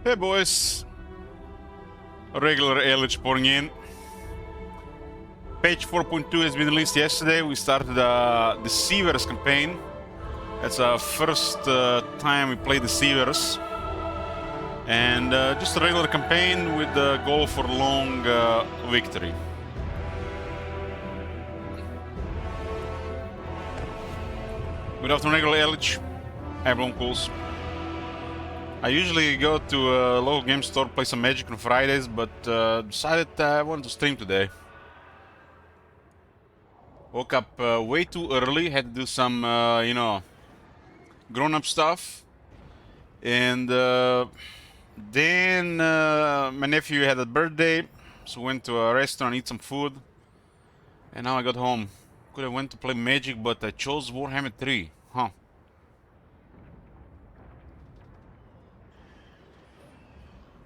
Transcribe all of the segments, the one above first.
Hey boys, regular Elich pouring in. Page 4.2 has been released yesterday. We started the Deceivers campaign. That's our first time we play Deceivers. And just a regular campaign with the goal for long victory. Good afternoon, regular Elich. Hey, Blomkools. I usually go to a local game store, play some Magic on Fridays, but decided I wanted to stream today. Woke up way too early, had to do some, grown-up stuff. And then my nephew had a birthday, so went to a restaurant, eat some food. And now I got home. Could have went to play Magic, but I chose Warhammer 3. Huh.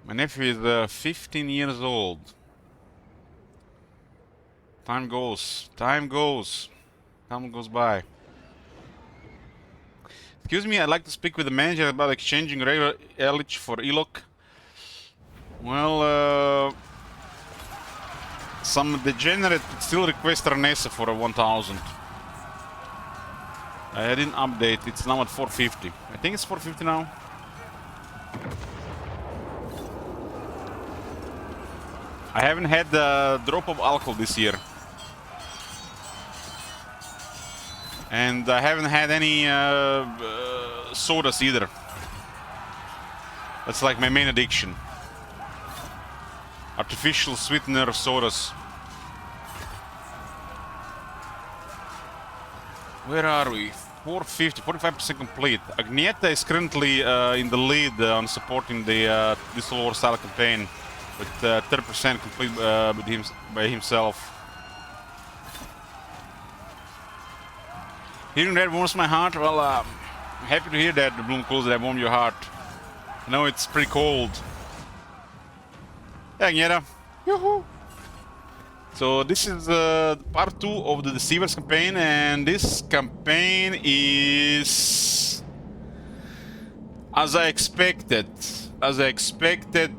My nephew is 15 years old. Time goes. Time goes. Time goes by. Excuse me, I'd like to speak with the manager about exchanging regular Elich for Elok. Well, some degenerate still request Ranessa for a 1000. I didn't update, it's now at 450. I think it's 450 now. I haven't had a drop of alcohol this year. And I haven't had any sodas either. That's like my main addiction. Artificial sweetener sodas. Where are we? 450, 45% complete. Agnieta is currently in the lead on supporting the this War style campaign with 30% complete by himself. Hearing that warms my heart. Well, I'm happy to hear that, the Blomkools, that warmed your heart. I know it's pretty cold. Hey, Agnieta. Yoo-hoo! So this is part 2 of the Deceivers campaign, and this campaign is as I expected. As I expected,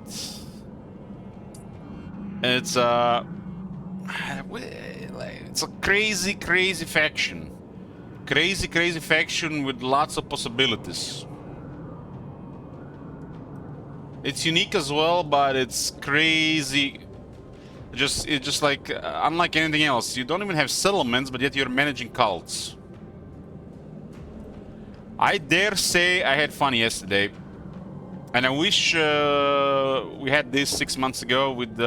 it's a crazy faction. Crazy faction with lots of possibilities. It's unique as well, but it's crazy. It's just like unlike anything else. You don't even have settlements, but yet you're managing cults. I dare say I had fun yesterday, and I wish we had this 6 months ago with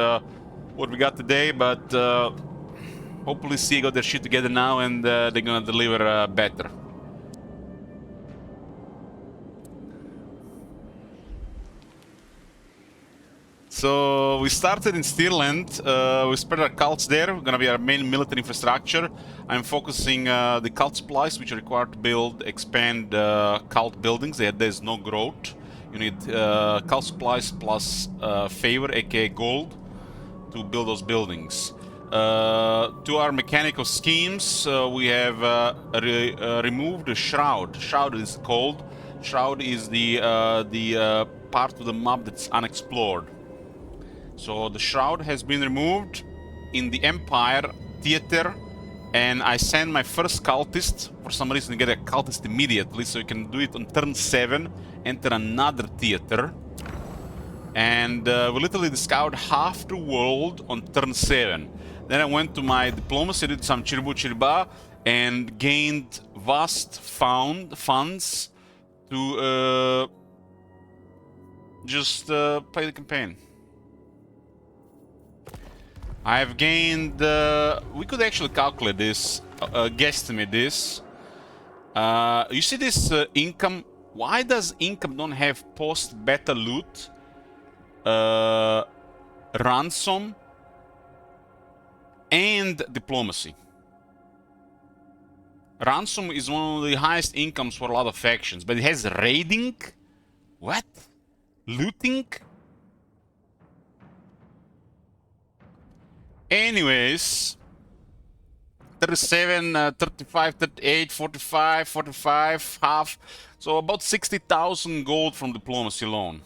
what we got today. But hopefully, CA got their shit together now, and they're gonna deliver better. So we started in Steerland. We spread our cults there. We're gonna be our main military infrastructure. I'm focusing the cult supplies, which are required to build, expand cult buildings. There's no growth. You need cult supplies plus favor, aka gold, to build those buildings. To our mechanical schemes, we have removed the Shroud. Shroud is called. Shroud is the part of the map that's unexplored. So the Shroud has been removed in the Empire Theater, and I send my first cultist. For some reason, you get a cultist immediately, so you can do it on turn 7, enter another theater. And we literally scoured half the world on turn 7. Then I went to my diplomacy, did some chiribu chiriba, and gained vast funds to just play the campaign. I've gained, we could actually calculate this, guesstimate this. You see this income? Why does income don't have post-beta loot, ransom, and diplomacy? Ransom is one of the highest incomes for a lot of factions, but it has raiding? What? Looting? Anyways, 37, 35, 38, 45, 45, half. So about 60,000 gold from diplomacy alone.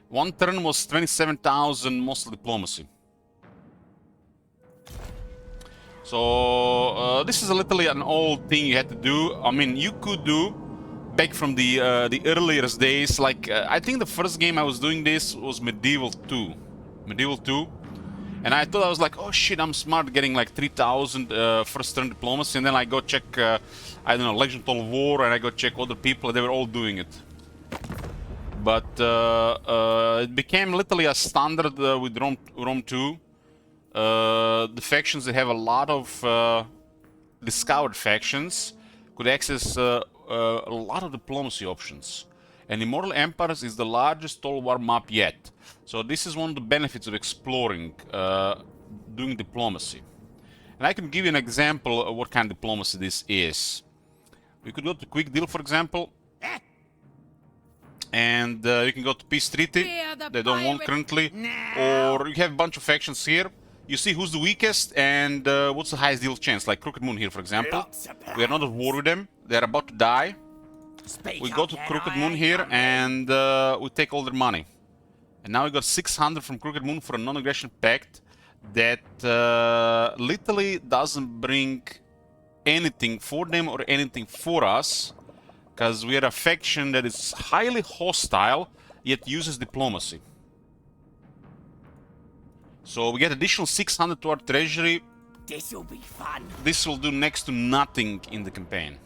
One turn was 27,000 mostly diplomacy. So this is literally an old thing you had to do. I mean, you could do back from the earlier days. Like I think the first game I was doing this was Medieval 2. Medieval 2. And I thought I was like, oh shit, I'm smart getting like 3,000 first turn diplomacy. And then I go check, I don't know, Legend of Total War, and I go check other people, and they were all doing it. But it became literally a standard with Rome 2. The factions that have a lot of discovered factions could access a lot of diplomacy options. And Immortal Empires is the largest Total War map yet. So this is one of the benefits of exploring, doing diplomacy. And I can give you an example of what kind of diplomacy this is. We could go to Quick Deal, for example. And you can go to Peace Treaty, they don't want currently. Or you have a bunch of factions here. You see who's the weakest and what's the highest deal chance. Like Crooked Moon here, for example. We are not at war with them, they're about to die. We go to Crooked Moon here and we take all their money. And now we got 600 from Crooked Moon for a non-aggression pact that literally doesn't bring anything for them or anything for us, because we are a faction that is highly hostile yet uses diplomacy. So we get additional 600 to our treasury. This will be fun. This will do next to nothing in the campaign.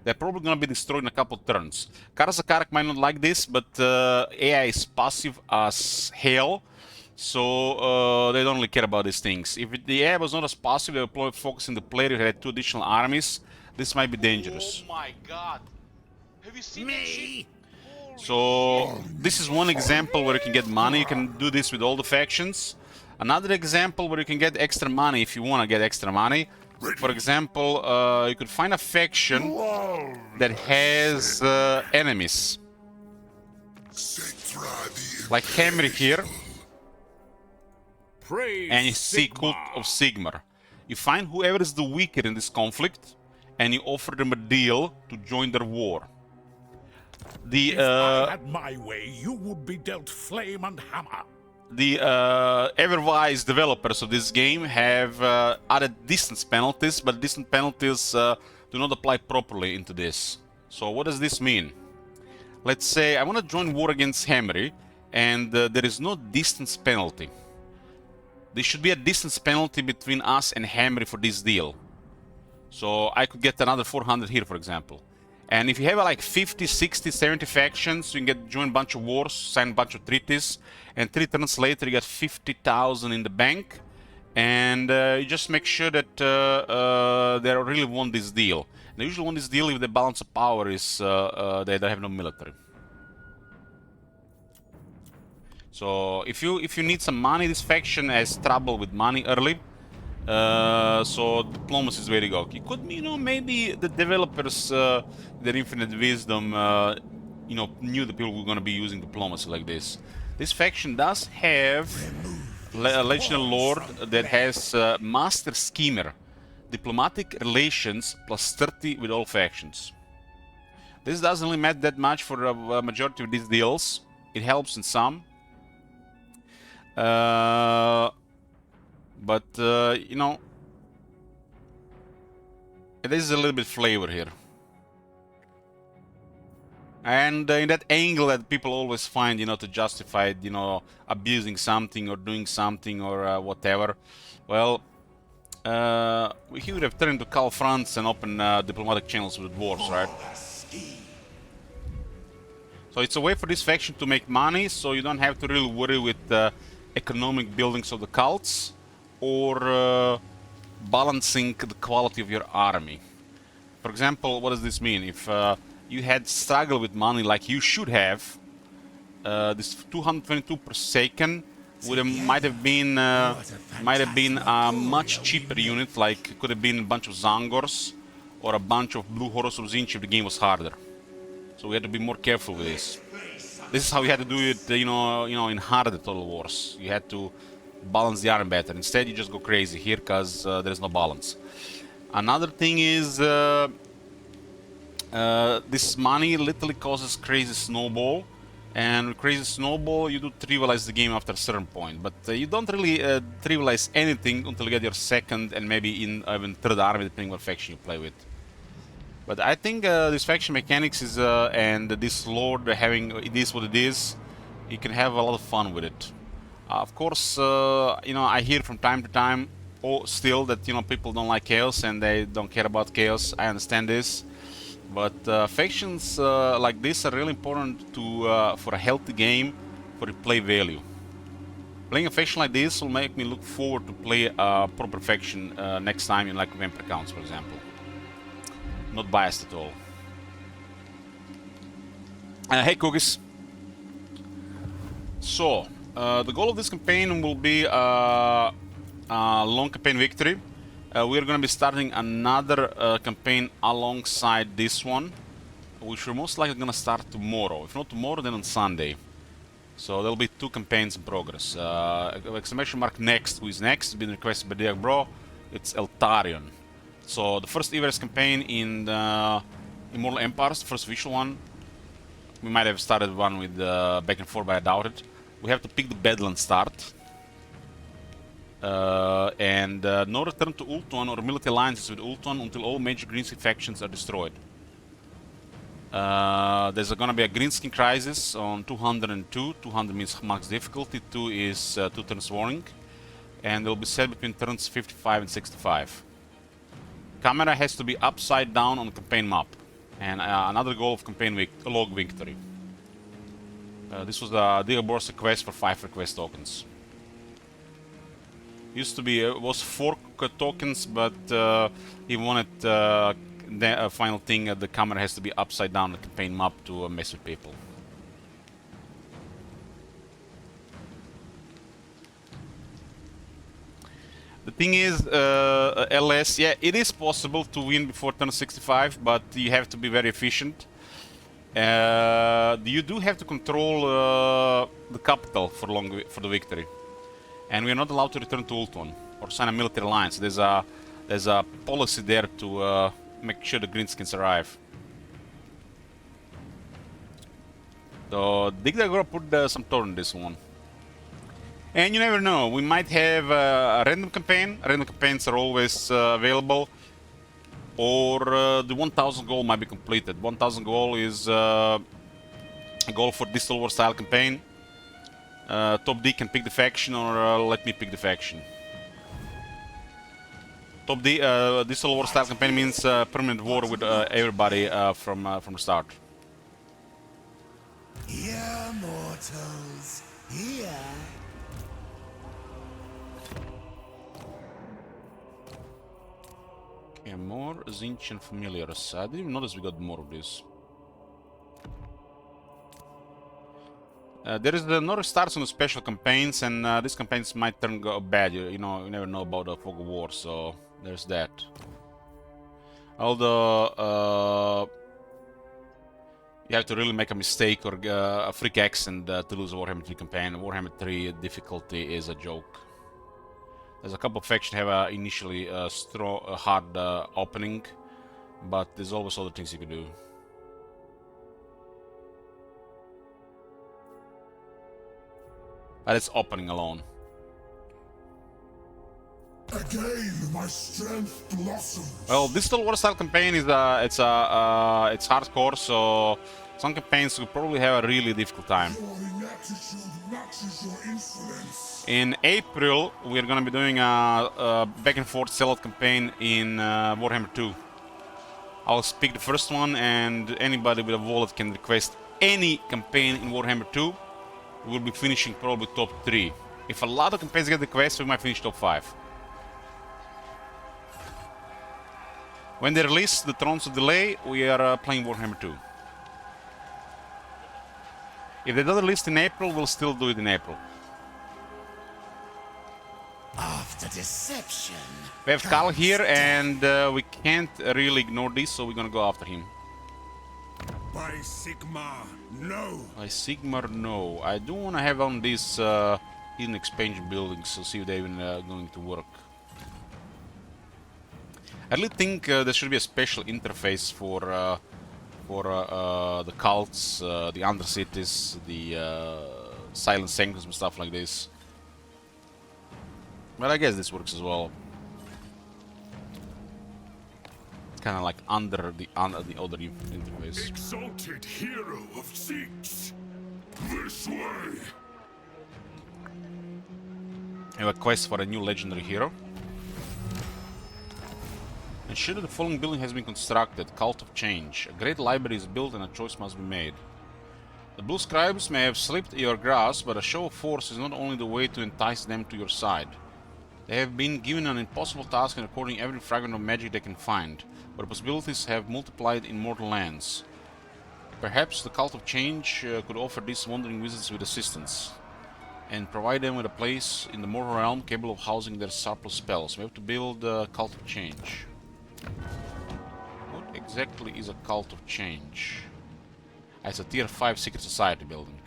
They're probably gonna be destroyed in a couple turns. Karazakarak might not like this, but AI is passive as hell, so they don't really care about these things. If the AI was not as passive, they would focus in the player who had 2 additional armies. This might be dangerous. Oh my god! Have you seen that shit? So this is one example where you can get money. You can do this with all the factions. Another example where you can get extra money if you want to get extra money. For example, you could find a faction that has enemies. Like Hammer here. And you see Cult of Sigmar. You find whoever is the weaker in this conflict and you offer them a deal to join their war. If I had my way, you would be dealt flame and hammer. The ever-wise developers of this game have added distance penalties, but distance penalties do not apply properly into this. So what does this mean? Let's say I want to join war against Hammery, and there is no distance penalty. There should be a distance penalty between us and Hammery for this deal. So I could get another 400 here, for example. And if you have like 50, 60, 70 factions, you can join a bunch of wars, sign a bunch of treaties, and 3 turns later you get 50,000 in the bank, and you just make sure that they really want this deal. They usually want this deal if the balance of power is they have no military. So if you need some money, this faction has trouble with money early. So diplomacy is where to go. It could be, maybe the developers, their infinite wisdom, knew the people were going to be using diplomacy like this. This faction does have a legendary lord that has master schemer, diplomatic relations plus 30 with all factions. This doesn't really matter that much for a majority of these deals. It helps in some. But, there is a little bit flavor here. And in that angle that people always find, to justify, abusing something or doing something or whatever. Well, he would have turned to Cal France and open diplomatic channels with dwarves, right? So it's a way for this faction to make money, so you don't have to really worry with economic buildings of the cults or balancing the quality of your army. For example, what does this mean? If you had struggled with money like you should have, this 222 per second might have been a much cheaper unit, like it could have been a bunch of Zangors or a bunch of Blue Horus of Zinch if the game was harder. So we had to be more careful with this. This is how you had to do it, in harder Total Wars. You had to balance the army better. Instead, you just go crazy here because there's no balance. Another thing is this money literally causes crazy snowball. And with Crazy Snowball, you do trivialize the game after a certain point, but you don't really trivialize anything until you get your second and maybe even third army, depending what faction you play with. But I think this faction mechanics is and this lord having it is what it is. You can have a lot of fun with it. Of course, you know, I hear from time to time, still that people don't like chaos and they don't care about chaos. I understand this. But factions like this are really important to for a healthy game, for the play value. Playing a faction like this will make me look forward to play a proper faction next time in like Vampire Counts, for example. Not biased at all. Hey Cookies. So, the goal of this campaign will be a long campaign victory. We're going to be starting another campaign alongside this one, which we're most likely going to start tomorrow. If not tomorrow, then on Sunday. So there'll be 2 campaigns in progress. Exclamation mark next, who is next, has been requested by Diag Bro. It's Eltarion. So the first Everest campaign in Immortal Empires, the first official one. We might have started one with back and forth, but I doubt it. We have to pick the Badland start. And no return to Ultron or military alliances with Ultron until all major Greenskin factions are destroyed. There's gonna be a Greenskin crisis on 202. 200 means max difficulty, 2 is 2 turns warning. And they'll be set between turns 55 and 65. Camera has to be upside down on the campaign map. And another goal of campaign log victory. This was the Diabor's request for 5 request tokens. Used to be it was 4 tokens, but he wanted the final thing. The camera has to be upside down on the campaign map to mess with people. The thing is, LS, yeah, it is possible to win before turn 65, but you have to be very efficient. You do have to control the capital for the victory, and we are not allowed to return to Ultron or sign a military alliance. There's a policy there to make sure the Greenskins arrive. So Digdagora put some thought in this one. And you never know, we might have a random campaign. Random campaigns are always available. Or the 1000 goal might be completed. 1000 goal is a goal for Distal War style campaign. Top D can pick the faction or let me pick the faction. Top D, Distal War style campaign means permanent war with everybody from the start. Here, mortals, here. Okay, more Zinchian familiars. I didn't even notice we got more of this. There is the no restarts on the special campaigns, and these campaigns might turn bad. You know, you never know about the Fog of War, so there's that. Although you have to really make a mistake or a freak accent to lose a Warhammer 3 campaign. Warhammer 3 difficulty is a joke. There's a couple of factions have initially hard opening, but there's always other things you can do. But it's opening alone. Again, my strength blossoms. Well, this Distal War style campaign is it's hardcore, so some campaigns will probably have a really difficult time. Your ineptitude matches your insolence. In April, we're gonna be doing a back and forth sellout campaign in Warhammer 2. I'll pick the first one, and anybody with a wallet can request any campaign in Warhammer 2. We'll be finishing probably top 3. If a lot of campaigns get requests, we might finish top 5. When they release the Thrones of Delay, we are playing Warhammer 2. If they don't release in April, we'll still do it in April. After deception. We have Karl here, and we can't really ignore this, so we're gonna go after him. By Sigmar, no. By Sigmar, no. I do want to have on these hidden expansion buildings, so see if they're even going to work. I really think there should be a special interface for for the cults, the undercities, the silent sanctums and stuff like this. But I guess this works as well. It's kind of like under the other interface. Exalted hero of Zeeks. This way. I have a quest for a new legendary hero. Ensure that the following building has been constructed. Cult of Change. A great library is built and a choice must be made. The blue scribes may have slipped your grasp, but a show of force is not only the way to entice them to your side. They have been given an impossible task in recording every fragment of magic they can find, but the possibilities have multiplied in mortal lands. Perhaps the Cult of Change could offer these wandering wizards with assistance, and provide them with a place in the mortal realm capable of housing their surplus spells. We have to build a Cult of Change. What exactly is a Cult of Change? It's a tier 5 secret society building.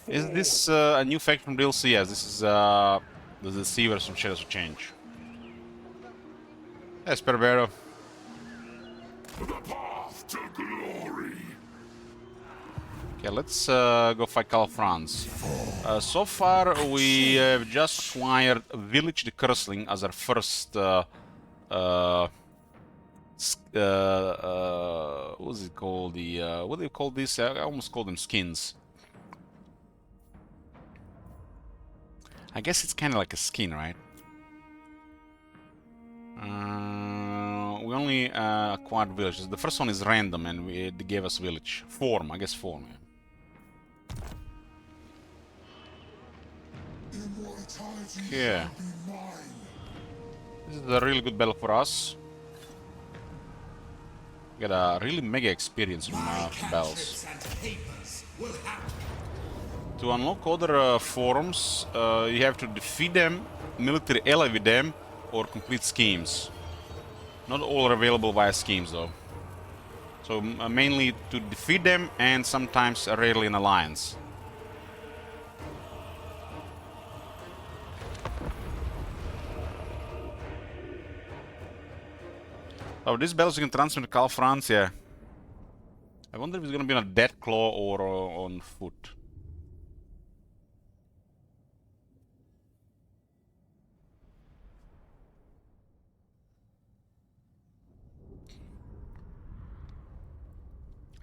Is this a new fact from DLC? Yes, this is the Deceivers from Shadows of Change. Yes, Perbero. The path to glory. Okay, let's go fight Calfrance. So far, we have just acquired Village the Curseling as our first what's it called? What do you call this? I almost call them skins. I guess it's kind of like a skin, right? We only acquired villages. The first one is random, and they gave us village. Form, I guess form. Yeah. This is a really good battle for us. Get a really mega experience from battles. To unlock other forms, you have to defeat them, military ally with them, or complete schemes. Not all are available via schemes though. So mainly to defeat them and sometimes rarely an alliance. Oh, this battle you can transfer to Calfrance, yeah. I wonder if it's gonna be on a dead claw or on foot.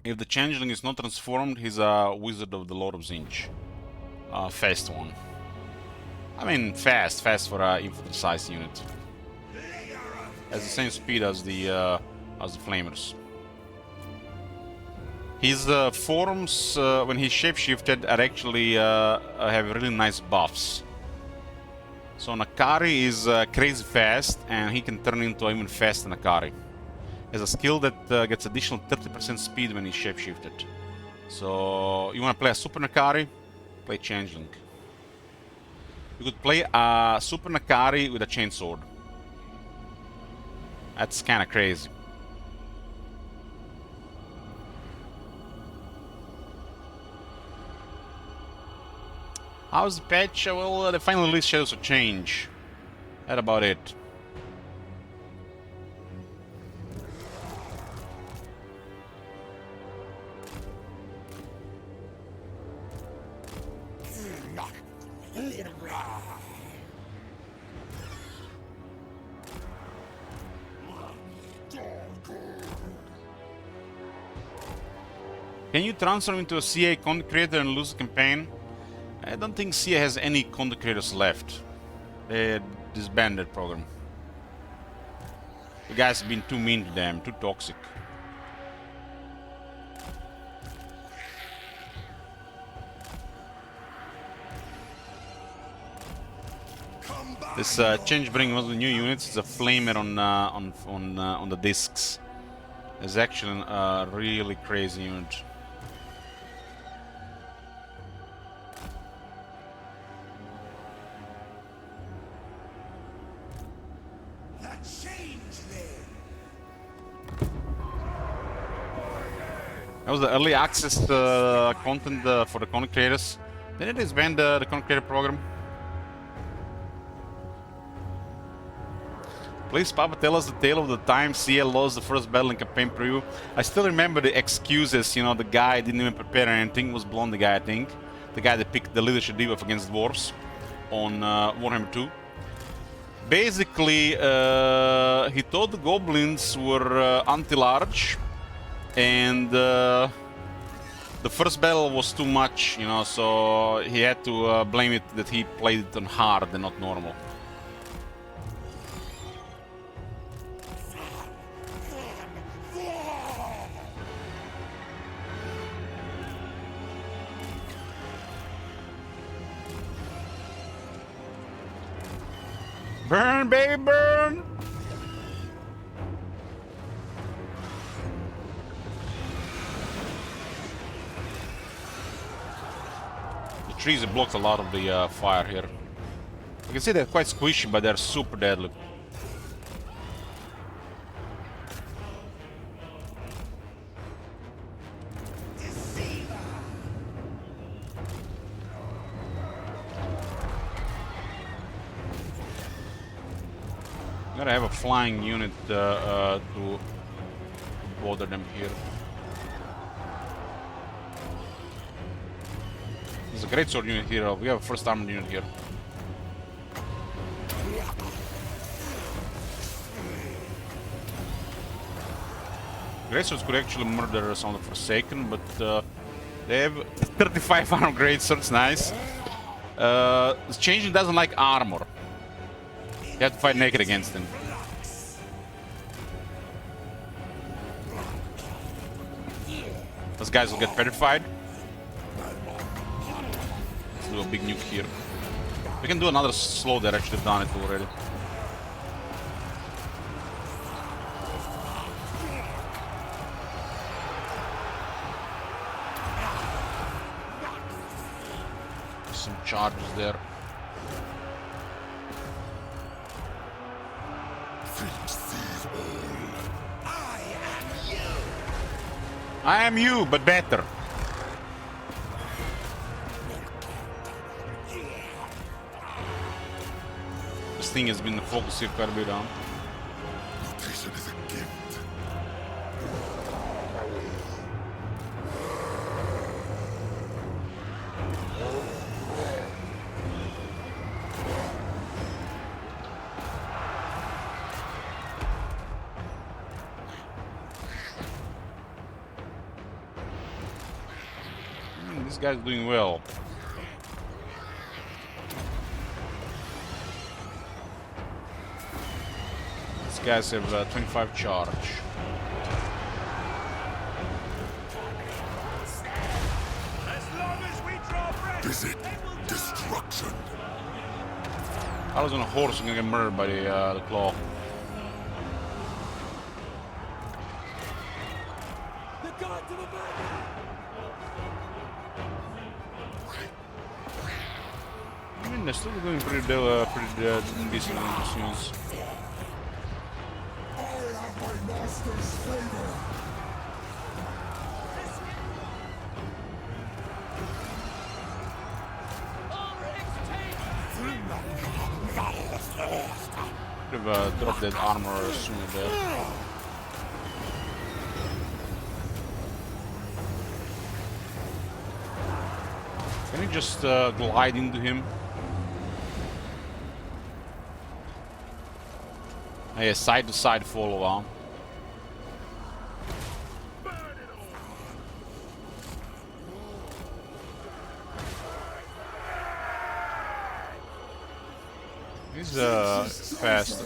If the changeling is not transformed, he's a wizard of the Lord of Zinch. Fast one. I mean, fast for a infantry-sized unit. Has the same speed as the flamers. His forms, when he's shapeshifted, are actually have really nice buffs. So Nakari is crazy fast, and he can turn into even faster Nakari. Has a skill that gets additional 30% speed when he's shapeshifted. So you want to play a Super Nakari? Play Changeling. You could play a Super Nakari with a chainsword. That's kind of crazy. How's the patch? Well, the final release Shadows of Change. That's about it. Can you transform into a CA content creator and lose the campaign? I don't think CA has any content creators left. They disbanded the program. The guys have been too mean to them, too toxic. This change bringing one of the new units is a flamer on the discs. It's actually a really crazy unit. That was the early access content for the content creators. Didn't they disband the content creator program? Please, Papa, tell us the tale of the time CL lost the first battle in campaign preview. I still remember the excuses, you know, the guy didn't even prepare anything. It was Blondie guy, I think. The guy that picked the leadership debuff against dwarves on Warhammer 2. Basically, he thought the goblins were anti-large, and the first battle was too much, you know, so he had to blame it that he played it on hard and not normal. Burn, baby, burn! The trees have blocked a lot of the fire here. You can see they're quite squishy, but they're super deadly. Gotta have a flying unit to bother them here. There's a great sword unit here. We have a first armored unit here. Great swords could actually murder some of the Forsaken, but they have 35 armor great swords. Nice. This changing doesn't like armor. You have to fight naked against him. Those guys will get petrified. Let's do a big nuke here. We can do another slow there, actually have done it already. Some charges there. I am you, but better. This thing has been the focus here quite a bit on. Notation is a gift. This guy's doing well. These guys have 25 charge. As long as we draw breath, Visit destruction. I was on a horse and gonna get murdered by the claw. I mean, they're still doing pretty decent in this news. I have my master's favor. Could have dropped that armor sooner there. Can you just glide into him? Yeah, side to side follow on. He's fast.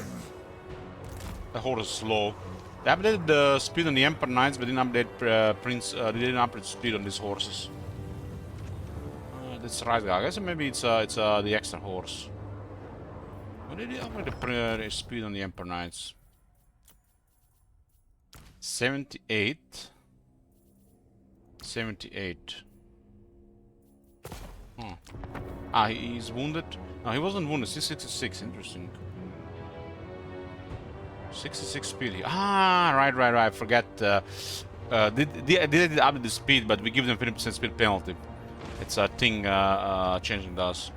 The horse is slow. They updated the speed on the Emperor Knights, but didn't update they didn't update speed on these horses. That's right, I guess maybe it's the extra horse. What did he upgrade the speed on the Emperor Knights? 78. 78. Huh. Ah, he's wounded? No, he wasn't wounded. 66. Interesting. 66 speed. Ah, right. I forget. They did update the speed, but we give them 50% speed penalty. It's a thing changing does.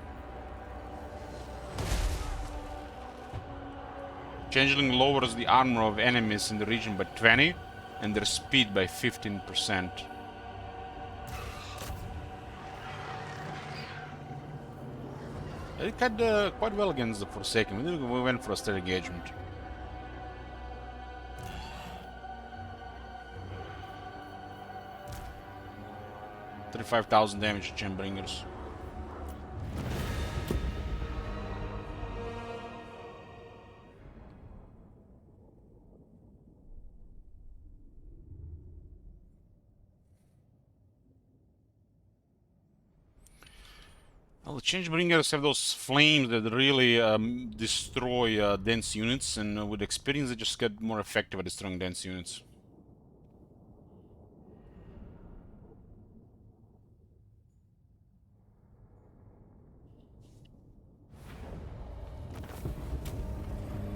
Changeling lowers the armor of enemies in the region by 20 and their speed by 15%. It did quite well against the Forsaken. We went for a steady engagement. $35,000 damage to Chaimbringers. Well, the Changebringers have those flames that really destroy dense units, and with experience they just get more effective at destroying dense units.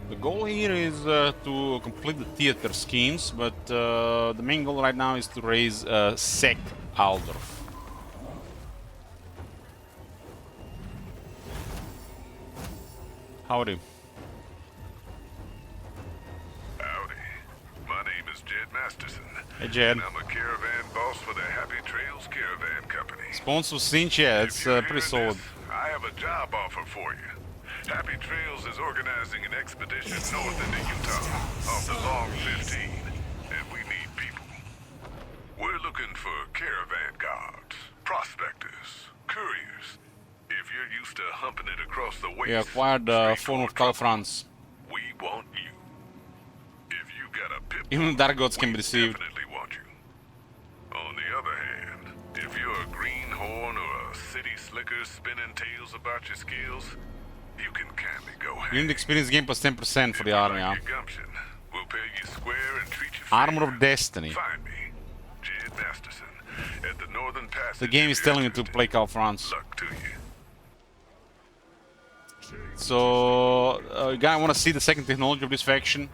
The goal here is to complete the theater schemes, but the main goal right now is to raise Sek Aldorf. Howdy. Howdy. My name is Jed Masterson. Hey, Jed. And I'm a caravan boss for the Happy Trails Caravan Company. Sponsor Cincha, it's pretty solid. I have a job offer for you. Happy Trails is organizing an expedition north into Utah off the Long 15, and we need people. We're looking for caravan guards, prospectors, couriers. If you're used to humping it across the waste, We acquired Form of Calfrance. we want you. If you got a pip, Even Dark Gods can be deceived. definitely want you. On the other hand, if you're a greenhorn or a city slicker spinning tales about your skills, you can kindly go hang. Unit experience gain plus 10% for the army, huh? Your gumption. We'll pay you square and treat you Armor fair. of Destiny. Find me, Jed Masterson, at the Northern Passage. The game is if you're telling you to interested. play Calfrance. Luck to you. So, you guys want to see the second technology of this faction?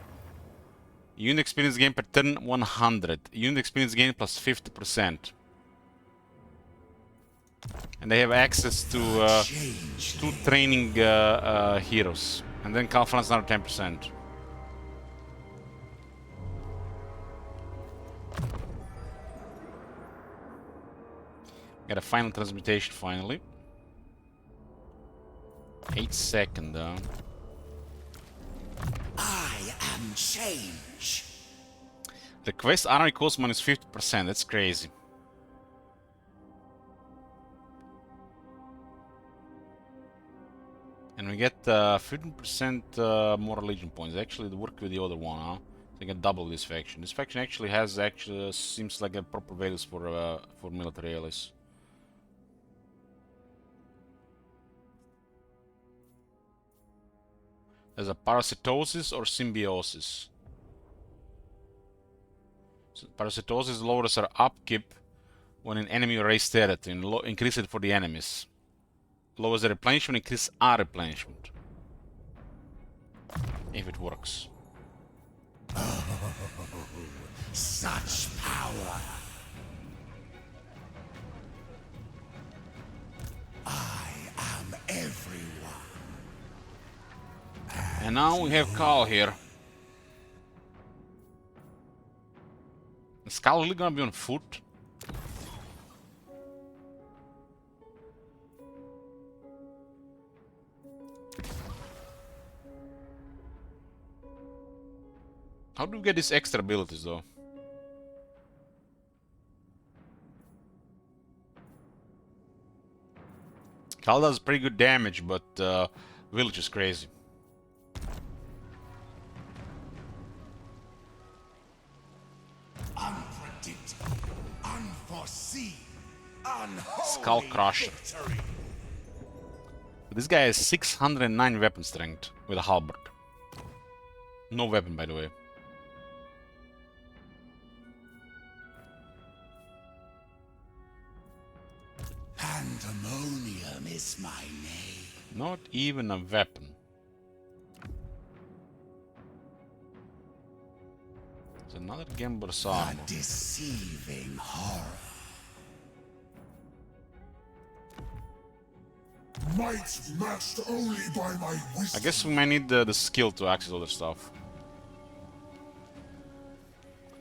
Unit experience gain per turn 100. Unit experience gain plus 50%. And they have access to 2 training heroes. And then Calfrance another 10%. Got a final transmutation finally. 8 seconds though. I am change. Request army cost minus 50%. That's crazy. And we get 15% more Legion points. Actually, they work with the other one, huh? They can double this faction. This faction actually has seems like a proper values for military allies. There's a parasitosis or symbiosis. So parasitosis lowers our upkeep when an enemy raised territory and increase it for the enemies. Lowers the replenishment, increase our replenishment. If it works. Such power. I am everyone. And now we have Carl here. Is Carl really gonna be on foot? How do we get these extra abilities though? Cal does pretty good damage, but Village is crazy. Unpredictable. Unforeseen. Unholy Skull Crusher. victory. This guy has 609 weapon strength with a halberd. No weapon, by the way. Pandemonium is my name. Not even a weapon. It's another Gambler's armor. A deceiving horror. Might matched only by my wisdom. I guess we might need the skill to access other stuff.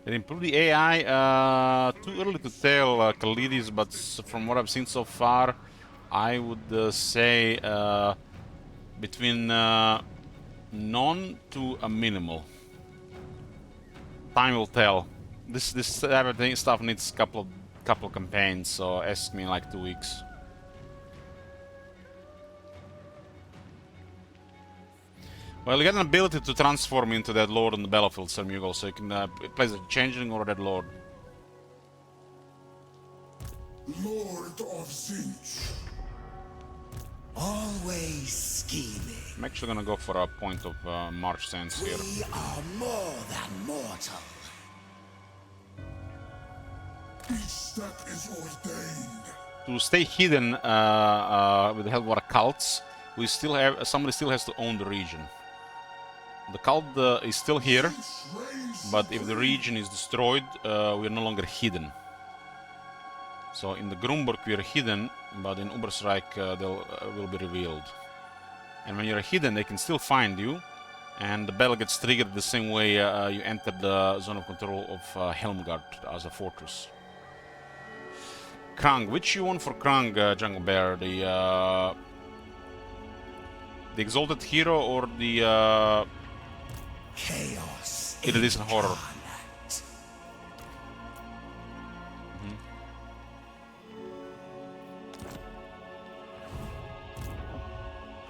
They improved the AI. Too early to tell, Khalidis, but from what I've seen so far, I would say between none to a minimal. Time will tell. This everything stuff needs couple of campaigns, so ask me in like 2 weeks. Well, you get an ability to transform into that lord on the battlefield, Sermugo, so you can play as a changeling or that lord. Lord of Zinch. Always scheming. I'm actually gonna go for a point of march stance here. We are more than mortal. Each step is ordained. To stay hidden with the help of our cults, we still have somebody still has to own the region. The cult is still here, but if the region is destroyed, we are no longer hidden. So in the Grumburg we are hidden, but in Ubersreich they will be revealed. And when you're hidden, they can still find you, and the battle gets triggered the same way you enter the zone of control of Helmgard as a fortress. Krang, which you want for Krang, Jungle Bear? The Exalted Hero or the Chaos. Iridescent Horror?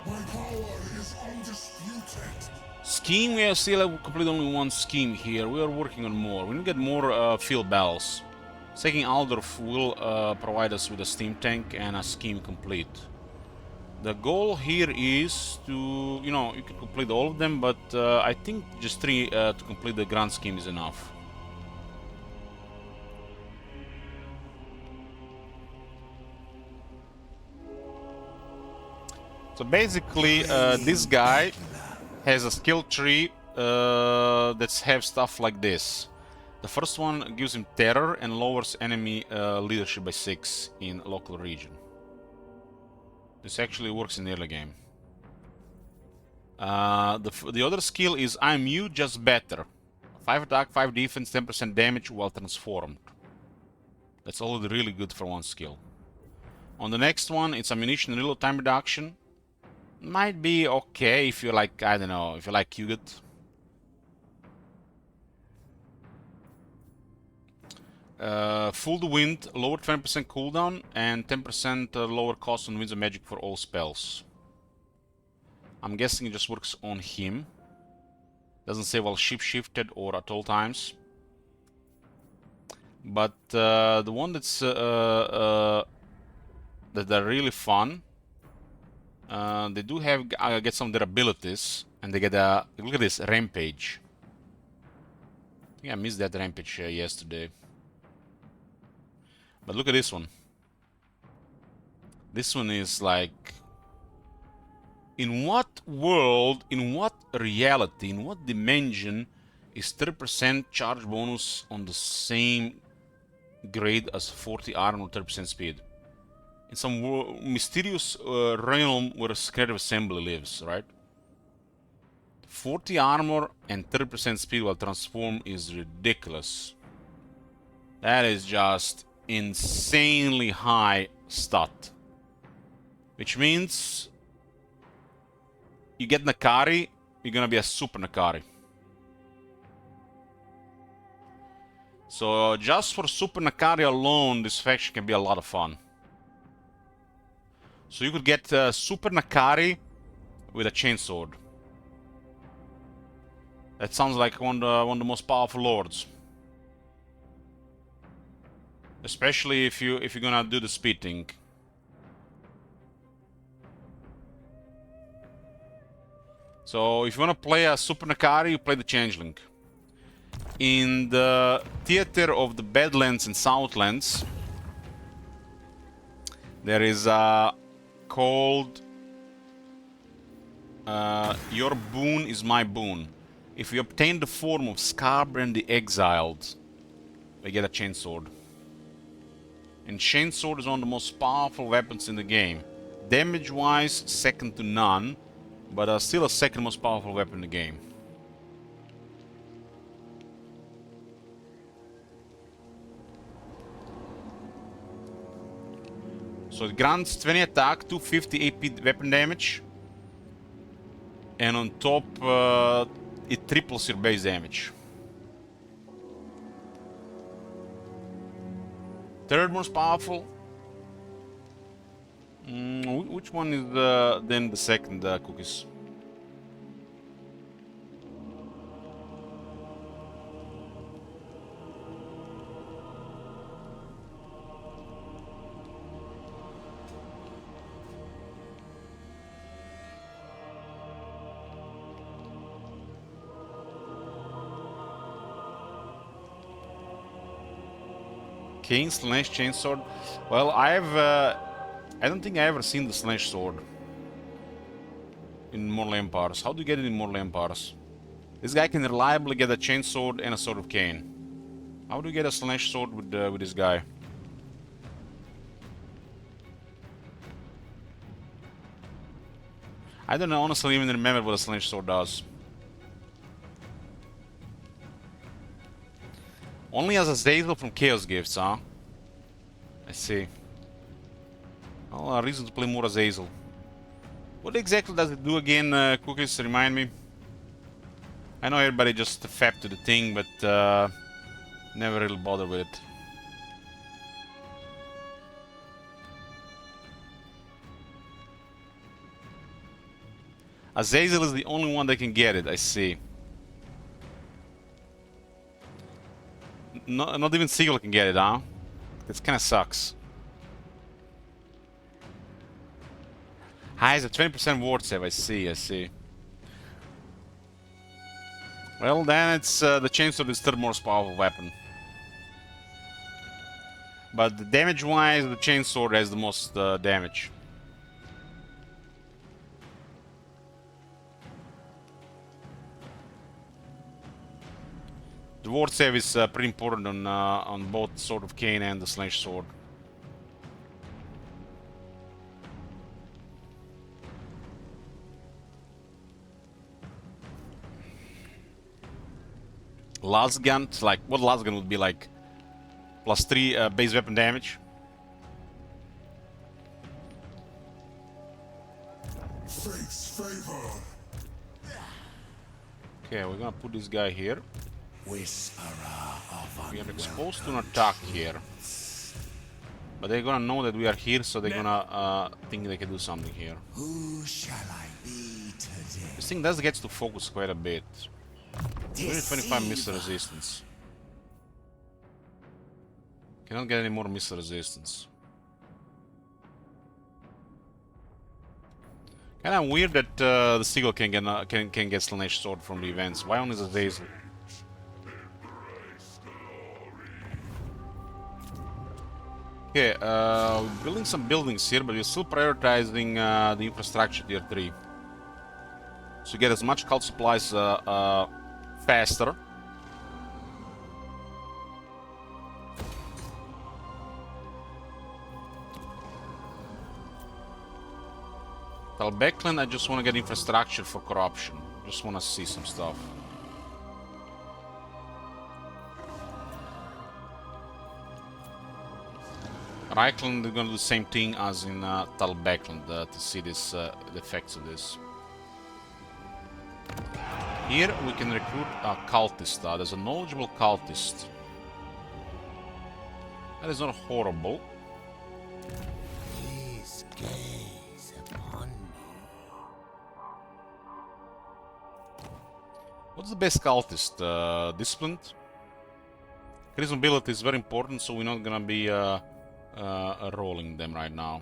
My power is undisputed. Scheme, we still have completed only one scheme here. We are working on more. We need to get more field battles. Taking Aldorf will provide us with a steam tank and a scheme complete. The goal here is to, you know, you can complete all of them, but I think just 3 to complete the grand scheme is enough. So basically, this guy has a skill tree that have stuff like this. The first one gives him terror and lowers enemy leadership by 6 in local region. This actually works in the early game. The other skill is I'm you, just better. 5 attack, 5 defense, 10% damage while transformed. That's already really good for one skill. On the next one, it's ammunition reload time reduction. Might be okay if you like, I don't know, if you like Hugot. Fool the Wind, lower 20% cooldown and 10% lower cost on Winds of Magic for all spells. I'm guessing it just works on him. Doesn't say while shifted or at all times. But the one that's that are really fun, they do have get some of their abilities, and they get a look at this rampage. I think I missed that rampage yesterday. But look at this one. This one is like, in what world, in what reality, in what dimension is 30% charge bonus on the same grade as 40 armor or 30% speed? In some mysterious realm where a creative assembly lives, right? 40 armor and 30% speed while transform is ridiculous. That is just insanely high stat. Which means you get Nakari, you're gonna be a super Nakari. So just for super Nakari alone, this faction can be a lot of fun. So you could get super Nakari with a chainsword. That sounds like one of the most powerful lords. Especially if you're gonna do the speed thing. So if you wanna play a Super Nakari, you play the Changeling. In the Theater of the Badlands and Southlands, there is a called Your Boon is My Boon. If you obtain the form of Scarbrand the Exiled, we get a chainsword. And chainsword is one of the most powerful weapons in the game. Damage-wise, second to none, but still a second most powerful weapon in the game. So it grants 20 attack, 250 AP weapon damage, and on top it triples your base damage. Third most powerful. Which one is then the second, Cookies? Cane slash chainsword. Well, I don't think I ever seen the slash sword in Mortal Empires. How do you get it in Mortal Empires? This guy can reliably get a chainsword and a sword of cane. How do you get a slash sword with this guy? I don't honestly even remember what a slash sword does. Only as Azazel from Chaos Gifts, huh? I see. Well, a reason to play more Azazel. What exactly does it do again, Cookies? Remind me. I know everybody just fapped to the thing, but never really bothered with it. Azazel is the only one that can get it, I see. Not even Sigil can get it, huh? This kinda sucks. High is a 20% ward save, I see. Well, then it's the chainsword is third most powerful weapon. But damage-wise, the chainsword has the most damage. The ward save is pretty important on both Sword of Cain and the Slash Sword. Last gun, like what last gun would be like? +3 base weapon damage. Fate's favor. Okay, we're gonna put this guy here. Whisperer of We are exposed to an attack here. But they're gonna know that we are here, so they're gonna think they can do something here. Who shall I be today? This thing does get to focus quite a bit. 25 missile resistance. Cannot get any more missile resistance. Kinda weird that the Seagull can get Slanesh Sword from the events. Why only the Azazel? Okay, we're building some buildings here, but we're still prioritizing the infrastructure tier 3. So get as much cult supplies faster. Talbekland, I just want to get infrastructure for corruption. Just want to see some stuff. Reichland is going to do the same thing as in Talbekland to see this, the effects of this. Here we can recruit a cultist. There's a knowledgeable cultist. That is not horrible. Please gaze upon me. What's the best cultist? Disciplined? Charisma ability is very important, so we're not gonna be rolling them right now.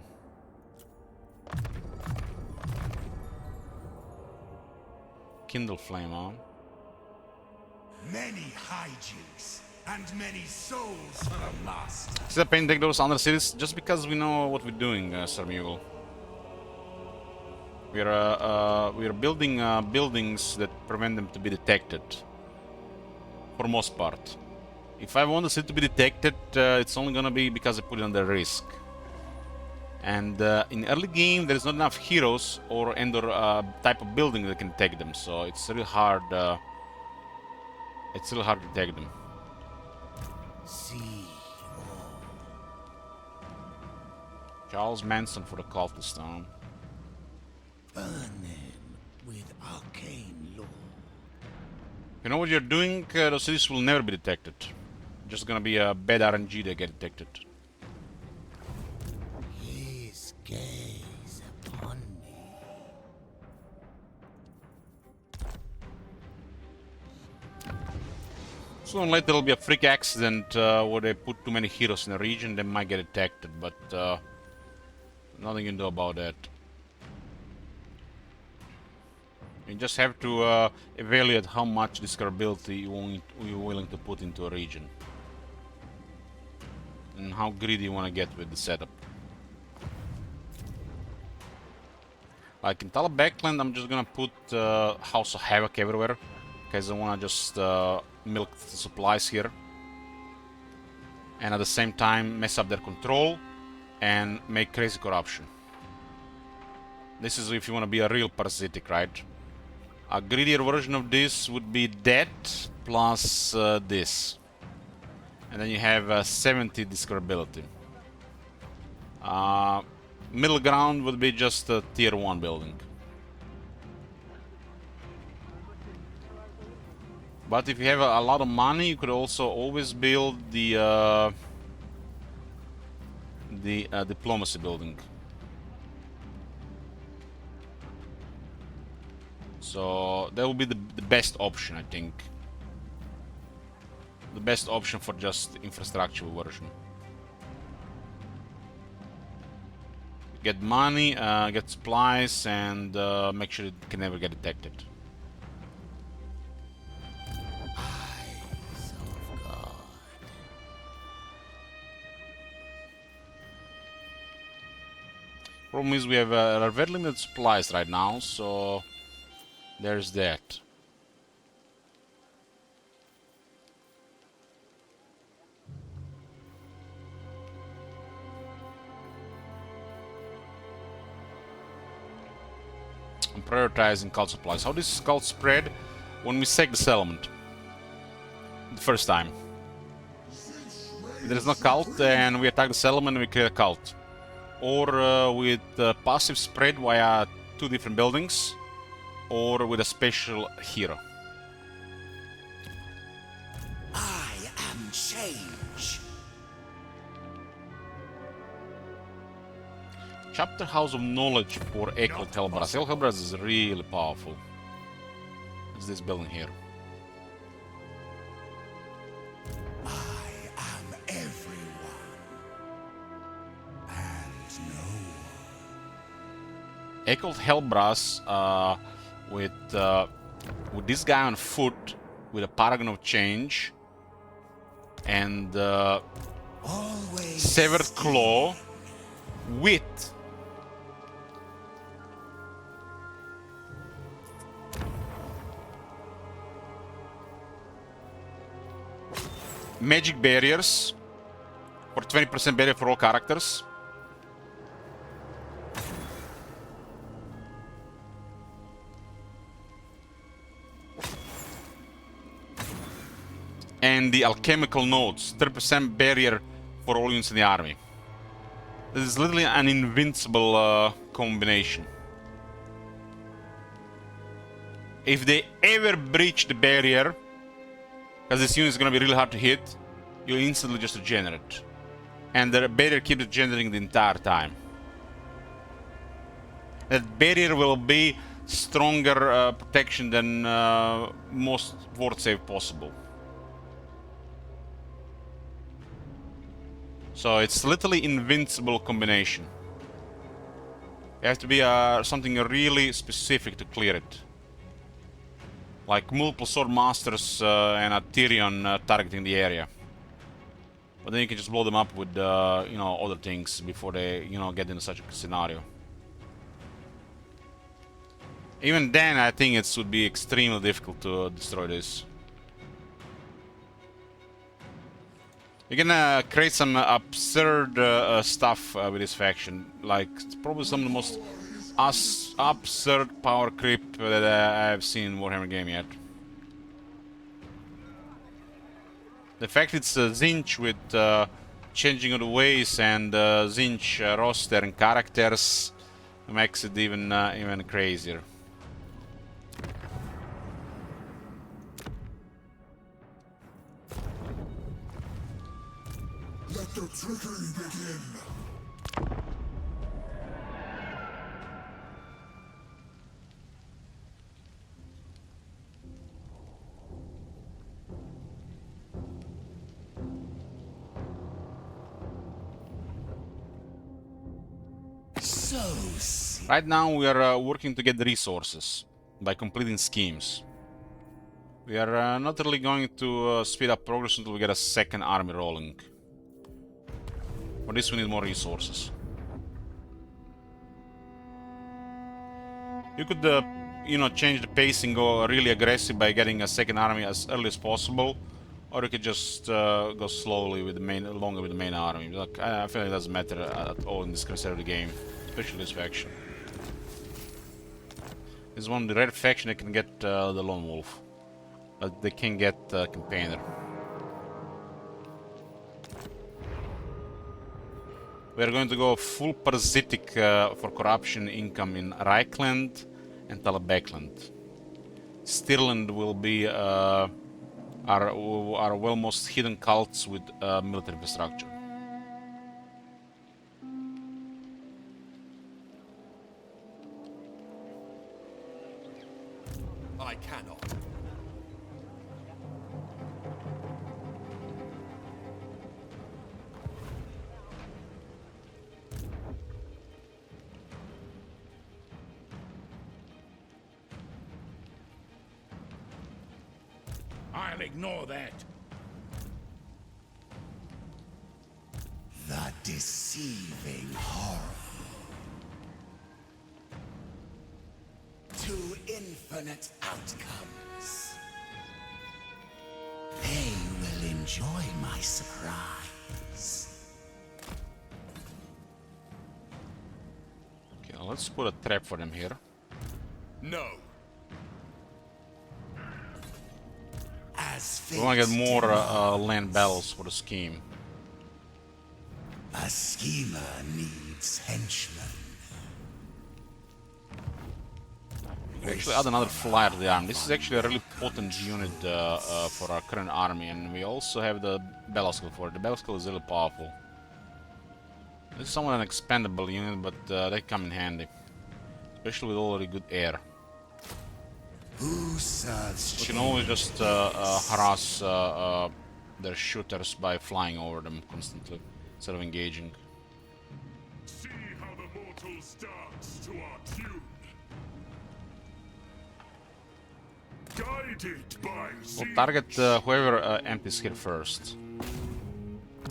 Kindle flame, huh? Many hijinks and many souls are lost. Except pain take those under cities just because we know what we're doing, Sir Mughal. We are building buildings that prevent them to be detected. For the most part. If I want the city to be detected, it's only gonna be because I put it under risk. And in early game, there's not enough heroes or type of building that can take them, so it's really hard. It's really hard to take them. See Charles Manson for the cultist town. burn them with arcane law. You know what you're doing? Those cities will never be detected. Just gonna be a bad RNG that get detected. His gaze upon me. Sooner or later there'll be a freak accident where they put too many heroes in a region, they might get detected, but nothing you can do about that. You just have to evaluate how much discoverability you're willing to put into a region. And how greedy you want to get with the setup. Like in Tala Backland, I'm just gonna put House of Havoc everywhere. Because I want to just milk the supplies here. And at the same time mess up their control and make crazy corruption. This is if you want to be a real parasitic, right? A greedier version of this would be that plus this. And then you have 70 discoverability. Middle ground would be just a tier 1 building. But if you have a lot of money, you could also always build the diplomacy building. So that would be the best option, I think. The best option for just infrastructure version. Get money, get supplies, and make sure it can never get detected. Eyes of God. Problem is we have very limited supplies right now, so there's that. I'm prioritizing cult supplies. How does cult spread? When we sack the settlement. The first time. There is no cult and we attack the settlement and we create a cult. Or with passive spread via 2 different buildings. Or with a special hero. I am change. Chapter House of Knowledge for Echoed Hellbrass. Hellbrass is really powerful. It's this building here. I am everyone. And no one. Echoed Hellbrass with this guy on foot with a Paragon of Change and Always Severed Claw with magic barriers for 20% barrier for all characters. And the alchemical nodes, 30% barrier for all units in the army. This is literally an invincible combination. If they ever breach the barrier, because this unit is going to be really hard to hit, you'll instantly just regenerate. And the barrier keeps regenerating the entire time. That barrier will be stronger protection than most ward save possible. So it's literally invincible combination. You have to be something really specific to clear it. Like multiple sword masters and a Tyrion targeting the area. But then you can just blow them up with you know, other things before they, you know, get into such a scenario. Even then, I think it would be extremely difficult to destroy this. You can create some absurd stuff with this faction. Like, it's probably some of the most absurd power creep that I've seen in Warhammer game yet. The fact it's Zinch with changing of the ways and Zinch roster and characters makes it even crazier. Let the trickery begin. Right now we are working to get the resources by completing schemes. We are not really going to speed up progress until we get a second army rolling. For this we need more resources. You could, you know, change the pacing, go really aggressive by getting a second army as early as possible, or you could just go slowly with the longer with the main army. Like, I feel like it doesn't matter at all in this concept of the game, especially this faction. This is one of the rare faction that can get the Lone Wolf, but they can get Campaigner. We are going to go full parasitic for corruption income in Reichland and Talabekland. Stirland will be our well most hidden cults with military infrastructure. I cannot. I'll ignore that. The deceiving horror. Two infinite outcomes. They will enjoy my surprise. Okay, let's put a trap for them here. No. As We want to get fate more demands, land battles for the scheme. a schemer needs henchmen. We actually add another flyer to the army. This is actually a really potent unit for our current army, and we also have the Belaskel for it. The Belaskel is really powerful. This is somewhat an expendable unit, but they come in handy. Especially with already good air. Who serves We can always just harass their shooters by flying over them constantly, instead of engaging. See how the mortals dance to our tune. Guided by We'll target whoever empties here first.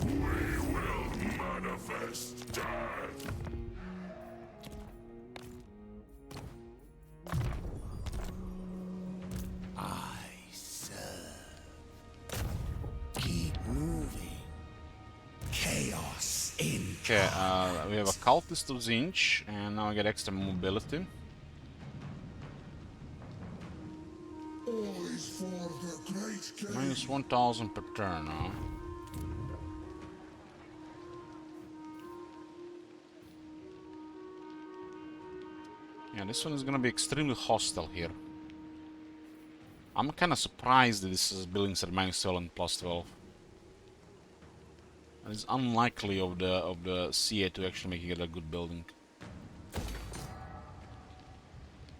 we will manifest death. I serve? Keep moving. Chaos in Okay, we have a cultist of Zinch, and now I get extra mobility. Always for the great game. Minus 1000 per turn, huh? Yeah, this one is gonna be extremely hostile here. I'm kinda surprised that this is buildings at minus 12 and plus 12. And it's unlikely of the CA to actually make it a good building.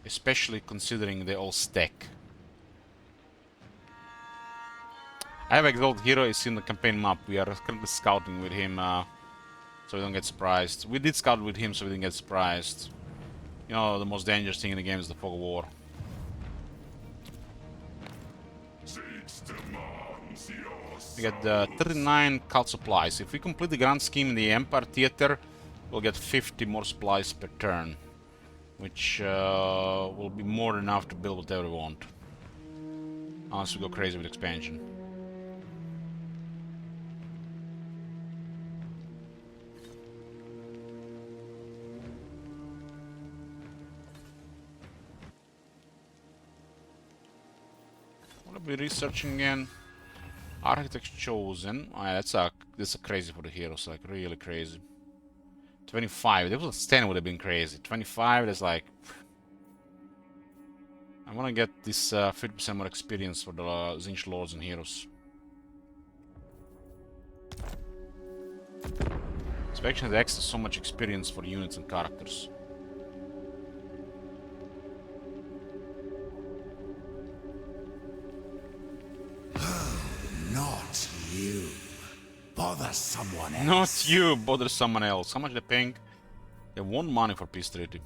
Especially considering they all stack. I have Exalted Hero is in the campaign map. We are currently scouting with him, so we don't get surprised. We did scout with him, so we didn't get surprised. You know, the most dangerous thing in the game is the fog of war. Siege demands your We get 39 cult supplies. If we complete the grand scheme in the Empire Theater, we'll get 50 more supplies per turn, which will be more than enough to build whatever we want. Unless we go crazy with expansion. we researching again? Architect chosen. Oh, yeah, that's a crazy for the heroes, like really crazy. 25. That was 10 would have been crazy. 25. That's like. I want to get this 50% more experience for the Zinch Lords and Heroes. Inspection has extra so much experience for units and characters. Not you. Bother someone else. Not you, bother someone else. How much they paying? They have 1 money for peace treaty.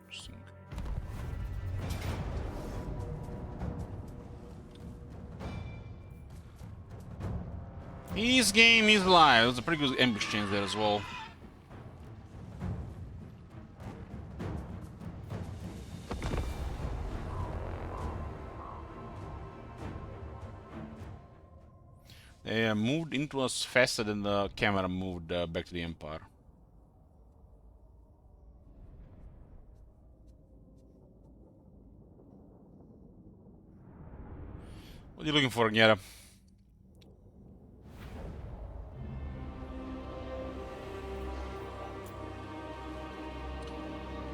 Interesting. His game is live. There's a pretty good ambush change there as well. They moved into us faster than the camera moved back to the Empire. What are you looking for, Gyara?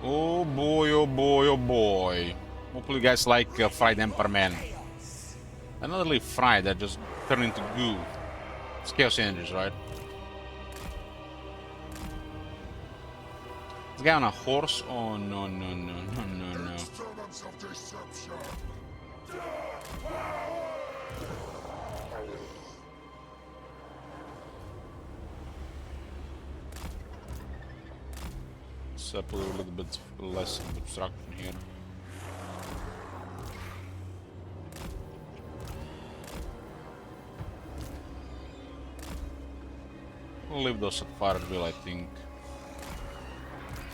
Oh boy, oh boy, oh boy. Hopefully you guys like fried Emperor Man. They're not really fried, they just turn into goo. It's Chaos Energies, right? This guy on a horse? Oh no, no, no, no, no, no. Instruments of deception. Let's put a little bit less of obstruction here. We'll leave those at Fireville, I think.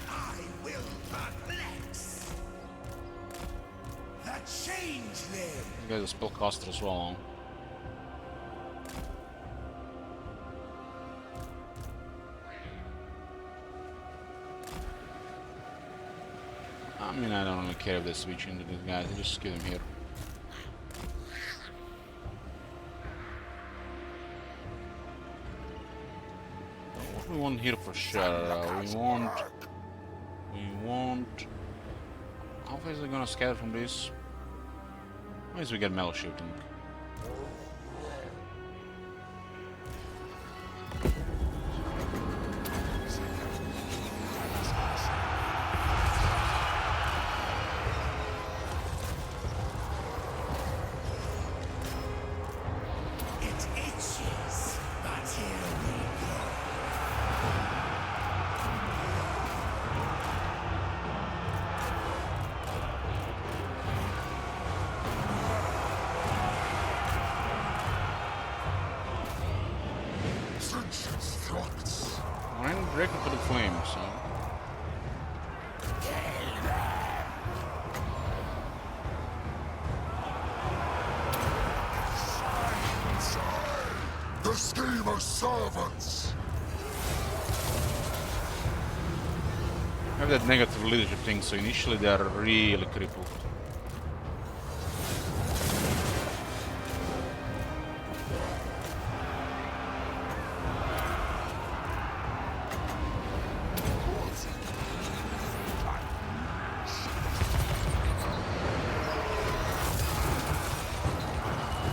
I will perplex. The changeling. You guys are spellcaster as well. I mean, I don't really care if they switch into these guys, just kill them here. What do we want here for sure? We want... How fast are they gonna scatter from this? At least we get melee shooting. It itches, but here we go. Sentient threats. I'm breaking for the flames, huh? The schemer's servants. I have that negative leadership thing, so initially they are really crippled.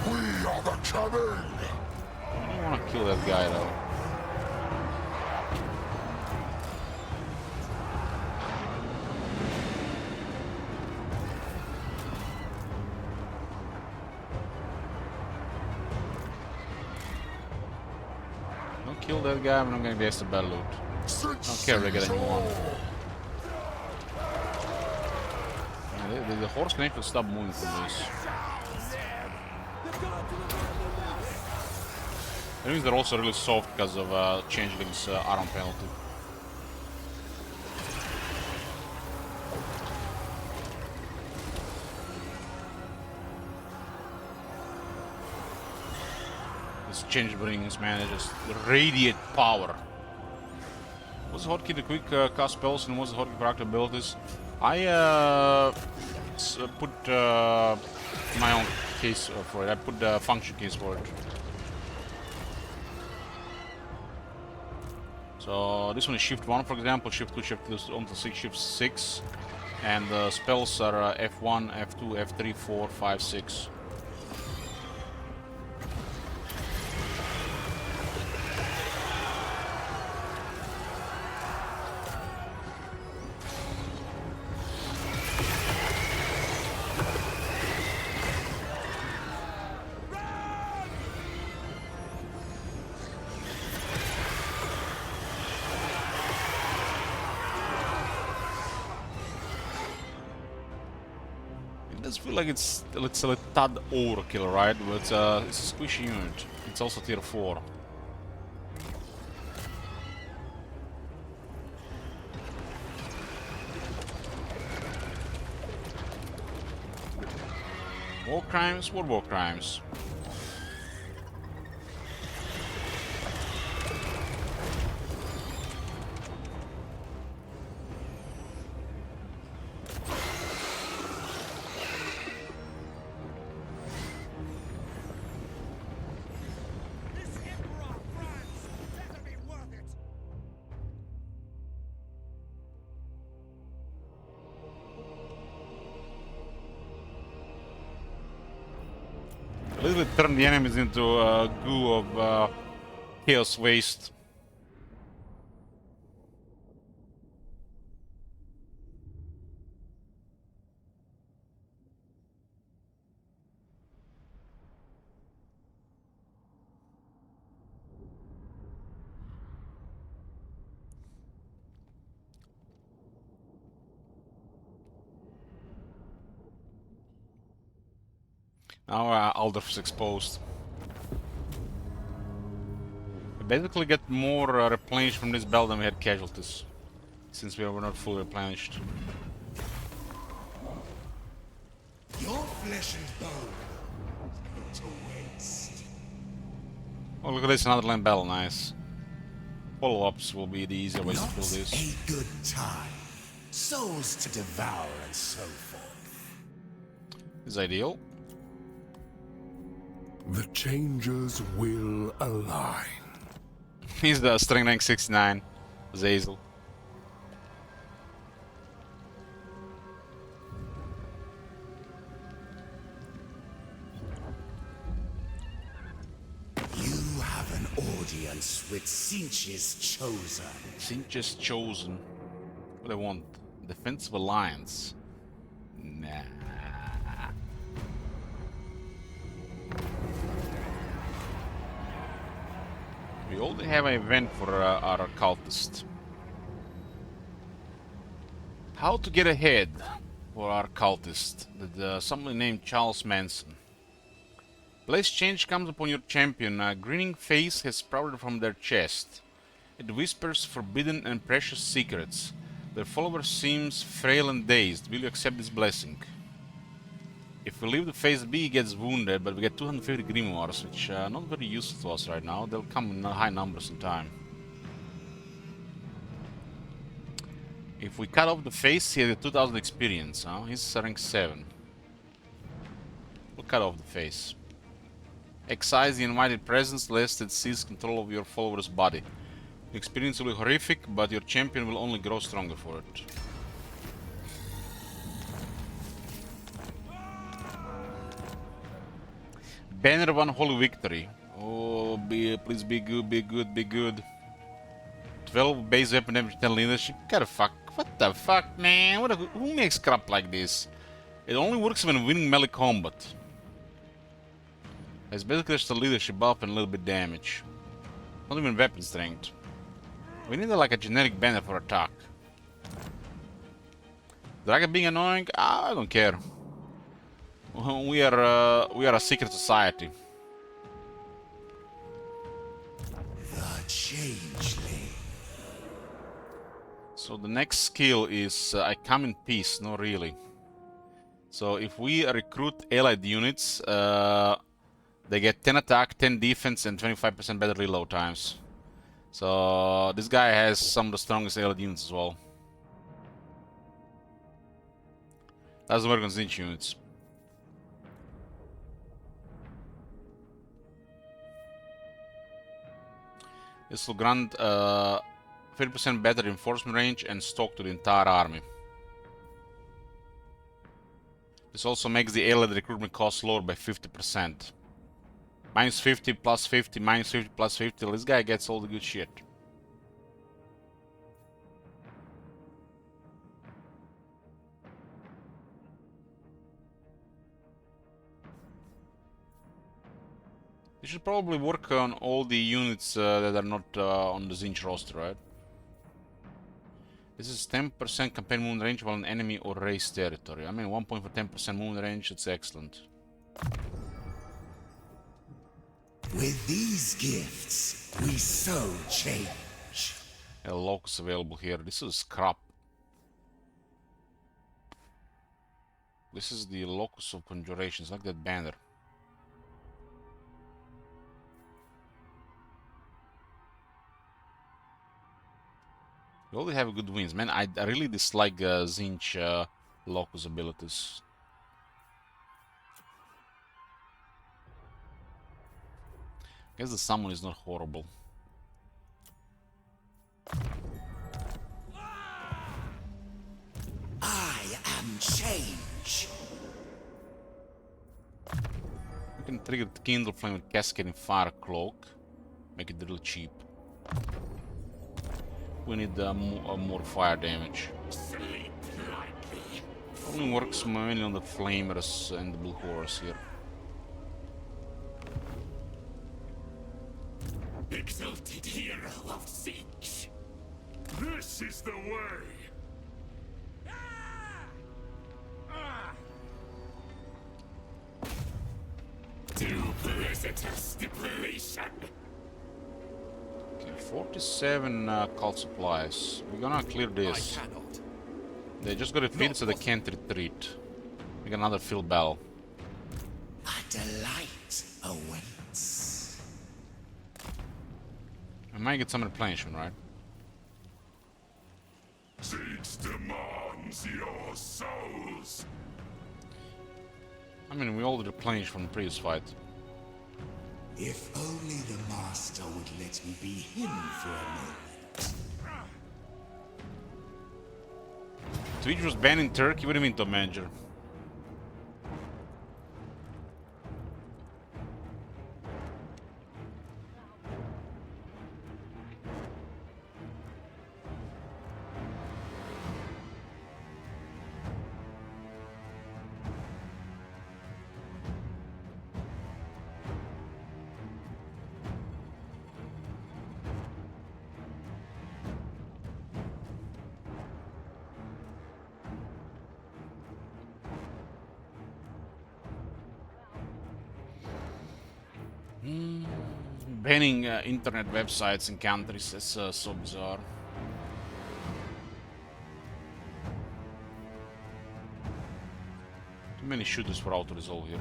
We are the cannon. I don't want to kill that guy though. Don't kill that guy, I'm not gonna get the battle loot. I don't care if they get anyone. Yeah, the horse can actually stop moving from this. That means they're also really soft because of changeling's armor penalty. This change brings man, just radiate power. What's the hotkey to quick cast spells and what's the hotkey for active abilities? I put my own case for it. I put the function keys for it. So this one is shift 1, for example, shift 2, shift 2, on to 6, shift 6. And the spells are F1, F2, F3, 4, 5, 6. It does feel like it's a tad overkill, right? But it's a squishy unit. It's also tier 4. War crimes? What war crimes? A little bit turn the enemies into a goo of chaos waste. Now Aldorf's exposed. We basically get more replenished from this belt than we had casualties, since we were not fully replenished. Your flesh and bone to waste. Oh, look at this, another land battle, nice. Follow-ups will be the easier way to Not kill this. a good time. Souls to devour and so forth. This is ideal. The changes will align. He's the strength rank 69, Zazel. You have an audience with Sinch's chosen. Sinch's chosen. What do I want? Defensive alliance. Nah. We only have an event for our cultist. How to get ahead for our cultist? Someone named Charles Manson. Place change comes upon your champion. A grinning face has sprouted from their chest. It whispers forbidden and precious secrets. Their follower seems frail and dazed. Will you accept this blessing? If we leave the phase B, he gets wounded, but we get 250 grimoires, which are not very useful to us right now. They'll come in high numbers in time. If we cut off the face, he has a 2000 experience. Huh? He's rank 7. We'll cut off the face. Excise the invited presence lest it seize control of your follower's body. The experience will be horrific, but your champion will only grow stronger for it. Banner of Unholy Victory. Oh, please be good, be good, be good. 12 base weapon damage, 10 leadership. What the fuck, man? Who makes crap like this? It only works when winning melee combat. It's basically just a leadership buff and a little bit damage. Not even weapon strength. We need like a generic banner for attack. Dragon being annoying? I don't care. We are a secret society. The changeling. So the next skill is I come in peace. No, really. So if we recruit allied units, they get 10 attack, 10 defense, and 25% better reload times. So this guy has some of the strongest allied units as well. Doesn't work on Zinch units. This will grant 30% better reinforcement range and stock to the entire army. This also makes the allied recruitment cost lower by 50%. Minus 50 plus 50, minus 50 plus 50. This guy gets all the good shit. You should probably work on all the units that are not on the Zinch roster, right? This is 10% campaign movement range while an enemy or race territory. I mean, 1 point for 10% movement range, it's excellent. With these gifts, we sow change. A locus available here. This is crap. This is the locus of conjurations, like that banner. We already have good wins, man. I really dislike Zinch locus abilities. I guess the summon is not horrible. I am change. We can trigger the Kindle Flame with Cascading Fire Cloak. Make it real cheap. We need more fire damage. Sleep lightly. Only works mainly on the Flamers and the Blue Horse here. Exalted hero of Siege. This is the way. Duplicitous depletion. Okay, 47 cult supplies. We're gonna clear this. Cannot. They just got defeated, so they can't retreat. We got another field battle. A delight awaits. I might get some replenishment, right? Siege demands your souls. I mean, we all replenished from the previous fight. If only the master would let me be him for a moment. Twitch was banned in Turkey? What do you mean, Top Manager? Banning internet websites in countries is so bizarre. Too many shooters for auto-resolve here.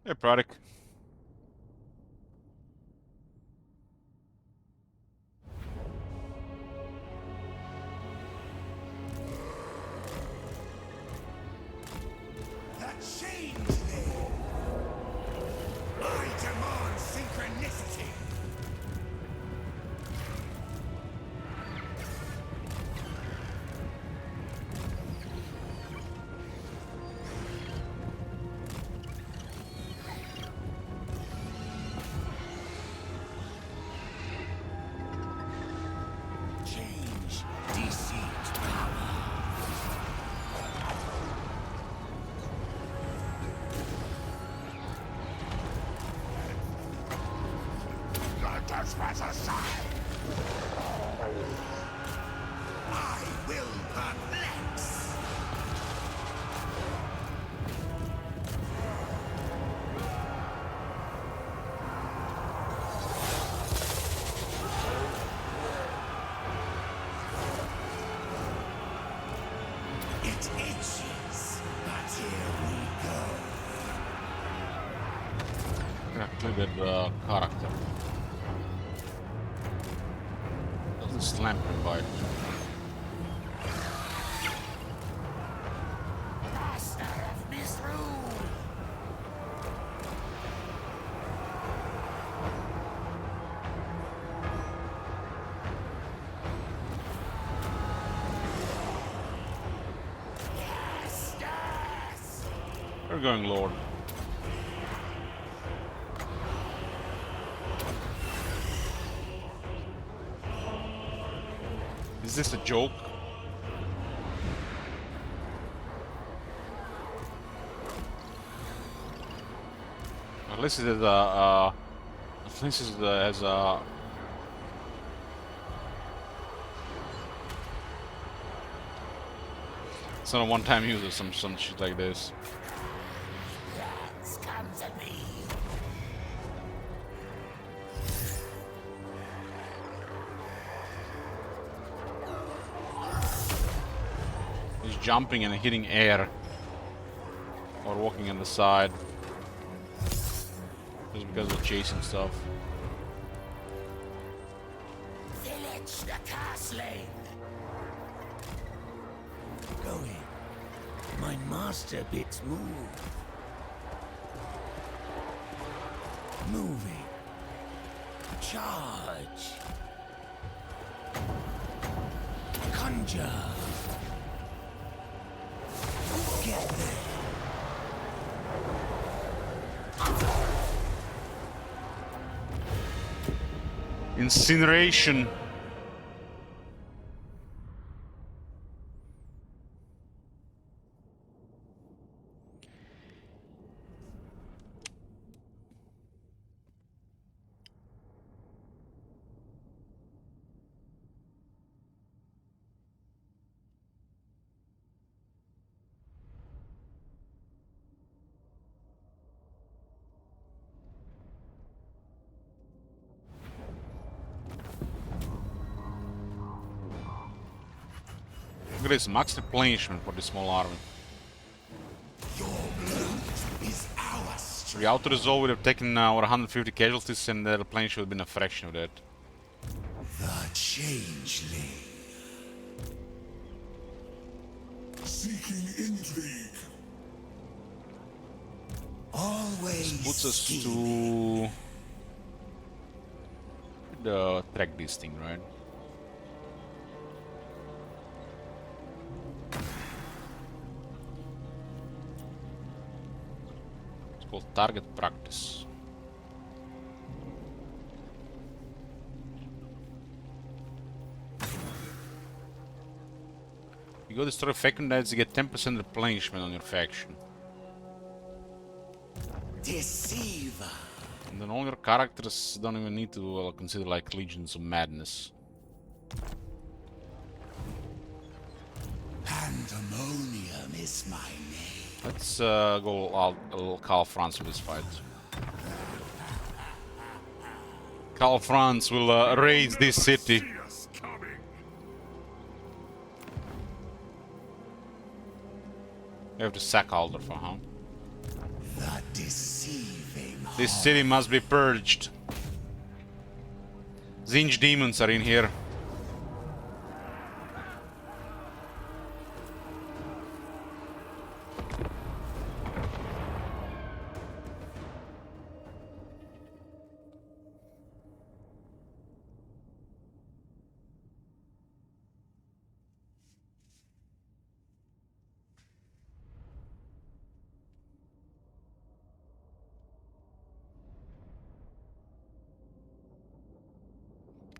Hey, product. The change there. I demand synchronicity. Change deceived power. Let us aside. I will perplex. It itches, but here we go. Gonna Clipper character. Doesn't slam him by. Master of misrule. Yes, yes. We're going, Lord. Is this a joke? At least it is at least it has a. It's not a one-time use or some shit like this. Yes, come to me. He's jumping and hitting air. Or walking on the side. Just because of chasing stuff. Village the castling. Going. My master bids move. Moving. Charge. Conjure. Get there. Incineration. Look at this, max replenishment for this small army. Your blood is our strength. The outer resolve would have taken over 150 casualties and the replenishment would have been a fraction of that. The changeling. Seeking intrigue. Always Puts us scheming. to track this thing, right? It's called target practice. You go destroy faction units, you get 10% replenishment on your faction. Deceiver. And then all your characters don't even need to consider like Legions of Madness. Pandemonium is my name. Let's go Karl Franz with this fight. Karl Franz will raise this city. See us coming. We have to sack Alderfa, huh? The deceiving. This city must be purged. Zinj demons are in here.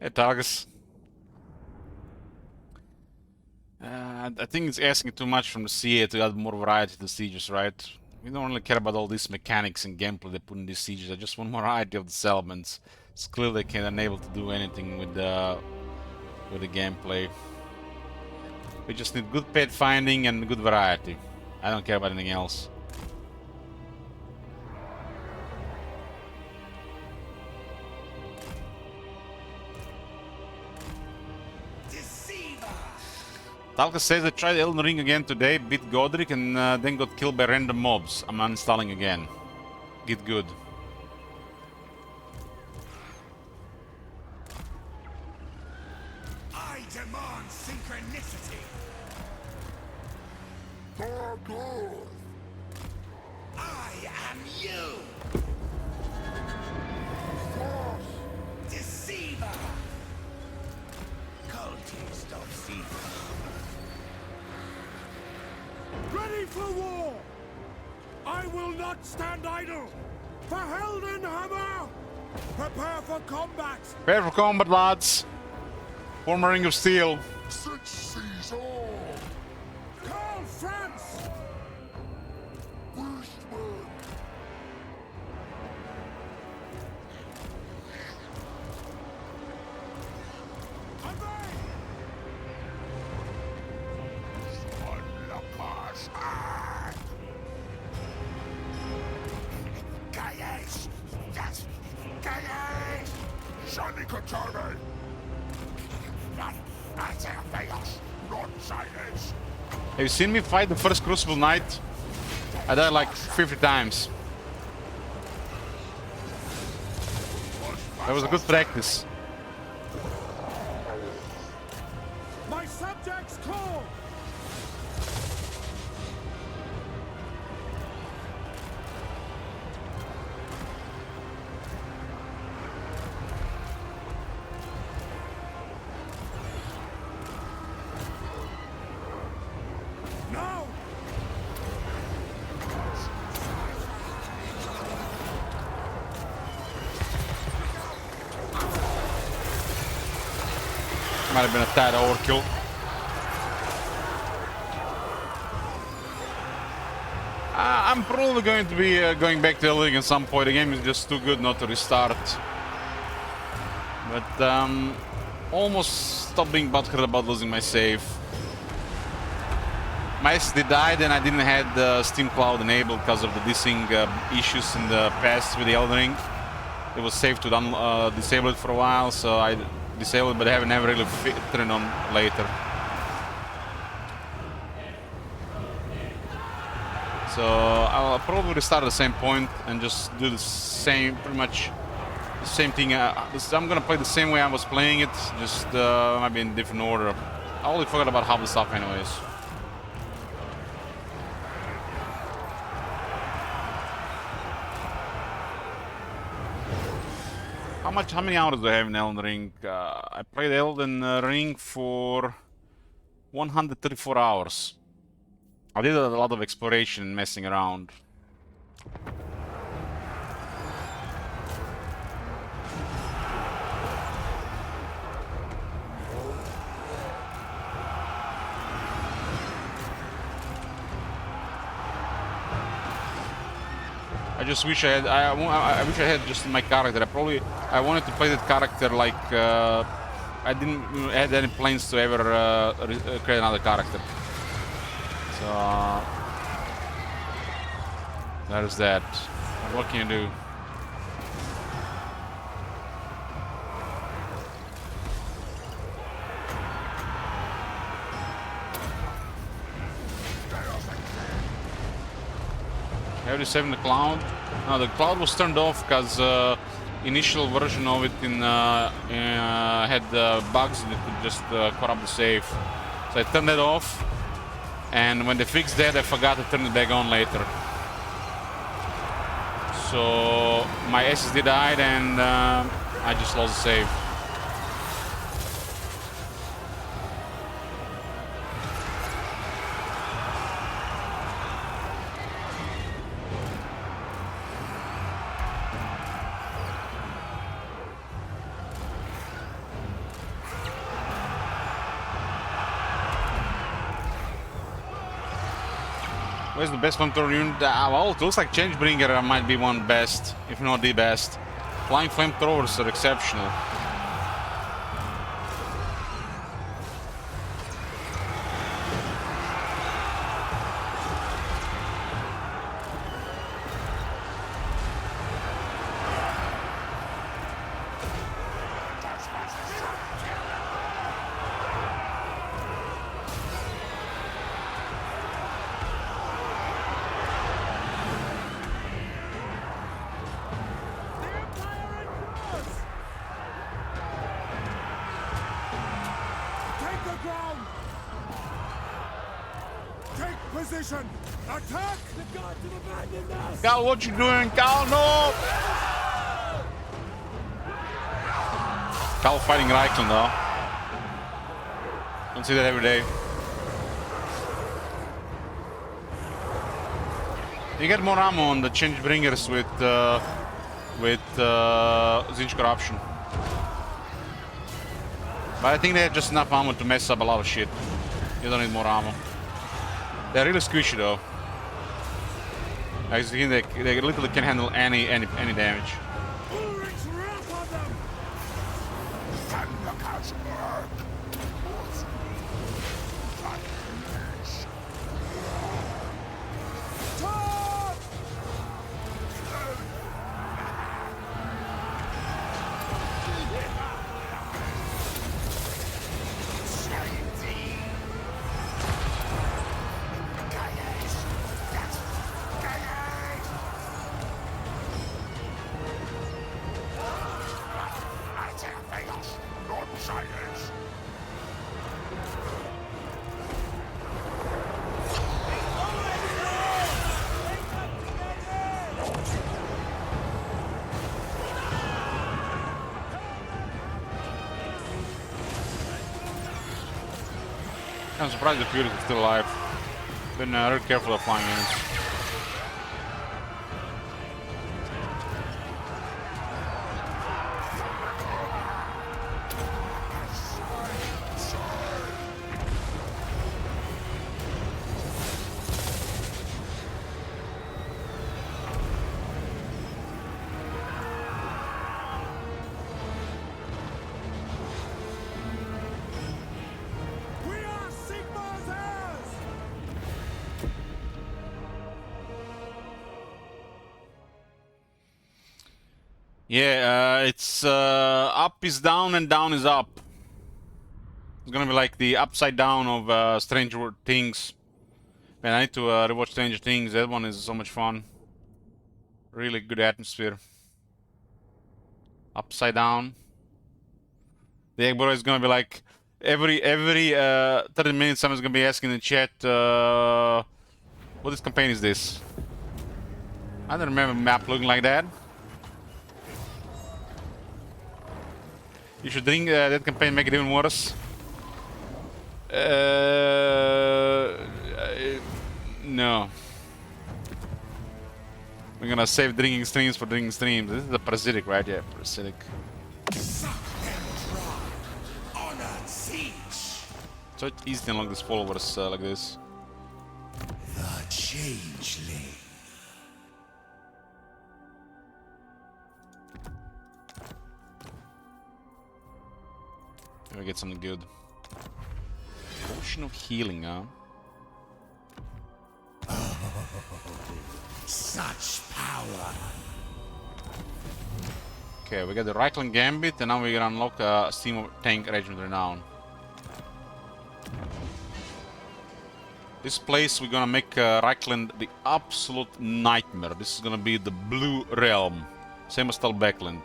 Hey, Targus. I think it's asking too much from the CA to add more variety to the sieges, right? We don't really care about all these mechanics and gameplay they put in these sieges. I just want variety of the settlements. It's clear they can't unable to do anything with the gameplay. We just need good pet finding and good variety. I don't care about anything else. Talka says I tried Elden Ring again today, beat Godric, and then got killed by random mobs. I'm uninstalling again. Get good. demands synchronicity. For good. I am you, Force. Deceiver. Cultist of Caesar. Ready for war! I will not stand idle! For Heldenhammer! Prepare for combat! Prepare for combat, lads. Former Ring of Steel. Succeeds all. Call France! Westward. Gaius! Yes! Gaius! Sanikatame. Not Theos, not silence! Have you seen me fight the first Crucible Knight? I died like 50 times. That was a good practice. My subjects call! Now! Might have been a tad overkill. I'm probably going to be going back to the league at some point. The game is just too good not to restart. But almost stopped being butthurt about losing my save. My SD died and I didn't have Steam Cloud enabled because of the desync issues in the past with the Elden Ring. It was safe to disable it for a while, so I disabled it, but I haven't never really turned it on later. So I'll probably restart at the same point and just do the same, pretty much the same thing. I'm gonna play the same way I was playing it, just maybe in different order. I only forgot about half the stuff anyways. How many hours do I have in Elden Ring? I played Elden Ring for 134 hours. I did a lot of exploration and messing around. I just wish I had. I wish I had just my character. I wanted to play that character like I didn't have any plans to ever create another character. So there's that. What can you do? Have you saved the cloud? No, the cloud was turned off because initial version of it had bugs that could just corrupt the save. So I turned it off, and when they fixed that, I forgot to turn it back on later. So my SSD died, and I just lost the save. Where's the best flamethrower unit? Well, it looks like Changebringer might be one best, if not the best. Flying flamethrowers are exceptional. position! Attack! The gods have abandoned us! Cal, what you doing? Cal, no! Cal fighting Reichland, though. Don't see that every day. You get more ammo on the Changebringers with Zinch Corruption. But I think they have just enough ammo to mess up a lot of shit. You don't need more ammo. They're really squishy though. I think they literally can handle any damage. Ulrich's wrath on them! I'm surprised the Furies are still alive. Been very careful of flying units. Yeah, it's up is down and down is up. It's gonna be like the upside down of Stranger Things. Man, I need to rewatch Stranger Things. That one is so much fun. Really good atmosphere. Upside down. The Egg Boy is gonna be like every 30 minutes someone's gonna be asking in the chat what this campaign is this? I don't remember a map looking like that. You should drink that campaign, make it even worse. No. We're gonna save drinking streams for drinking streams. This is the parasitic, right? Yeah, parasitic. So it's easy to unlock these followers like this. The changeling. Maybe get something good. Potion of healing, huh? Such power. Okay, we got the Reichland Gambit, and now we're gonna unlock a Steam of Tank Regiment Renown. This place we're gonna make Reichland the absolute nightmare. This is gonna be the Blue Realm, same as Talbeckland.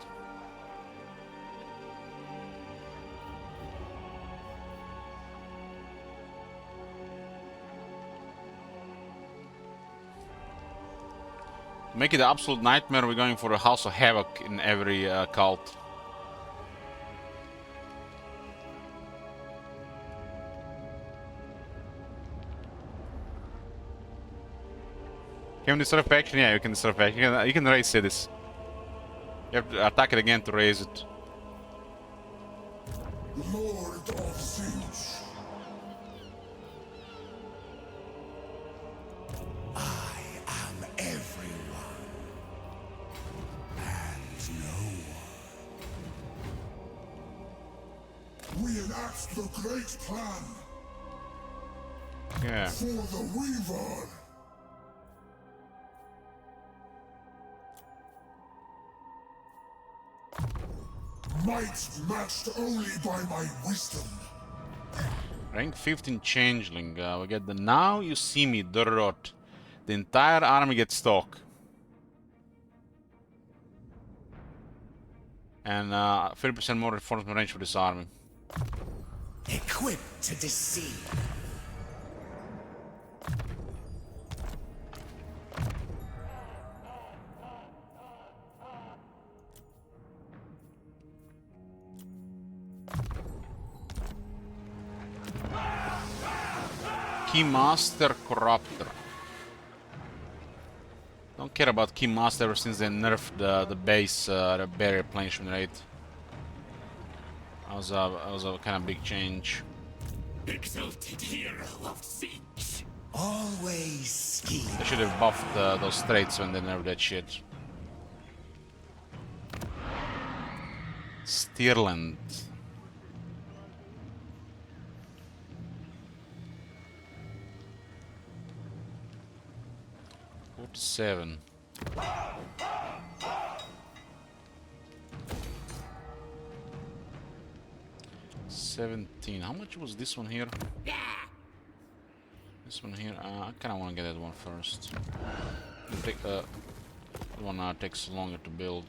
To make it the absolute nightmare, we're going for a House of Havoc in every cult. Can you destroy faction? Yeah, you can destroy faction. You can raise cities. You have to attack it again to raise it. Lord of Zinch. I am everyone. And no one. We enact the great plan Yeah. for the Weaver. Might matched only by my wisdom. Rank 15 Changeling. We get the Now You See Me, Durrot. The entire army gets stock. And 30% more reinforcement range for this army. Equipped to deceive. Keymaster Corruptor. Don't care about Keymaster ever since they nerfed the base the barrier replenishment rate. That was a kind of big change. Exalted hero of Finch. Always scheme. They should have buffed those traits when they nerfed that shit. Steerland. Seven. 17. How much was this one here? This one here. I kind of want to get that one first. Take that one takes longer to build.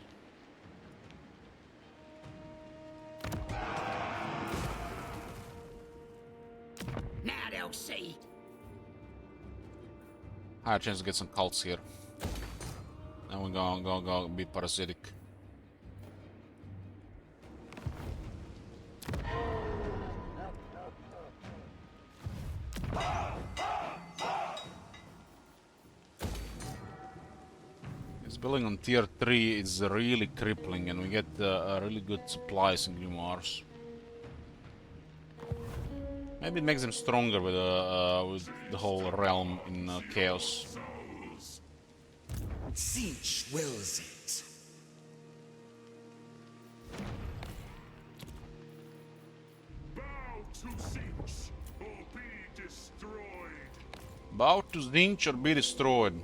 Now they'll see. Higher chance to get some cults here. Then we go be parasitic. This building on tier 3 is really crippling, and we get really good supplies in Grimoires. Maybe it makes them stronger with the whole realm in chaos. Finch wills it. Bow to Finch or be destroyed. Bow to Zinch or be destroyed.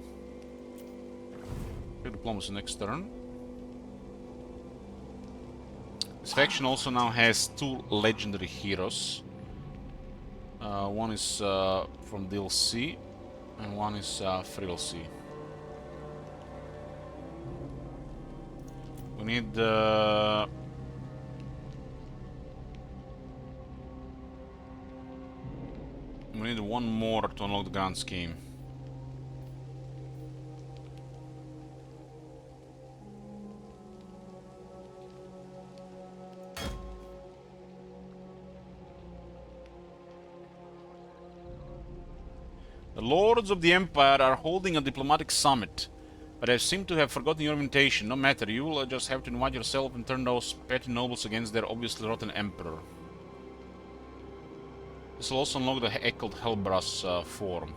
Take diplomacy next turn. This faction also now has 2 legendary heroes. One is from DLC and one is Frilcy. We need one more to unlock the Grand Scheme. The Lords of the Empire are holding a diplomatic summit, but they seem to have forgotten your invitation. No matter, you will just have to invite yourself and turn those petty nobles against their obviously rotten emperor. This will also unlock the Echoed Hellbrass form.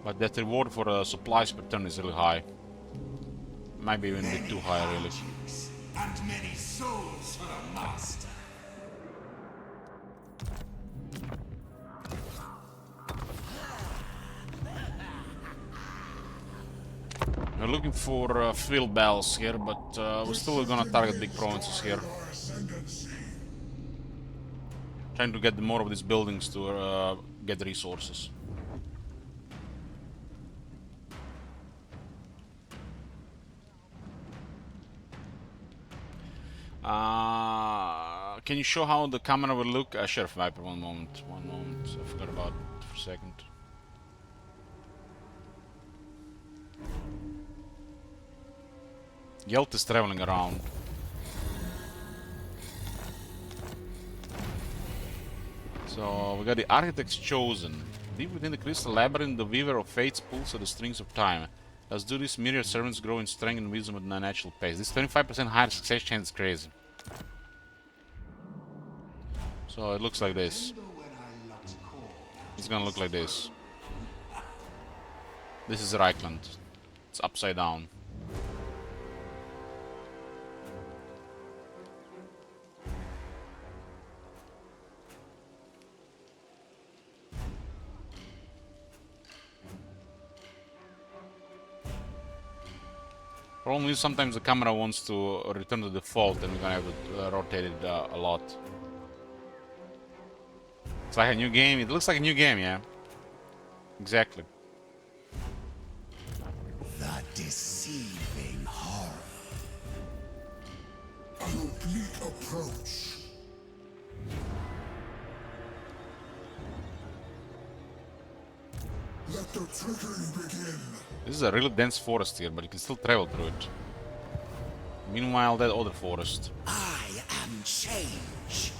But that reward for supplies per turn is really high. Maybe even a bit too high, really. And many souls for a master. We're looking for field battles here, but we're still gonna target big provinces here. Trying to get more of these buildings to get resources. Can you show how the camera will look? Sheriff Viper, one moment. I forgot about it for a second. Yelt is traveling around. So we got the Architect's Chosen. Deep within the crystal labyrinth, the weaver of fates pulls at the strings of time. Let's do this. Myriad servants grow in strength and wisdom at an unnatural pace. This 25% higher success chance is crazy. So it looks like this. It's gonna look like this. This is Reichland. It's upside down. Problem is sometimes the camera wants to return to default and we're gonna have to rotate it a lot. It's like a new game. It looks like a new game, yeah. Exactly. The deceiving horror. An oblique approach. Let the trickery begin. This is a really dense forest here, but you can still travel through it. Meanwhile, that other forest. I am change.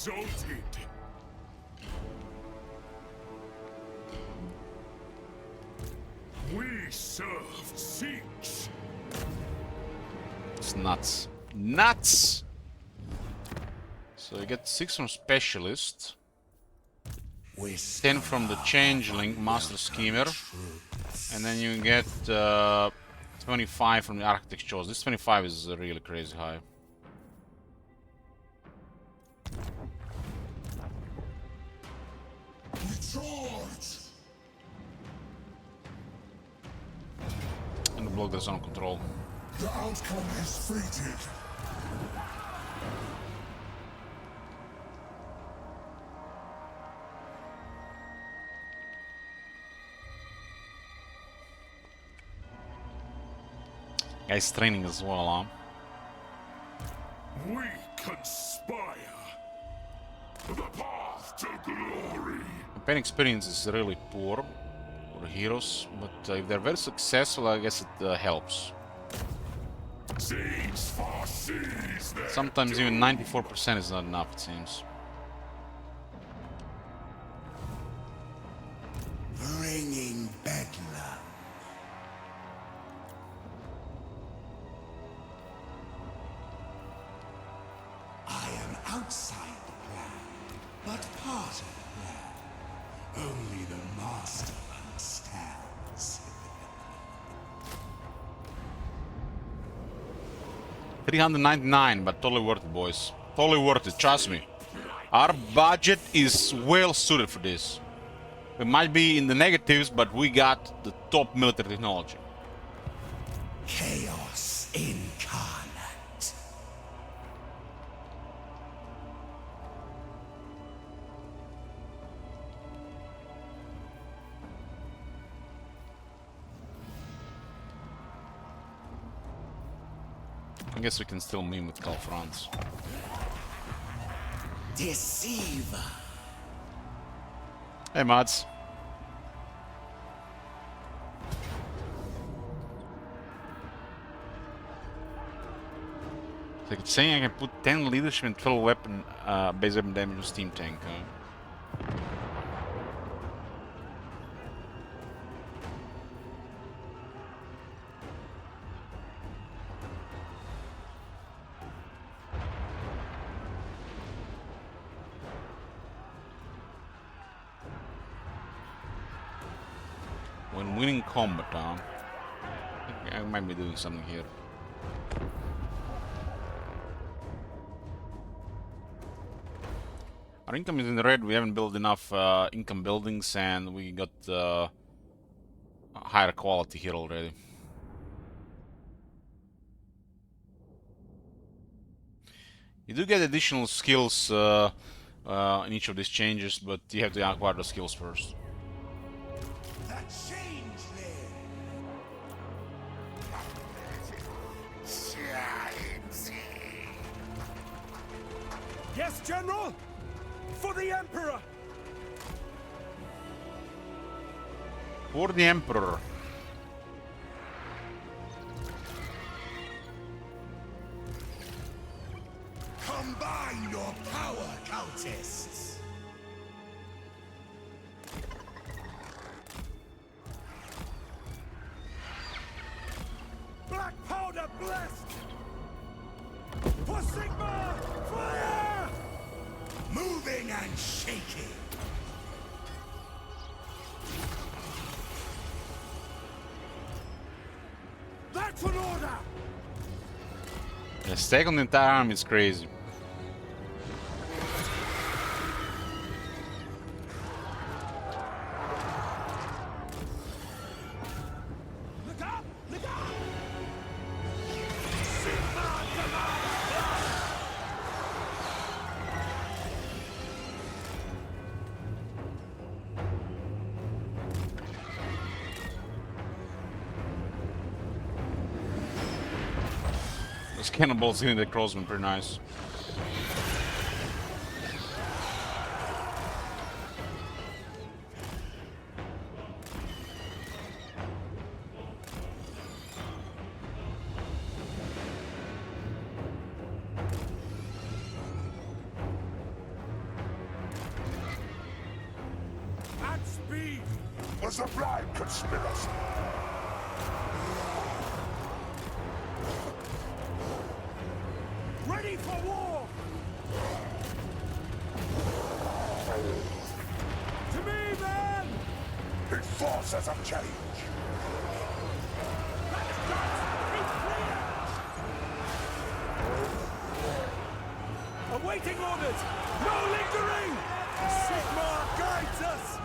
exalted. We serve Siege. It's nuts. Nuts! So you get 6 from Specialist, 10 from the Changeling, Master Schemer, and then you get 25 from the Architect's Choice. This 25 is really crazy high. Charge! And the block that's on control. The outcome is fated. Guy's training as well, huh? We conspire. The path to glory. Campaign experience is really poor for heroes, but if they're very successful, I guess it helps. Siege foresees their Sometimes even 94% is not enough, it seems. Bringing bedlam. I am outside the plan, but part of the plan. Only the master understands. 399, but totally worth it, boys. Totally worth it, trust me. Our budget is well suited for this. We might be in the negatives, but we got the top military technology. Chaos incarnate. I guess we can still meme with Calfrance. Deceiver. Hey, mods. So it's saying I can put 10 leadership and 12 weapon, base weapon damage on Steam Tank. When winning combat, I might be doing something here. Our income is in the red. We haven't built enough income buildings, and we got higher quality here already. You do get additional skills in each of these changes, but you have to acquire the skills first. The changeling. Yes, General! For the Emperor! For the Emperor. Combine your power, cultists. Black powder blessed! For Sigma! Fire! Moving and shaking. That's an order! The stake on the entire army is crazy. Look up! Look up! Those cannonballs hitting the crossman, pretty nice. The sublime conspiracy. Ready for war! To me, man! The forces of change. Awaiting orders! No lingering! Sigma guides us!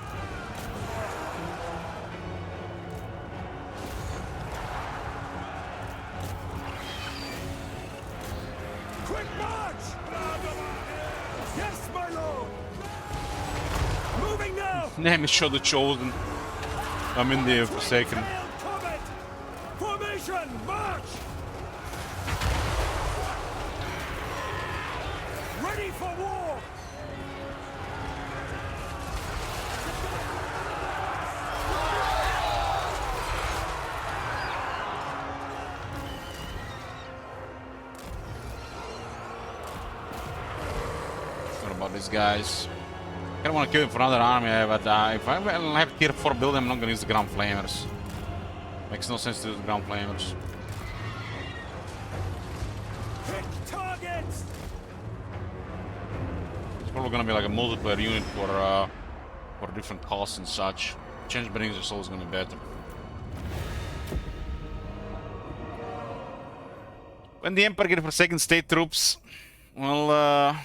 Quick march! Yes, my lord! Moving now! Damn, it showed the chosen. I'm in there for a second. Tail comet! Formation, march! Ready for war! What about these guys? I don't want to kill him for another army, but if I have tier 4 build, I'm not gonna use the ground flamers. Makes no sense to use the ground flamers. Hit targets! It's probably gonna be like a multiplayer unit for different costs and such. Change brings is always gonna be better. When the Empire get forsaken state troops, well,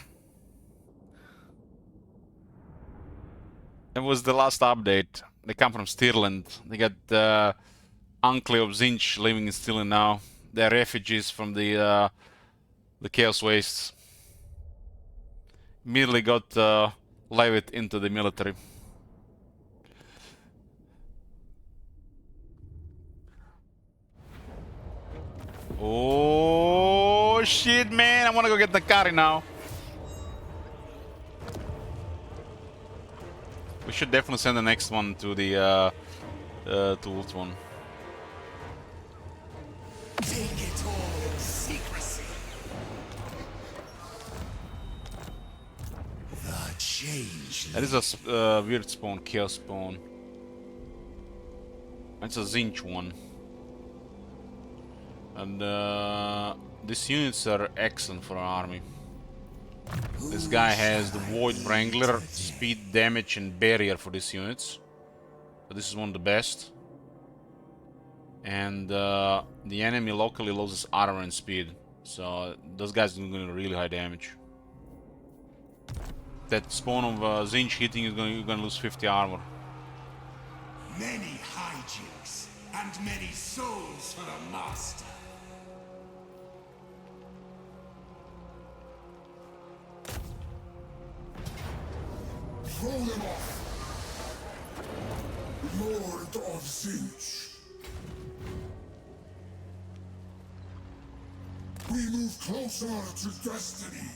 it was the last update. They come from Stirland. They got Enclave of Zinch living in Stirland now. They're refugees from the Chaos Wastes. Immediately got levied into the military. Oh shit, man! I wanna go get Nakari now. We should definitely send the next one to the to Ultron. Take it all in secrecy. The change. That is a weird spawn, Chaos spawn. That's a Zinch one. And these units are excellent for our army. This guy has the Void Wrangler, speed, damage, and barrier for these units. So this is one of the best. And the enemy locally loses armor and speed. So those guys are going to really high damage. That spawn of Zinch hitting is you're going to lose 50 armor. Many hijinks and many souls for the master. Throw them off. Lord of Zinch. We move closer to destiny.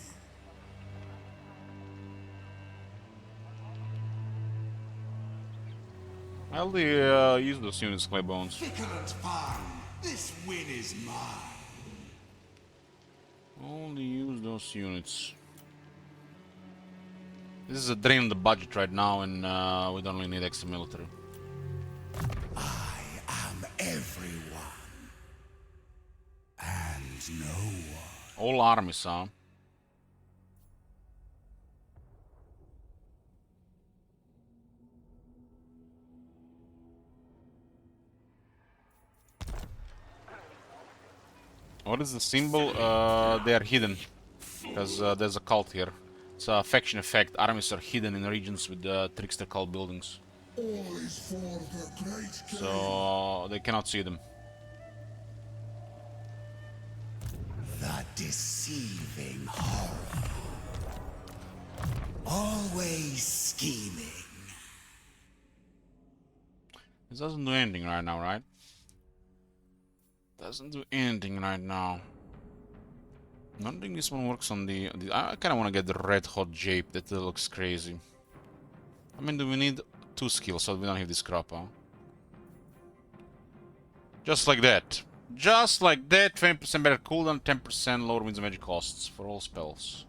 I'll use those units, Clay Bones. Fickle and fine. This win is mine. Only use those units. This is a drain on the budget right now, and we don't really need extra military. I am everyone. And no one. All armies, huh? What is the symbol? They are hidden. Because there's a cult here. It's a faction effect. Armies are hidden in regions with trickster cult buildings. All is for the great game. So they cannot see them. The deceiving horror. Always scheming. This doesn't do anything right now, right? Doesn't do anything right now. I don't think this one works on the I kind of want to get the red hot jape. That looks crazy. I mean, do we need 2 skills so we don't have this crap, huh? Just like that. Just like that. 20% better cooldown, 10% lower winds and magic costs for all spells.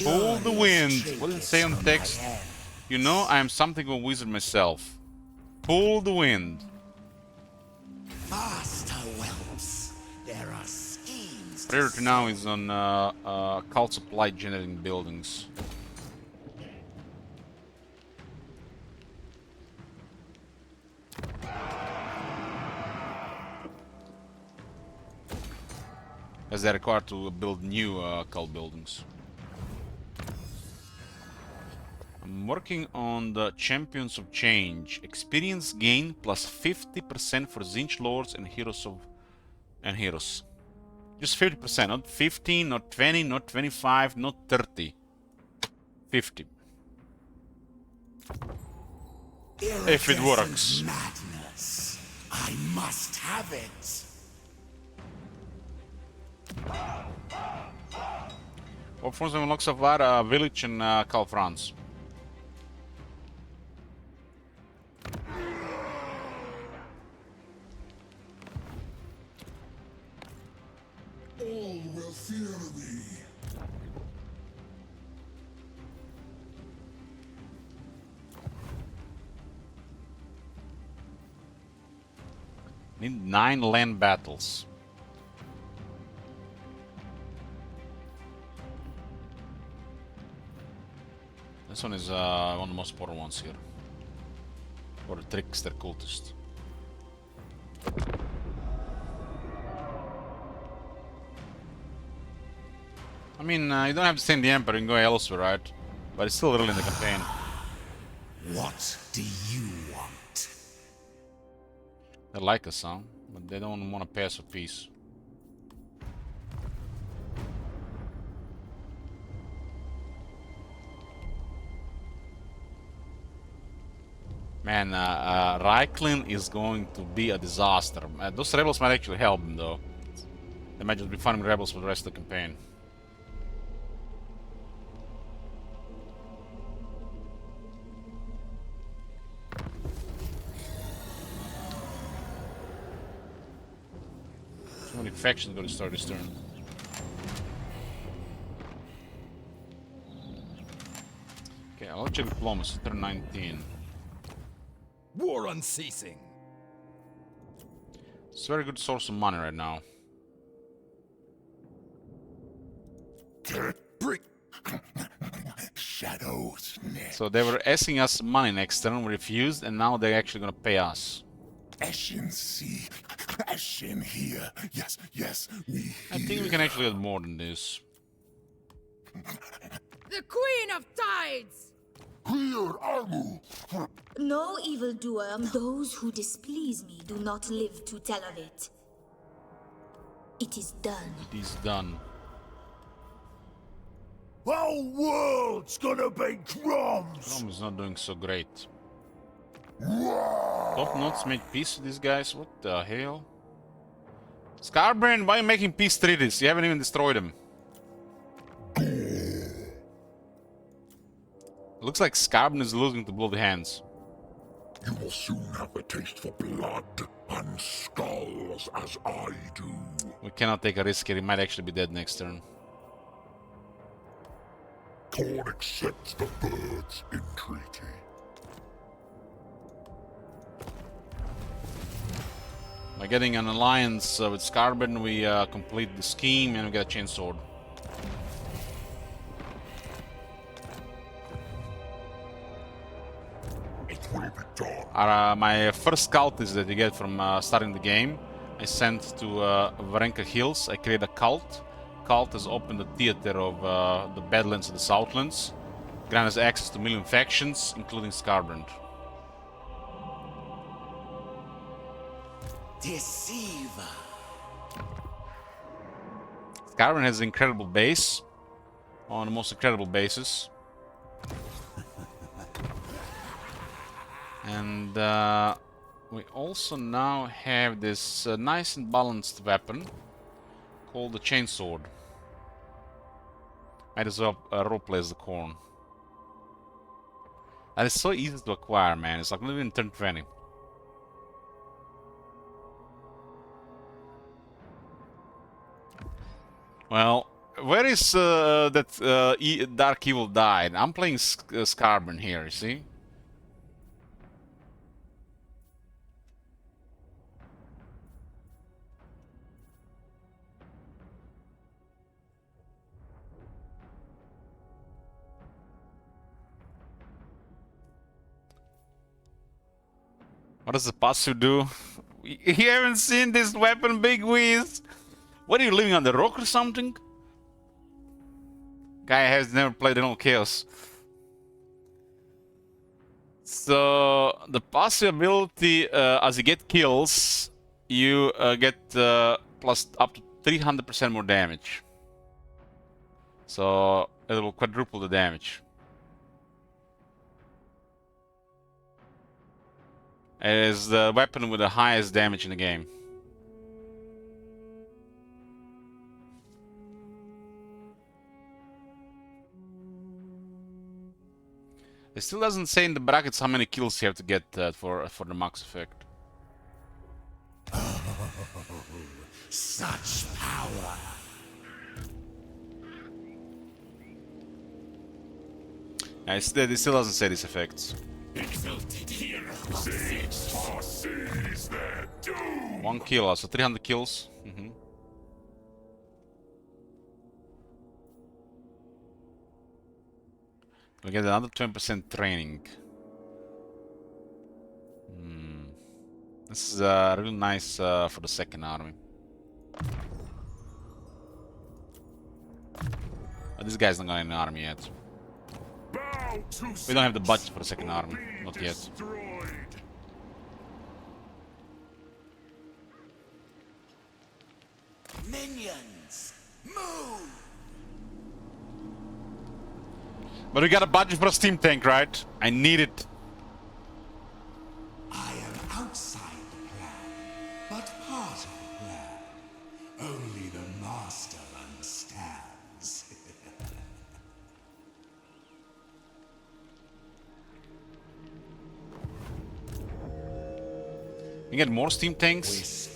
Pull the wind. What does it say on the text? You know, I am something of a wizard myself. Pull the wind. Faster, whelps. There are schemes. Priority now is on cult supply generating buildings. As they're required to build new cult buildings. I'm working on the Champions of Change. Experience gain plus 50% for Zinch Lords and Heroes Just 50%, not 15, not 20, not 25, not 30. 50. If it works. Madness. I must have it. What forms unlock so far? Village and Cal France. All will fear me. Need 9 land battles. This one is one of the most important ones here. For the trickster cultist. I mean, you don't have to stay in the Emperor, you can go elsewhere, right? But it's still early in the campaign. What do you want? They like us, huh? But they don't want to pay us for peace. Man, Reiklin is going to be a disaster. Those rebels might actually help him, though. They might just be farming rebels for the rest of the campaign. So many factions going to start this turn. Okay, I'll check diplomacy, turn 19. War unceasing. It's a very good source of money right now. Bring shadows. So they were asking us money next turn, we refused, and now they're actually gonna pay us. Ashen sea, ashen here. Yes, yes, I think we can actually get more than this. The Queen of Tides! Clear Armu. No evildoer, those who displease me do not live to tell of it. It is done. It is done. Whole world's gonna be crumbs. Rome is not doing so great. Top notes make peace with these guys? What the hell? Scarbrand, why are you making peace treaties? You haven't even destroyed them. Looks like Scarbrand is losing to bloody hands. You will soon have a taste for blood and skulls as I do. We cannot take a risk here, he might actually be dead next turn. Corn accepts the bird's entreaty. By getting an alliance with Scarbrand, we complete the scheme and we get a chainsword. It will be done. My first cult is that you get from starting the game. I sent to Varenka Hills, I create a cult. Cult has opened the theater of the Badlands and the Southlands. Grant us access to million factions, including Scarbrand. Deceiver. Scarbrand has an incredible base. On the most incredible bases. And we also now have this nice and balanced weapon called the chainsword. Might as well roleplay as the corn. And it's so easy to acquire, man. It's like not even turn 20. Well, Where is that Dark Evil died? I'm playing Scarburn here, you see? What does the passive do? You haven't seen this weapon, Big Wiz? What are you living on the rock or something? Guy has never played No Chaos. So the passive ability, as you get kills, you get plus up to 300% more damage. So it will quadruple the damage. It is the weapon with the highest damage in the game. It still doesn't say in the brackets how many kills you have to get for the max effect. Oh, such power! Yeah, it still doesn't say these effects. Exalted hero foresees their doom. 1 kill, so 300 kills. We get another 20% training. This is really nice for the second army. But this guy's not got an army yet. We don't have the budget for the second army, not yet. Minions, move! But we got a budget for a steam tank, right? I need it. I am outside the plan, but part of the plan. Only the master understands. You get more steam tanks?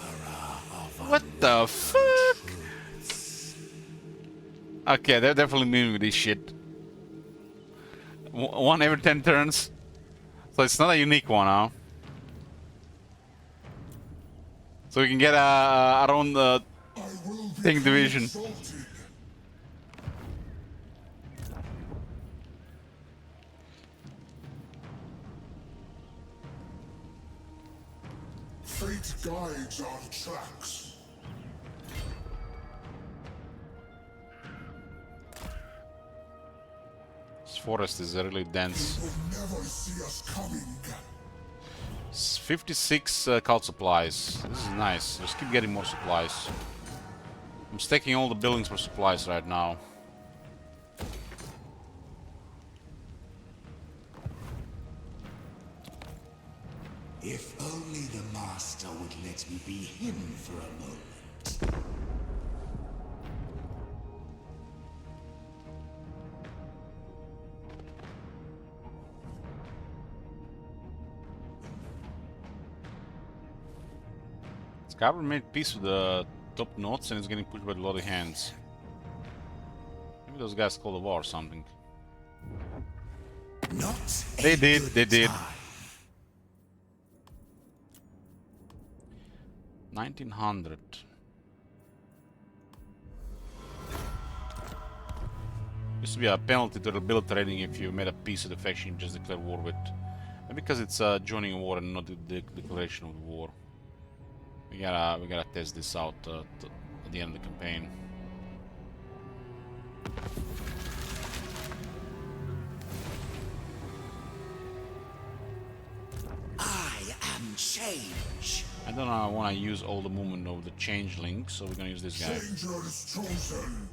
What the fuck? Okay, they're definitely meaning with this shit. One every 10 turns. So it's not a unique one, huh? So we can get our own tank division. Fate guides our tracks. This forest is really dense. They will never see us coming. 56 cult supplies. This is nice. Just keep getting more supplies. I'm stacking all the buildings for supplies right now. If only the master would let me be him for a moment. Scarburn made peace with the top notes and is getting pushed by the bloody hands. Maybe those guys called a war or something. Not They did, they did. 1900. Used to be a penalty to rebuild trading if you made a peace with the faction you just declared war with. And because it's joining a war and not the declaration of the war. We gotta test this out at the end of the campaign. I am change. I don't want to use all the movement of the changeling, so we're gonna use this guy. Danger is chosen.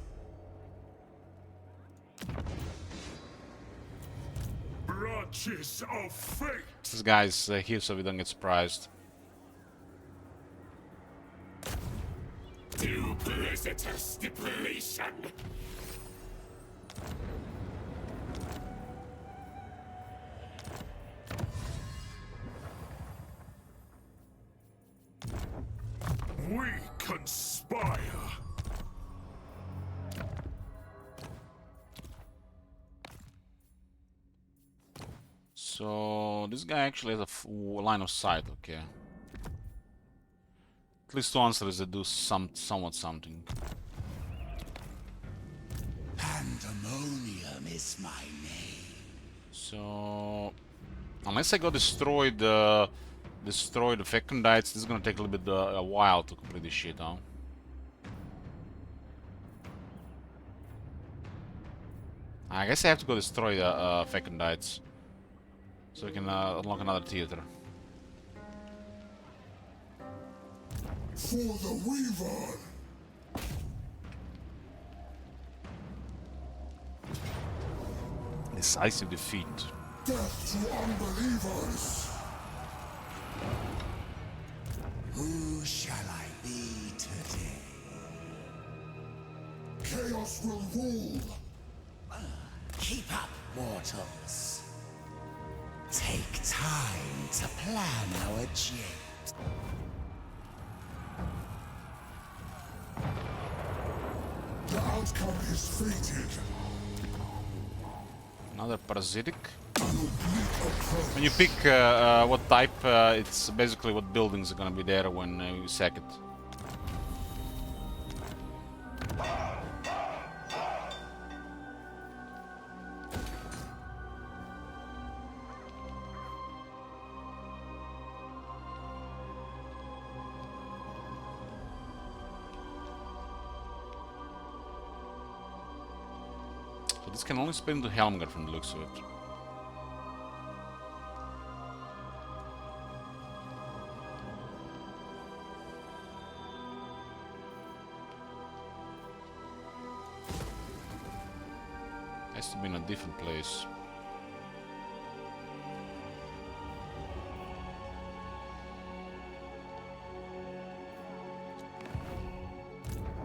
Branches of fate. This guy's here so we don't get surprised. Duplicitous stipulation. We conspire. So this guy actually has a line of sight, okay. At least two answers that do somewhat something. Pandemonium is my name. So unless I go destroy the fecundites, this is gonna take a little bit a while to complete this shit, huh? I guess I have to go destroy the fecundites so we can unlock another theater. For the Weaver! Decisive defeat. Death to unbelievers! Who shall I be today? Chaos will rule! Keep up, mortals. Take time to plan our jet. The outcome is fated. Another parasitic. An oblique approach. When you pick what type, it's basically what buildings are gonna be there when you sack it. So this can only spin to Helmgar from the looks of it. Has to be in a different place.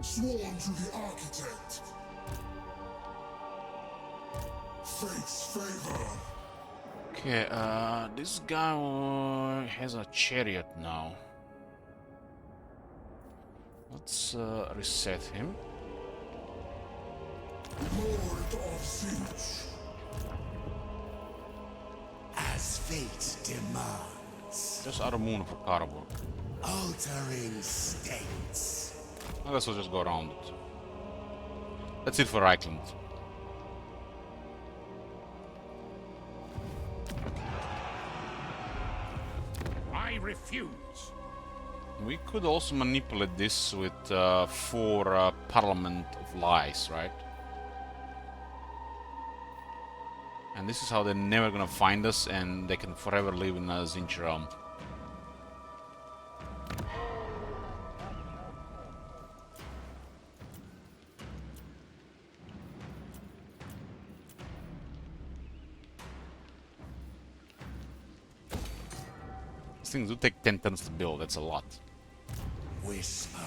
Sworn to the architect. Fate's favor. Okay, this guy has a chariot now. Let's reset him. Lord of Siege. As fate demands. Just out of moon for cardboard. Altering states. I guess we'll just go around it. That's it for Reichland. I refuse. We could also manipulate this with 4 Parliament of Lies, right? And this is how they're never gonna find us and they can forever live in a Zinch realm. These things do take 10 turns to build, that's a lot. Whisperer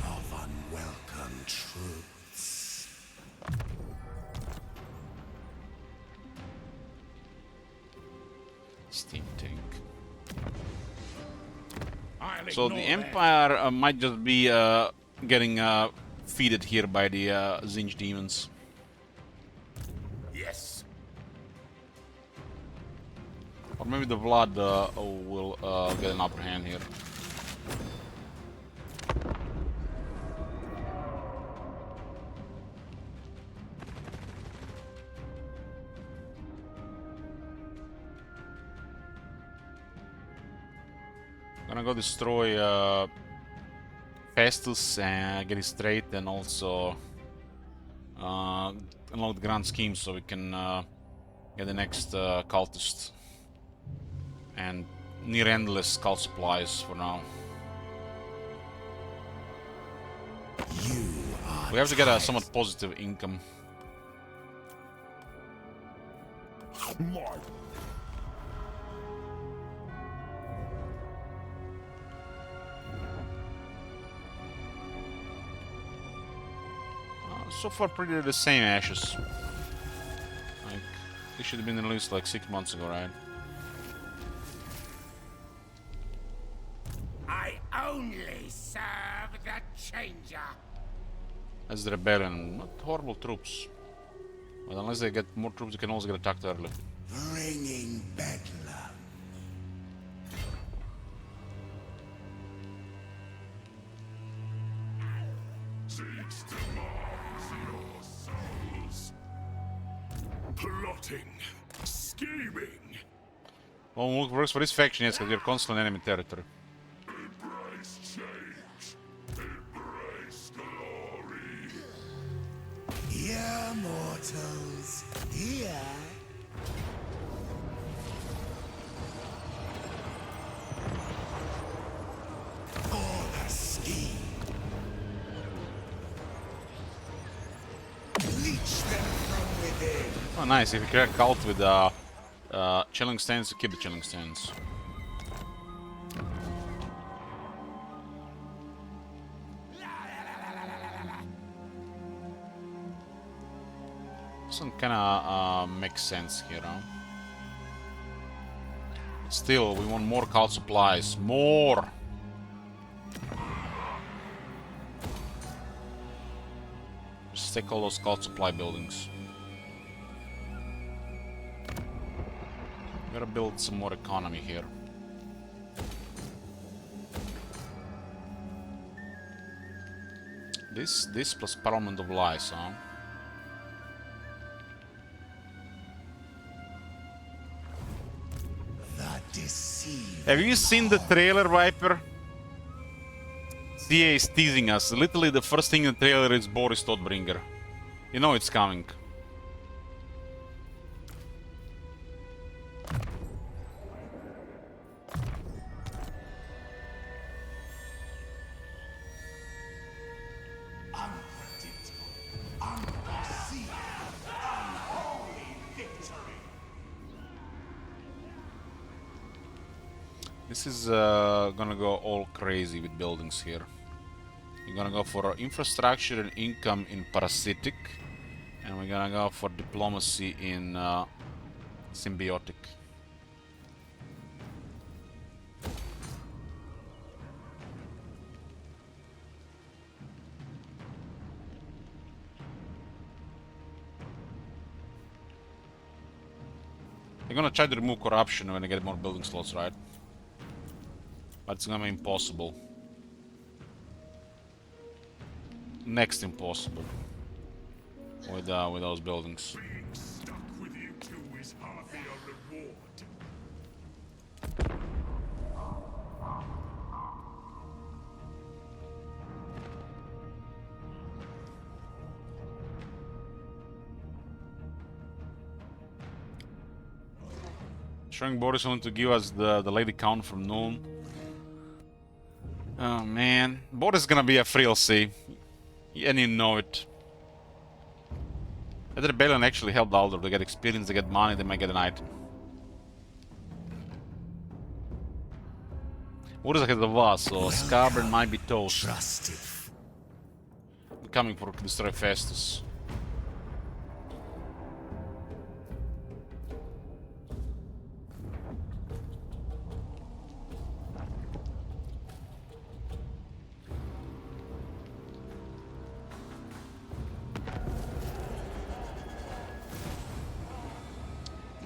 of unwelcome truths. Steam tank. I'll So the ignore that. Empire might just be getting feeded here by the Zinj demons. Yes. Or maybe the Vlad will get an upper hand here. Gonna go destroy Festus and get it straight, and also unlock the grand scheme so we can get the next cultist. And near endless cult supplies for now. We have to get a somewhat positive income. So far pretty the same ashes. Like, they should have been released like 6 months ago, right? I only serve the changer. That's the rebellion. What horrible troops. But unless they get more troops, they can also get attacked early. Bringing back Plotting. Scheming. Well, works for this faction, yes, because you're constantly in enemy territory. Embrace change. Embrace glory. Here, mortals. Here. For the scheme. Leech them from within. Oh, nice. If you create a cult with chilling stance, you keep the chilling stance. Doesn't kinda make sense here, huh? Still, we want more cult supplies. More! Just take all those cult supply buildings. Gotta build some more economy here. This plus Parliament of Lies, huh? The Deceivers. Have you seen the trailer, Viper? CA is teasing us. Literally the first thing in the trailer is Boris Todbringer. You know it's coming. Unpredictable, unforeseen, unholy victory. This is gonna go all crazy with buildings here. You're gonna go for infrastructure and income in parasitic, and we're gonna go for diplomacy in symbiotic. They're gonna try to remove corruption when they get more building slots, right? But it's gonna be impossible. Next impossible. With those buildings. Being stuck with you two is hardly a reward. Showing Boris wanted to give us the lady count from Nuln. Oh man, Boris is gonna be a frill C, and you know it. That rebellion actually helped Alder. They get experience, they get money, they might get an item. Boris has a was, so Scarburn might be toast. Trusted. We're coming for destroy Festus.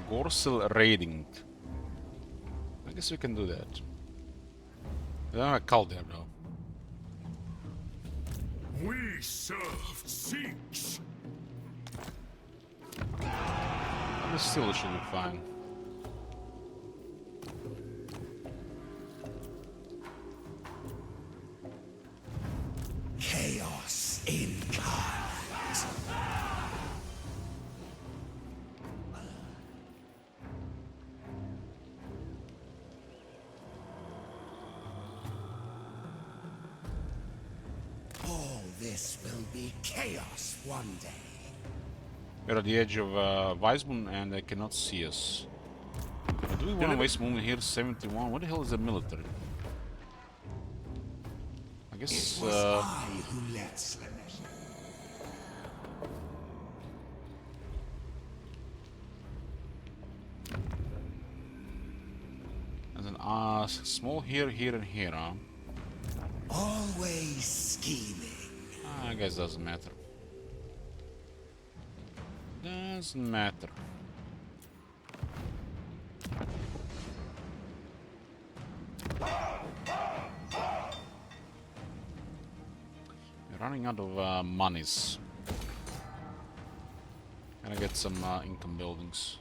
Gorsel raiding. I guess we can do that. We don't have a cult there though. We served Siege. But still it should be fine. Chaos incarnate. All this will be chaos one day. We're at the edge of Weisbund and they cannot see us. But do we want to waste movement here? 71? What the hell is the military? I guess It was I who let Slanesh. there's an small here, here, and here, huh? Always scheming. I guess doesn't matter. Doesn't matter. We're running out of monies. And Gonna get some income buildings.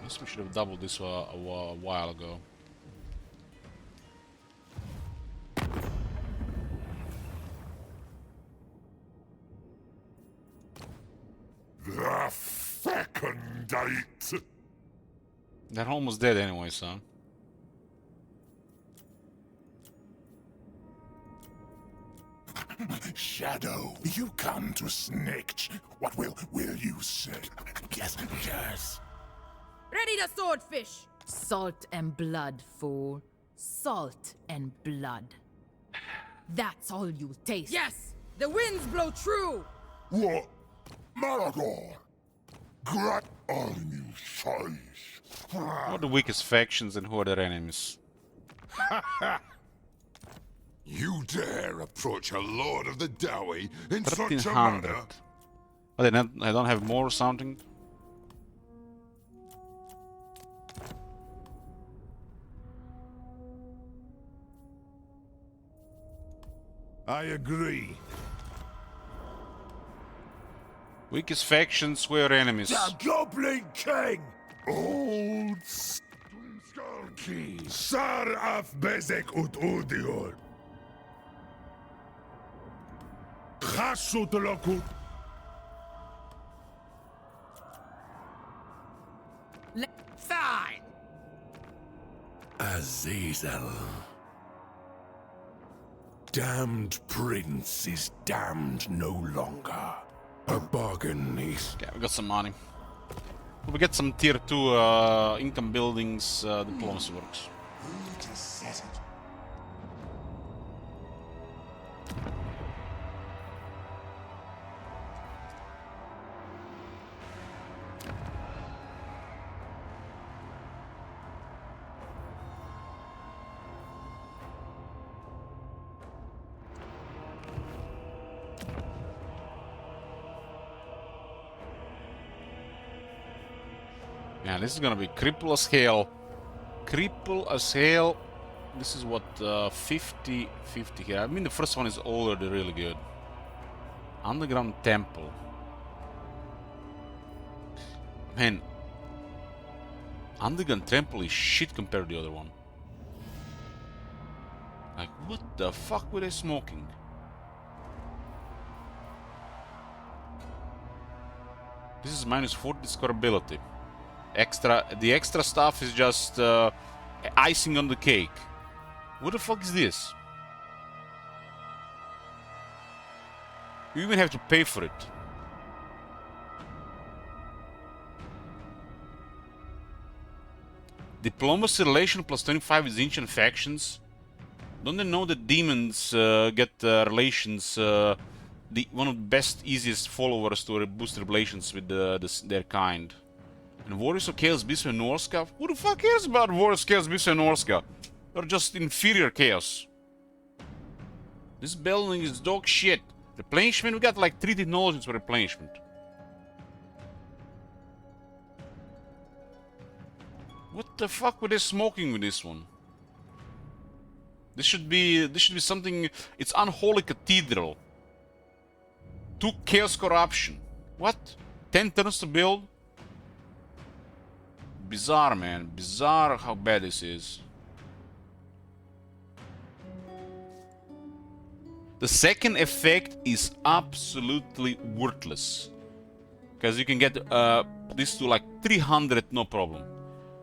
Guess we should have doubled this a while ago. The fecundite! They're almost dead anyway, son. Shadow, you come to snitch. What will you say? Yes, yes. Ready the swordfish! Salt and blood, fool. Salt and blood. That's all you taste. Yes! The winds blow true! What? Maragor! Great on you, size. Who are the weakest factions and who are their enemies? You dare approach a lord of the Dowie in such a 1300. manner? Oh, they don't have more or something? I agree. Weakest factions were enemies. The Goblin King! Old Skulky! Sar af Bezek ut Udior! Chasut Lokut! Fine! Azazel. Damned prince is damned no longer. A bargain is... Yeah, we got some money. We get some tier 2 income buildings, diplomacy works. Who to set it? Yeah, this is gonna be cripple as hell. Cripple as hell. This is what, 50 here. I mean, the first one is already really good. Underground temple. Man, underground temple is shit compared to the other one. Like, what the fuck were they smoking? This is minus 40 discoverability. The extra stuff is just icing on the cake. What the fuck is this? You even have to pay for it. Diplomacy relation plus 25 with ancient factions. Don't they know that demons get relations? One of the best, easiest followers to boost relations with their kind. And Warriors of Chaos, Beast and Norska? Who the fuck cares about Warriors of Chaos, Beast and Norska? They're just inferior chaos. This building is dog shit. Replenishment, we got like 3 technologies for replenishment. What the fuck were they smoking with this one? This should be something. It's unholy cathedral. 2 chaos corruption. What? 10 turns to build? Bizarre, man. Bizarre how bad this is. The second effect is absolutely worthless. Because you can get this to like 300, no problem.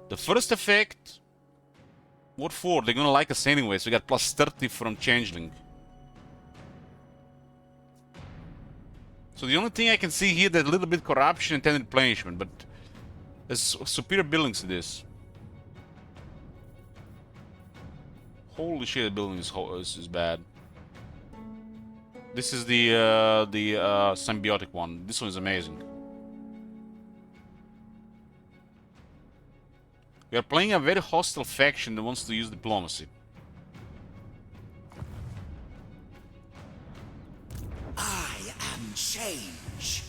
The first effect... What for? They're gonna like us anyway, so we got plus 30 from Changeling. So the only thing I can see here, that a little bit corruption and 10 replenishment, but... There's superior buildings to this. Holy shit, the building is bad. This is the symbiotic one. This one is amazing. We are playing a very hostile faction that wants to use diplomacy. I am change.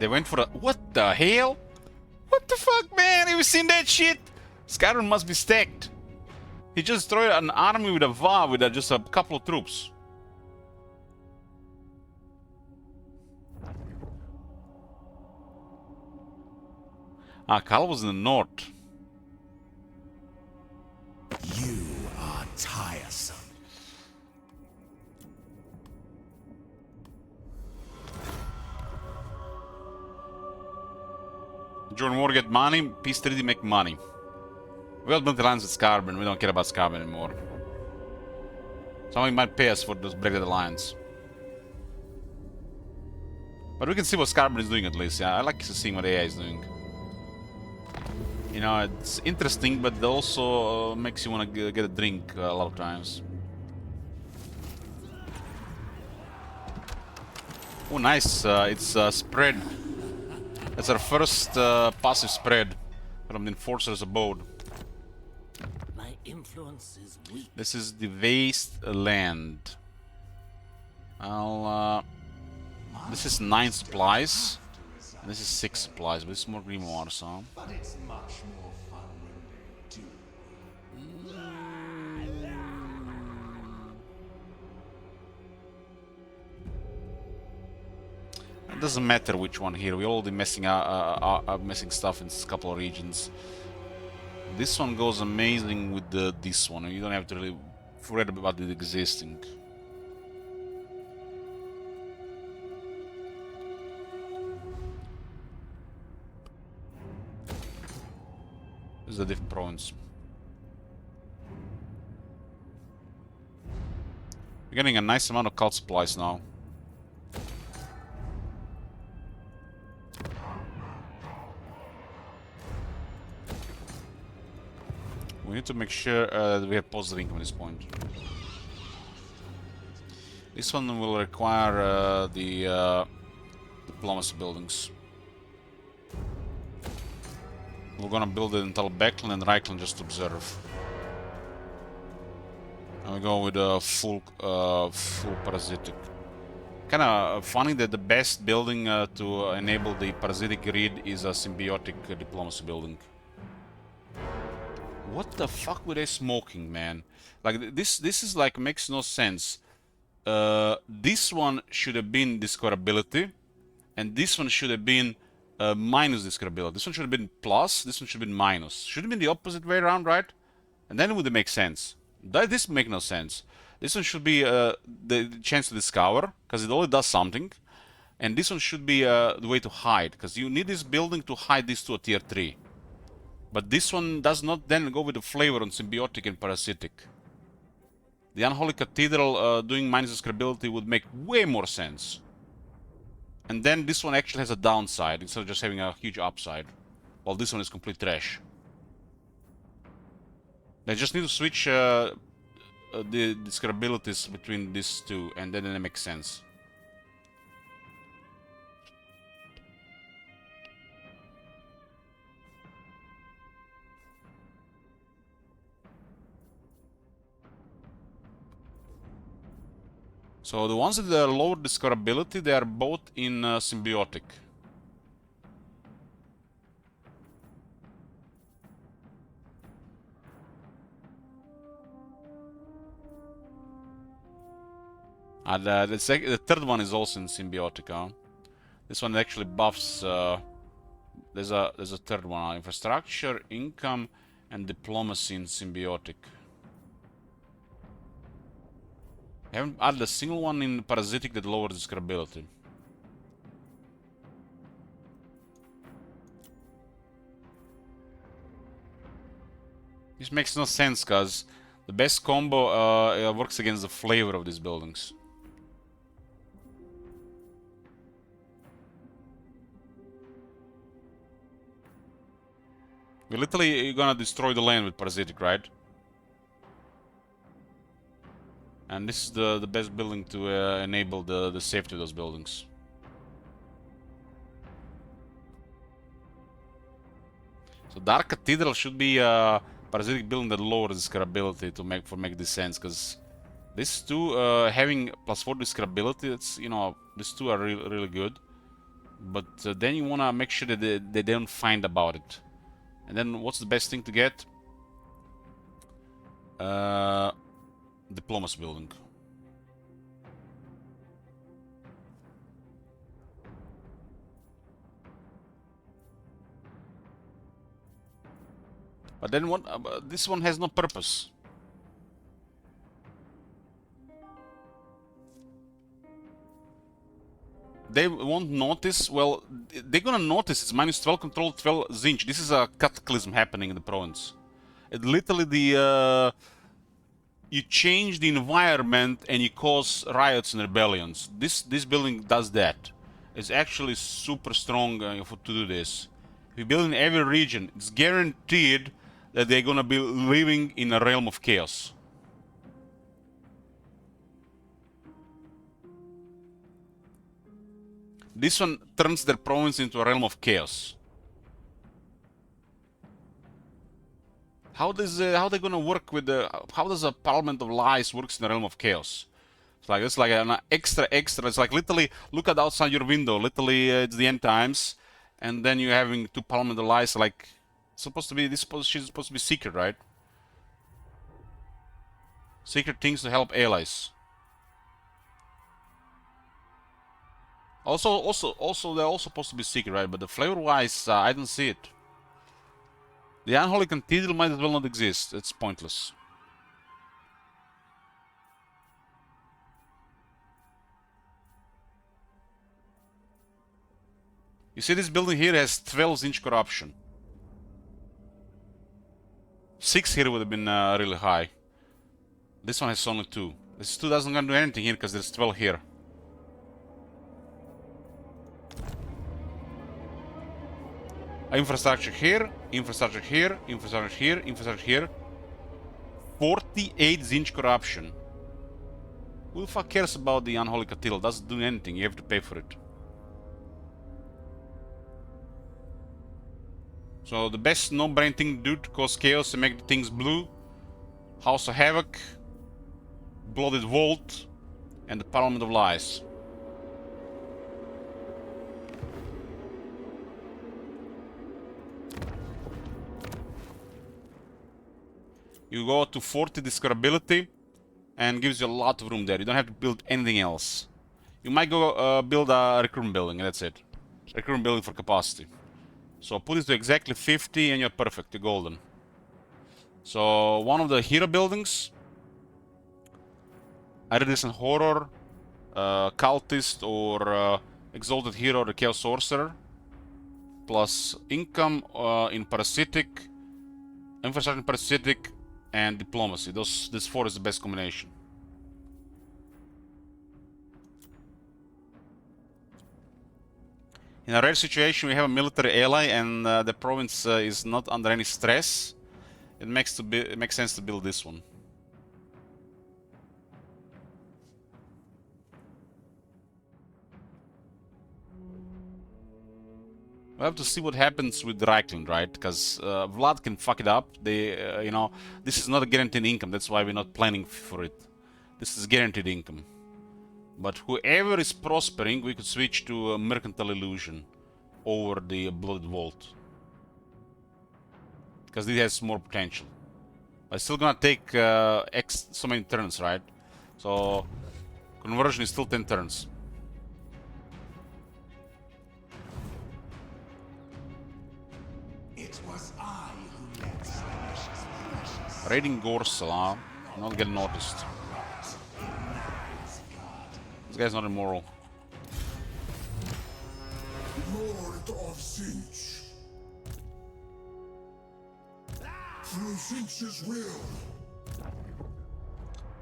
They went for a... What the hell? What the fuck, man? Have you seen that shit? Skyrim must be stacked. He just destroyed an army with a VA with just a couple of troops. Ah, Cal was in the north. You are tiresome. During war get money, peace treaty make money. We all built alliance with Skyrim, we don't care about Skyrim anymore. Somebody might pay us for this break the alliance. But we can see what Skyrim is doing at least, yeah. I like seeing what AI is doing. You know, it's interesting, but it also makes you want to get a drink a lot of times. Oh, nice. It's spread. That's our first passive spread from the Enforcer's Abode. My influence is weak. This is the Wasteland. This is 9 supplies. And this is 6 supplies, but this is more grimoires, so... But it's much more fun when they do. It doesn't matter which one here. We're already messing stuff in a couple of regions. This one goes amazing with this one. You don't have to really forget about it existing. This is a different province. We're getting a nice amount of cult supplies now. We need to make sure that we have positive income at this point. This one will require the diplomacy buildings. We're gonna build it until Beckland and Reichland just to observe. And we go with a full parasitic. Kinda funny that the best building to enable the parasitic grid is a symbiotic diplomacy building. What the fuck were they smoking, man? Like this is like makes no sense. This one should have been discoverability, and this one should have been minus discoverability. This one should have been plus, this one should have been minus. Should have been the opposite way around, right? And then it would make sense. This make no sense. This one should be the chance to discover, because it only does something. And this one should be the way to hide, because you need this building to hide this to a tier 3. But this one does not then go with the flavor on symbiotic and parasitic. The Unholy Cathedral doing minus discoverability would make way more sense. And then this one actually has a downside instead of just having a huge upside. While this one is complete trash. They just need to switch the discoverabilities between these two, and then it makes sense. So the ones that are lower discoverability, they are both in symbiotic. And the third one is also in symbiotic. Huh? This one actually buffs. There's a third one: infrastructure, income, and diplomacy in symbiotic. I haven't added a single one in parasitic that lowers discoverability. This makes no sense, cause the best combo works against the flavor of these buildings. We're literally gonna destroy the land with parasitic, right? And this is the best building to enable the safety of those buildings. So Dark Cathedral should be a parasitic building that lowers discoverability to make this sense, because these two having +4 discoverability, it's, you know, these two are really good. But then you wanna make sure that they don't find about it. And then what's the best thing to get? Diplomacy building. But then what? This one has no purpose. They won't notice. Well, they're gonna notice. It's minus 12 control, 12 zinch. This is a cataclysm happening in the province. It literally you change the environment and you cause riots and rebellions. This building does that. It's actually super strong to do this. If you build in every region, it's guaranteed that they're gonna be living in a realm of chaos. This one turns their province into a realm of chaos. How they gonna work with the? How does a parliament of lies works in the realm of chaos? It's like an extra. It's like literally look at outside your window. Literally, it's the end times, and then you're having two parliament of lies. Like supposed to be she's supposed to be secret, right? Secret things to help allies. Also, they're also supposed to be secret, right? But the flavor-wise, I don't see it. The unholy cathedral might as well not exist. It's pointless. You see, this building here has 12-inch corruption. 6 here would have been really high. This one has only 2. This 2 doesn't gonna do anything here because there's 12 here. Infrastructure here, infrastructure here, infrastructure here, infrastructure here. 48-inch corruption. Who the fuck cares about the unholy cathedral? Doesn't do anything, you have to pay for it. So the best no-brain thing to do to cause chaos and make the things blue. House of Havoc, Blooded Vault, and the Parliament of Lies. You go to 40 discoverability and gives you a lot of room there. You don't have to build anything else. You might go build a recruitment building and that's it. Recruitment building for capacity. So put it to exactly 50 and you're perfect, you're golden. So one of the hero buildings, Iridescent Horror, Cultist or Exalted Hero or the Chaos Sorcerer, plus income in Parasitic, Infrastructure in Parasitic, and Diplomacy. This 4 is the best combination. In a rare situation, we have a military ally and the province is not under any stress. It makes sense to build this one. We have to see what happens with Reichland, right? Because Vlad can fuck it up. They, you know, this is not a guaranteed income. That's why we're not planning for it. This is guaranteed income. But whoever is prospering, we could switch to a Mercantile Illusion over the Blooded Vault. Because it has more potential. But it's still gonna take so many turns, right? So conversion is still 10 turns. It was I who led precious. Raiding Gorsel, huh? Not getting noticed. This guy's not immoral. Lord of Zinch. Through Zinch's will.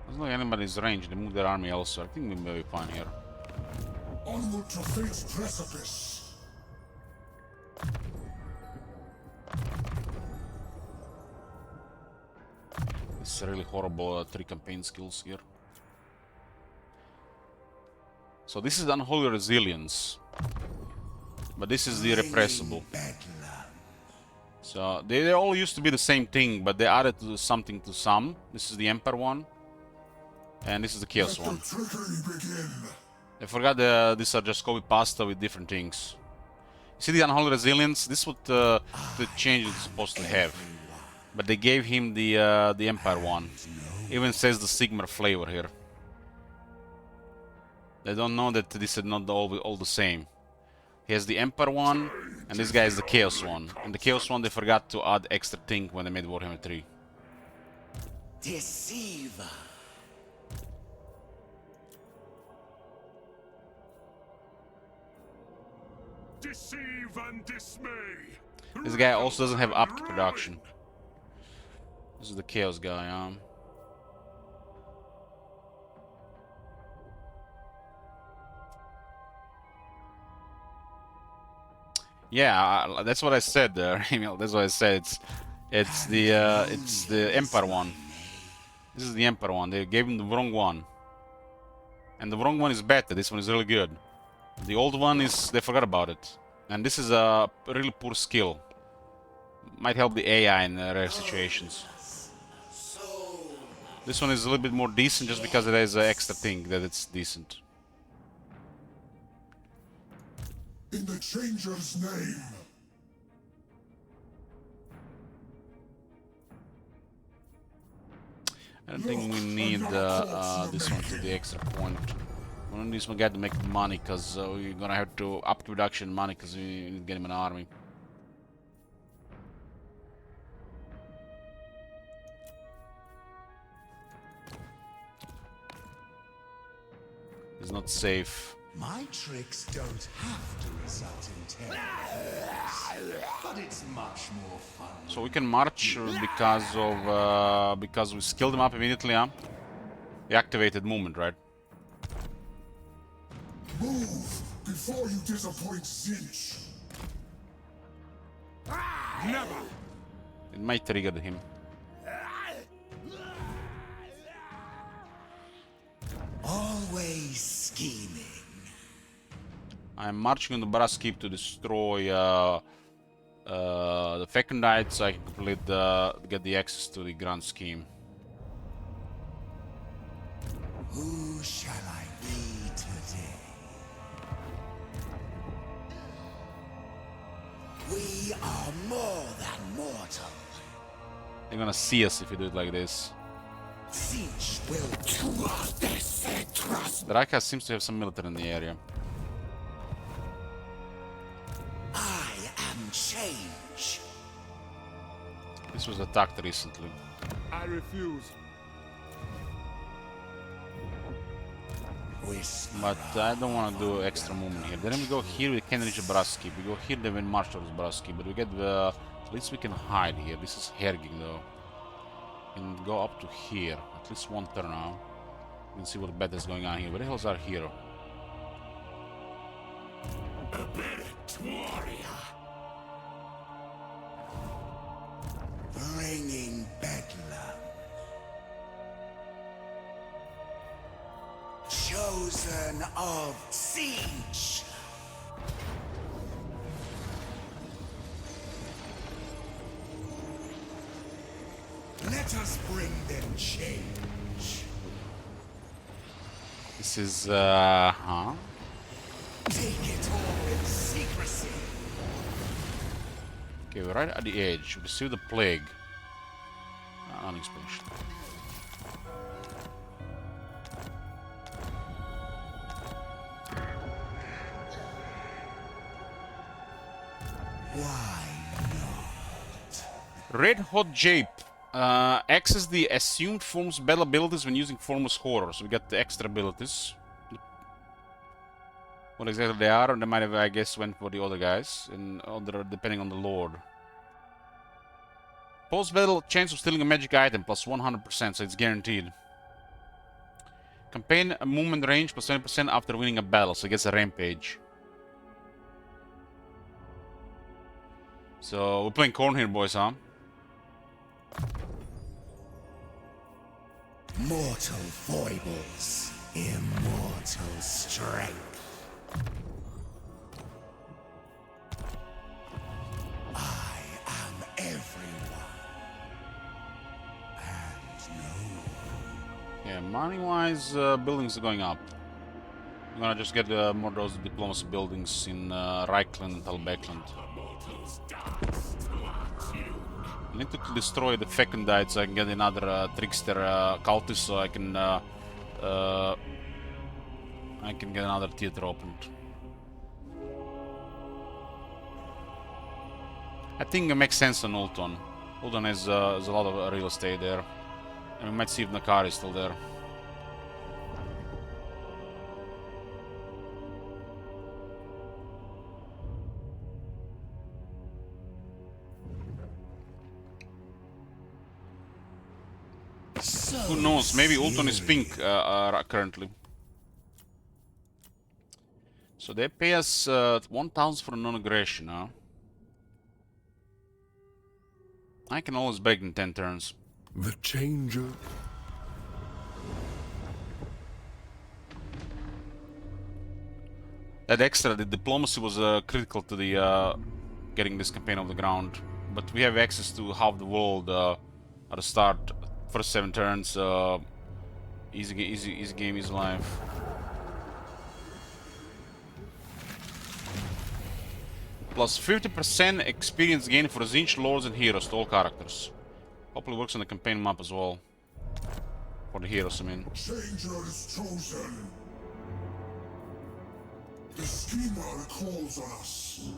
Doesn't look like anybody's range. They moved their army elsewhere. I think we may be fine here. Onward to fate's precipice. It's really horrible 3 campaign skills here. So this is Unholy Resilience. But this is the Irrepressible. So they all used to be the same thing, but they added something to some. This is the Emperor one. And this is the Chaos one. I forgot these are just copy pasta with different things. See the unholy resilience? This is what the change is supposed to have. But they gave him the Empire one. Even says the Sigmar flavor here. They don't know that this is not all the same. He has the Empire one, and this guy is the Chaos one. And the Chaos one they forgot to add extra thing when they made Warhammer 3. Deceiver. Deceive and dismay. This guy also doesn't have upkeep production. This is the Chaos guy, Yeah, that's what I said there, Emil. That's what I said. It's the Empire one. This is the Emperor one. They gave him the wrong one. And the wrong one is better. This one is really good. The old one is... they forgot about it. And this is a really poor skill. Might help the AI in rare situations. This one is a little bit more decent just because it has an extra thing that it's decent. In the Changer's name. I don't think we need this one to the extra point. We don't need this one guy to make money because we're gonna have to up production money because we need to get him an army. It's not safe. My tricks don't have to result in terror, but it's much more fun. So we can march because we skilled him up immediately, huh? We activated movement, right? Move before you disappoint Zinch. Never. It might trigger him. Always scheming. I'm marching on the brass keep to destroy the Fecundite so I can complete get the access to the grand scheme. Who shall I be today? We are more than mortal. They're gonna see us if we do it like this. Siege will The Raikas seems to have some military in the area. I am change. This was attacked recently. I refuse. But I don't want to do extra movement here. Then we go here, we can reach the brass keep. We go here, then we march towards brass keep. But we get the... at least we can hide here. This is Herging though. And go up to here. At least one turn now. We can see what battle is going on here. Where the hell is our hero? Bringing bedlam. Chosen of siege. Let us bring them change. This is, huh? Take it all in secrecy. Okay, we're right at the edge. We receive the plague. Unexpected. Why not? Red Hot Jape. Access the assumed forms battle abilities when using Formless Horror. So we got the extra abilities. What exactly they are, and they might have, I guess, went for the other guys, and other depending on the lord. Post-battle chance of stealing a magic item plus 100%, so it's guaranteed. Campaign movement range plus 20% after winning a battle, so it gets a rampage. So we're playing corn here, boys, huh? Mortal foibles, immortal strength. I am everyone, and no one. Yeah, money-wise, buildings are going up. I'm gonna just get more of those diplomacy buildings in Reichland and Talbeckland. I need to destroy the Fecundite so I can get another trickster cultist so I can get another theater opened. I think it makes sense on Ulton. Ulton has a lot of real estate there. And we might see if Nakari is still there. Who knows? Maybe Ulton is pink currently. So they pay us 1,000 for non-aggression, huh? I can always break in 10 turns. The changer. That extra, the diplomacy was critical to the getting this campaign off the ground. But we have access to half the world at the start. First 7 turns, easy game, easy life. Plus 50% experience gain for Zinch lords and heroes to all characters. Hopefully works on the campaign map as well. For the heroes, I mean. Changer is chosen. The schemer calls on us.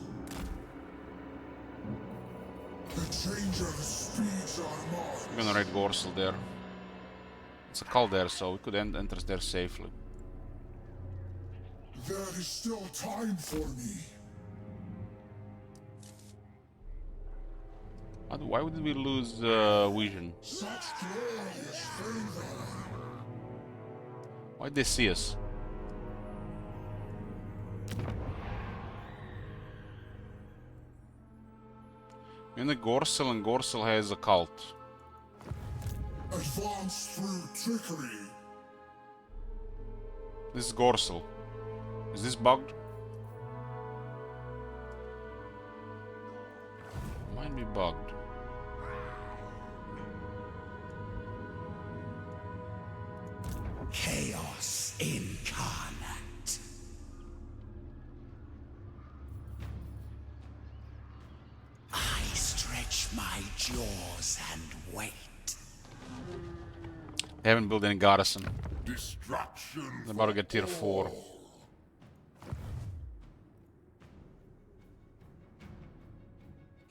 The changer speeds our march. We're gonna raid Gorsel there. It's a call there, so we could enter there safely. There is still time for me. Why would we lose vision? Such glorious favor. Why'd they see us? In the Gorsel, and Gorsel has a cult. Advance through trickery. This is Gorsel. Is this bugged? Might be bugged. Chaos incarnate. I stretch my jaws and wait. They haven't built any garrison. Destruction. They're about to get tier 4.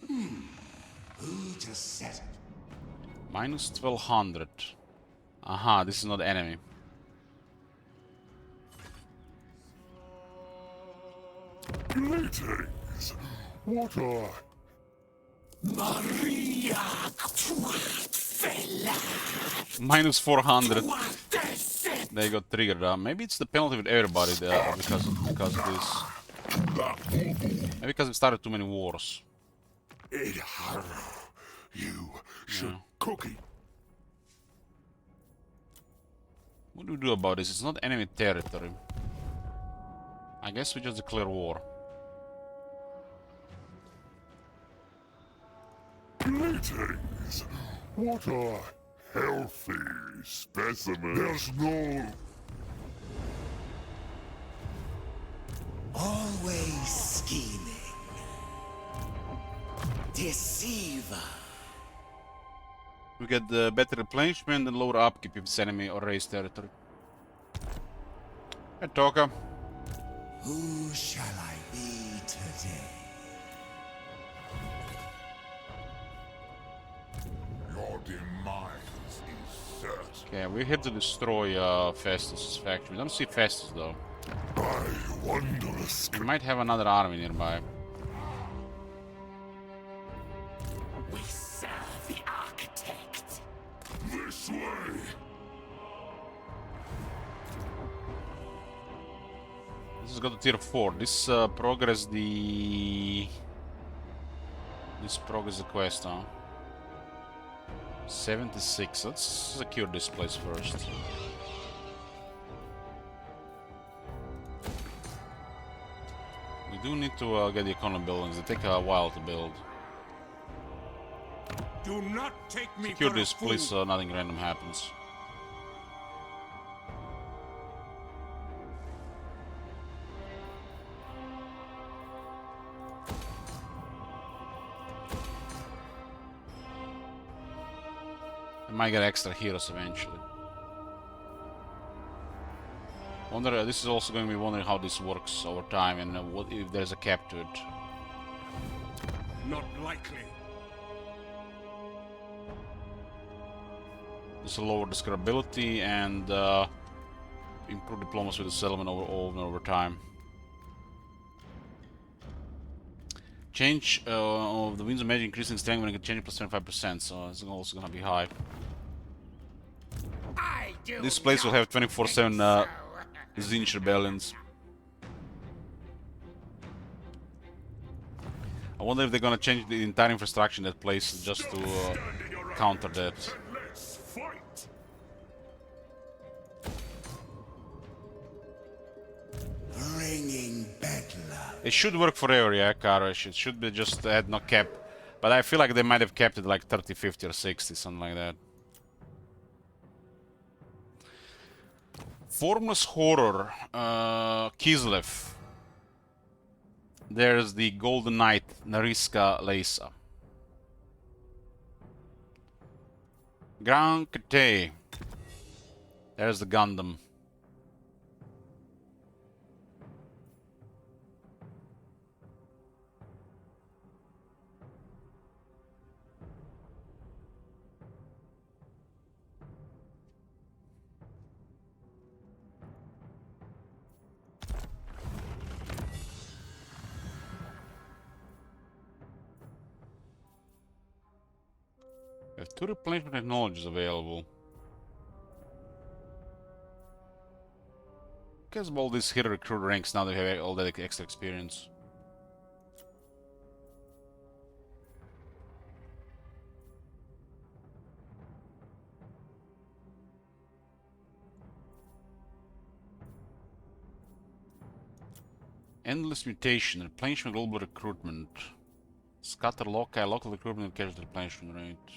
Who to set it? Minus 1200. Aha, this is not enemy. Greetings. What are... Maria Minus 400. They got triggered. Maybe it's the penalty with everybody there because of this. Maybe because we started too many wars. You should cookie. What do we do about this? It's not enemy territory. I guess we just declare war. Greetings. What a healthy specimen. There's no... always scheming. Deceiver. We get better replenishment and lower upkeep if it's enemy or race territory. Hey, Toka. Who shall I be today? Your demise is certain. Okay, we're here to destroy Festus' factory. We don't see Festus though. By wondrous... We might have another army nearby. We serve the architect. This way. This has got to tier 4. This progress the... This progress the quest, huh? 76. Let's secure this place first. We do need to get the economy buildings. They take a while to build. Do not take me Secure for this, a fool. please, so nothing random happens. might get extra heroes eventually. Wonder. This is also going to be wondering how this works over time and what if there's a cap to it. Not likely. This will lower discoverability and improve diplomacy with the settlement over time. Change of the winds of magic increasing strength when it can change plus 25%, so it's also gonna be high. This place will have 24/7 Zinch rebellions. I wonder if they're gonna change the entire infrastructure in that place just to counter that. Let's fight. Ringing bedlam. It should work forever, yeah, Karash. It should be just add no cap. But I feel like they might have kept it like 30, 50 or 60, something like that. Formless Horror, Kislev. There's the Golden Knight, Nariska Leisa. Grand Kate. There's the Gundam. We have 2 replacement technologies available. Guess all these hero recruit ranks now they have all that extra experience. Endless mutation, replenishment global recruitment. Scatter loci, local recruitment carries the replenishment rate.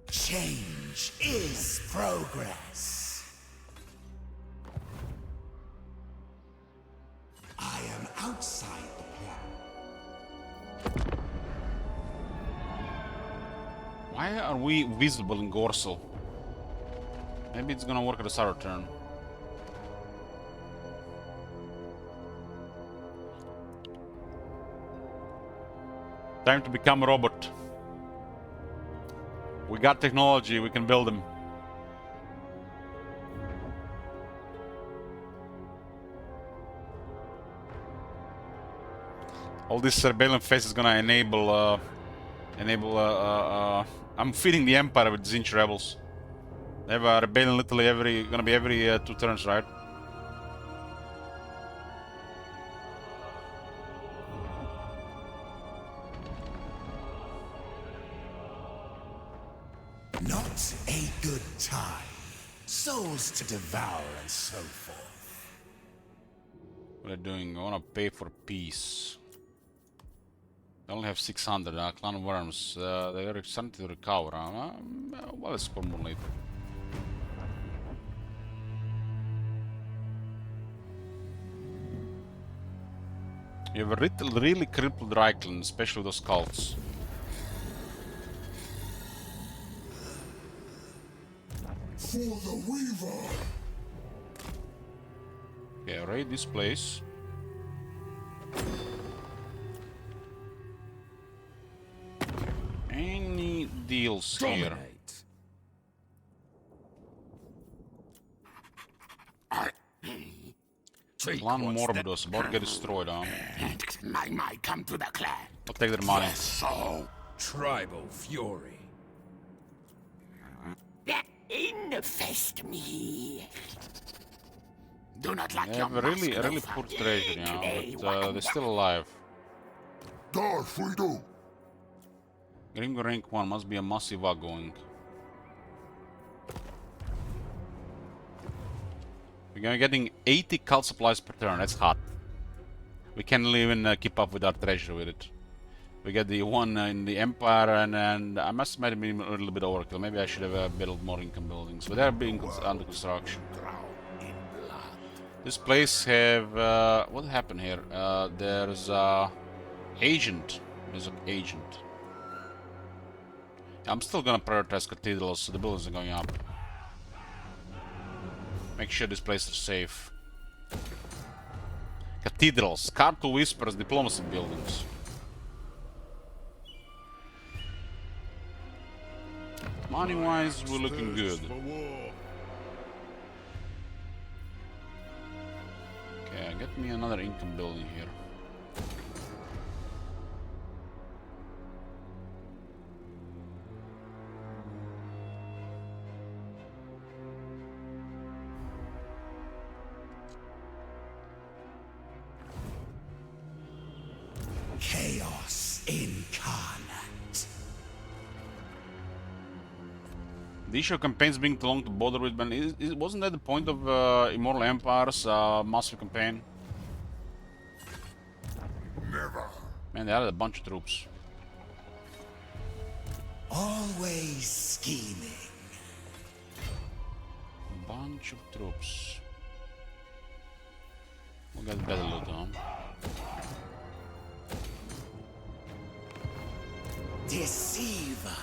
Change is progress. I am outside the plan. Why are we visible in Gorsel? Maybe it's gonna work at the start of turn. Time to become a robot. We got technology, we can build them. All this cerebellum face is gonna enable I'm feeding the Empire with Zinch rebels. They have a rebellion literally gonna be every 2 turns, right? Not a good time. Souls to devour and so forth. What are they doing? I wanna pay for peace. They only have 600, clan worms. They are starting to recover. Well, let's score more later. You have a really crippled Reichland, especially those cults. For the Weaver. Okay, raid this place. Any deals here? Clan Morbidos, about to get destroyed, huh? Might come to the clan. I'll take their money. So, Tribal fury. infest me. Do not like They your have a really poor treasure, you know, but they're still alive. Darth, we do. Gringo rank 1 must be a massive outgoing. We're getting 80 cult supplies per turn, that's hot. We can't even keep up with our treasure with it. We get the one in the Empire, and I must have been a little bit overkill. Maybe I should have built more income buildings, but they're being under construction. This place have what happened here? There's agent. There's an agent. I'm still gonna prioritize cathedrals, so the buildings are going up. Make sure this place is safe. Cathedrals, Cartel Whispers, diplomacy buildings. Money-wise, we're looking good. Okay, get me another income building here. Chaos incarnate. The issue of campaigns being too long to bother with, man, wasn't that the point of Immortal Empire's massive campaign? Never. Man, they added a bunch of troops. Always scheming. A bunch of troops. We'll get better loot, huh? Deceiver.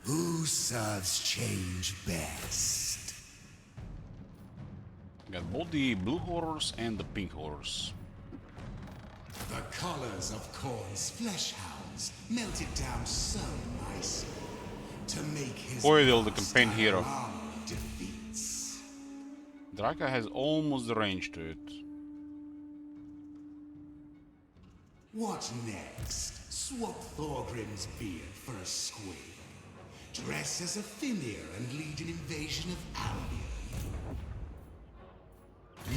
Who serves change best? Got both the blue horrors and the pink horrors. The collars of Khorne's flesh hounds melted down so nicely to make his Oidil, the campaign master hero. armor of defeats. Draka has almost the range to it. What next? Swap Thorgrim's beard for a squib. Dress as a Fimir and lead an invasion of Albion.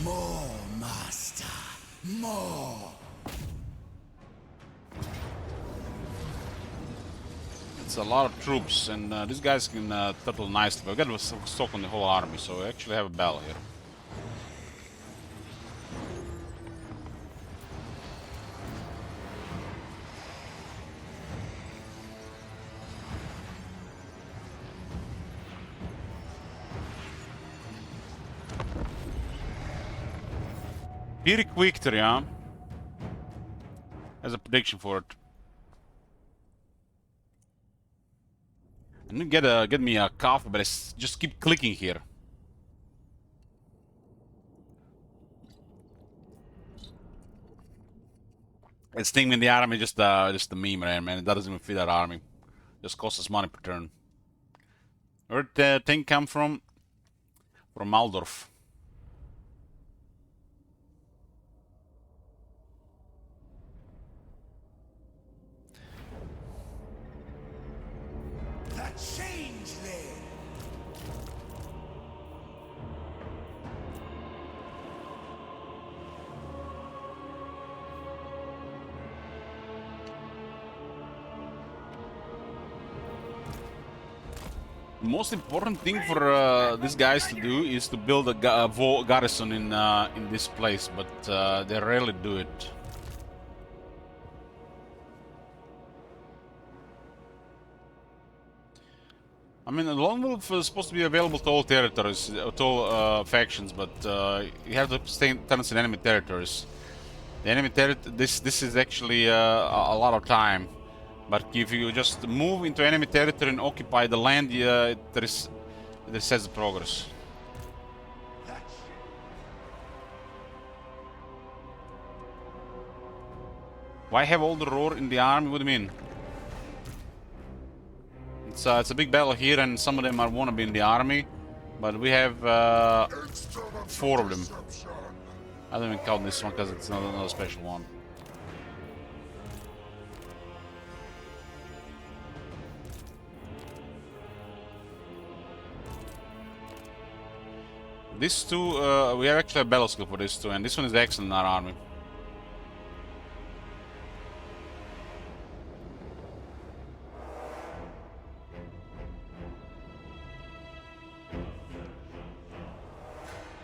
More, Master. More. It's a lot of troops, and these guys can turtle nicely. But we got to stock on the whole army, so we actually have a battle here. Pyrrhic victory, huh? As a prediction for it. I need to get me a coffee, but I just keep clicking here. It's thing in the army just a meme, man. It doesn't even fit that army. Just costs us money per turn. Where'd the thing come from? From Maldorf. The Changeling! The most important thing for these guys to do is to build a garrison in this place, but they rarely do it. I mean, the Lone Wolf is supposed to be available to all territories, to all factions, but you have to stay in enemy territories. The enemy territory, this is actually a lot of time. But if you just move into enemy territory and occupy the land, there says progress. Why have all the roar in the army? What do you mean? It's a big battle here, and some of them wanna be in the army, but we have 4 of them. I don't even count this one because it's not another special one. These two, we have actually a battle skill for these two, and this one is excellent in our army.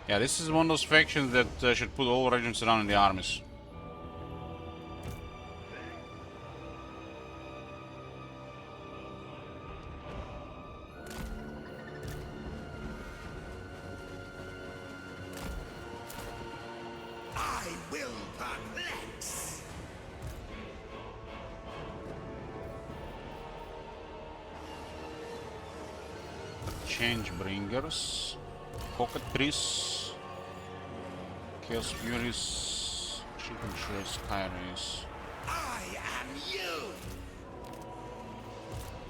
Yeah, this is one of those factions that should put all regiments around in the armies. perplex. Change bringers, pocket trees, chaos furies, chicken shreds, Kairis. I am you!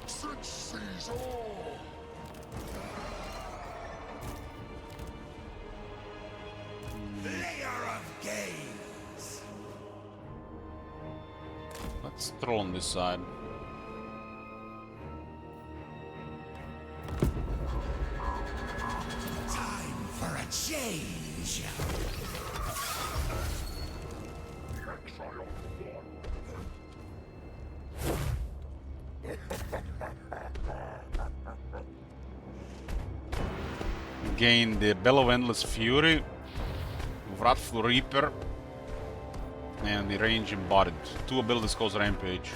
Six seas all! Layer of games! Let's throw on this side. Time for a change! Gain the Bell of Endless Fury, Wrathful Reaper, and the Range Embodied. 2 abilities cause Rampage.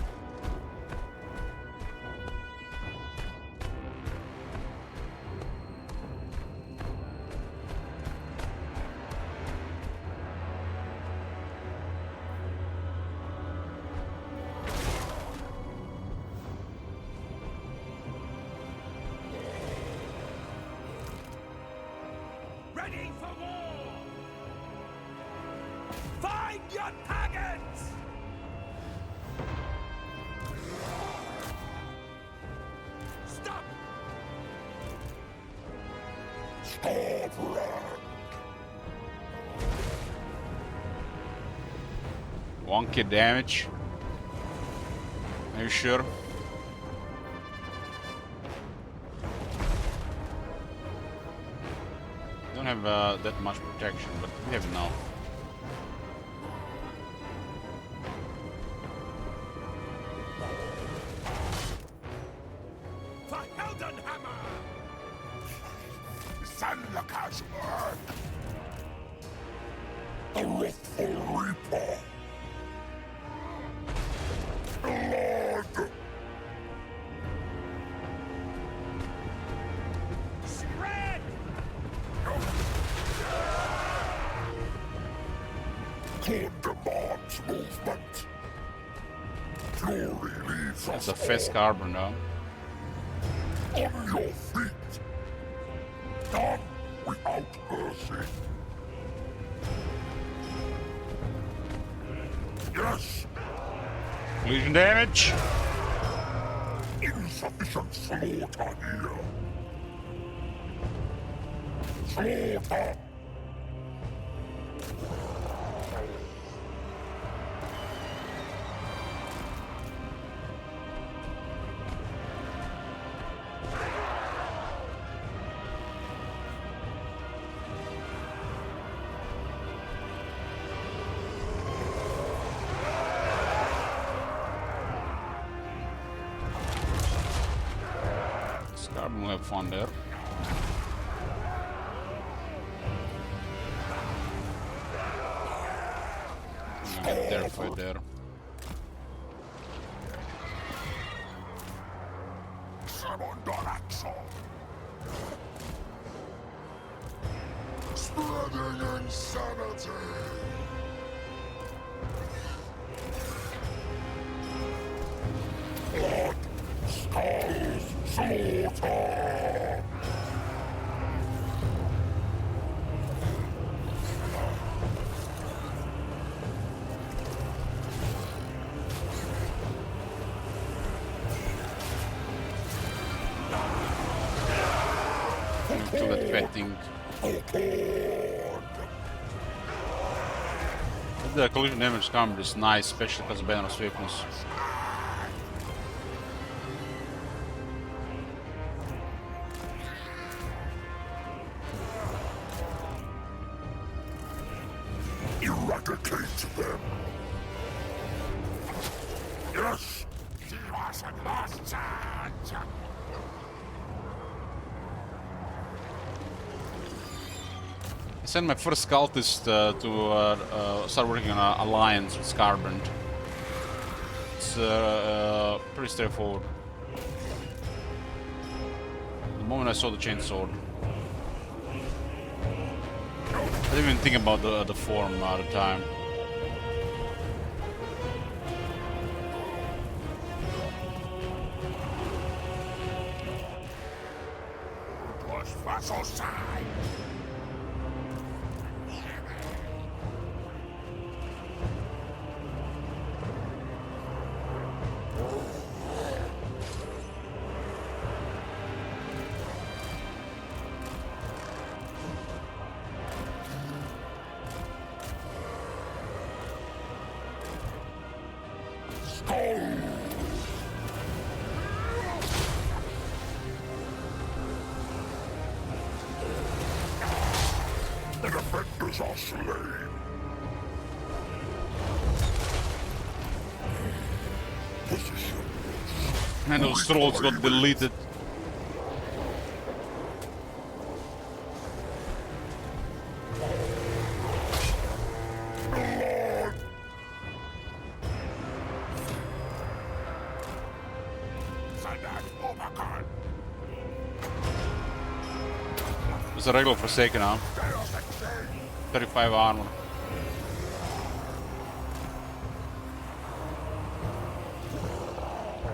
Ready for war! Find your targets! Stop! Stop! Wonky damage. Are you sure? Don't have that much protection, but we have enough. For Heldenhammer! Sandlaker's work! The Wrathful Reaper! Blood! Spread! Corn demands movement. Fury leaves That's us a fast carbon now. on your feet. Done without mercy. Yes, Collision damage. insufficient slaughter here. Slaughter. Carbon will have fun there. I'm terrified there. Summon Doraxon. Spreading insanity. Blood, skulls, slaughter. To that betting. The collision damage counter is nice, especially because of banner swiftness. Eradicate them. Yes. Give us a last chance. I sent my first cultist to start working on an alliance with Scarbrand. It's pretty straightforward. The moment I saw the chainsword, I didn't even think about the form at the time. vassal side. The defenders are slain. Position. And those trolls got deleted. It's a regular Forsaken now. 35 armor.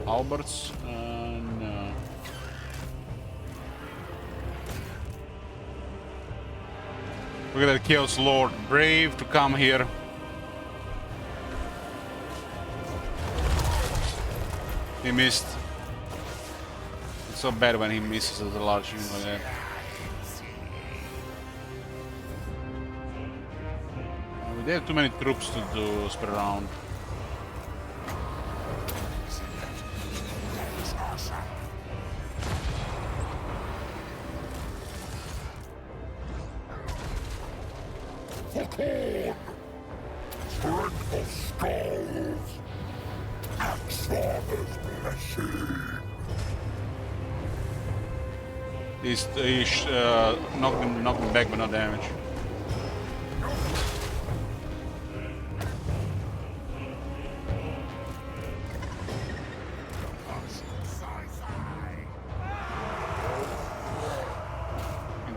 Halberds? No. Look at that Chaos Lord. Brave to come here. He missed. It's so bad when he misses with a large unit like that. They have too many troops to spread around. Strength of skulls. Axe Father's blessing. He's knocked him back, but not damage.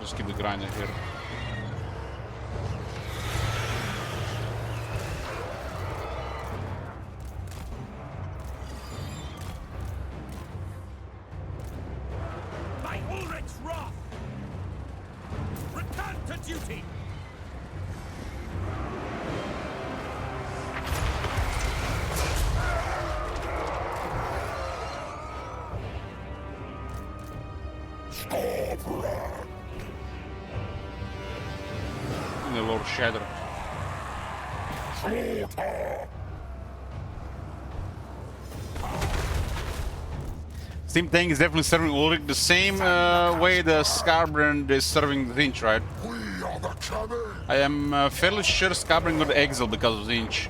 Just keep the grinder here. By Ulrich's wrath! Return to duty! And the Lord Shatter. Steam Tank is definitely serving Ulrich the same way the Scarbrand is serving Zinch, right? We are the coming. I am fairly sure Scarbrand got exiled because of Zinch.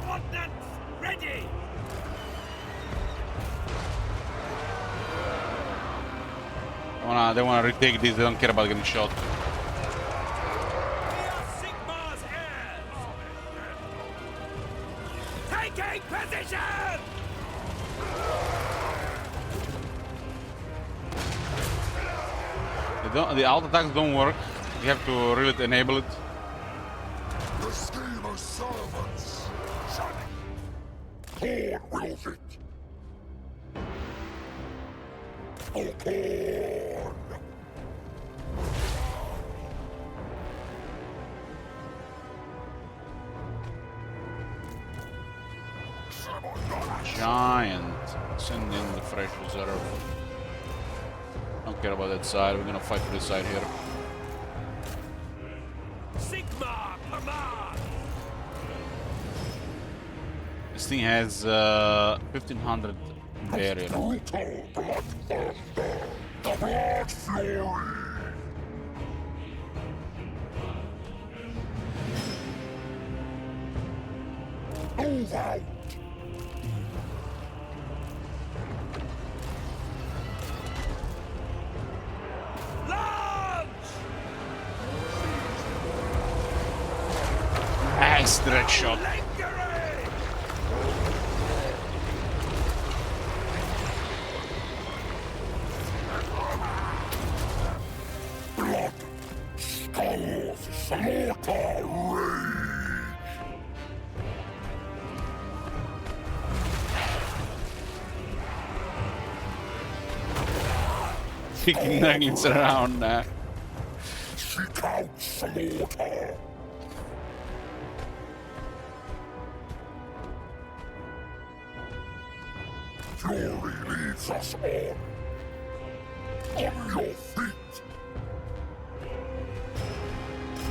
Ordnance ready! They wanna retake this, they don't care about getting shot. We are Sigmar's heirs! Taking position! The alt attacks don't work. You have to really enable it. The schemer's servants. Thorn wills it. Oh, Thorn. Giant. Send in the fresh reserve. Don't care about that side. We're gonna fight for this side here. Sigmar, command! This thing has 1500 barrier. Brutal bloodthirster. The blood fury. Move out. Launch! Nice direct shot. Lingering! Blood. Skulls. Slaughter. Rage. kicking naggings around. Seek out slaughter. Fury leads us on. On your feet.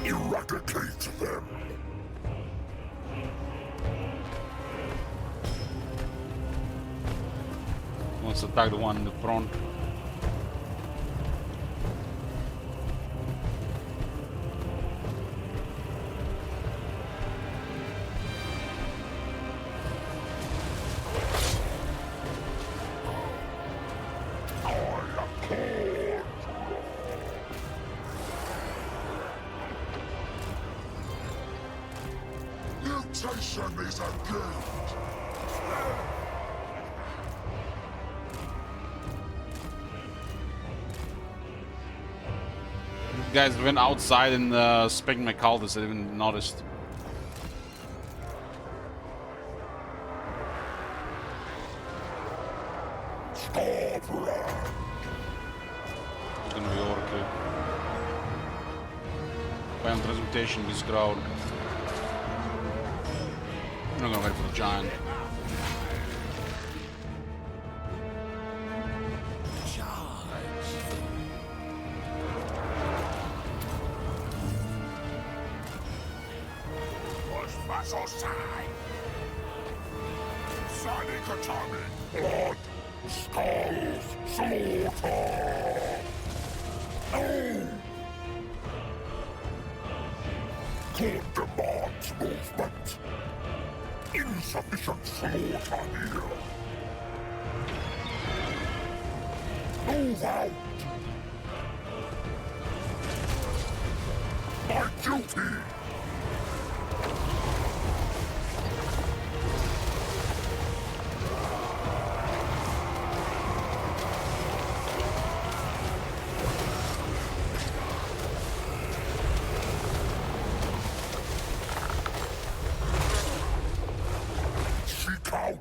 Eradicate them. Let's attack the one in the front. Mutation is a gift. Guys went outside and spanked my cultists. I didn't even noticed. It's gonna be overkill. Violent transmutation this crowd. I'm not gonna wait for the giant. Sonic atomic blood, skulls, slaughter. No! Court demands movement. Insufficient slaughter here. Move out! My duty!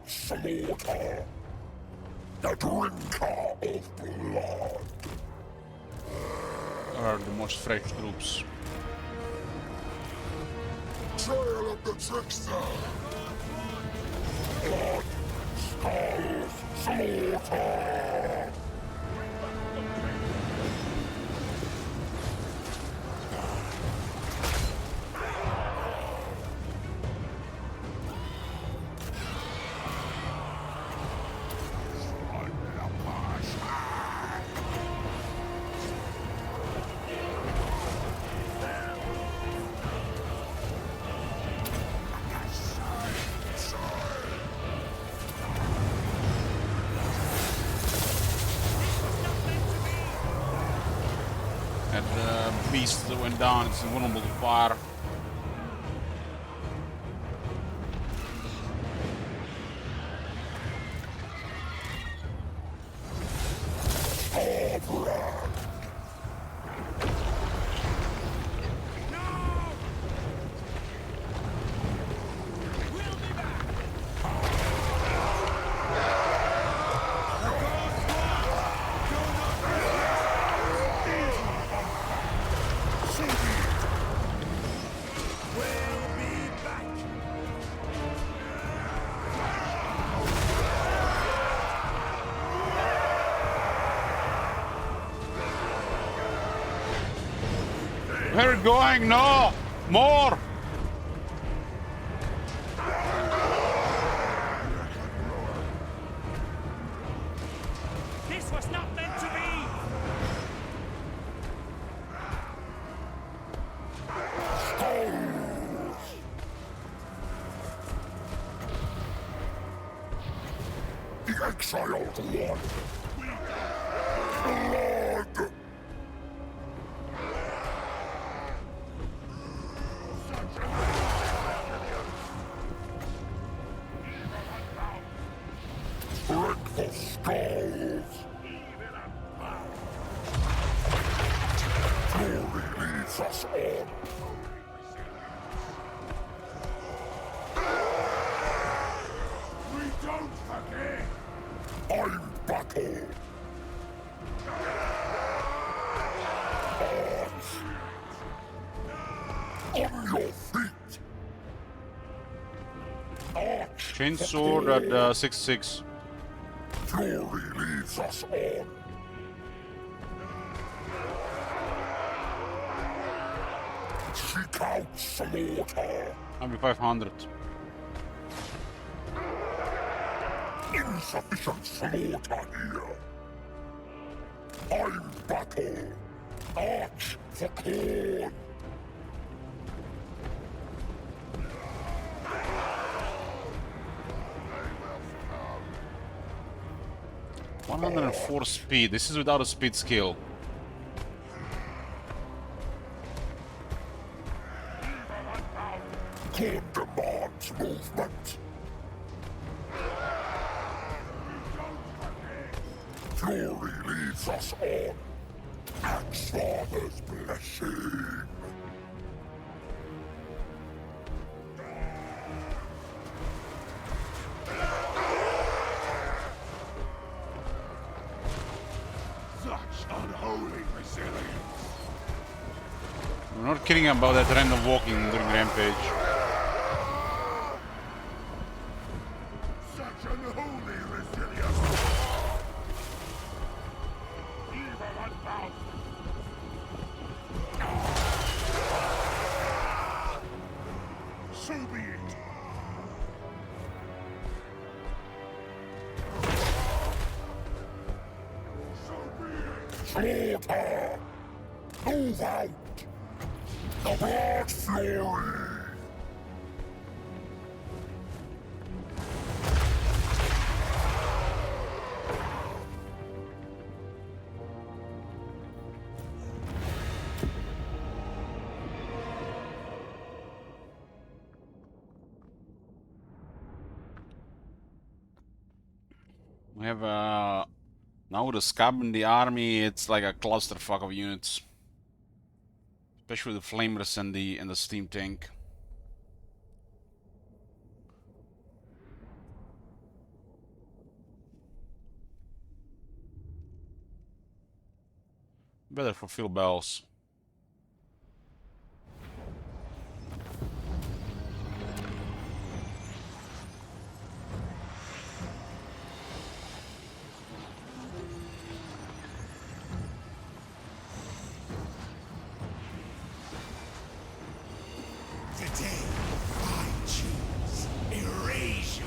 Slaughter, the drinker of blood. Are the most fresh troops. Trail of the trickster. Blood, skulls, slaughter. Beast that went down, it's invulnerable to fire. Where are we going? No! More! This was not meant to be! The exiled one. Blood. Dreadful skulls. Glory leads us on. We don't forget. I'm battle. Chainsword at 6-6. Fury leads us on. Seek out slaughter. I'll be 500. Insufficient slaughter here. I'm battle. Arch for corn. 104 speed. This is without a speed skill. Corn demands movement. Fury leads us on. Axe Father's blessing. Such unholy resilience. We're not kidding about that random walking during Rampage. Such unholy resilience. Evil unbound. So be it. So be it. Slaughter. Move out. The Blood Fury. We have now with the scab in the army, it's like a clusterfuck of units. Especially the flamers and the steam tank. Better fulfill bells. Today, I choose erasure.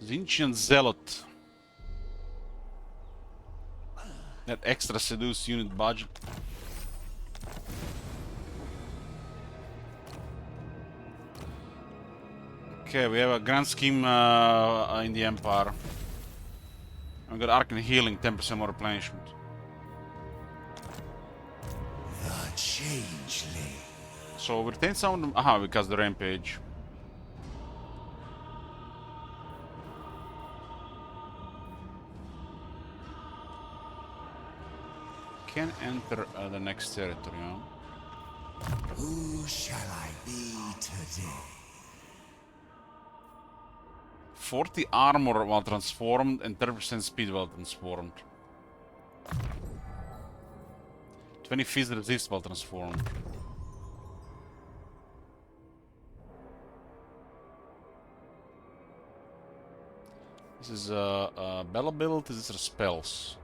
The Ancient Zealot. That extra seduce unit budget. Okay, we have a grand scheme in the Empire. We got Arc and Healing, 10% more replenishment. The Changeling. So we retain some of them. Aha, because the Rampage. Can enter the next territory, huh? Who shall I be today? 40 armor while transformed and 30% speed while transformed. 20 phys resist while transformed. This is a Bella build, this is spells.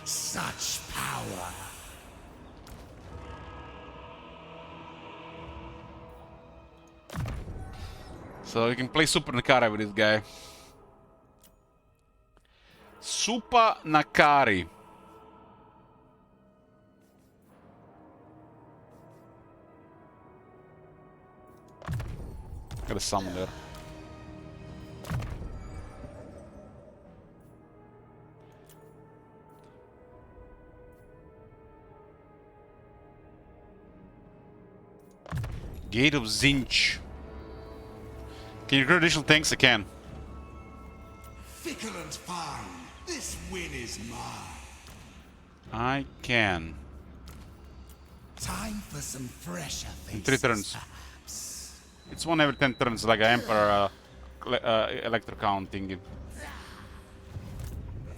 Such power. So you can play Super Nakari with this guy. Super Nakari. Got a summon there. Gate of Zinch. Can you recruit additional tanks? I can. Fickle and fine. This win is mine. I can. Time for some fresher faces. In 3 turns. It's 1 every 10 turns, like an Emperor Electro counting.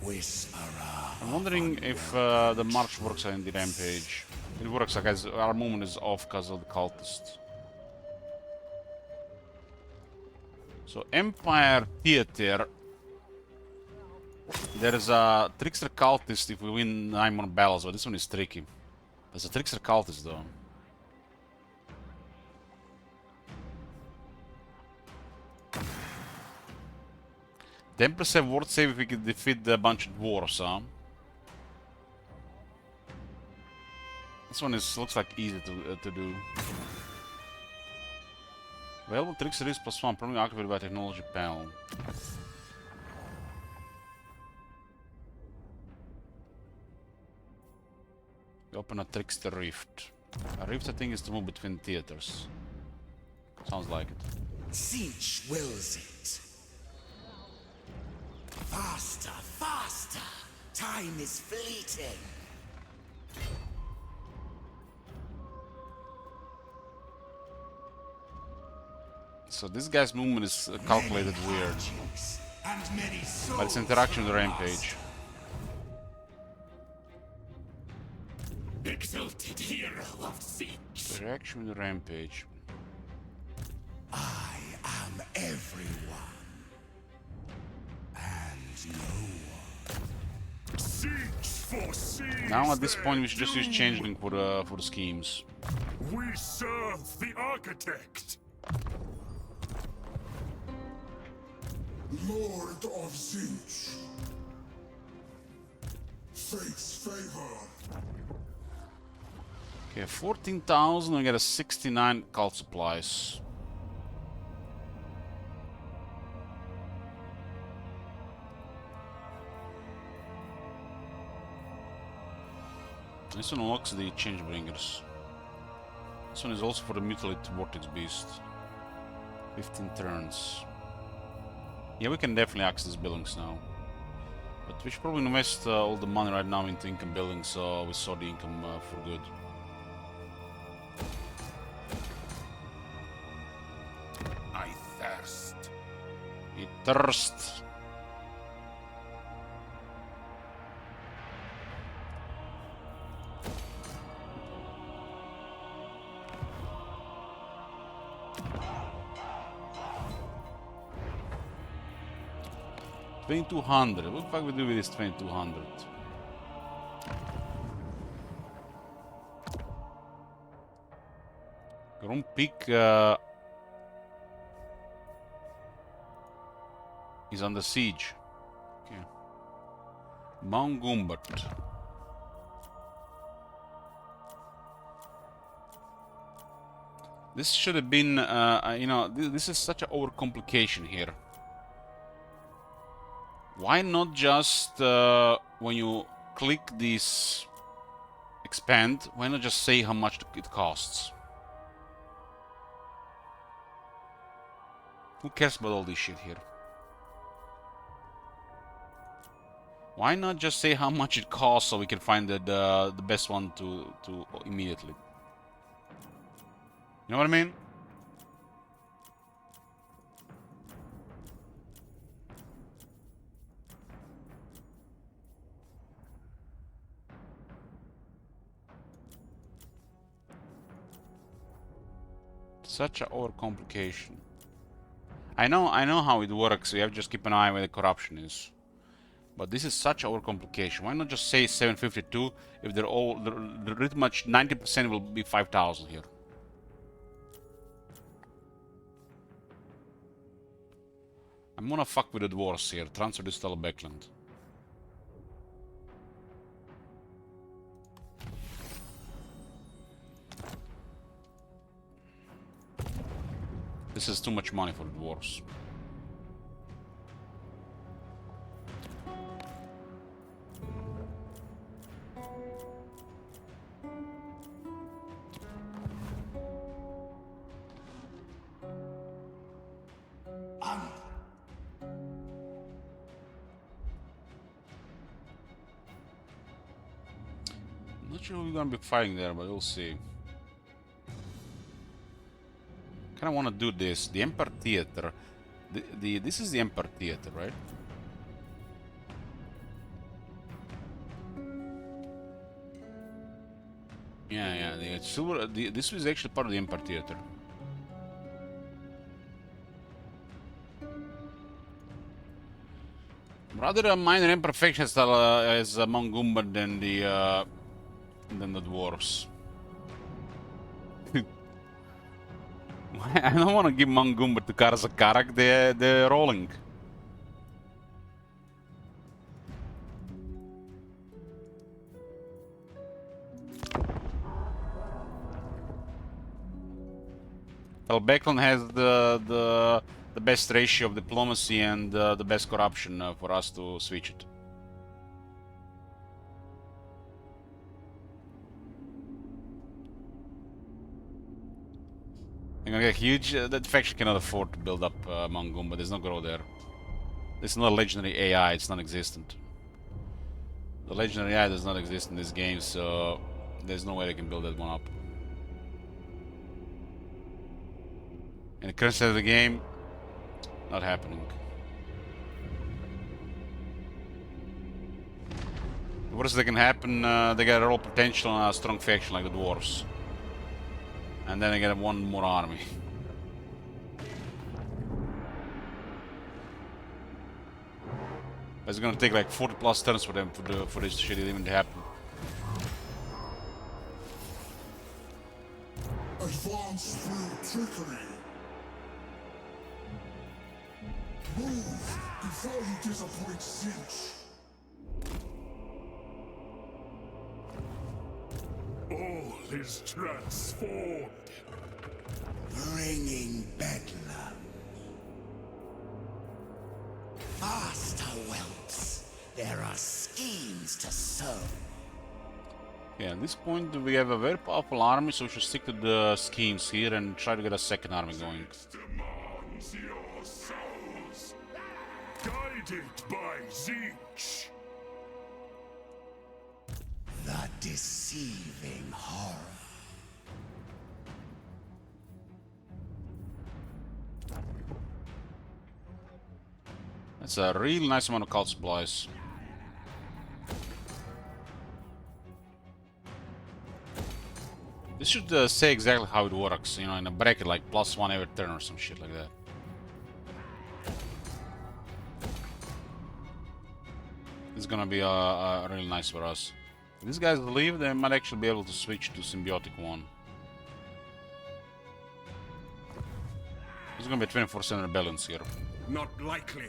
I'm wondering if the march works in the rampage. It works, I guess. Our movement is off because of the cultists. So Empire Theater. There's a trickster cultist if we win 9 more battles, but this one is tricky. There's a trickster cultist though. The Empress have ward save if we can defeat a bunch of dwarves, huh? This one looks like easy to do. Available trickster is +1, probably activated by technology panel. We open a trickster rift. A rift, I think, is to move between theaters. Sounds like it. Siege wills it. Faster, faster! Time is fleeting. So this guy's movement is calculated weird. But it's interaction with the rampage. Exalted hero of siege. Interaction with the rampage. I am everyone. And no one. Siege for siege. Now at this point we should just use changeling for the schemes. We serve the architect. Lord of Siege. Fate's favor. Okay, 14,000, we get a 69 cult supplies. This one unlocks the Changebringers. This one is also for the Mutilate Vortex Beast. 15 turns. Yeah, we can definitely access these buildings now. But we should probably invest all the money right now into income buildings, so we saw the income for good. I thirst. It thirst. $2,200. What the fuck we do with this 2,200? Grom Peak is under siege. Okay. Mount Gumbert. This should have been, you know, this is such an overcomplication here. Why not just, when you click this expand, why not just say how much it costs? Who cares about all this shit here? Why not just say how much it costs so we can find the best one to immediately? You know what I mean? Such a overcomplication. I know how it works. You have to just keep an eye where the corruption is. But this is such overcomplication. Why not just say 752 if they're all pretty much 90% will be 5,000 here. I'm gonna fuck with the dwarves here. Transfer this to Beckland. This is too much money for the dwarves. Not sure we're gonna be fighting there, but we'll see. Kinda wanna do this. The Emperor Theater. This is the Emperor Theater, right? Yeah, the silver. This was actually part of the Empire Theater. Rather a minor imperfections as Mongumba than the dwarves. I don't want to give Mongumba to Karazakarak. They're rolling. Well, Beckland has the best ratio of diplomacy and the best corruption for us to switch it. They're gonna get huge. That faction cannot afford to build up Mongumba. There's no growth there. It's not a legendary AI. It's non-existent. The legendary AI does not exist in this game, so there's no way they can build that one up. In the current state of the game, not happening. The worst that can happen, they get a roll potential on a strong faction like the dwarves. And then they get one more army. But it's gonna take like 40 plus turns for them for this shit even to happen. Advance through trickery. Move before you disappoint Cinch. All is transformed. Bringing bedlam. Faster, whelps. There are schemes to sow. Yeah, at this point we have a very powerful army, so we should stick to the schemes here and try to get a second army going. Demands your souls. Guided by Zinch. The deceiving horror. That's a really nice amount of cult supplies. This should say exactly how it works, you know, in a bracket like +1 every turn or some shit like that. This is gonna be really nice for us. If these guys leave, they might actually be able to switch to symbiotic one. There's gonna be 24/7 rebellions here. Not likely.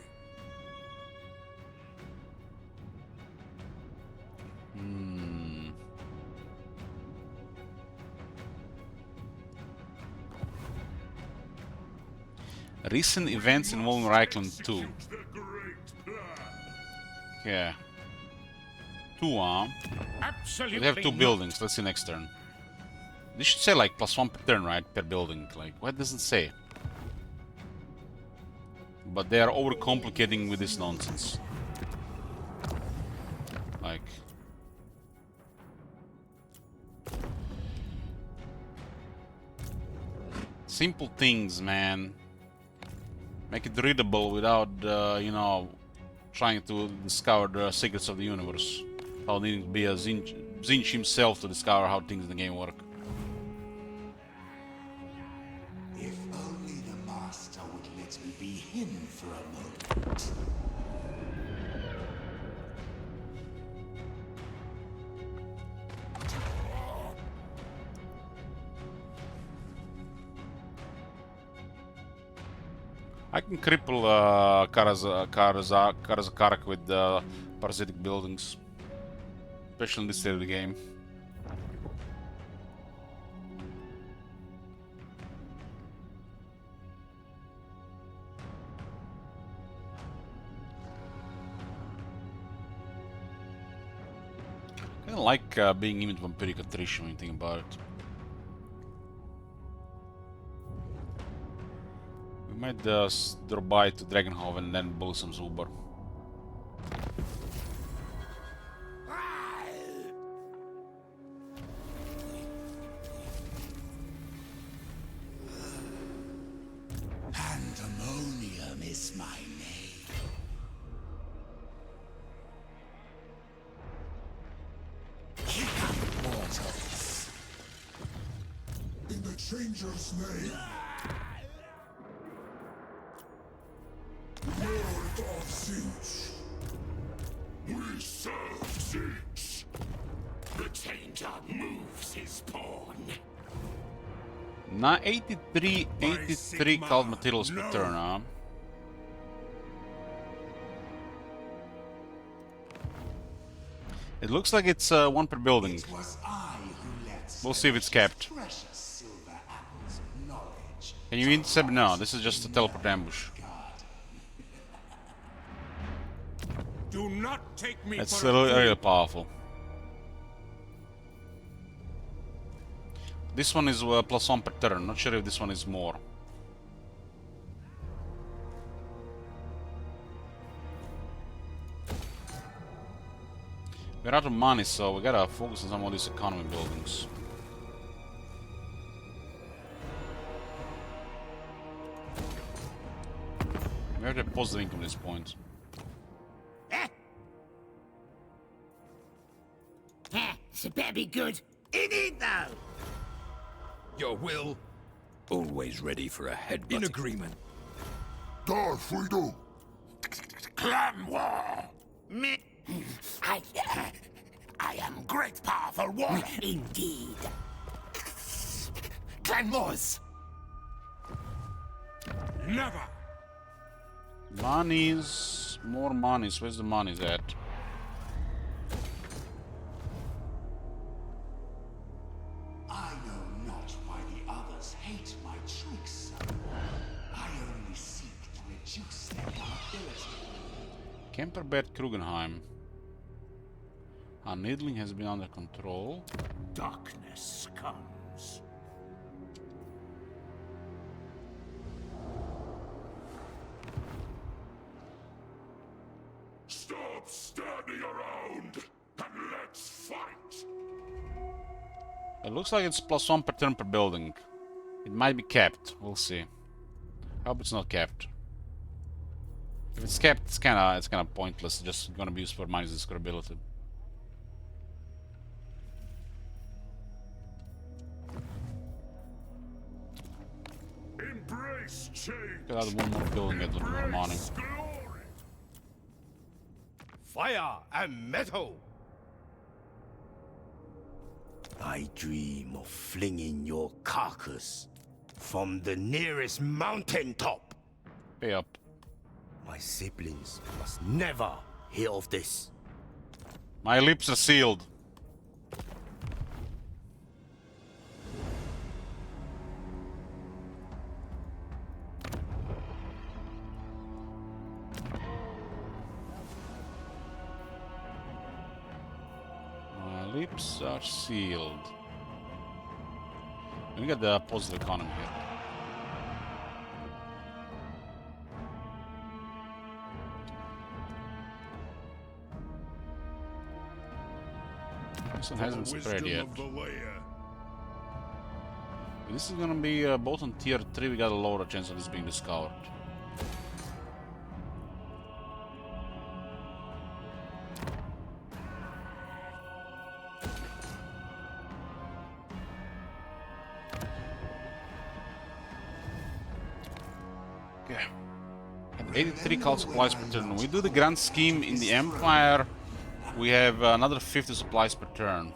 Recent events involving Reichland 2. Yeah. 2, Absolutely. We have 2 buildings. Let's see next turn. This should say like +1 per turn, right? Per building. Like, what does it say? But they are overcomplicating with this nonsense. Like... simple things, man. Make it readable without, you know, trying to discover the secrets of the universe. Without needing to be a Zinch himself to discover how things in the game work. If only the master would let me be him for a moment. I can cripple Karazakarak with parasitic buildings. Especially in this state of the game. I kinda like being image vampiric attrition when you think about it. We might drop by to Dragonhoven and then build some Zuber. Pandemonium is my name. Kick up, mortals. Changer's name. Lord of Siege. We serve Siege. The Changer moves his pawn. 83 cult materials per turn, huh? It looks like it's one per building. It was I who let We'll see if it's kept. precious silver apples of knowledge. Can you intercept? No, this is just a teleport ambush. Do not take me That's for a really powerful. This one is +1 per turn. Not sure if this one is more. We're out of money, so we gotta focus on some of these economy buildings. We have to have positive income at this point. This better be good. In it though. Your will. Always ready for a headbutt. In agreement. Darth Fredo. Clan war. Me. I am great powerful warrior. Indeed. Clan wars. Never. Monies, more monies. Where's the monies at? I know not why the others hate my tricks so. I only seek to reduce their gullibility. Camperbed Krugenheim. Our needling has been under control. Darkness comes. Stop standing around and let's fight. It looks like it's +1 per turn per building. It might be capped. We'll see. I hope it's not capped. If it's capped, it's kind of pointless. It's just gonna be used for minus discoverability. Embrace change. Could add one more building, get a little more money. Embrace glory. Fire and metal. I dream of flinging your carcass from the nearest mountaintop. Pay up. My siblings must never hear of this. My lips are sealed. My lips are sealed. We got the positive economy here. This one hasn't spread yet. This is gonna be both on tier 3, we got a lower chance of this being discovered. Okay. At 83 cult supplies per turn. We do the grand scheme in the Empire. We have another 50 supplies per turn.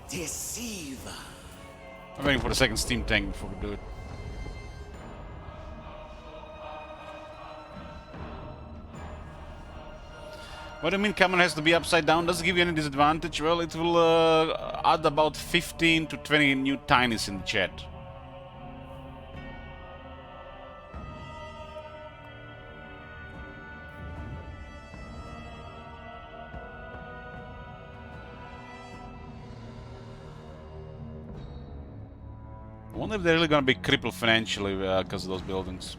Deceiver. I'm waiting for the second steam tank before we do it. What do you mean Cameron has to be upside down? Does it give you any disadvantage? Well, it will add about 15 to 20 new tinies in the chat. I wonder if they're really gonna be crippled financially because of those buildings.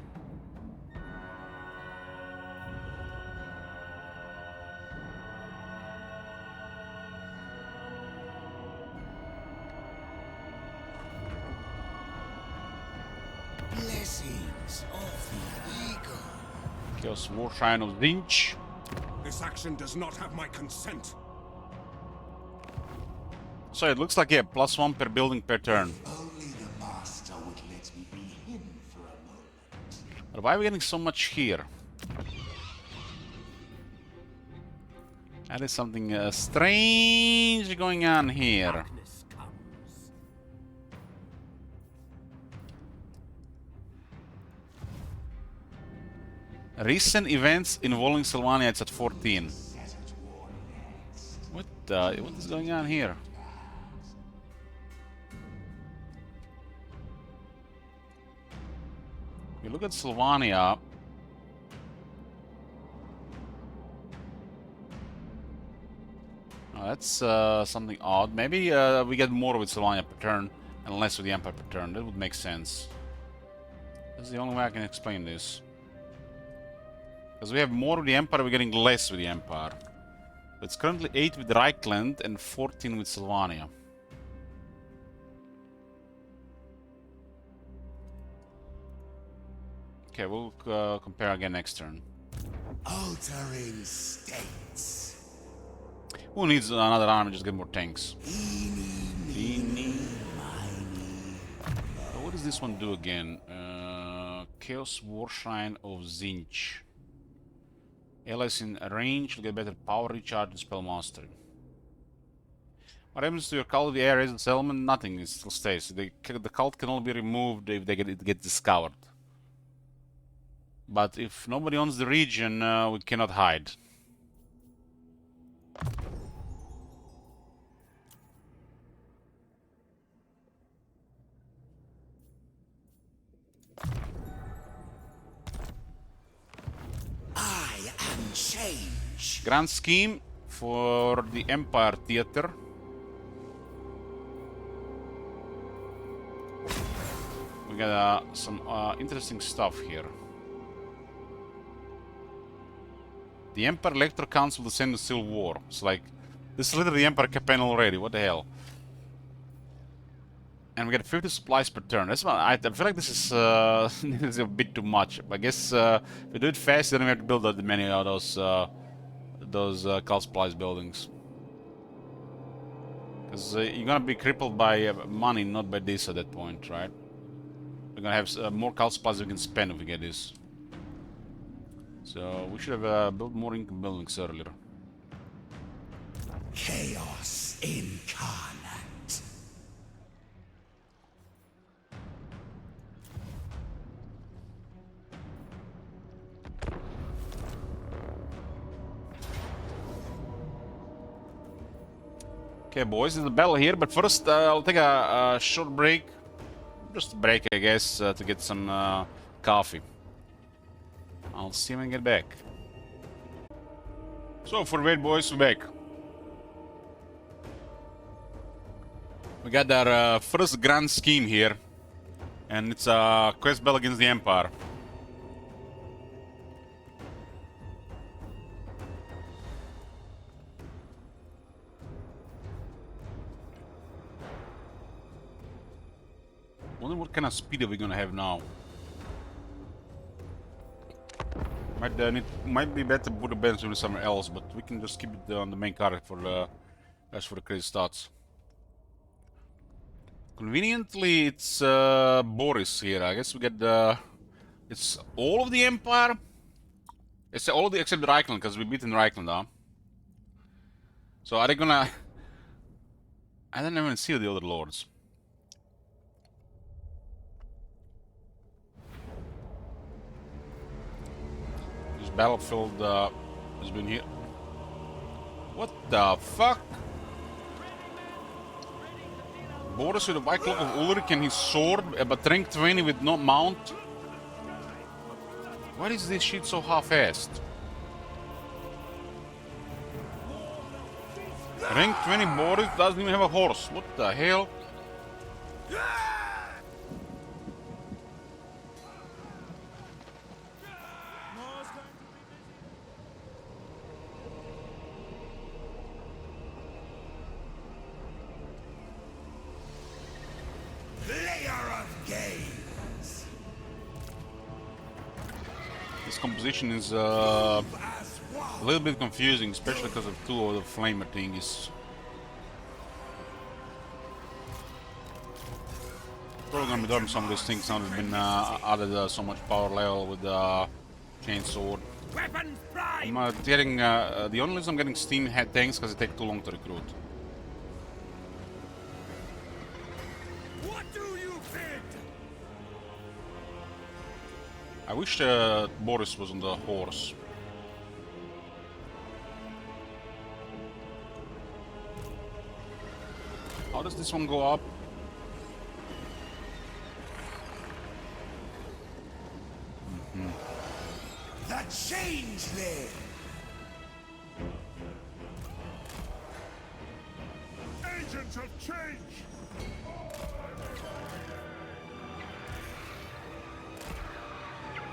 Blessings of the eagle. Chaos War Shrine of Zinch. This action does not have my consent. So it looks like, yeah, +1 per building per turn. Only the master would let me be him for a moment. But why are we getting so much here? That is something strange going on here. Recent events involving Sylvania, it's at 14. What is going on here? If you look at Sylvania, that's something odd. Maybe we get more with Sylvania per turn and less with the Empire per turn. That would make sense. That's the only way I can explain this. Because we have more with the Empire, we're getting less with the Empire. It's currently 8 with Reichland and 14 with Sylvania. Okay, we'll compare again next turn. Altering states. Who needs another army? Just get more tanks. What does this one do again? Chaos Warshrine of Zinch. Allies in range will get better power recharge and spell mastery. What happens to your cult of the air and settlement? Nothing, it still stays. The cult can only be removed if it gets discovered. But if nobody owns the region, we cannot hide. I am change. Grand scheme for the Empire Theater. We got some interesting stuff here. The Empire Electoral Council will send a civil war. It's like, this is literally the Empire campaign already. What the hell? And we get 50 supplies per turn. That's I feel like this is, this is a bit too much. I guess if we do it fast, then we have to build that many of those cult supplies buildings. Because you're gonna be crippled by money, not by this at that point, right? We're gonna have more cult supplies we can spend if we get this. So we should have built more income buildings earlier. Chaos incarnate. Okay, boys, there's a battle here, but first I'll take a short break. Just a break, I guess, to get some coffee. I'll see you when I get back. So, for wait, boys, we're back. We got our first grand scheme here, and it's a quest battle against the Empire. Wonder what kind of speed are we gonna have now. Might be better to put the bench somewhere else, but we can just keep it on the main card for the rest for the crazy stats. Conveniently, it's Boris here. I guess we get it's all of the Empire. It's all of the except Reichland, because we beat in Reichland, huh? So are they gonna? I don't even see the other lords. Battlefield has been here. What the fuck? Boris with the white cloak of Ulrich and his sword, but rank 20 with no mount. Why is this shit so half-assed? Rank 20 Boris doesn't even have a horse. What the hell? This composition is a little bit confusing, especially because of two of the flamer thingies. gonna be dropping some of these things now. They've been added so much power level with the chainsaw. Weapons prime! I'm getting the only reason I'm getting steam head tanks because they take too long to recruit. What do you bid? I wish Boris was on the horse. How does this one go up? The changeling! Agents of change!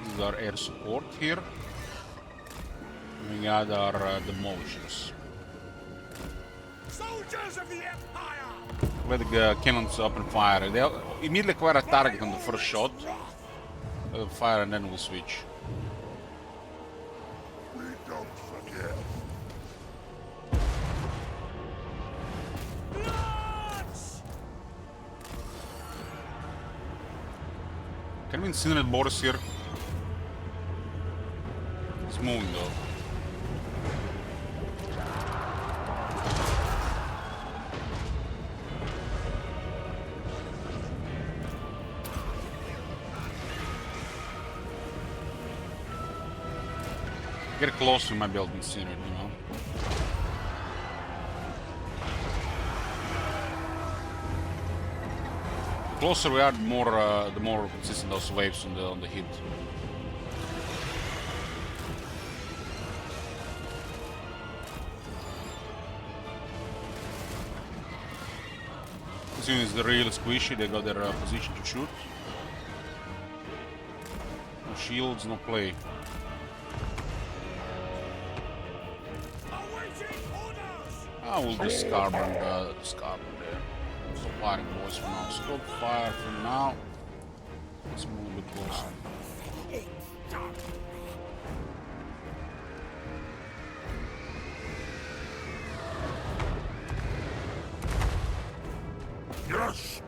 This is our air support here. We got our demolishers. Soldiers of the Empire! Let the cannons open fire. They immediately acquire a target on the first shot. Let them fire and then we'll switch. We don't forget. Can we incinerate Boris here? It's moving though. Get close to my build incinerate, you know. The closer we are, the more consistent those waves on the hit. This unit is the real squishy. They got their position to shoot. No shields, no play. I will discard there. So firing boys for now. Scope fire for now. Let's move a bit closer. Yes!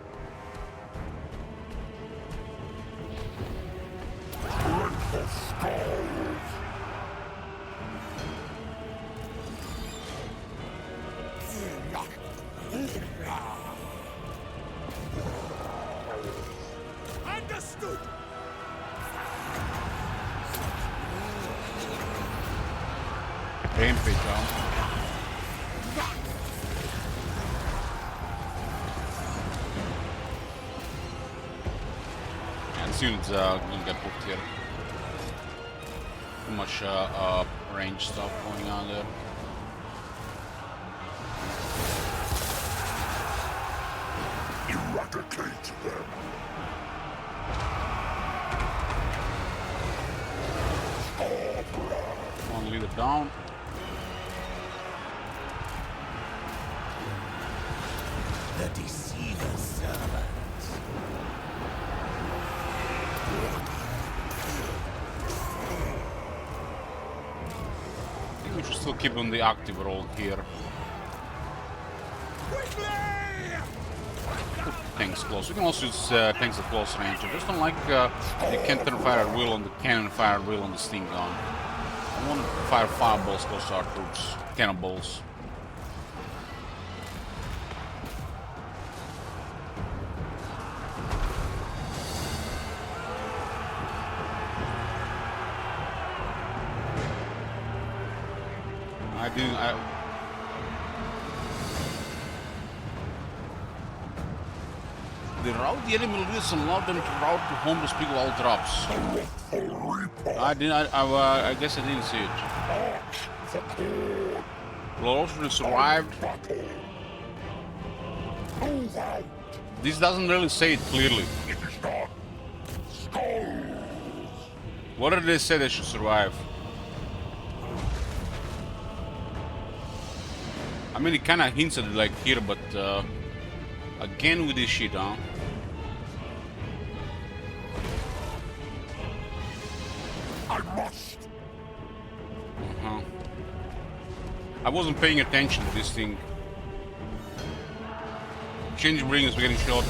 Understood! Rampage down. And this unit's gonna get booked here. Too much range stuff going on there. Eradicate them. One leader down. The Deceivers servants. I think we should still keep on the active role here. Tanks close. We can also use tanks at close range. I just don't like the cannon fire at will on the cannon fire at will on the steam gun. I want to fire fireballs close to our troops. Cannonballs. They route the enemy leaders and allow them to route to homeless people all drops. I guess I didn't see it. Well, survived. This doesn't really say it clearly. What did they say they should survive? I mean, it kind of hints at it like here, but again with this shit, huh? I must. I wasn't paying attention to this thing. Change bringers, we're getting shot.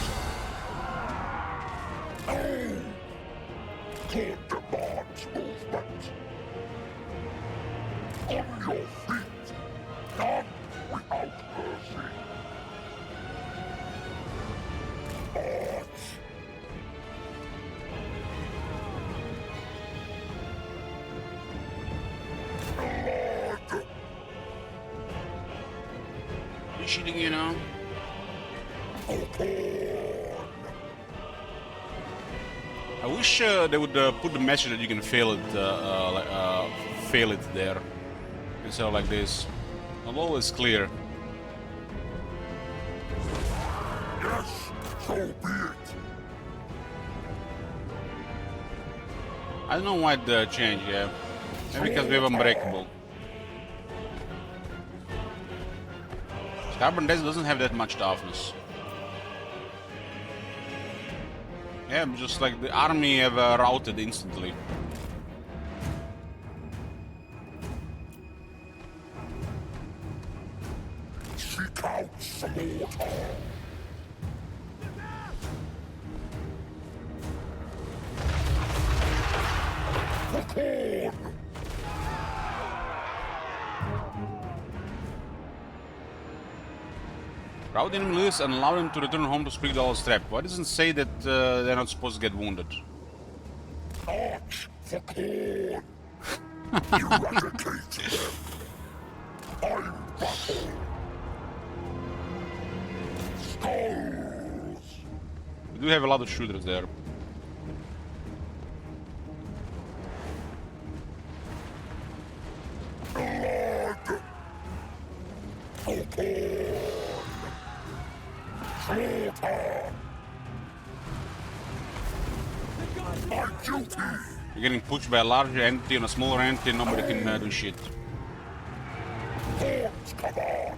You're cheating, you know. I wish they would put the message that you can fail it, fail it there, instead of like this. Although it's clear. Yes, so be it. I don't know why it changed, yeah. Maybe because we have Unbreakable. Carbon Desert doesn't have that much toughness. Yeah, just like the army have routed instantly. Seek out slaughter. Rout enemy leaders and allow them to return home to speak the Lord's trap. Why doesn't it say that they're not supposed to get wounded? Arch for corn. Eradicate them. I'm battle. Skulls. We do have a lot of shooters there. Blood. For corn. Slaughter. My duty. You're getting pushed by a larger entity and a smaller entity, and nobody can do shit. Corn's command.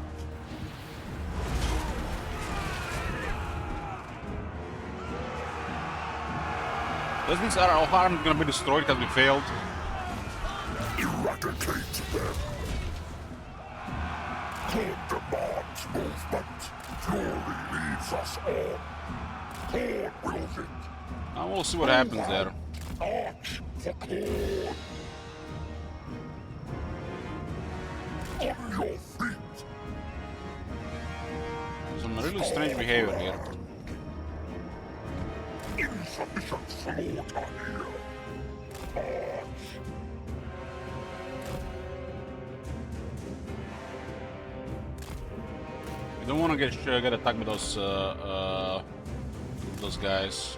Does mean our army gonna be destroyed because we failed? Eradicate them. Corn demands movement. Fury leads us on. Corn wills it. Now we'll see what happens there. Arch for corn. On your feet. Some really strange behavior here. Insufficient slaughter here. Arch. We don't want to get attacked by those guys.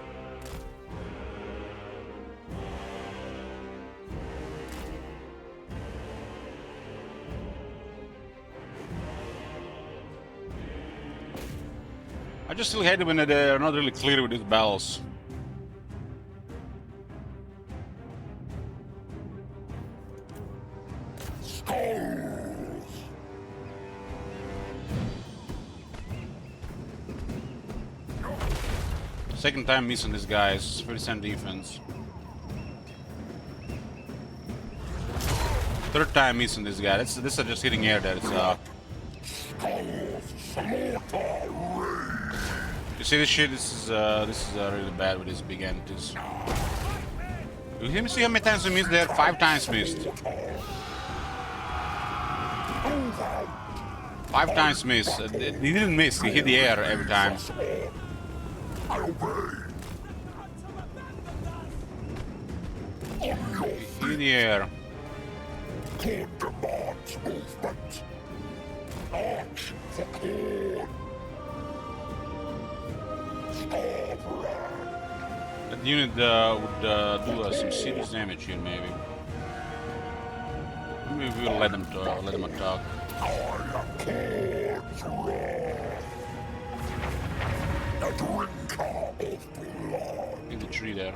I just still hate it when they're not really clear with these battles. Skulls. Second time missing this guys. 30% defense. Third time missing this guy. This is just hitting air there. It's You see this shit? This is really bad with these big entities. You see how many times we missed there? 5 times missed. 5 times missed. He didn't miss. He hit the air every time. He hit the air. Corn demands movement. Arch for corn. That unit would do some serious damage here, maybe. Maybe we'll let them attack. In the tree there.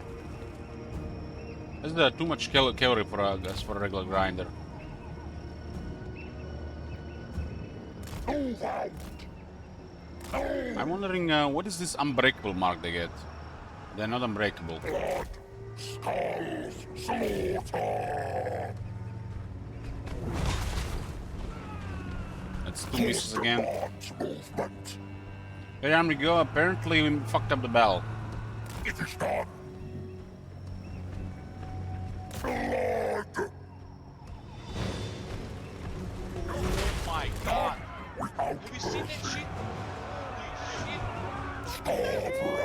That's too much cavalry for a regular grinder. I'm wondering what is this unbreakable mark they get? They're not unbreakable. That's 2 misses again. There we go. Apparently we fucked up the bell. It is done. Blood. Have you seen that shit? Holy shit.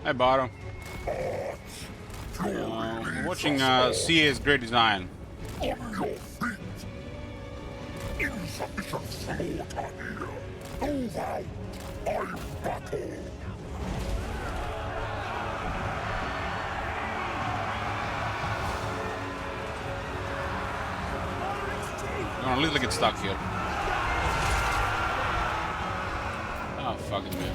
Hey, Baro. We're watching CA's Great Design. On your feet! Insufficient slaughter here! Move out! I battle! I'm a little get stuck here. Oh, fuck it, man.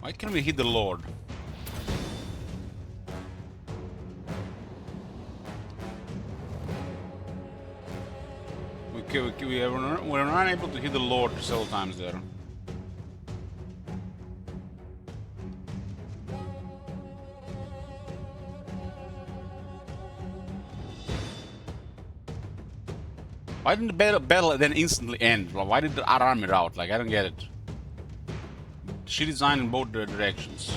Why can't we hit the Lord? We're not able to hit the Lord several times there. Why didn't the battle then instantly end? Why did our army rout? Like, I don't get it. She designed in both directions.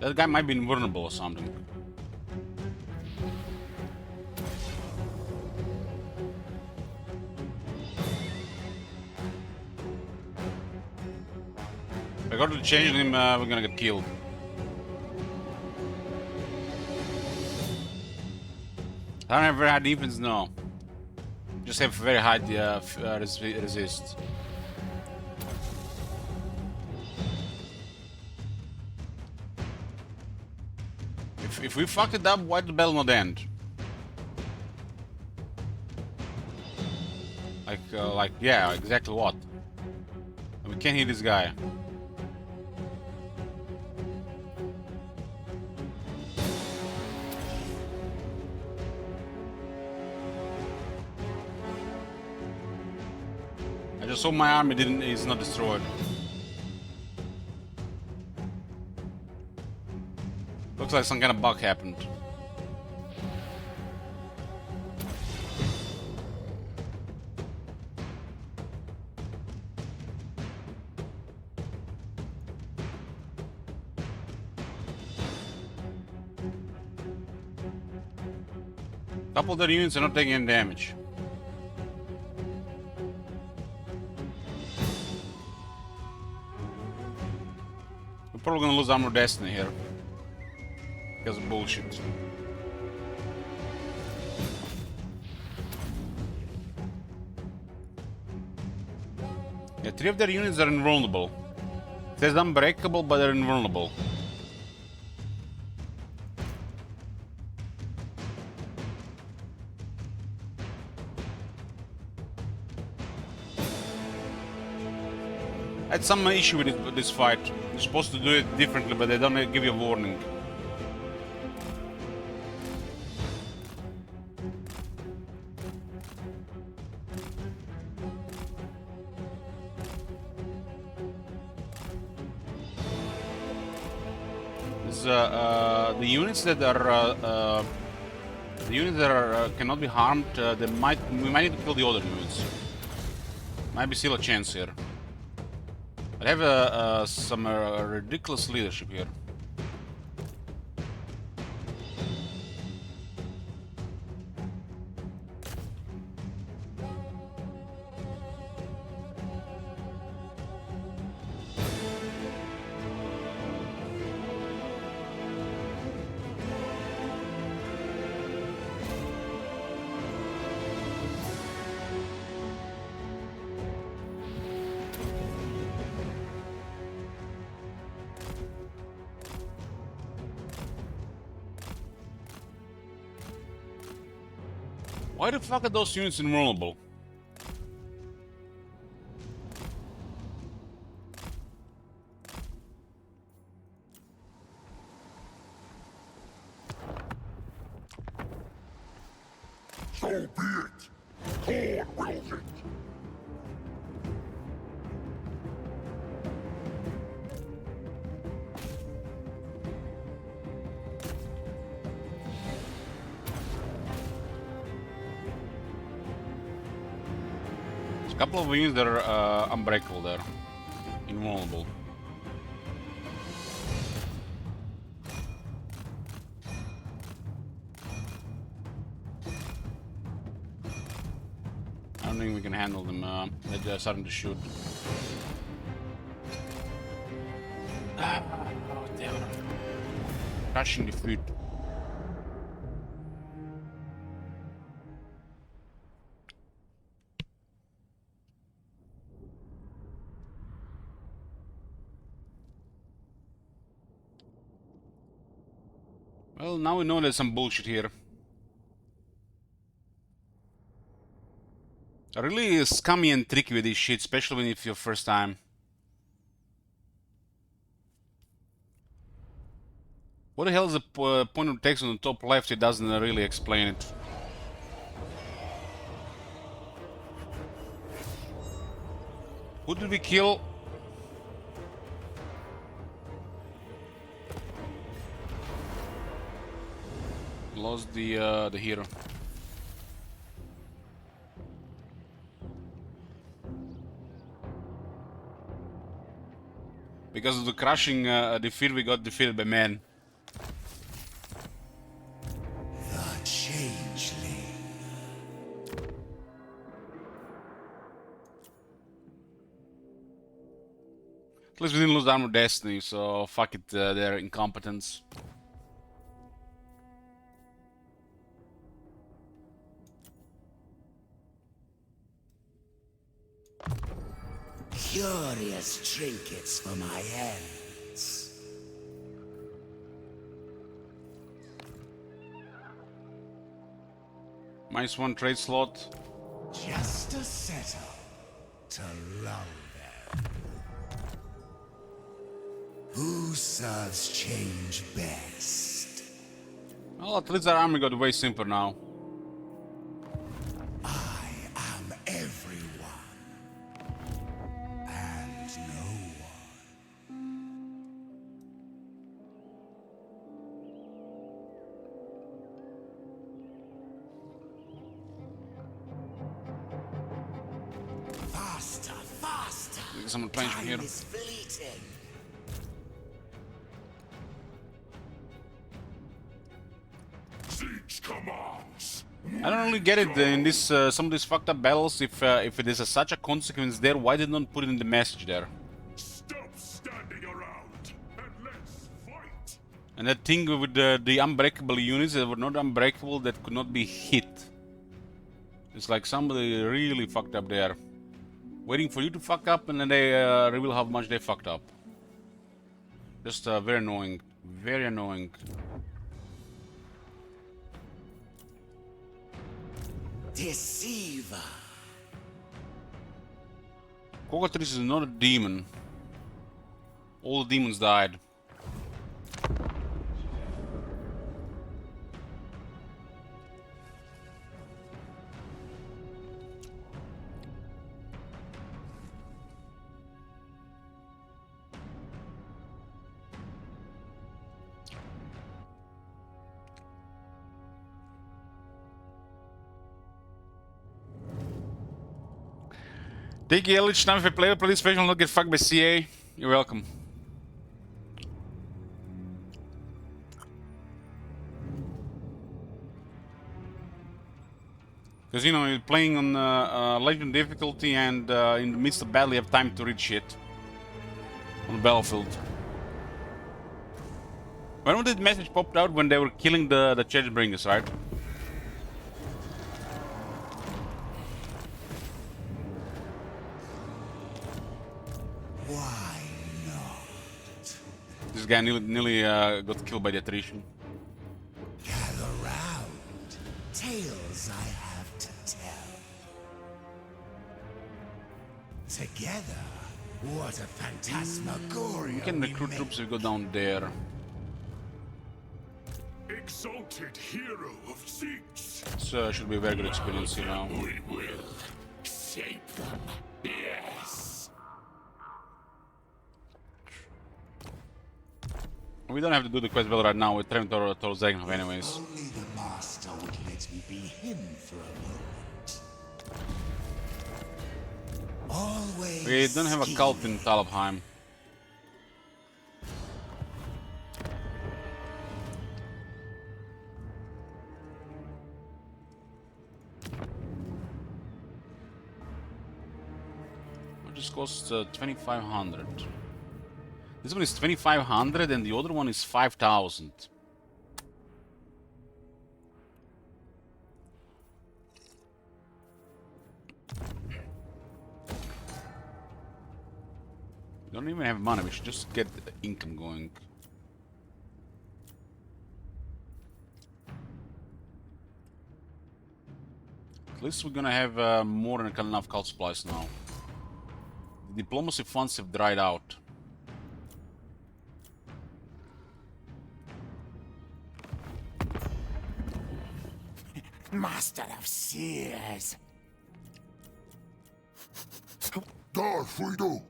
That guy might be invulnerable or something. If I go to change him, we're gonna get killed. I don't have very high defense, no. Just have very high resist. If we fuck it up, why the battle not end? Like, yeah, exactly what? We can't hit this guy. I just hope my army is not destroyed. Looks like some kind of bug happened. Couple of their units are not taking any damage. We're probably gonna lose Armor Destiny here. Because of bullshit. Yeah, 3 of their units are invulnerable. It says unbreakable, but they're invulnerable. I had some issue with this fight. You're supposed to do it differently, but they don't give you a warning. The units that are cannot be harmed. We might need to kill the other units. Might be still a chance here. I have some ridiculous leadership here. Why the fuck are those units invulnerable? So be it. Thor wills it. A couple of units that are unbreakable there. Invulnerable. don't think we can handle them. They're starting to shoot. Oh, damn. Crushing defeat. Well, now we know there's some bullshit here. Really scummy and tricky with this shit, especially when it's your first time. What the hell is the point of text on the top left? It doesn't really explain it. Who did we kill? Lost the hero. Because of the crushing defeat, we got defeated by man. The Changeling. At least we didn't lose Armor Destiny, so fuck it, their incompetence. Curious trinkets for my hands. -1 trade slot. Just a setup to lull them. Who serves change best? Well, at least our army got way simpler now. I am everyone. And no one. Faster, faster. There's someone playing from here. Time is fleeting. Siege commands. I don't really get it in this some of these fucked up battles. If it is such a consequence there, why did not put it in the message there? Stop standing around and let's fight. And that thing with the unbreakable units that were not unbreakable, that could not be hit. It's like somebody really fucked up there. Waiting for you to fuck up, and then they reveal how much they fucked up. Just very annoying. Very annoying. Deceiver. Cockatrice is not a demon. All the demons died. Thank you, Elich. Now if I play this special and not get fucked by CA, you're welcome. Because, you know, you're playing on Legend difficulty, and in the midst of battle you have time to read shit on the battlefield. When did the message popped out? When they were killing the Churchbringers, right? Why not? This guy nearly got killed by the attrition. Gather round. Tales I have to tell. Together, what a phantasmagoria. We can recruit troops if we go down there. Exalted hero of Siege. So should be a very good experience here now. We will shape them. Yes. We don't have to do the quest battle right now. We're traveling towards Zagnov anyways. Only the master would let me be him for a moment. Always. We don't have a cult in Talabheim. This costs 2,500. This one is 2,500 and the other one is 5,000. We don't even have money, we should just get the income going. At least we're gonna have more than enough cult supplies now. The diplomacy funds have dried out. Master of Seers. Darth Vader!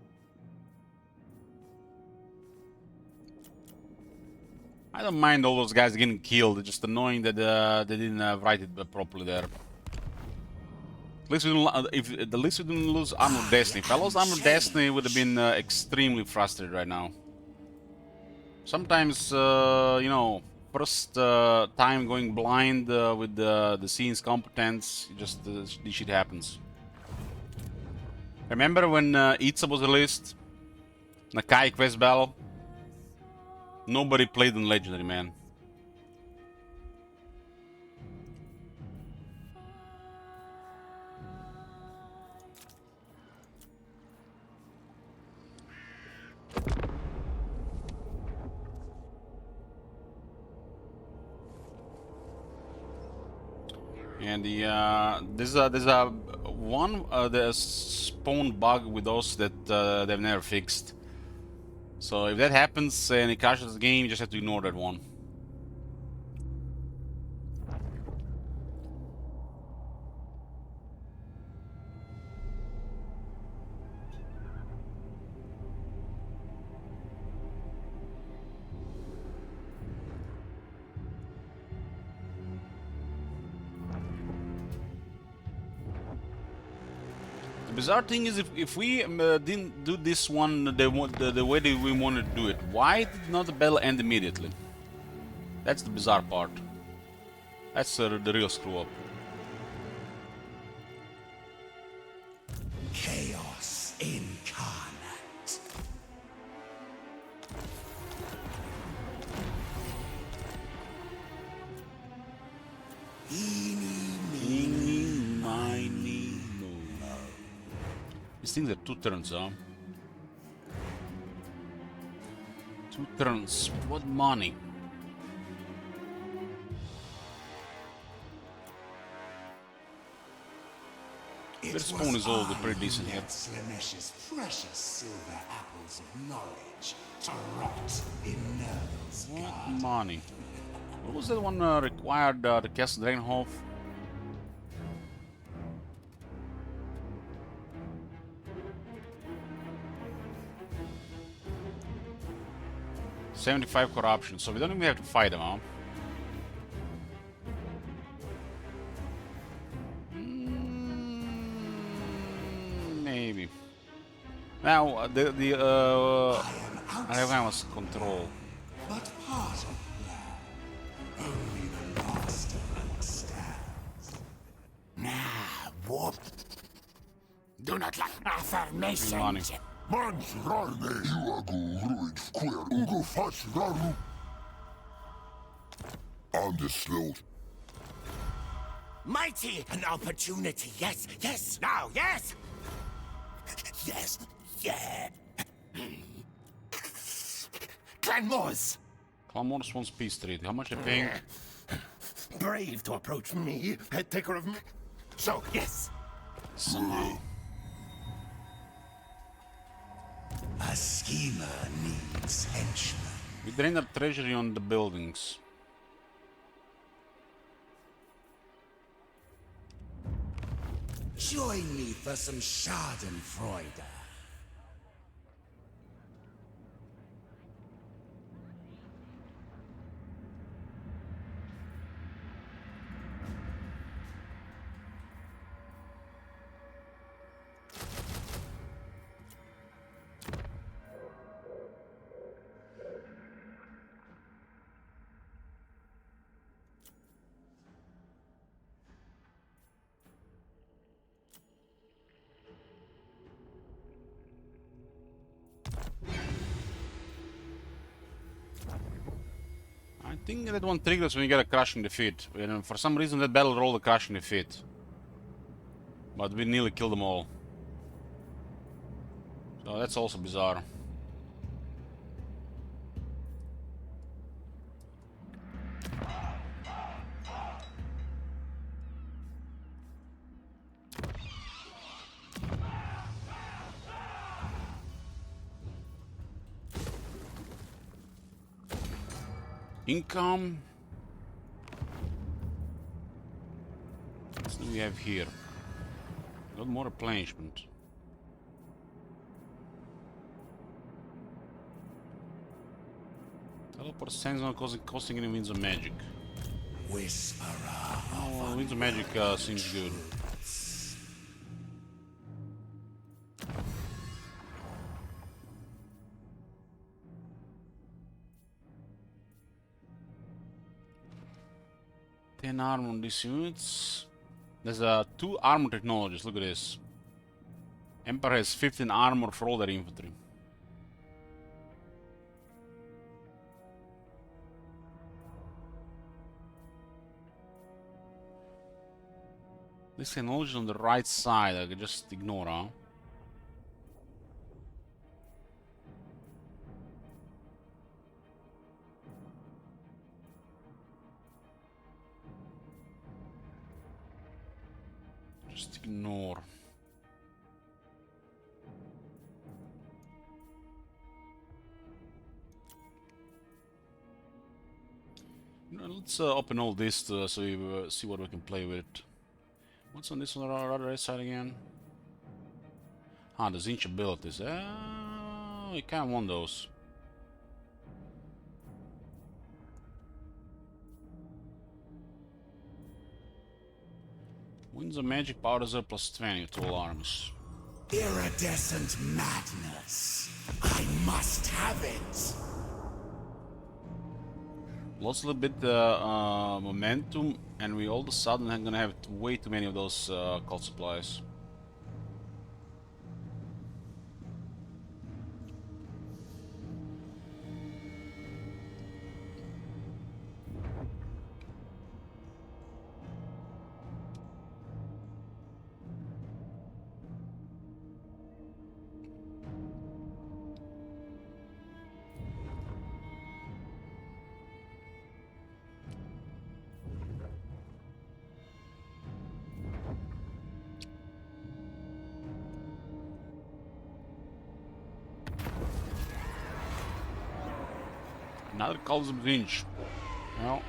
I don't mind all those guys getting killed, it's just annoying that they didn't write it properly there. At least we didn't lose Armored Destiny. If I lost Armored Destiny, it would have been extremely frustrated right now. Sometimes, you know, first time going blind with the scene's competence, just this shit happens. Remember when Itza was released? Nakai quest battle? Nobody played in Legendary, man. And there's a the spawn bug with those that they've never fixed. So if that happens and it crashes the game, you just have to ignore that one. The bizarre thing is, if we didn't do this one the way that we wanted to do it, why did not the battle end immediately? That's the bizarre part. That's the real screw up. Chaos incarnate. Eeny, miny, mo. These things are 2 turns, huh? 2 turns. What money? Their spawn is all pretty decent here. Slanesh's precious silver apples of knowledge to rot in Nurgle's What garden. money? What was that one required to cast Draenhof? $75 corruption, so we don't even have to fight them, huh? Maybe. Now I was control. But part of plan, only the master understands. Now, what? Do not lack affirmation. Money. Mans rarne Iwago ruid square Ugo fas raru. On the slope. Mighty an opportunity. Yes, yes, now, yes. Yes, yeah. Clanmores. Clanmores wants peace treaty. How much are they paying? Brave to approach me, head taker of me. So, yes. Somehow. A schemer needs henchmen. We drained our treasury on the buildings. Join me for some Schadenfreude. I think that one triggers when you get a crushing defeat. And for some reason that battle rolled a crushing defeat. But we nearly killed them all. So that's also bizarre. Income. What do we have here? Got more replenishment. Teleport stands on costing any winds of magic. Whisperer. Oh, winds of magic seems good. Armor on these units. There's 2 armor technologies. Look at this. Emperor has 15 armor for all their infantry. This technology is on the right side. I can just ignore, huh? Just ignore. Let's open all this so we see what we can play with. What's on this on the other side again? Ah, the Zinch abilities. We kind of want those. Winds of Magic Power Reserve plus 20 to all arms. Iridescent madness. I must have it. Lost a little bit momentum, and we all of a sudden are gonna have way too many of those cult supplies. Another Colosseum Zinch. Well,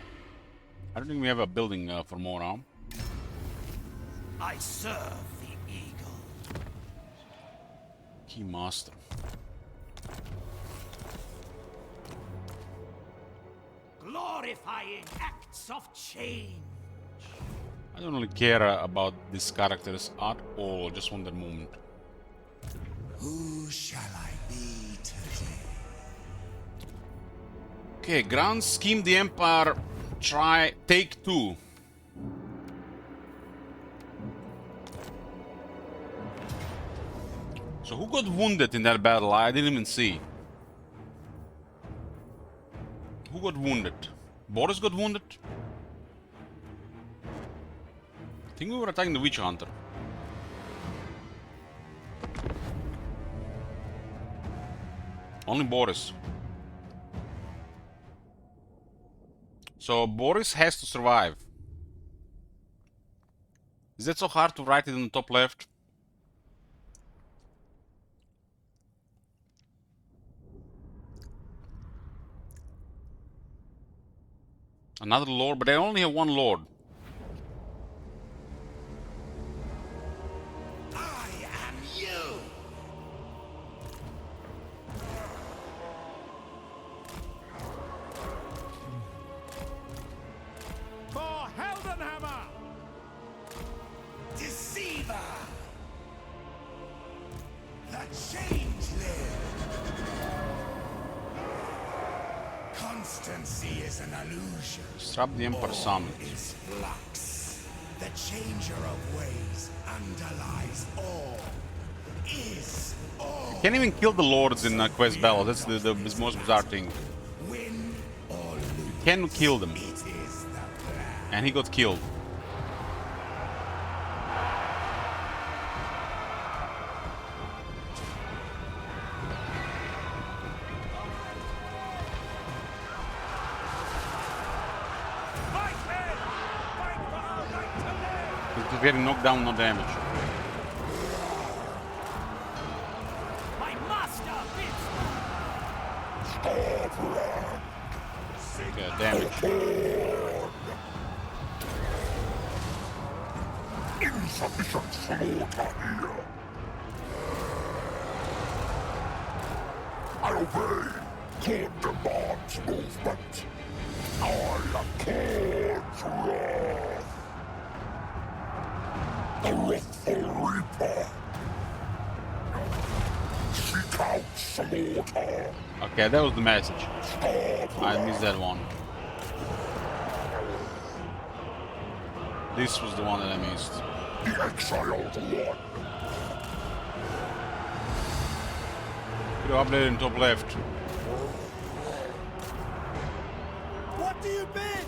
I don't think we have a building for more now. I serve the eagle. Key Master. Glorifying acts of change. I don't really care about these characters at all. I just want their movement. Who shall I be today? Okay, Grand Scheme the Empire. Take 2. So who got wounded in that battle? I didn't even see. Who got wounded? Boris got wounded? I think we were attacking the Witch Hunter. Only Boris. So Boris has to survive. Is that so hard to write it in the top left? Another lord, but I only have one lord. I am you! For Heldenhammer! Deceiver! The Changeling! Constancy is an illusion. Disrupt the Emperor Summon. All is flux. The changer of ways underlies all. Is all. You can't even kill the lords in quest battle. That's the most bizarre thing. Win or lose. can kill them. And he got killed. He's getting knocked down, no damage. My master Okay, damage. Insufficient slaughter here. I obey. Court demands movement. I am Court's wrath. The wrathful reaper. Seek out slaughter. Okay, that was the message. I missed that one. This was the one that I missed. The exiled one. Could have updated in top left. What do you bid?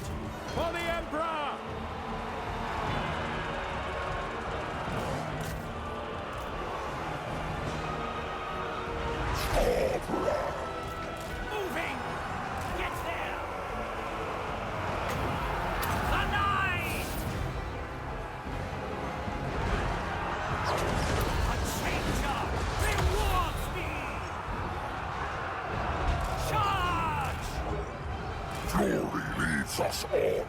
For the Emperor! Moving! Get there! The knight! A changer rewards me! Charge! Glory leads us on.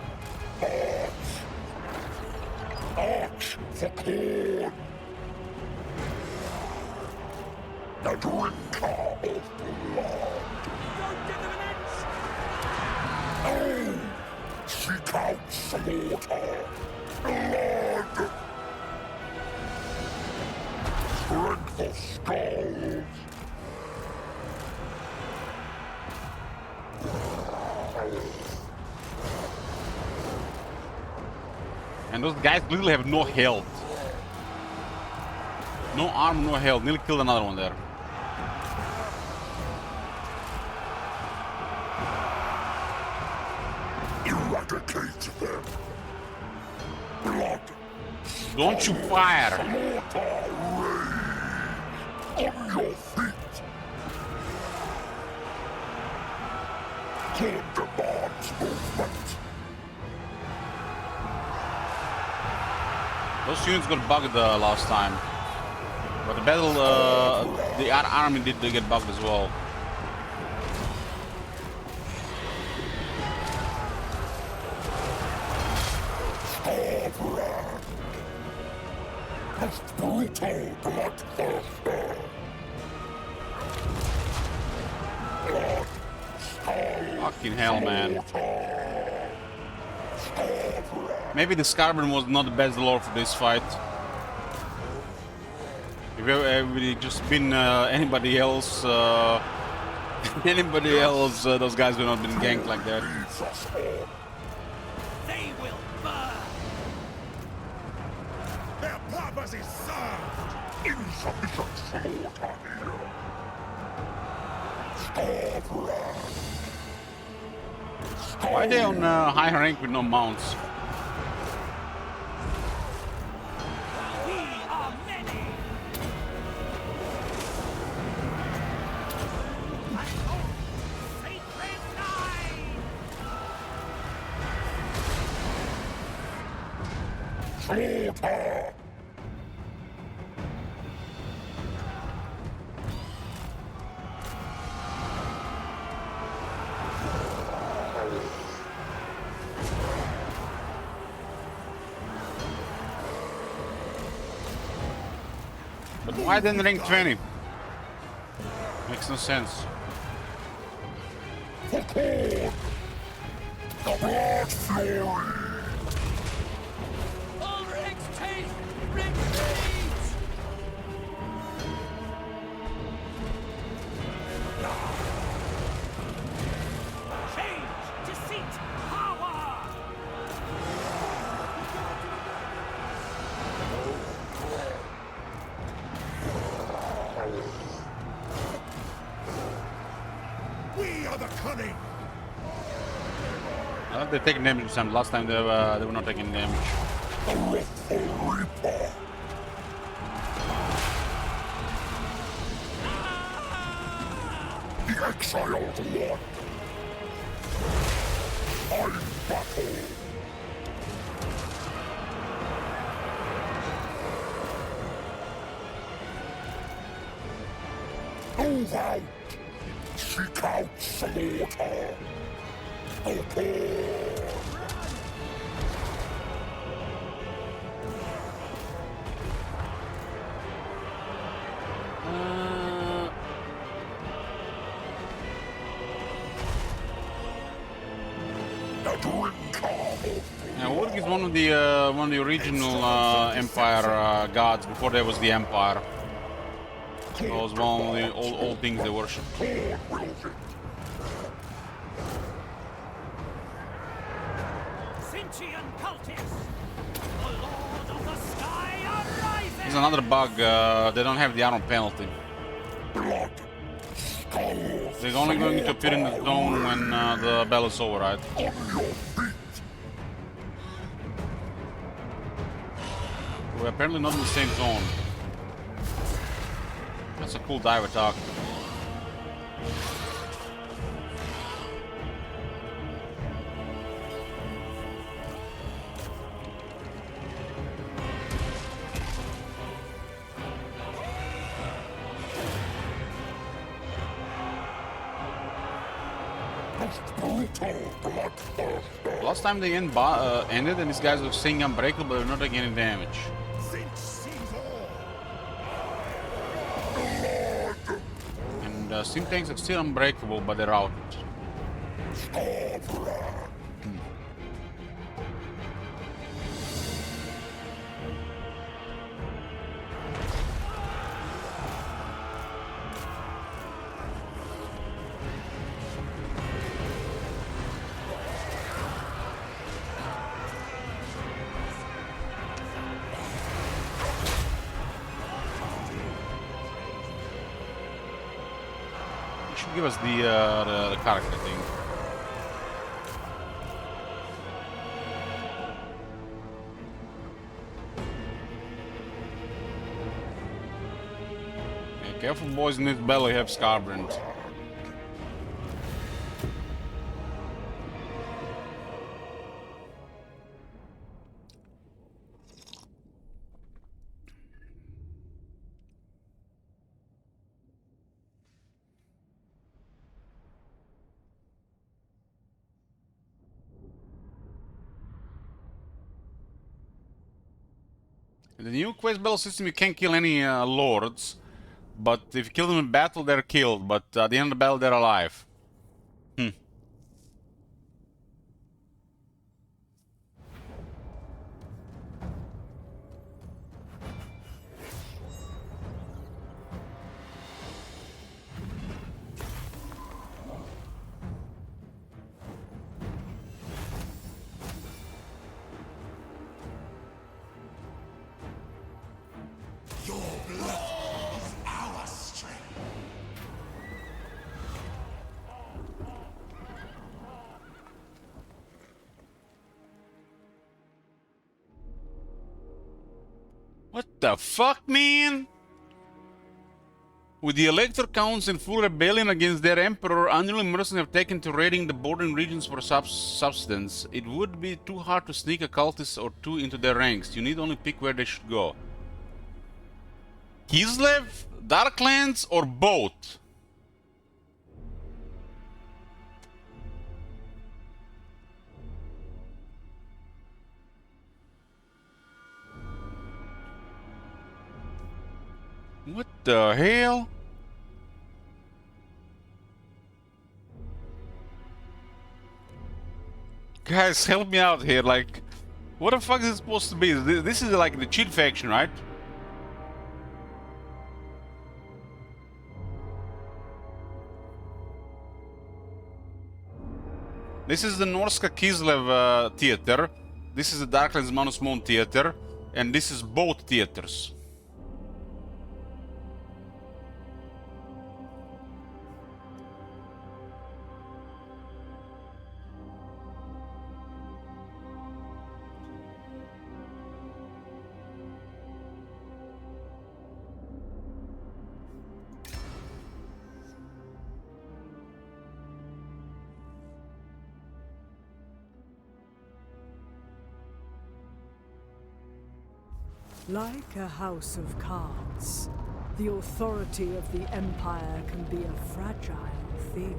Arch for corn. The drinker of blood. Don't give them an inch! Oh, seek out slaughter. Blood. Strength of skulls. And those guys literally have no health. No arm, no health. Nearly killed another one there. Eradicate them. Blood. Don't you fire! Slaughter reign. On your feet. Court demands movement. Those units got bugged last time. But the battle, the army did get bugged as well. Most brutal bloodthirster. Fucking hell, man. Maybe the Scarburn was not the best lord for this fight. If it just been anybody else, those guys would not have been ganked like that. They will burn! Their purpose is served. Insufficient slaughter here. Scorpion. Why are they on high rank with no mounts? We are many! I hold sacred nine! Slaughter. But why then rank 20? Makes no sense. For corn. The blood fury. All ranks take retreat! Change, deceit, power! We are the cunning. They're taking damage this time. Last time they were not taking damage. The wrathful Reaper. The exiled one. I'm battle. Move out. Seek out slaughter. Open. Yeah, Urg is one of the original Empire gods before there was the Empire. It was one of the old things they worship. There's another bug. They don't have the armor penalty. They're only going to appear in the zone when the battle is over, right? We're apparently not in the same zone. That's a cool dive attack. Last time the end ended and these guys were staying unbreakable, they're not getting damage. And Steam tanks are still unbreakable, but they're out. Should give us the character thing. Okay, careful boys, in this battle you have Scarbrand. In the new quest battle system, you can't kill any lords, but if you kill them in battle, they're killed. But at the end of the battle, they're alive. Your blood is our strength. What the fuck, man? With the Elector counts in full rebellion against their emperor, unruly mercenaries have taken to raiding the bordering regions for substance. It would be too hard to sneak a cultist or two into their ranks. You need only pick where they should go. Kislev, Darklands, or both? What the hell? Guys, help me out here. Like, what the fuck is it supposed to be? This is like the cheat faction, right? This is the Norska Kislev theater. This is the Darklands Manus Moon theater. And this is both theaters. Like a house of cards, the authority of the Empire can be a fragile thing.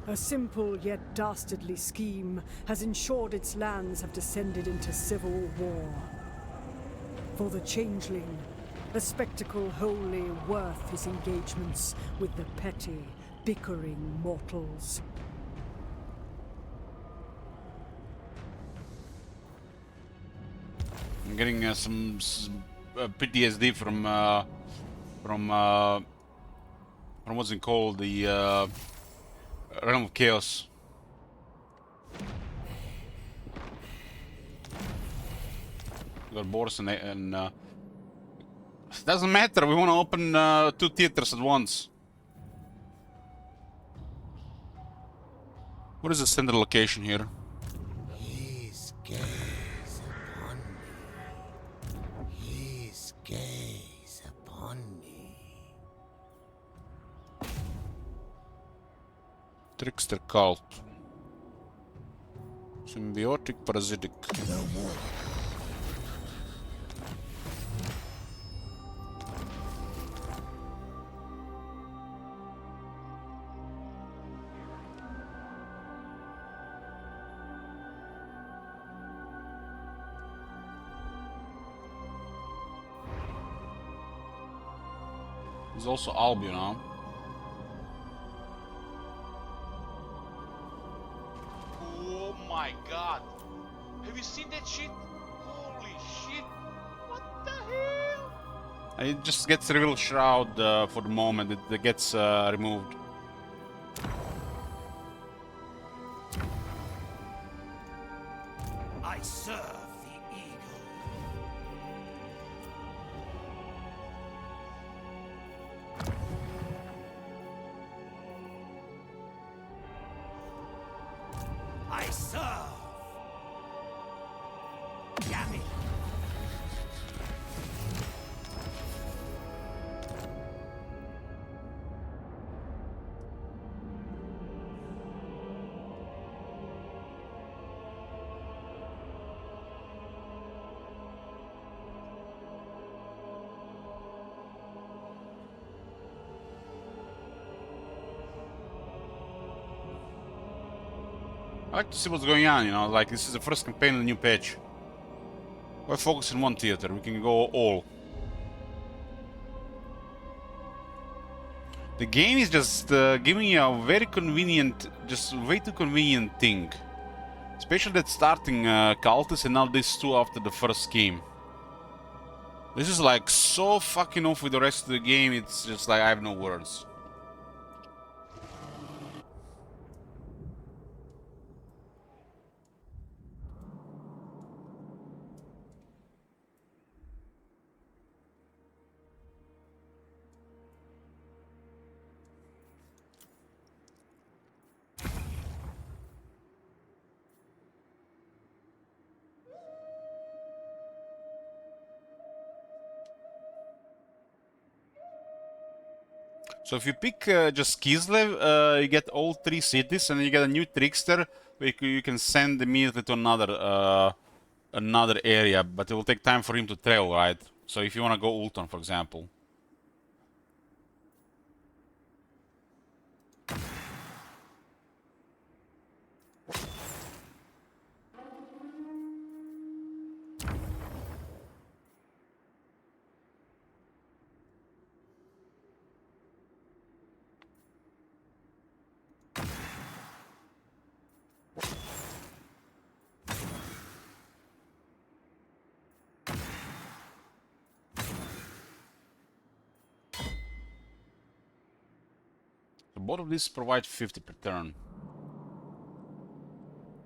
A simple yet dastardly scheme has ensured its lands have descended into civil war. For the Changeling, a spectacle wholly worth his engagements with the petty, bickering mortals. I'm getting some PTSD from what's it called, the Realm of Chaos. Got Boris and doesn't matter. We want to open 2 theaters at once. What is the central location here? His gaze upon me. His gaze upon me. Trickster cult. Symbiotic parasitic. No more. There's also Albion now. Oh my god. Have you seen that shit? Holy shit. What the hell? It just gets reveal shroud for the moment. It gets removed. I serve the eagle. I serve. Yummy. I like to see what's going on, you know, like this is the first campaign of the new patch. Why focus in one theater? We can go all. The game is just giving you a very convenient, just way too convenient thing. Especially that starting cultists and now these 2 after the first game. This is like so fucking off with the rest of the game, it's just like I have no words. So if you pick just Kislev, you get all 3 cities, and you get a new trickster where you can send immediately to another area, but it will take time for him to travel, right? So if you want to go Ulton, for example. So both of these provide 50 per turn.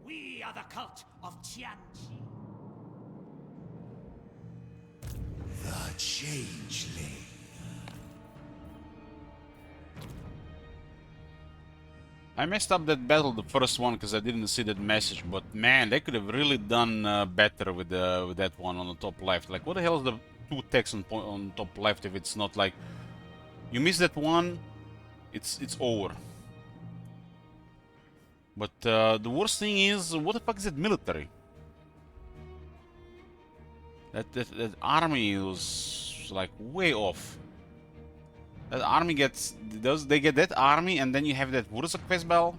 We are the cult of Tianqi. The Changeling. I messed up that battle, the first one, because I didn't see that message, but man, they could have really done better with that one on the top left. Like, what the hell is the 2 text on top left if it's not like... You miss that one, it's over. But the worst thing is, what the fuck is that military? That army was like way off. That army gets they get that army, and then you have that Wurza quest bell.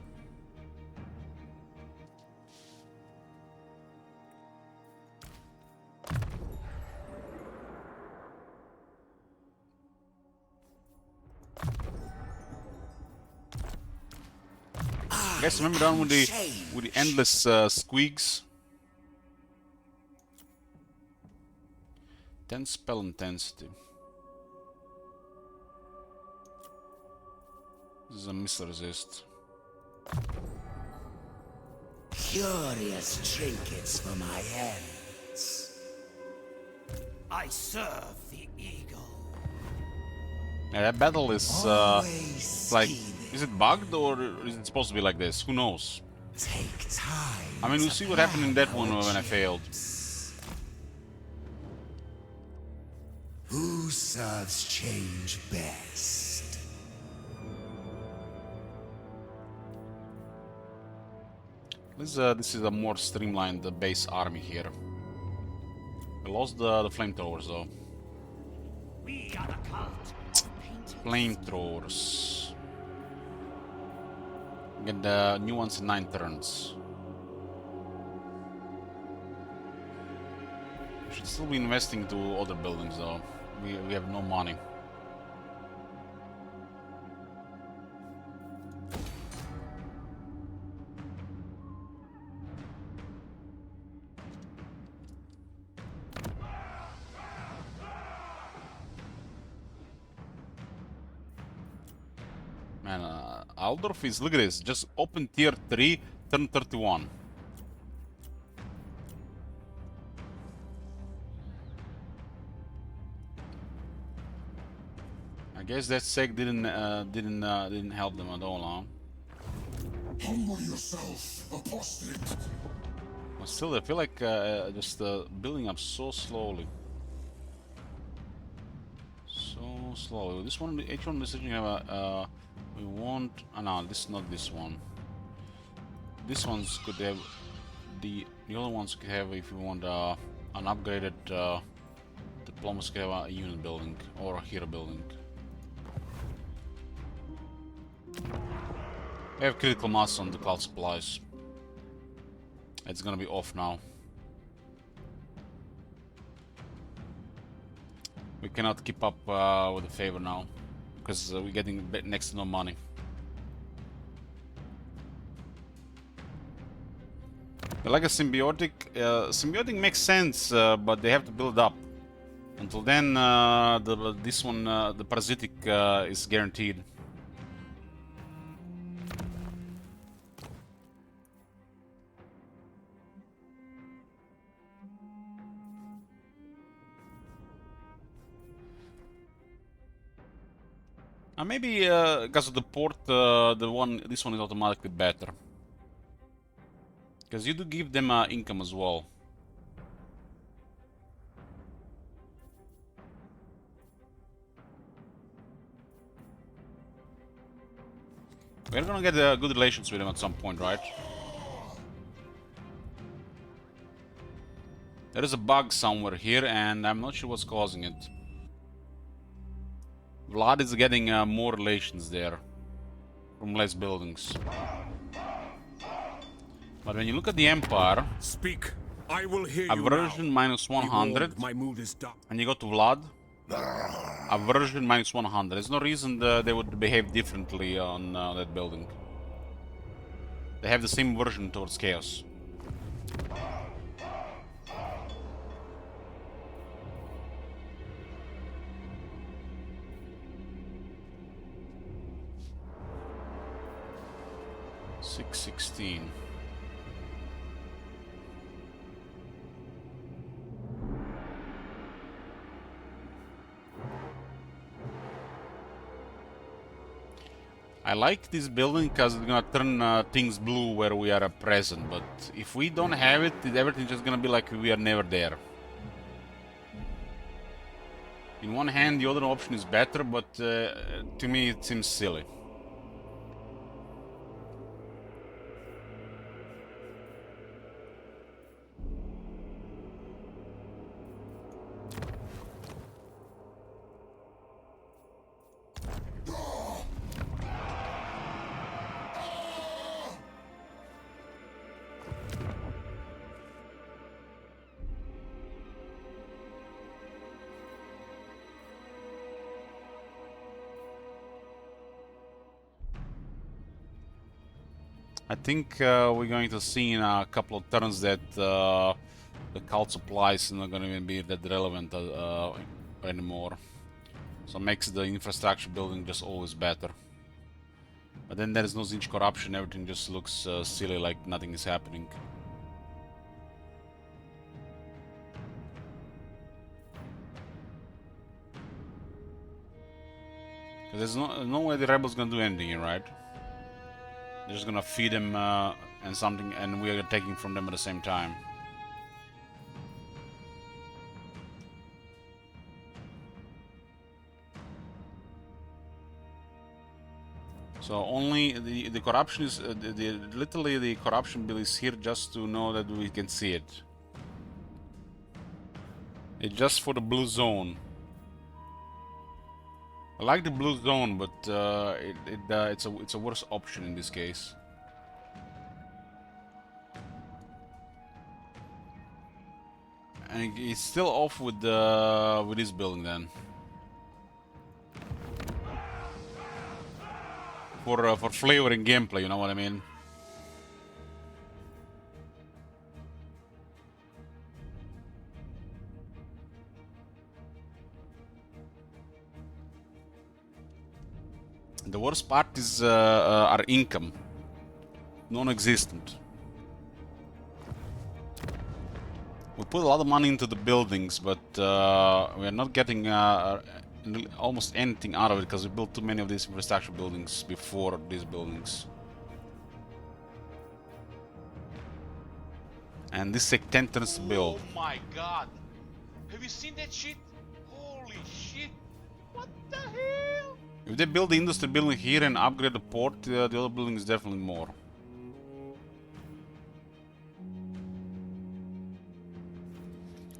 Guys, remember down with the endless squeaks? 10 spell intensity. This is a missile resist. Curious trinkets for my hands. I serve the eagle. Yeah, that battle is like, is it bugged or is it supposed to be like this? Who knows? Take time. I mean, we'll see what happened in that one when I failed. Who serves change best? This is a more streamlined base army here. We lost the flamethrowers though. We are the cult. Flamethrowers. Get the new ones in 9 turns. We should still be investing to other buildings though. We have no money. Man, Aldorf is, look at this, just open tier 3, turn 31. I guess that sec didn't help them at all, huh? Humble yourself, apostate. But still, I feel like just building up so slowly. So slowly. This one, each one decision have a. We want. No, this not this one. This ones could have the other ones could have if you want an upgraded diplomacy, could have a unit building or a hero building. We have critical mass on the cloud supplies. It's gonna be off now. We cannot keep up with the favor now because we're getting next to no money. Like a symbiotic, symbiotic makes sense, but they have to build up. Until then, this one, the parasitic, is guaranteed. Maybe because of the port, this one is automatically better. Because you do give them income as well. We're gonna get good relations with them at some point, right? There is a bug somewhere here, and I'm not sure what's causing it. Vlad is getting more relations there from less buildings. But when you look at the Empire, speak. I will hear you aversion now. minus 100. My mood is done. And you go to Vlad, aversion minus 100. There's no reason they would behave differently on that building. They have the same aversion towards chaos. $616. I like this building because it's gonna turn things blue where we are present, but if we don't have it, everything's just gonna be like we are never there. In one hand, the other option is better, but to me it seems silly. I think we're going to see in a couple of turns that the cult supplies are not going to even be that relevant anymore. So it makes the infrastructure building just always better. But then there is no Zinch corruption, everything just looks silly, like nothing is happening. There's no way the rebels gonna do anything here, right? They're just gonna feed them and something, and we are taking from them at the same time. So only the corruption is literally the corruption bill is here just to know that we can see it. It's just for the blue zone. I like the blue zone, but it's a worse option in this case. And it's still off with this building then. For flavor and gameplay, you know what I mean? The worst part is our income. Non-existent. We put a lot of money into the buildings, but we are not getting almost anything out of it because we built too many of these infrastructure buildings before these buildings. And this take 10 turns to build. Oh my god! Have you seen that shit? Holy shit! What the hell? If they build the industry building here and upgrade the port, the other building is definitely more.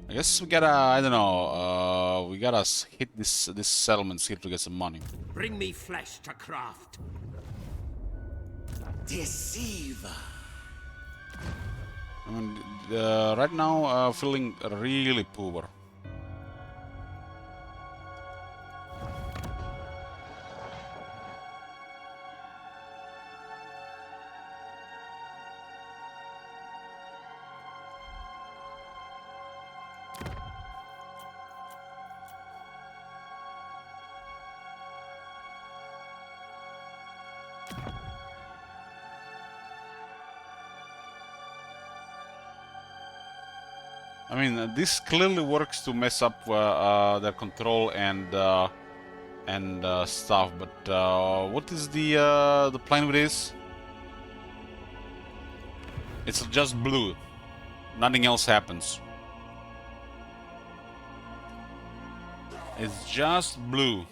I guess we gotta, I don't know, we gotta hit this settlements here to get some money. Bring me flesh to craft. Deceiver. I mean, right now feeling really poor. I mean, this clearly works to mess up their control and stuff. But what is the plan with this? It's just blue. Nothing else happens. It's just blue.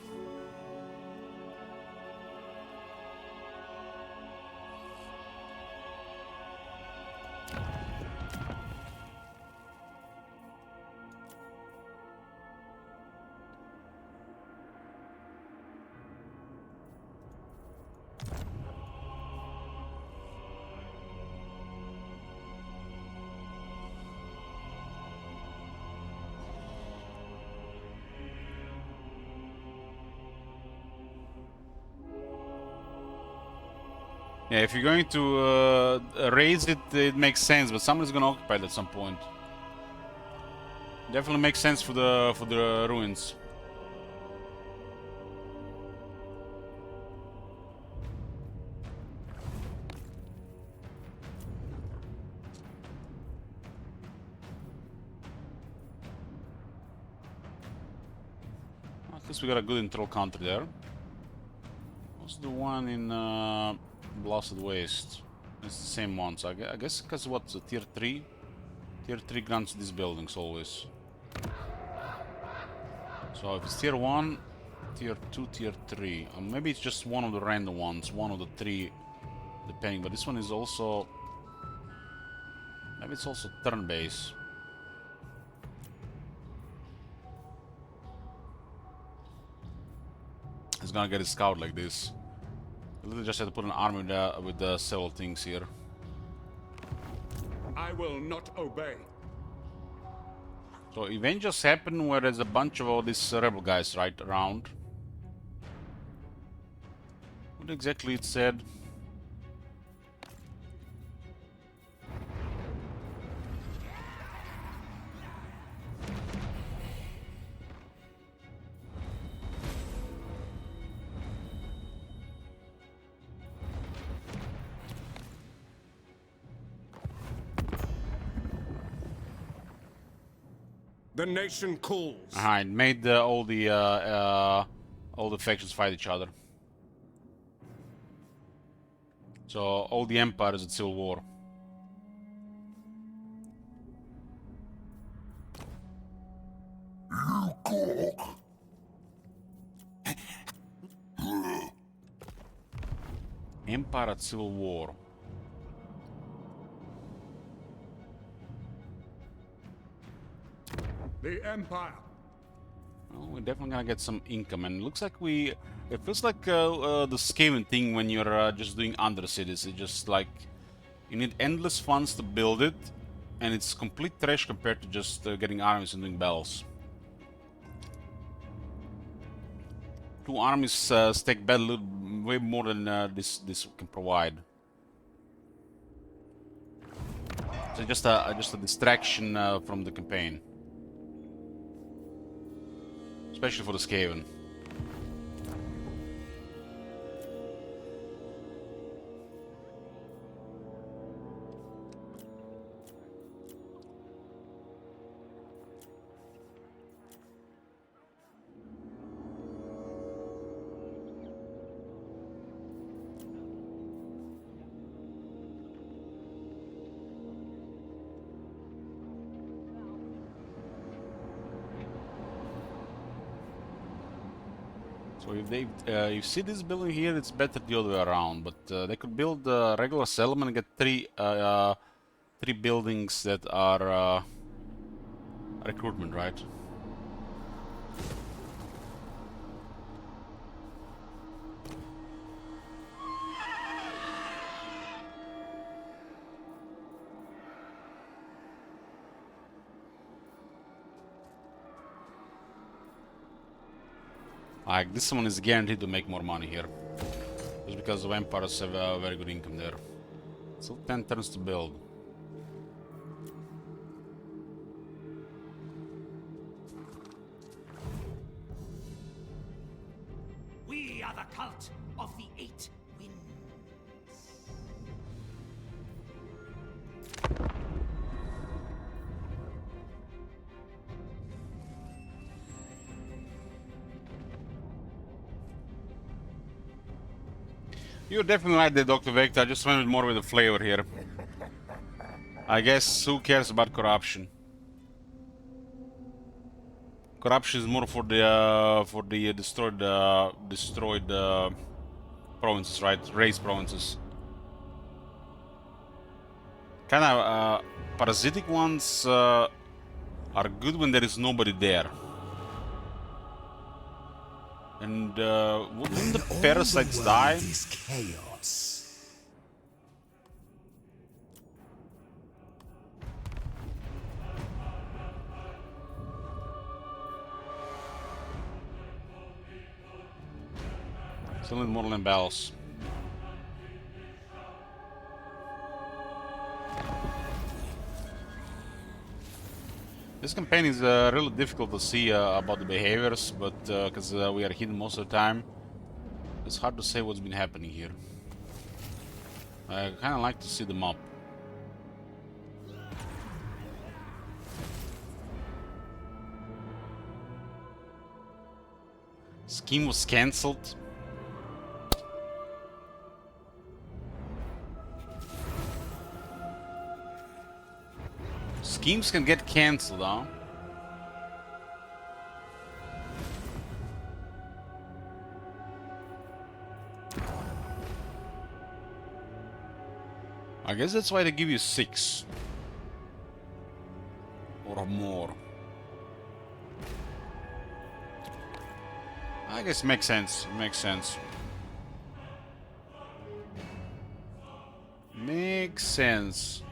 Yeah, if you're going to raise it, it makes sense, but somebody's gonna occupy it at some point. Definitely makes sense for the ruins. At least we got a good internal counter there. What's the one in Blasted Waste? It's the same one, so I guess because what's tier 3? Tier 3 grants these buildings always. So if it's tier 1, tier 2, tier 3. Or maybe it's just one of the random ones, one of the 3, depending. But this one is also... maybe it's also turn-based. It's gonna get a scout like this. I literally just have to put an army with several things here. I will not obey. So events just happen where there's a bunch of all these rebel guys right around. What exactly it said? The nation calls. It made all the factions fight each other. So all the empire is at civil war. Empire at civil war. The Empire. Well, we're definitely gonna get some income, and it looks like it feels like the Skaven thing when you're just doing under cities. It's just like you need endless funds to build it, and it's complete trash compared to just getting armies and doing battles. 2 armies stack battle way more than this can provide. So just a distraction from the campaign, especially for the Skaven. So if they, you see this building here, it's better the other way around. But they could build a regular settlement and get three buildings that are recruitment, right? Like, this one is guaranteed to make more money here. Just because the vampires have a very good income there. So 10 turns to build. We are the cult of the 8 winds. You're definitely right there, Dr. Vector. I just went more with the flavor here. I guess who cares about corruption? Corruption is more for the destroyed provinces, right? Raised provinces. Kind of parasitic ones are good when there is nobody there. And wouldn't the parasites die? Is chaos. Still in Mortal and Battles. This campaign is really difficult to see about the behaviors, but because we are hidden most of the time, it's hard to say what's been happening here. I kind of like to see them up. Scheme was cancelled. Schemes can get cancelled, huh? I guess that's why they give you 6 or more. I guess it makes sense. It makes sense. Makes sense.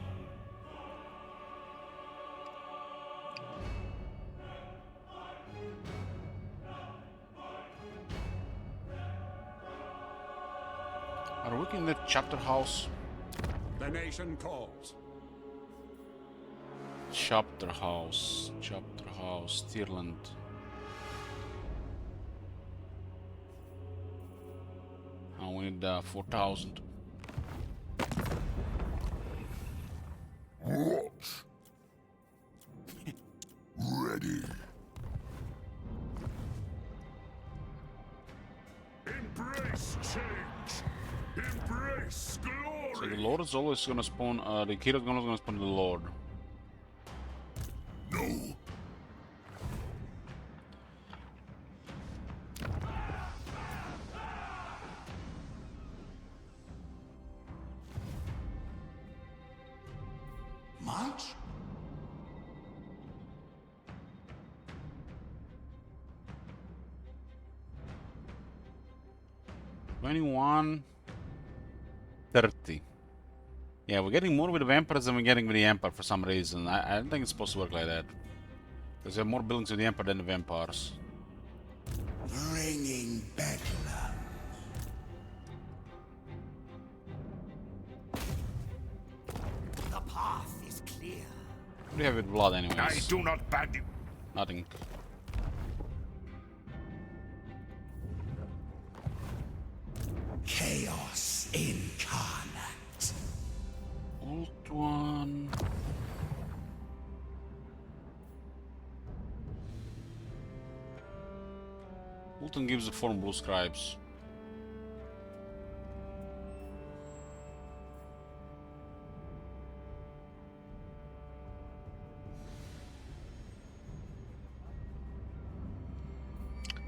Are we in the chapter house? The nation calls. Chapter house, Stirland. And we need 4,000. Watch. Ready. endless glory. So the Lord is always gonna spawn, the kid is always gonna spawn the Lord. No. Much? $21, $30. Yeah, we're getting more with the vampires than we're getting with the Empire for some reason. I don't think it's supposed to work like that. Because we have more buildings with the Empire than the vampires. Bringing bedlam. The path is clear. What do you have with blood anyways? I do not bad. Nothing. Chaos incarnate. Alt one. Ulton gives the form blue scribes.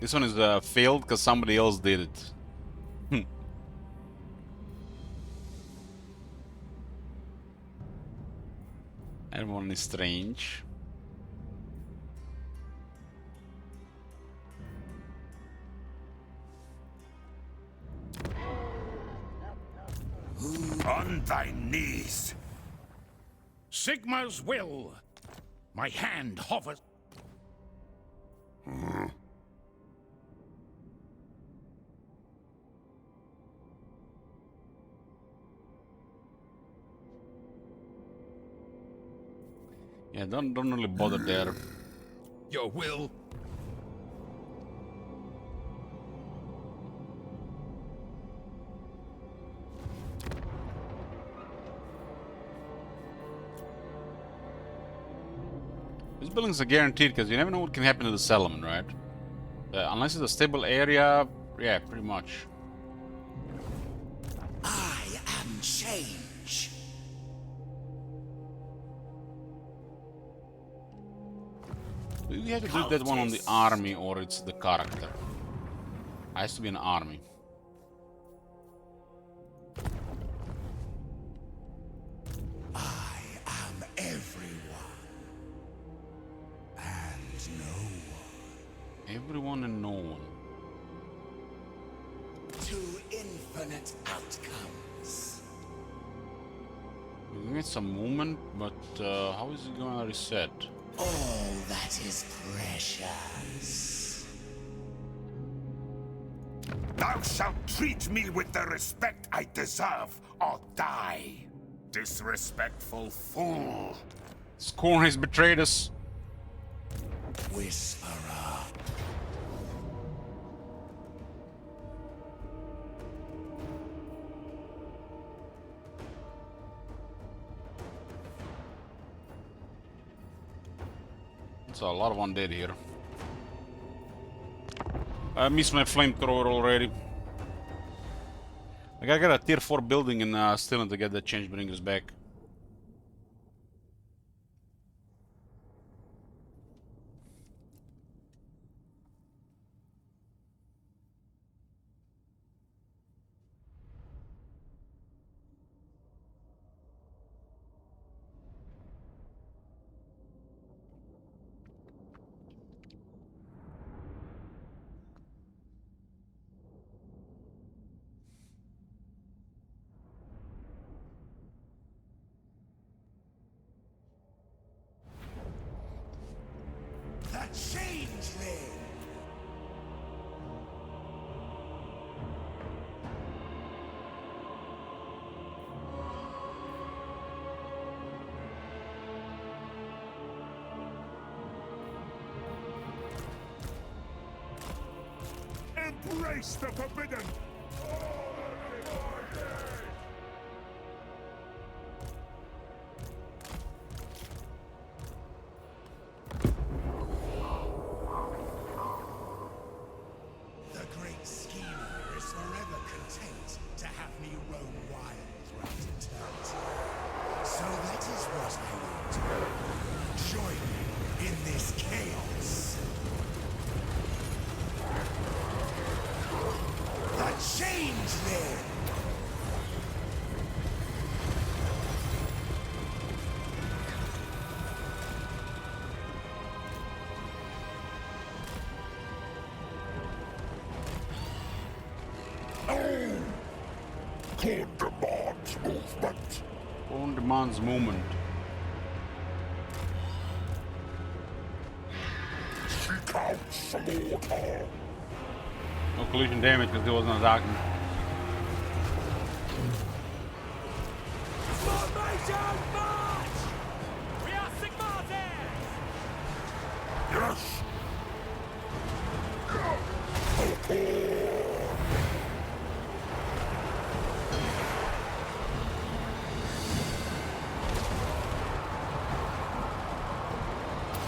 This one is failed because somebody else did it. Everyone is strange. On thy knees. Sigma's will. My hand hovers. Yeah, don't really bother there. Your will. These buildings are guaranteed because you never know what can happen to the settlement, right? Unless it's a stable area, yeah, pretty much. I am change. Do we have to do that one on the army or it's the character? It has to be an army. I am everyone. And no one. Everyone and no one. To infinite outcomes. We can get some movement, but how is it gonna reset? All that is precious. Thou shalt treat me with the respect I deserve, or die. Disrespectful fool. Scorn has betrayed us. Whisperer. It's a lot of undead here. I missed my flamethrower already. I gotta get a tier 4 building in Stillen to get the change bringers back. The changeling. Embrace the forbidden. The great schemer is forever content to have me roam wild. On demands movement. Seek out slaughter. No collision damage because he wasn't attacking. Formation march! We are Sigmartans! Yes.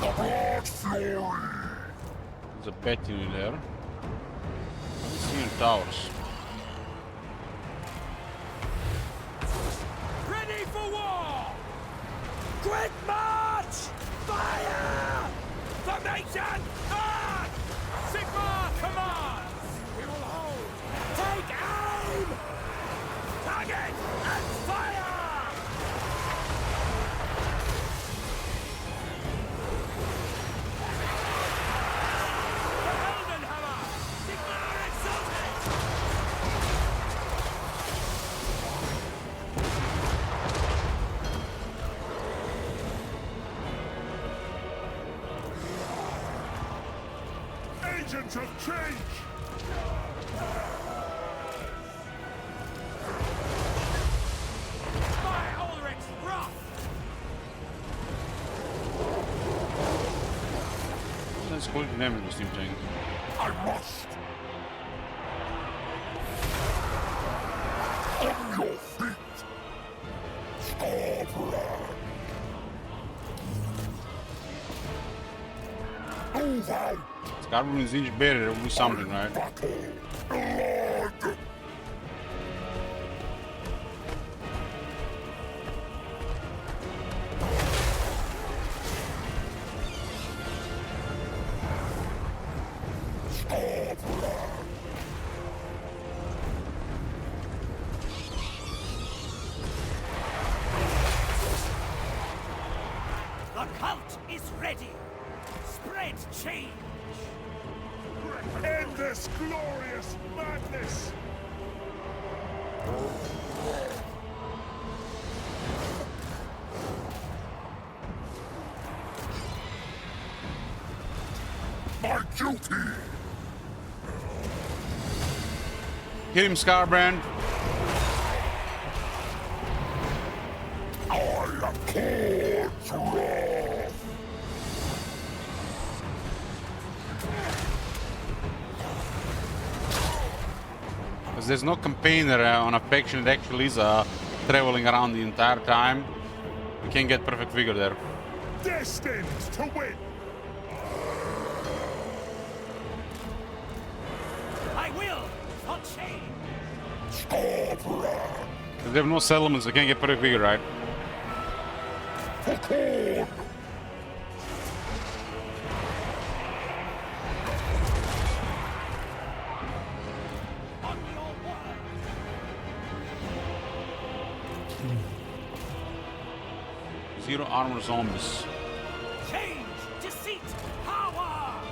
The blood fury. There's a bat unit there. I don't see any towers. Ready for war! Quick march! Fire! Formation on! Sigmar commands! We will hold! Take aim! Target and fire! Heldenhammer! Sigmar exalted! Agents of change. By Ulrich's wrath! That's collision damage was team tank. I must. On your feet. Scarborough. Move out. Scarborough is inch better, it will do something, right? Battle. Blood. Scarborough. The cult is ready! Spread change! End this glorious madness. My duty. Hit him, Scarbrand. I accord to wrath. Because there's no campaigner on a faction that actually is traveling around the entire time. We can't get perfect figure there. Destined to win. I will for change! Scarborough. Because they have no settlements, they can't get perfect figure, right? For corn. On your word! Zero armor zombies. Change! Deceit! Power!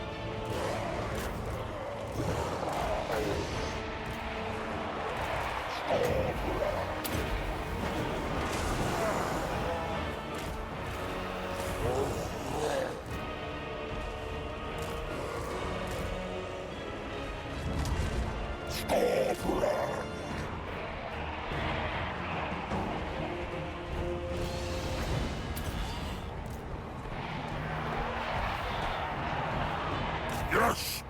Scarborough. Yes.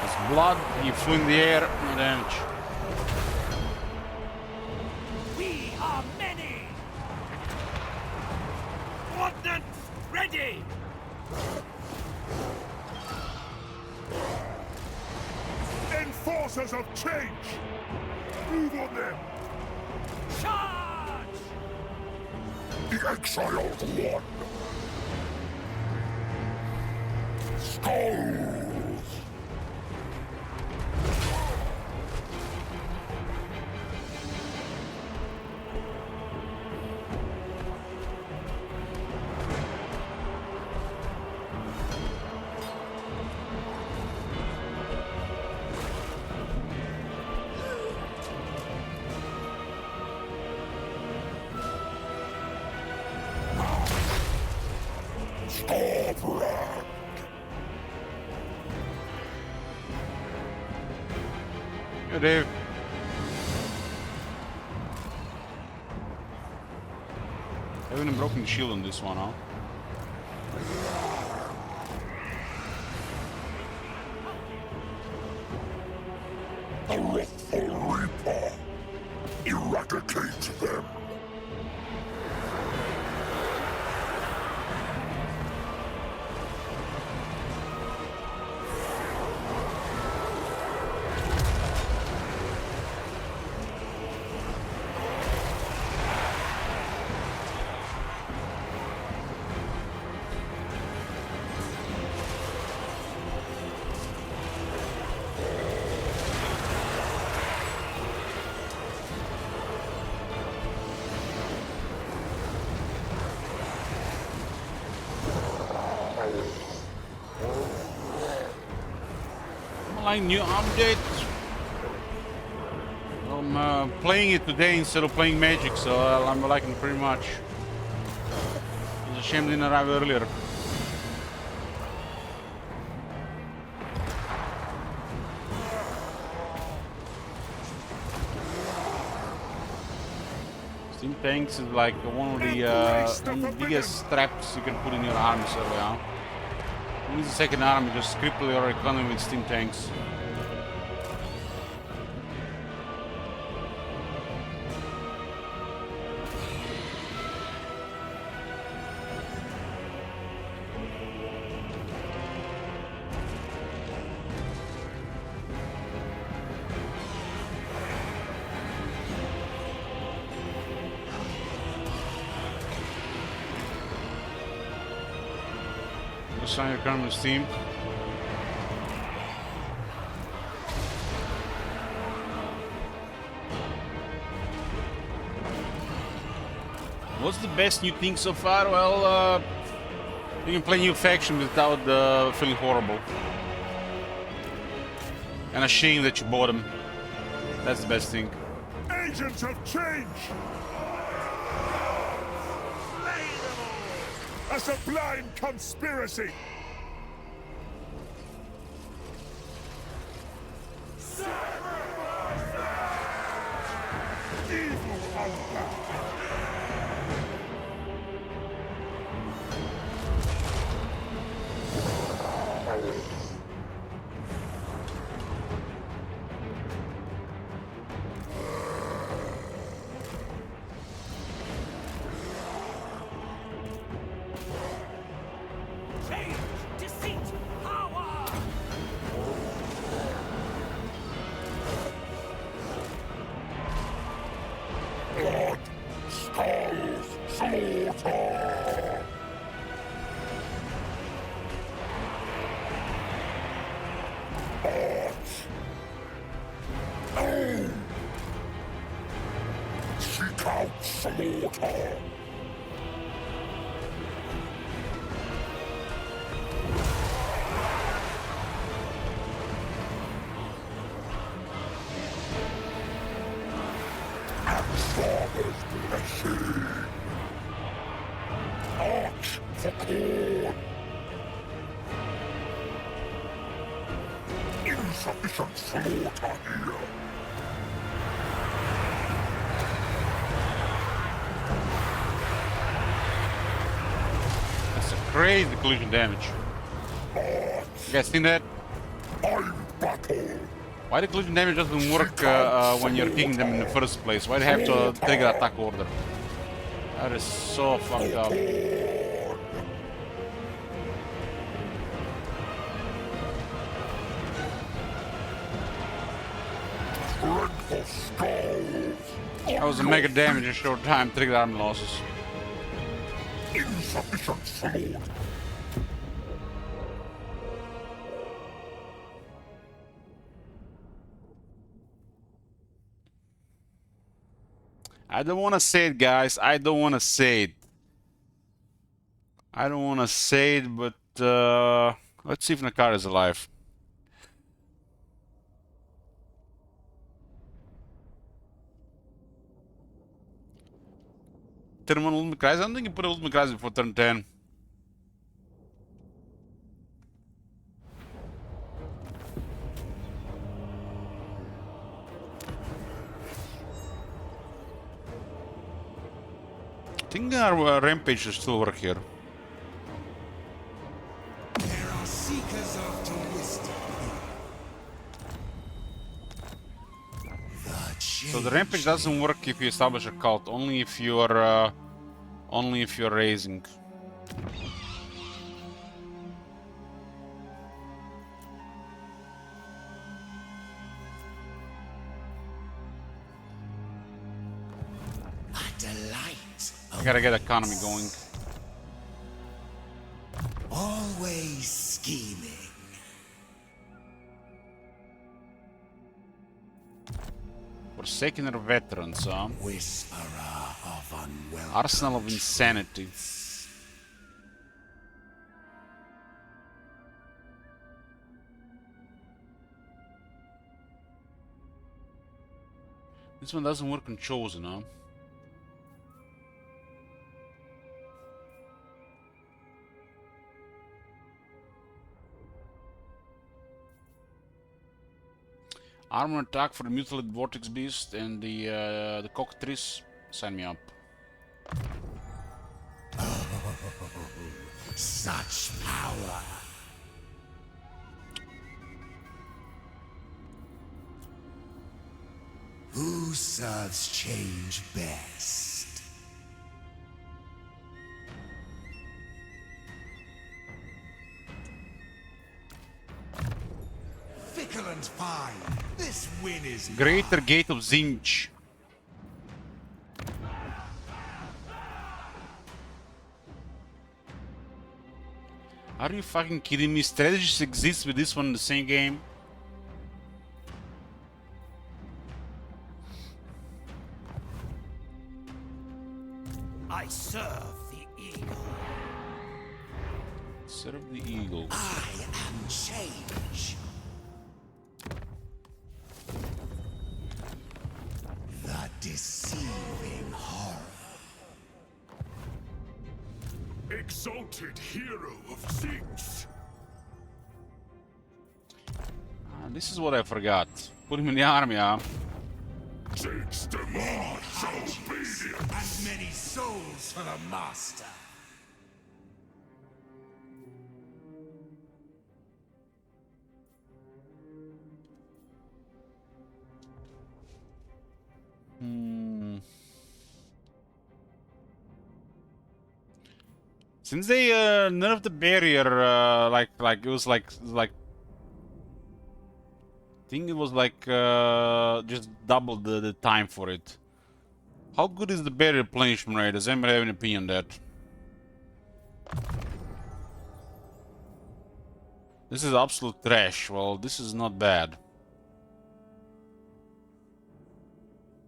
His blood, he flew in the air, no damage. We are many! Ordnance ready! Enforcers of change. Move on them. Charge! The exiled one. Skulls. Hey, Dave. I haven't broken the shield on this one, huh? The wrathful Reaper. Eradicate them. Like new update. I'm playing it today instead of playing Magic, so I'm liking pretty much. It's a shame it didn't arrive earlier. Steam tanks is like one of the biggest traps you can put in your army early on. Who needs a second army? Just cripple your economy with steam tanks. Just sign your economy with Steam. What's the best new thing so far? Well, you can play new faction without feeling horrible. And ashamed that you bought them. That's the best thing. Agents of change! A sublime conspiracy! Evil hunger! Blood, skulls, slaughter! Art! No! Seek out slaughter! Father's blessing! Arch for corn! Insufficient slaughter here! That's a crazy collision damage. You guys seen that? I'm battle! Why the collision damage doesn't work when you're kicking them in the first place? Why do you have to trigger attack order? That is so fucked up. That was a mega damage in short time, trigger army losses. Insufficient slaughter! I don't want to say it, guys. I don't want to say it. I don't want to say it, but let's see if Nakar is alive. Turn 1 ultimate crisis. I don't think you put ultimate crisis before turn 10. think our rampage should still work here. There are seekers after wisdom. So the rampage doesn't work if you establish a cult, only if you're raising. A delight. I gotta get economy going. Always scheming. Forsaken veterans, huh? Whisperer of unwelcome. Arsenal of Insanity. This one doesn't work on Chosen, huh? Armor attack for the mutilated vortex beast and the cockatrice. Sign me up. Oh, such power. Who serves change best? Fickle and fine. This win is Greater Gate of Zinch. Are you fucking kidding me? Strategies exist with this one in the same game? I serve the eagle. Serve the eagle. I am change. the deceiving horror. Exalted hero of things. This is what I forgot. Put him in the army, huh? Takes the march of obedience. And many souls for the master. Since they nerfed the barrier, like it was like I think it was like just double the time for it. How good is the barrier replenishment rate? Does anybody have an opinion on that? This is absolute trash. Well, this is not bad.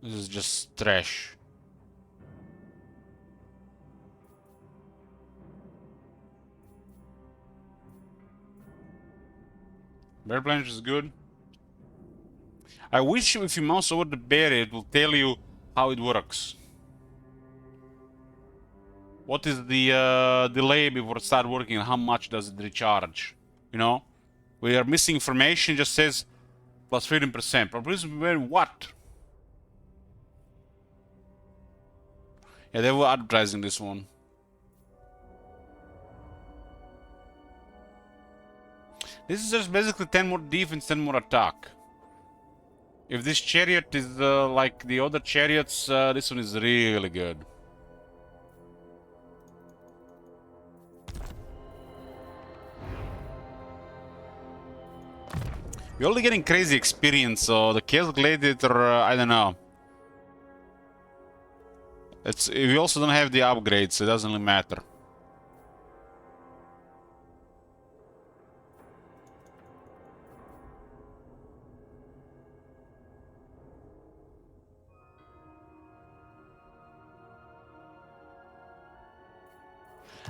This is just trash. Barrier replenish is good. I wish if you mouse over the barrier, it will tell you how it works. What is the delay before it starts working and how much does it recharge? You know? We are missing information, just says plus 15%. Probably what? Yeah, they were advertising this one. This is just basically 10 more defense, 10 more attack. If this chariot is like the other chariots, this one is really good. We're only getting crazy experience, so the Chaos Gladiator, I don't know. We also don't have the upgrades, so it doesn't really matter.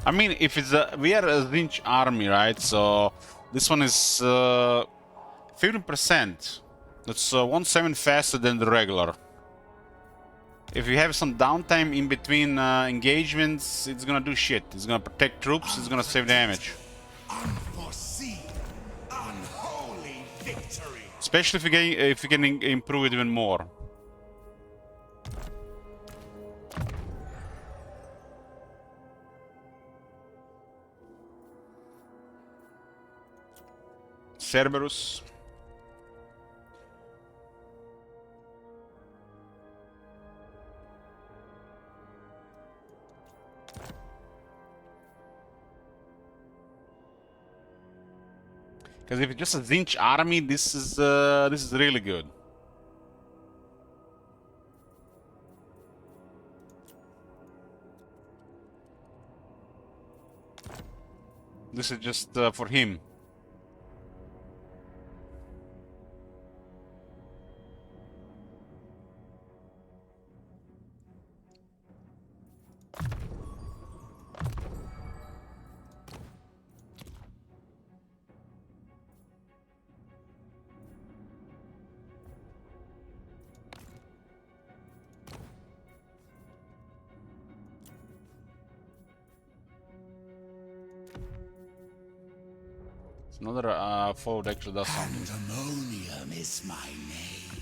I mean, if it's we are a Zinch army, right? So this one is 15%. That's 1/7 faster than the regular. If you have some downtime in between engagements, it's gonna do shit. It's gonna protect troops. It's gonna save damage. Unforeseen, unholy victory. Especially if you can improve it even more. Cerberus. Because if it's just a Zinch army, this is really good. This is just for him. Another forward actually does something. Pandemonium is my name.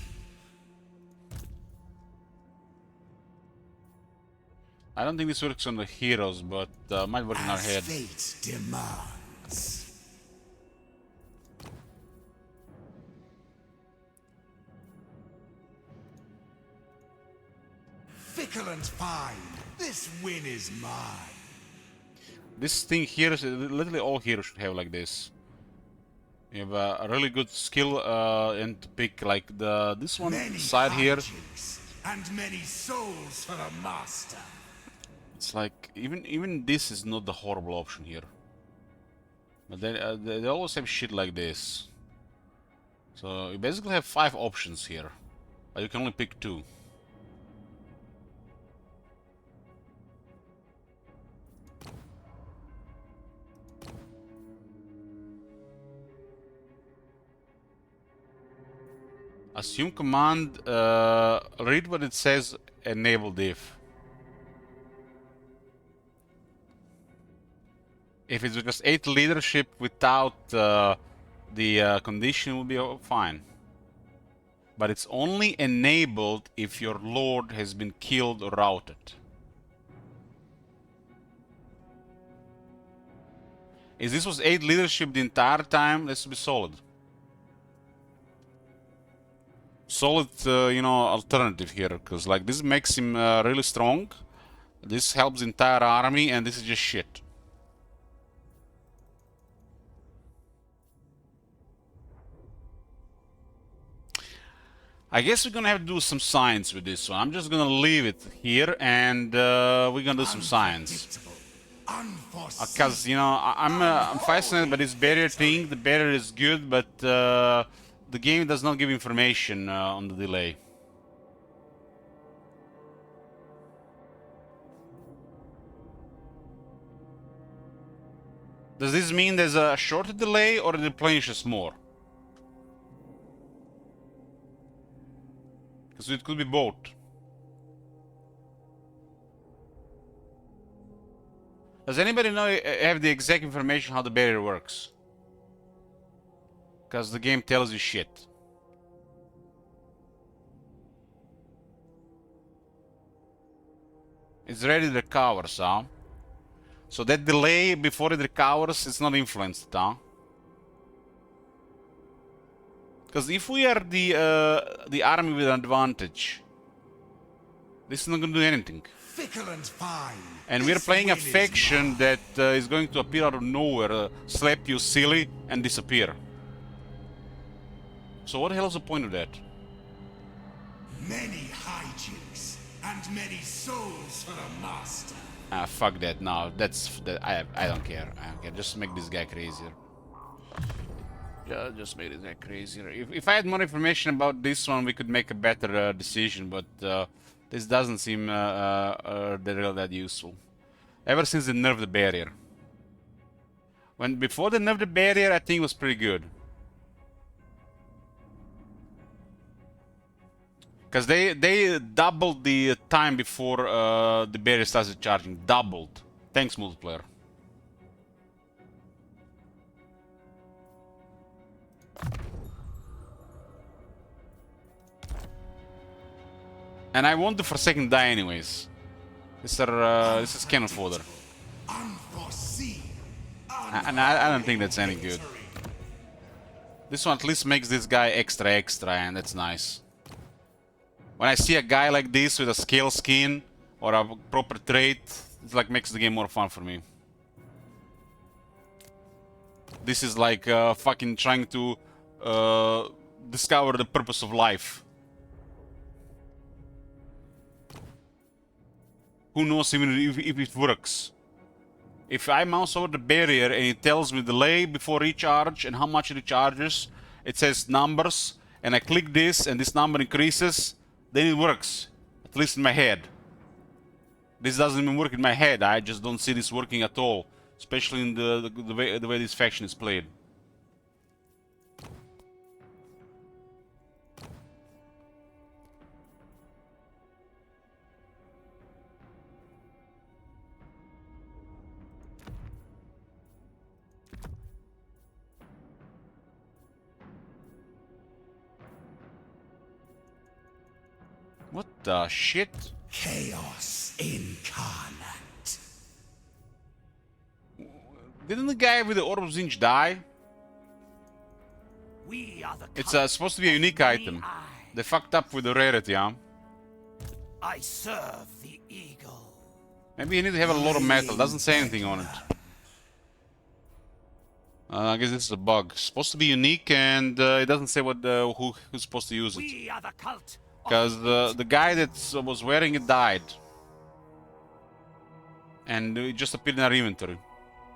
I don't think this works on the heroes, but might work in our head. Fate demands. Fickle and fine, this win is mine. This thing here is literally all heroes should have like this. You have a really good skill and to pick like this one Many side here. And many souls for the master. It's like even this is not the horrible option here. But they always have shit like this. So you basically have 5 options here, but you can only pick 2. Assume command, read what it says, enable diff. If it's just 8 leadership without the condition, will be fine. But it's only enabled if your lord has been killed or routed. If this was 8 leadership the entire time, this would be solid. Solid, you know, alternative here, because like this makes him really strong. This helps the entire army, and this is just shit. I guess we're gonna have to do some science with this one. I'm just gonna leave it here, and we're gonna do some science. Because you know, I'm fascinated by this barrier thing. The barrier is good, but the game does not give information on the delay. Does this mean there's a shorter delay, or it replenishes more? Because it could be both. Does anybody know have the exact information how the barrier works? Because the game tells you shit. It's ready to recover, huh? So that delay before it recovers, it's not influenced, huh? Because if we are the army with an advantage, this is not going to do anything. Fickle and fine. And we're playing a faction that is going to appear out of nowhere, slap you silly, and disappear. So what the hell is the point of that? Many hijinks and many souls for the master. Ah, fuck that. No, I don't care. I don't care. Just make this guy crazier. Yeah, just make this guy crazier. If I had more information about this one, we could make a better decision. But this doesn't seem that useful. Ever since they nerfed the barrier. Before they nerfed the barrier, I think it was pretty good. Because they doubled the time before the barrier started charging. Doubled. Thanks, multiplayer. And I want the Forsaken die anyways. This is cannon fodder. And I don't think that's any good. This one at least makes this guy extra, and that's nice. When I see a guy like this with a scale skin or a proper trait, it like makes the game more fun for me. This is like fucking trying to discover the purpose of life. Who knows even if it works? If I mouse over the barrier and it tells me delay before recharge and how much it recharges, it says numbers, and I click this and this number increases, then it works. At least in my head. This doesn't even work in my head. I just don't see this working at all, especially in the way this faction is played. What the shit? Chaos incarnate. Didn't the guy with the Orb of Zinj die? We are the It's supposed to be a unique item. They fucked up with the rarity, huh? I serve the eagle. Maybe you need to have a lot of metal. Doesn't say anything on it. I guess this is a bug. It's supposed to be unique, and it doesn't say what who's supposed to use it. We are the cult. Because the guy that was wearing it died. And it just appeared in our inventory.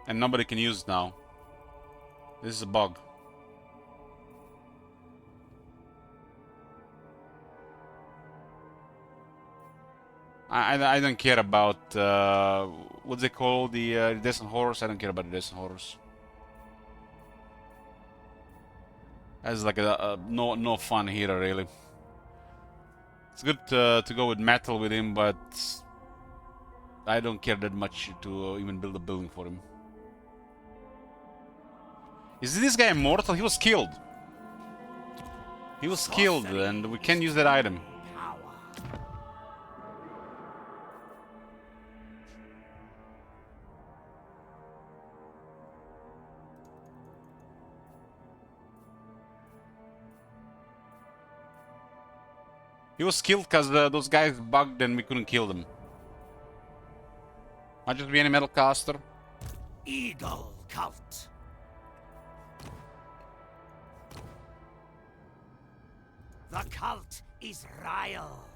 And nobody can use it now. This is a bug. I don't care about what they call the iridescent horrors. I don't care about iridescent horrors. That's like no fun here really. It's good to go with metal with him, but I don't care that much to even build a building for him. Is this guy immortal? He was killed. He was killed, and we can't use that item. He was killed because those guys bugged and we couldn't kill them. Might just be any metal caster. Eagle cult. The cult is riled.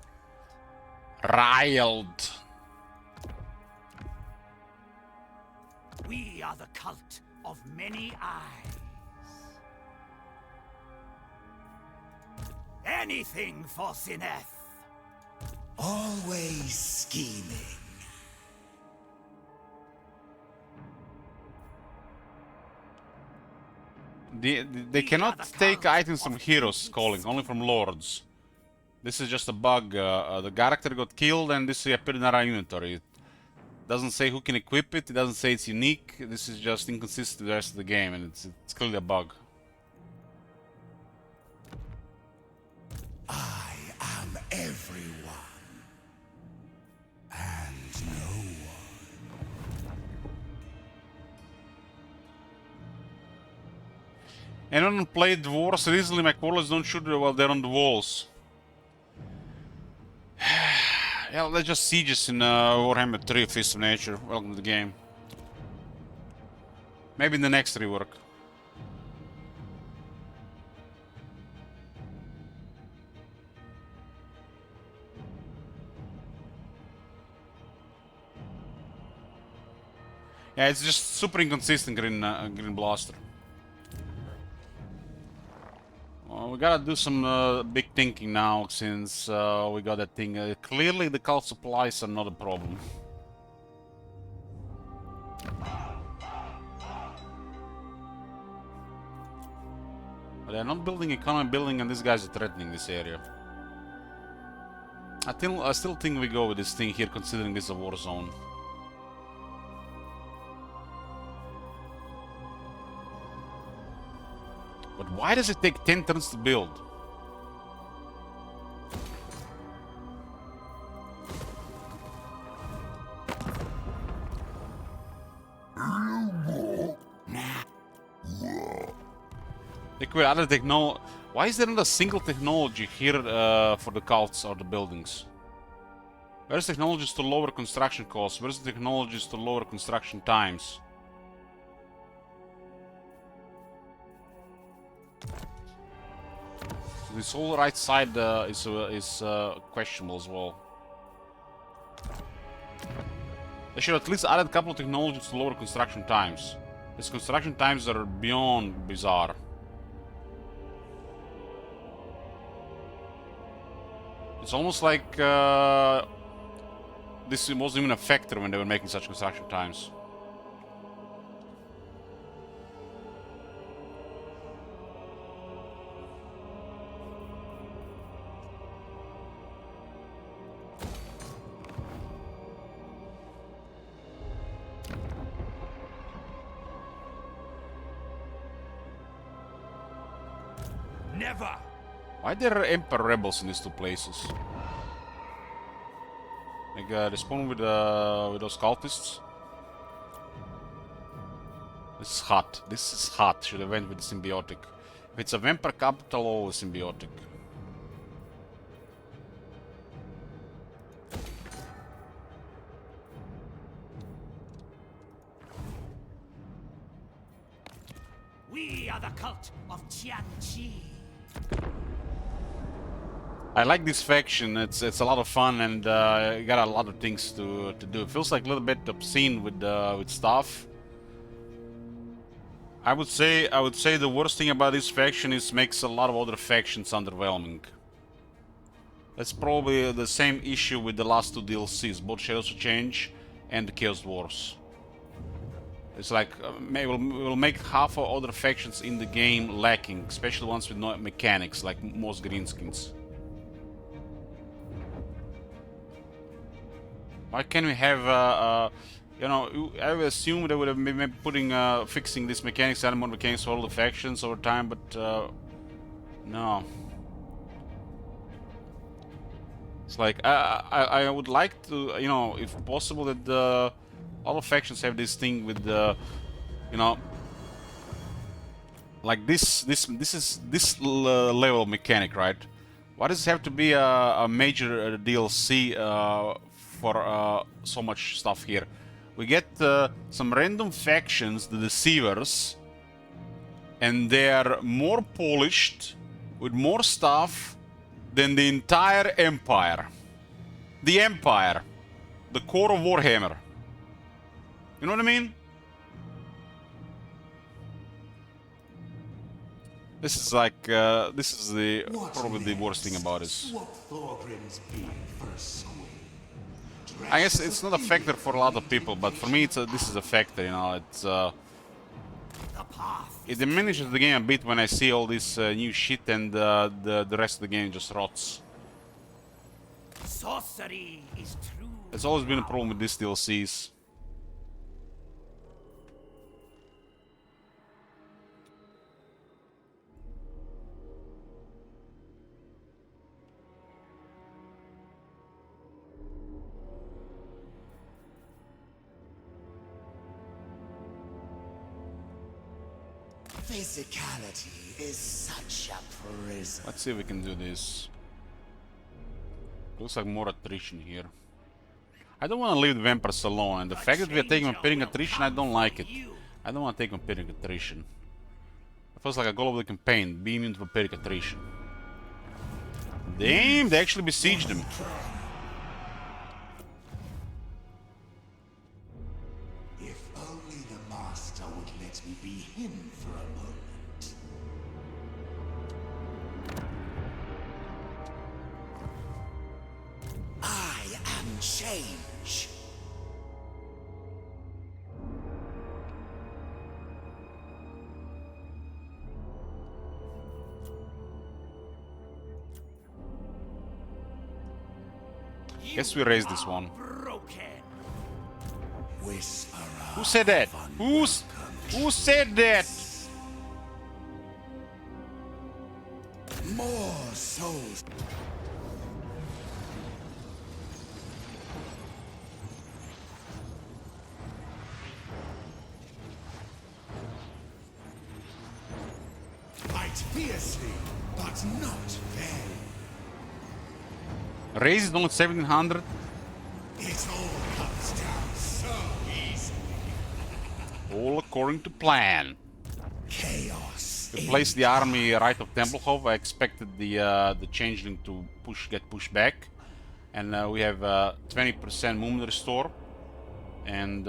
Riled. We are the cult of many eyes. Anything for Sineth. Always scheming. They cannot take items from heroes calling, only from lords. This is just a bug. The character got killed and this appeared in our inventory. It doesn't say who can equip it, it doesn't say it's unique. This is just inconsistent with the rest of the game, and it's clearly a bug. I am everyone, and no one. And on played wars recently, my quarrels don't shoot while they're on the walls. Yeah, let's just sieges in Warhammer 3 Fist of Nature. Welcome to the game. Maybe in the next rework. Yeah, it's just super inconsistent green blaster. Well, we gotta do some big thinking now since we got that thing. Clearly the cult supplies are not a problem. But they're not building economy building, and these guys are threatening this area. I still think we go with this thing here, considering this is a war zone. But why does it take 10 turns to build? Equip other technology. Why is there not a single technology here for the cults or the buildings? Where's technologies to lower construction costs? Where's the technologies to lower construction times? So this whole right side is questionable as well. They should at least add a couple of technologies to lower construction times. These construction times are beyond bizarre. It's almost like this wasn't even a factor when they were making such construction times. Never! Why there are Emperor rebels in these two places? Like they spawn with those cultists. This is hot. This is hot. Should have went with the symbiotic. If it's a vampire capital, always symbiotic. We are the cult of Tianqi. I like this faction. It's a lot of fun and you got a lot of things to do. It feels like a little bit obscene with stuff. I would say the worst thing about this faction is makes a lot of other factions underwhelming. That's probably the same issue with the last two DLCs, both Shadows of Change and the Chaos Wars. It's like we'll make half of other factions in the game lacking, especially ones with no mechanics, like most greenskins. Why can't we have, you know, I would assume they would have been putting, fixing this mechanics, adding more mechanics for all the factions over time, but, no. It's like, I would like to, you know, if possible, that all the factions have this thing with the, you know, like this level of mechanic, right? Why does it have to be a major DLC for so much stuff here? We get some random factions, the Deceivers, and they are more polished, with more stuff than the entire Empire. The Empire. The core of Warhammer. You know what I mean? This is like, this is the probably the worst thing about this. I guess it's not a factor for a lot of people, but for me, this is a factor. You know, it diminishes the game a bit when I see all this new shit, and the rest of the game just rots. Sorcery is true. It's always been a problem with these DLCs. Physicality is such a prison. Let's see if we can do this. Looks like more attrition here. I don't want to leave the vampires alone, and the fact that we are taking vampiric attrition, I don't like it. I don't want to take vampiric attrition. It feels like a goal of the campaign, be immune to vampiric attrition. Damn, they actually besieged them. If only the master would let me be him for a moment. I am change. Guess we raised this one. Whisperer. Who said that? Who said that? More souls. Raise it on 1700. It all comes down so easy. All according to plan. Chaos. We placed the army right of Templehof. I expected the changeling to get pushed back, and we have 20% movement restore and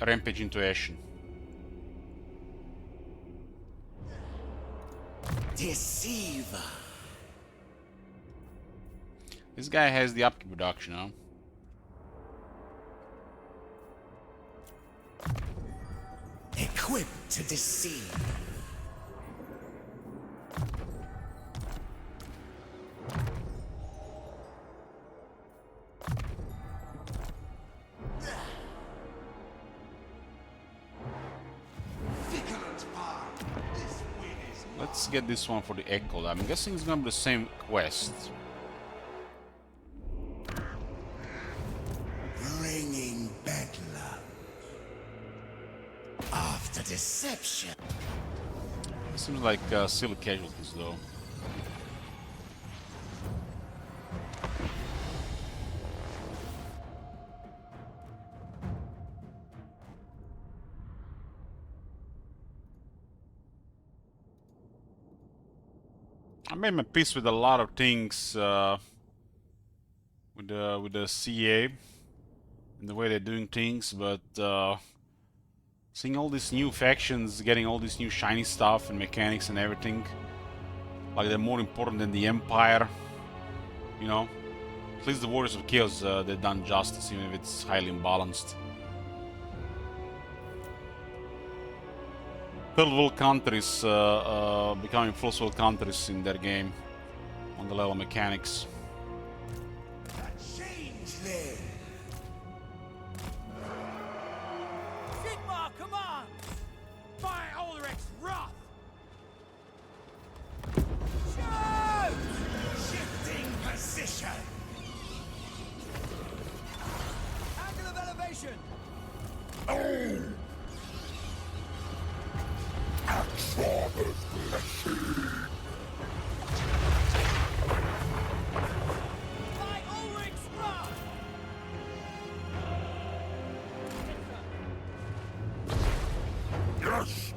rampage into Ashen. Deceiver. This guy has the upkeep reduction, huh? Equipped to deceive. Let's get this one for the Echo. I'm guessing it's gonna be the same quest. Bringing bedlam. After deception. Seems like silly casualties, though. I made my peace with a lot of things with the CA and the way they're doing things, but seeing all these new factions, getting all this new shiny stuff and mechanics and everything, like they're more important than the Empire, you know. At least the Warriors of Chaos, they've done justice, even if it's highly imbalanced. Third world countries becoming first world countries in their game on the level of mechanics. Changeling. Sigmar commands! By Ulrich's wrath! Shoot! Shifting position. Angle of elevation! By Ulrich's wrath! Yes!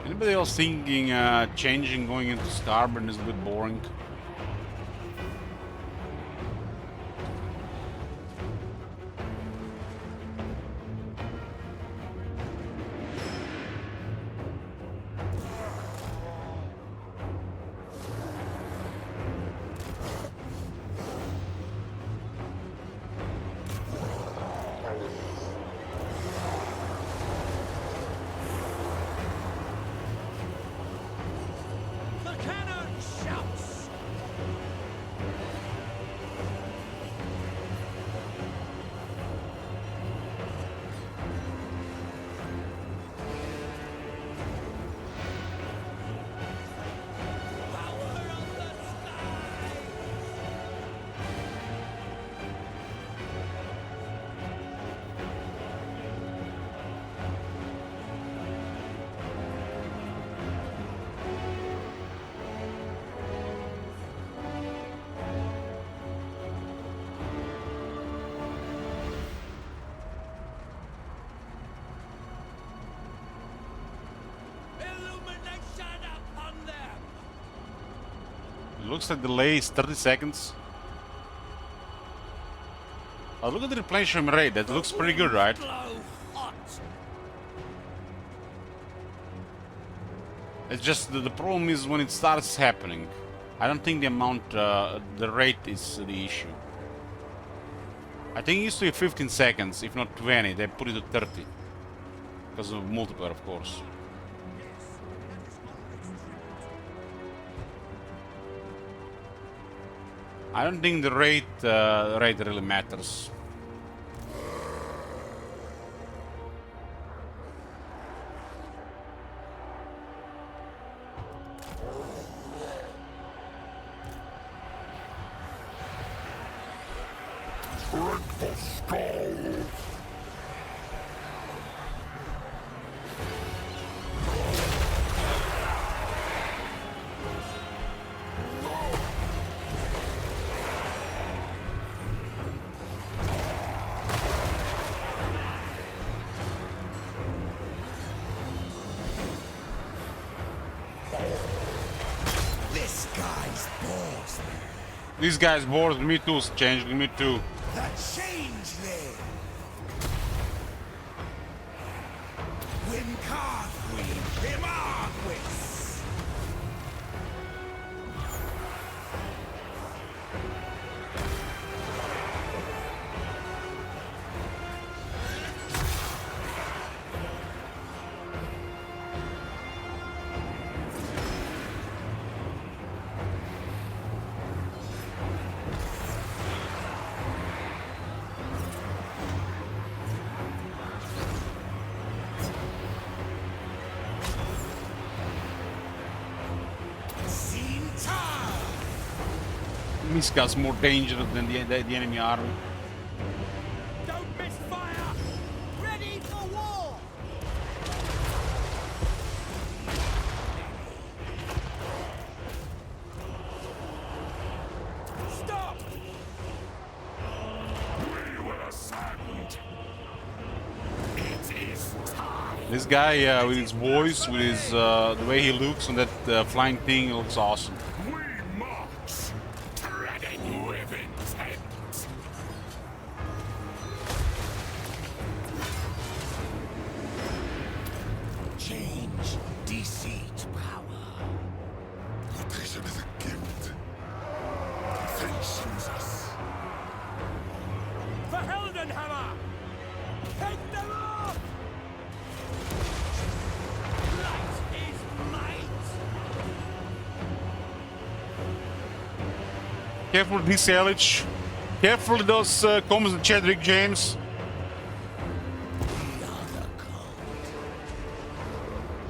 Anybody else thinking changing going into Starburn is a bit boring? The cannon shouts! Power of the sky! Illumination upon them! It looks like the delay is 30 seconds. Oh, look at the replenishment rate. That looks pretty good, right? Blow hot! It's just the problem is when it starts happening. I don't think the amount, the rate is the issue. I think it used to be 15 seconds, if not 20. They put it to 30. Because of multiplayer, of course. I don't think the rate really matters. Break the skull! This guy's bored. Me too, Changeling. Me too. The Changeling! Wincarthri Primarquis! This guy's more dangerous than the enemy army. Don't miss fire! Ready for war! Stop! We were saddened. It is time. This guy with his voice, with his the way he looks on that flying thing, looks awesome. We march, treading with intent. Change, deceit, power. Mutation is a gift. Then choose us. For Heldenhammer! Take them off! Light is might! Careful with this Elich. Careful with those comments in chat, Rick James.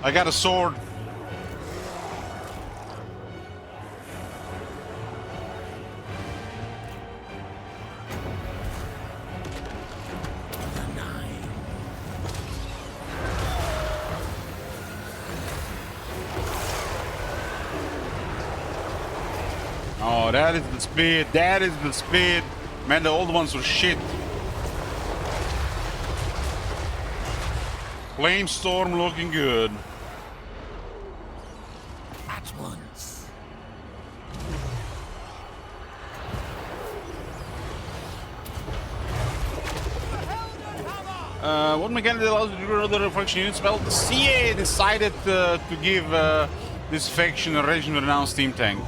I got a sword. Oh, that is the speed. That is the speed. Man, the old ones were shit. Flamestorm looking good. At once. What mechanic allows you to do another faction units? Well, the CA decided to give this faction a regional renowned steam tank.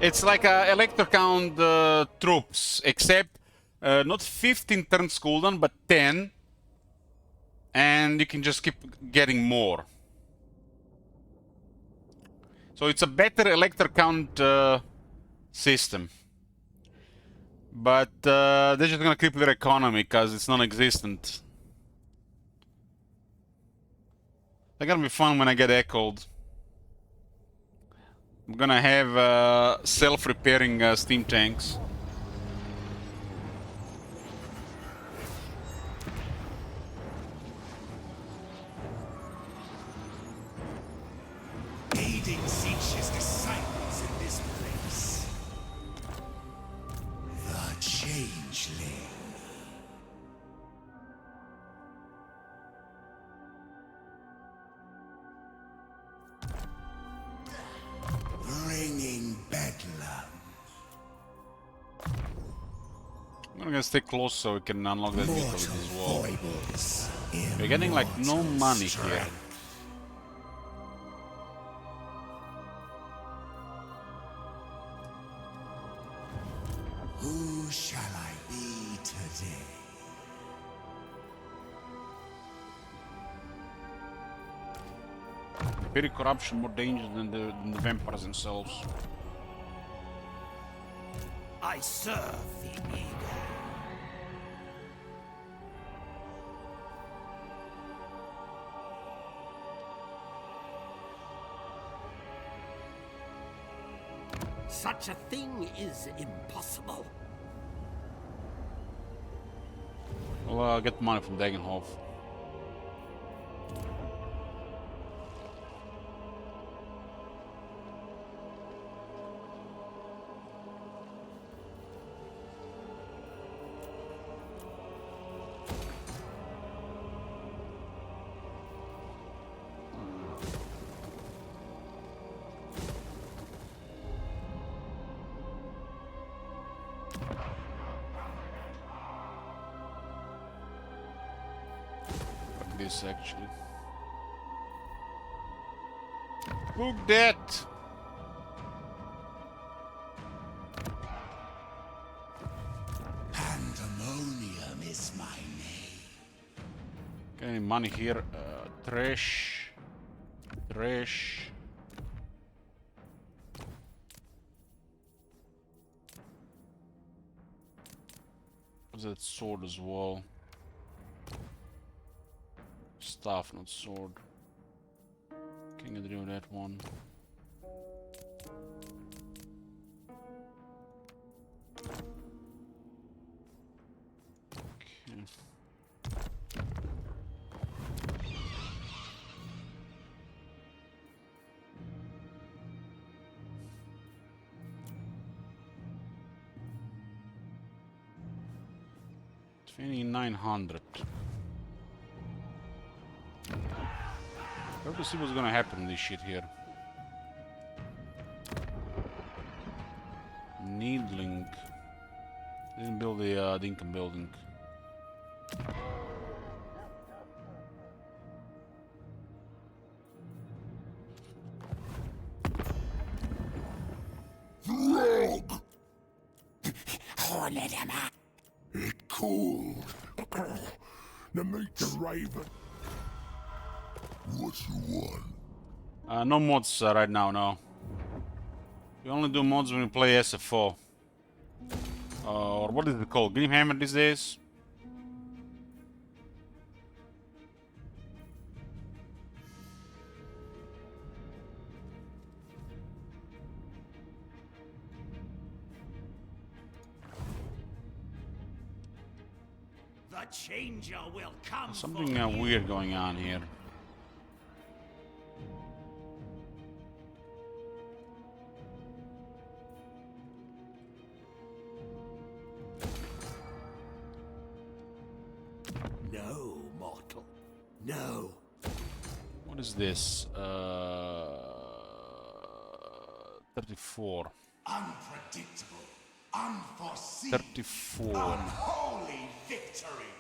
It's like Elector Count troops, except not 15 turns cooldown, but 10. And you can just keep getting more. So it's a better Elector Count system. But they're just gonna keep their economy because it's non-existent. They're gonna be fun when I get echoed. I'm gonna have self-repairing steam tanks. Aiding Zeech's disciples in this place. The Changeling. Bringing bedlam. I'm gonna stay close so we can unlock that vehicle with this wall. Foibles. We're getting like no money here. Who shall I be today? Very corruption more dangerous than the vampires themselves. I serve the eagle. Such a thing is impossible. I'll get money from Dagenhof. This actually. Book that. Pandemonium is my name. Got any money here? Trash. Trash. What's that sword as well? Staff, not sword. Can I do that one? Okay. $2,900. Have to see what's gonna happen in this shit here. Needling. Didn't build the Dinkum building. It cooled. The meat the raven. What you want? No mods right now, no. We only do mods when we play SFO. Or what is it called? Grimhammer these days? The changer will come. Something weird going on here. No, mortal. No. What is this? 34. Unpredictable, unforeseen, 34. unholy victory.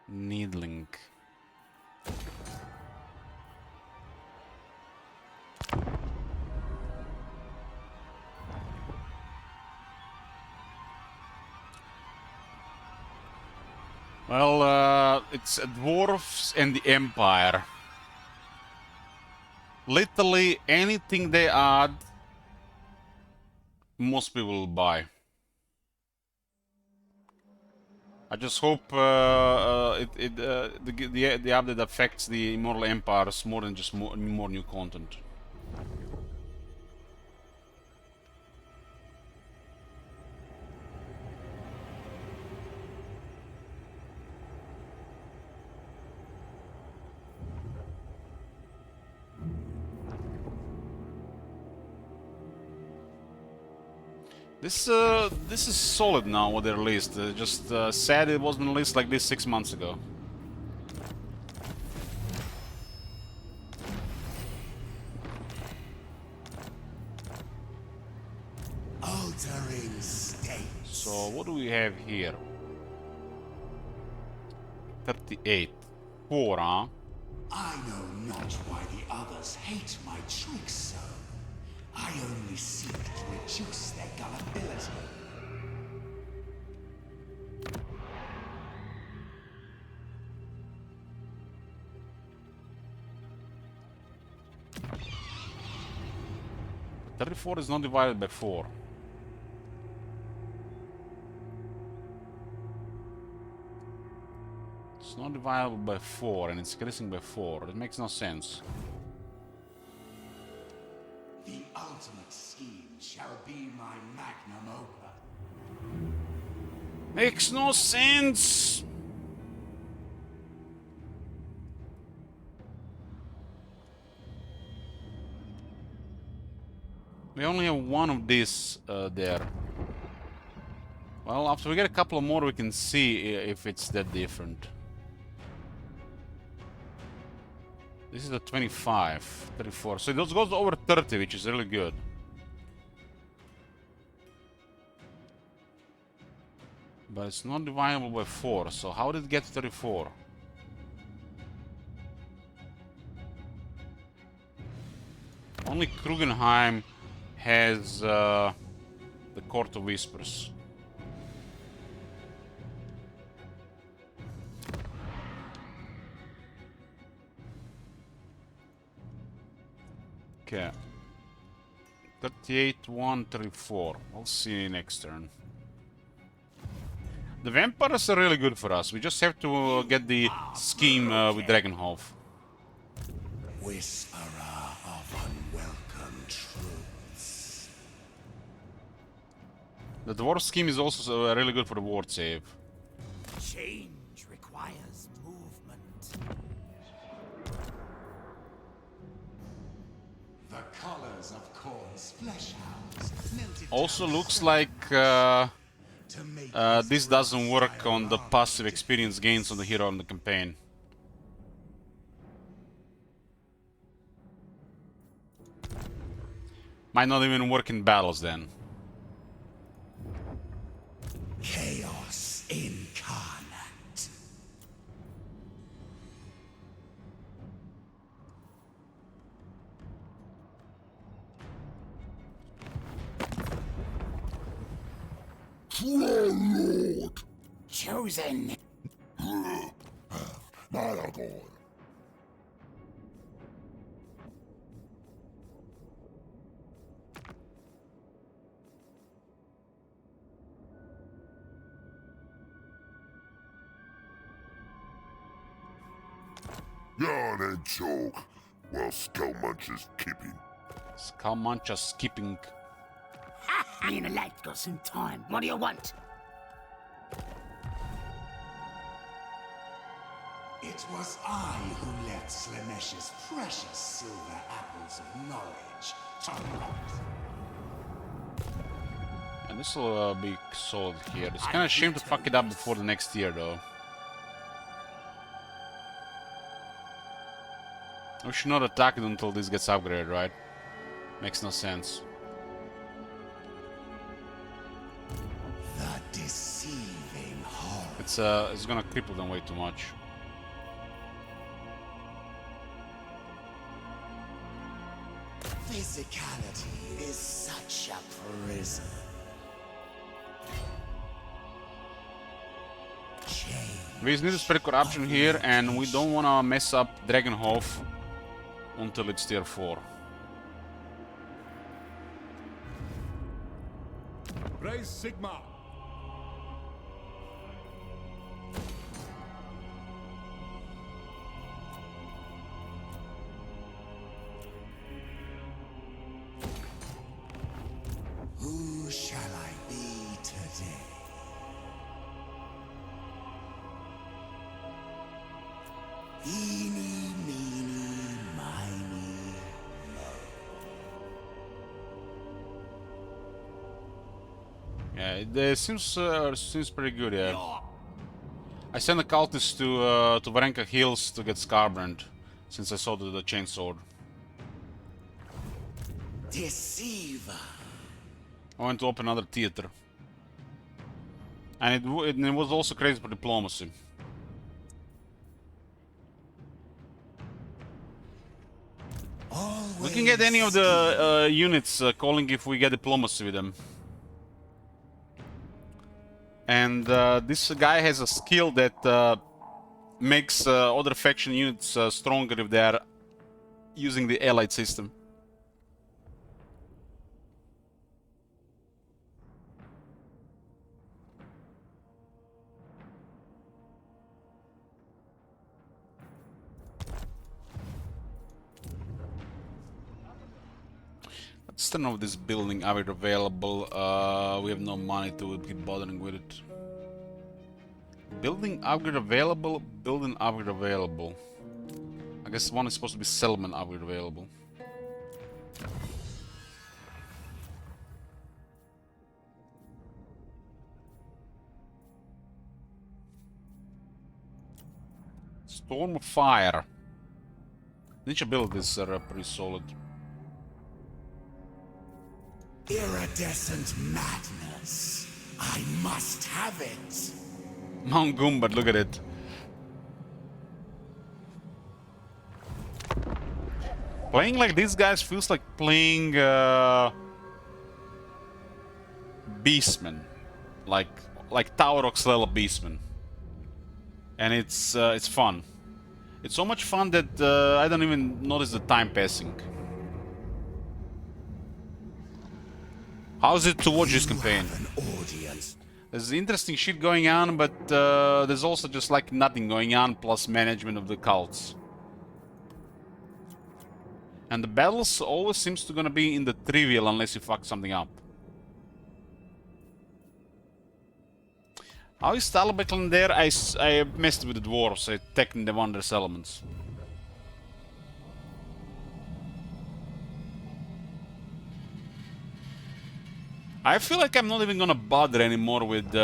Needling. Well, it's dwarves and the Empire. Literally anything they add, most people will buy. I just hope the update affects the Immortal Empires more than just more new content. This is solid now what they released. Just sad it wasn't released like this 6 months ago. Altering states. So what do we have here? 38. 4, huh? I know not why the others hate my tricks so. I only seek to reduce their gullibility. But 34 is not divided by 4. It's not divisible by 4 and it's increasing by 4. It makes no sense. The ultimate scheme shall be my magnum opus. Makes no sense. We only have one of these there. Well, after we get a couple more, we can see if it's that different. This is the 25, 34. So it goes over 30, which is really good. But it's not divisible by 4, so how did it get 34? Only Krugenheim has the Court of Whispers. Okay. 38, 1, 34. We'll see next turn. The vampires are really good for us. We just have to get the scheme with Dragonhof. Whisperer of unwelcome truths. The dwarf scheme is also really good for the ward save. Change requires movement. The colors of Korn's flesh house melted Also down looks so like much to make this doesn't work on the passive experience gains on the hero in the campaign. Might not even work in battles then. chaos incarnate. Lord. Chosen. Malagor. Yawn and choke while Skull Muncher's keeping. Skull Muncher skipping. Ha! Me and the lad got some time. What do you want? It was I who left Slanesh's precious silver apples of knowledge to rot. And this will be sold here. It's kind of a shame to fuck it up before the next year, though. We should not attack it until this gets upgraded, right? Makes no sense. The deceiving horror. It's gonna cripple them way too much. Physicality is such a prison. We just need to spread corruption here, and we don't want to mess up Dragonhof until it's tier 4. Raise Sigma. Who shall I be today? Eeny, meeny, miny, Yeah, it seems pretty good, yeah. I sent a cultist to Varenka Hills to get Scarbrand, since I saw the chainsword. Deceiver. I went to open another theater. And it was also crazy for diplomacy. We can get any of the units calling if we get diplomacy with them. And this guy has a skill that makes other faction units stronger if they are using the allied system. Let's turn off this building upgrade available. We have no money to keep bothering with it. Building upgrade available, building upgrade available. I guess one is supposed to be settlement upgrade available. Storm of Fire. Ninja abilities are pretty solid. Iridescent madness. I must have it. Mount Gumbad, look at it. Playing like these guys feels like playing Beastmen, like Tower Oxlella Beastmen, and it's fun. It's so much fun that I don't even notice the time passing. How's it to watch this campaign? There's interesting shit going on, but there's also just like nothing going on, plus management of the cults. And the battles always seems to gonna be in the trivial unless you fuck something up. How is Talabeklan there? I messed with the dwarves, I taken the wondrous elements. I feel like I'm not even gonna bother anymore with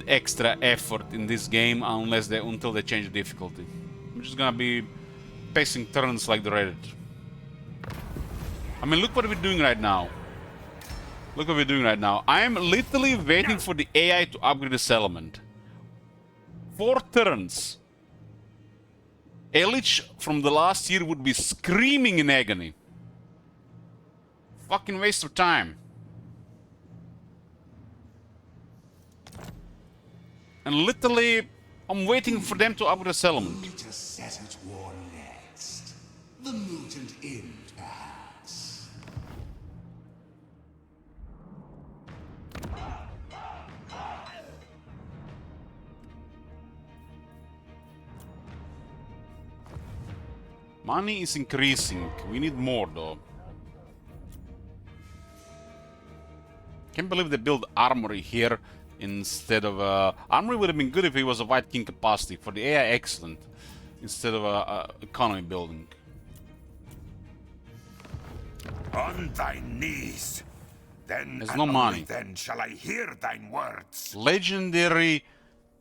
extra effort in this game until they change the difficulty. I'm just gonna be pacing turns like the Reddit. I mean, look what we're doing right now. Look what we're doing right now. I'm literally waiting for the AI to upgrade the settlement. 4 turns. Elich from the last year would be screaming in agony. Fucking waste of time. And literally, I'm waiting for them to upgrade the settlement. Who to set at war next? The mutant inn, perhaps. Money is increasing. We need more though. Can't believe they built armory here instead of armory would have been good if it was a White King capacity. For the AI, excellent. Instead of a economy building. On thy knees. Then There's and no only money. then shall I hear thine words. Legendary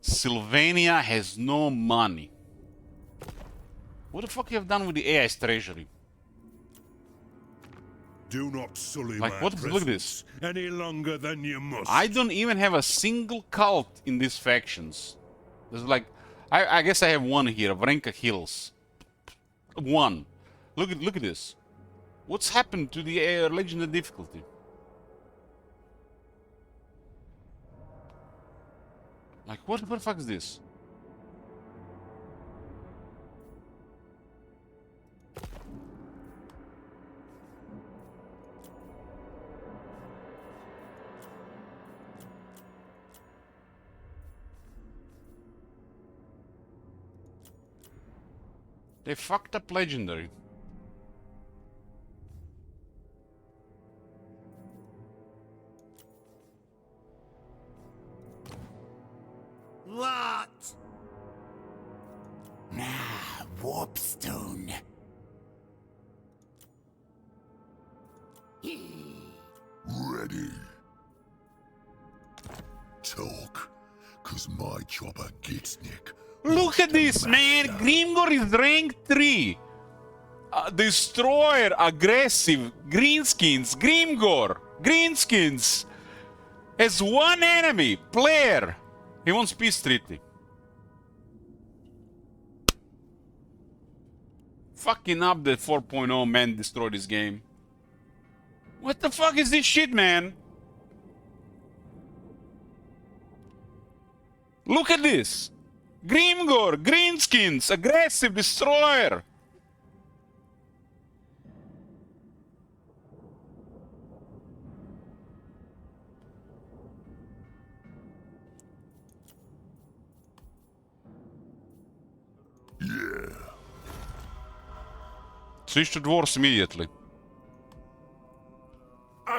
Sylvania has no money. What the fuck you have done with the AI's treasury? Do not sully Like, my what? Look at presence this. any longer than you must. I don't even have a single cult in these factions. There's like, I guess I have one here, Vrenka Hills. One. Look at this. What's happened to the legendary difficulty? Like, what the fuck is this? They fucked up legendary. What? Ah, warpstone. Ready. Talk, cause my chopper gets Nick. Look at this, man! Grimgor is rank 3! Destroyer, aggressive, greenskins, Grimgor, greenskins! Has one enemy, player! He wants peace treaty. Fucking update 4.0, man, destroy this game. What the fuck is this shit, man? Look at this! Grimgor, greenskins, aggressive, destroyer! Yeah. Switch to dwarves immediately.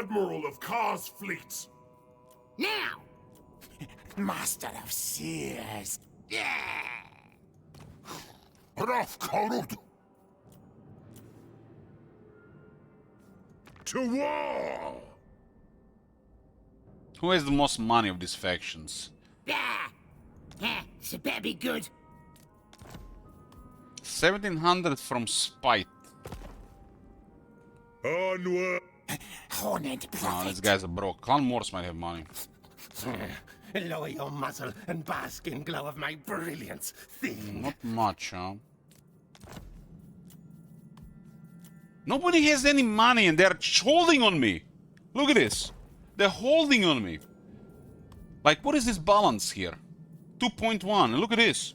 Admiral of Kar's fleet. Now! Master of Seers. Yeah! Rafkarud! To war! Who has the most money of these factions? Yeah! Yeah, so better be good. 1700 from Spite. Onward! Horned Oh, prophet. these guys are broke. Clan Morse might have money. Lower your muzzle and bask in glow of my brilliance, thing. Not much, huh? Nobody has any money and they're holding on me. Look at this. They're holding on me. Like, what is this balance here? 2.1. And look at this.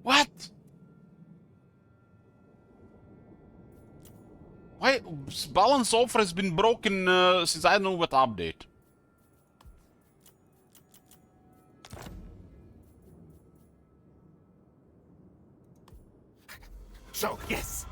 What? Why? Balance offer has been broken since I don't know what update. So, yes.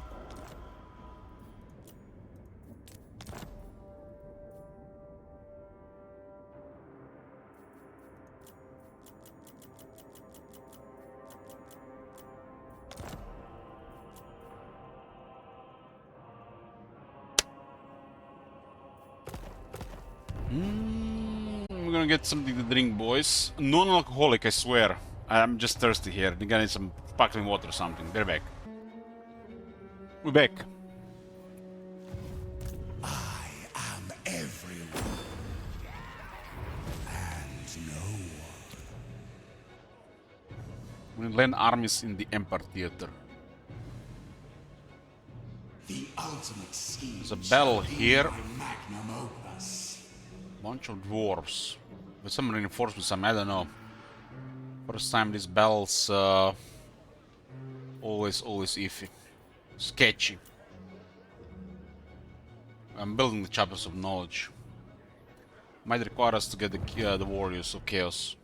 We're gonna get something to drink, boys. Non-alcoholic, I swear. I'm just thirsty here. They're gonna need some sparkling water or something. They're back. We're back. I am everyone. And no one. We land armies in the Empire Theater. The ultimate scheme. There's a battle here. Magnum opus. Bunch of dwarves. With some reinforcements, I don't know. First time these battles always iffy. Sketchy. I'm building the chapters of knowledge. Might require us to get the warriors of chaos.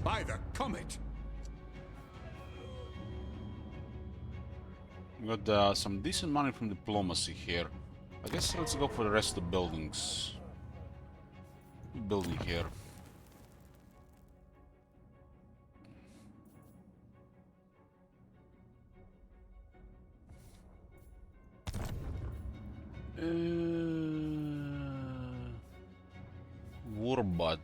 By the comet! We got some decent money from diplomacy here. I guess let's go for the rest of the buildings. Building here. Warbud.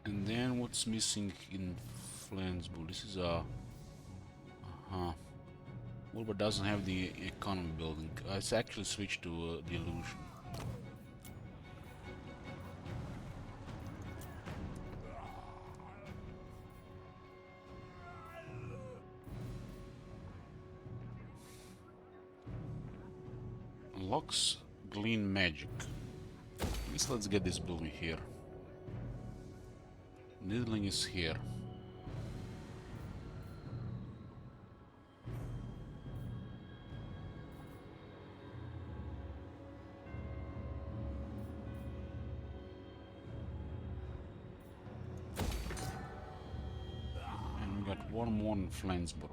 And then what's missing in Flensburg? This is a... Warbud doesn't have the economy building. It's actually switched to the illusion. Unlocks Glean Magic. I guess let's get this building here. Needling is here. And we got one more in Flensburg.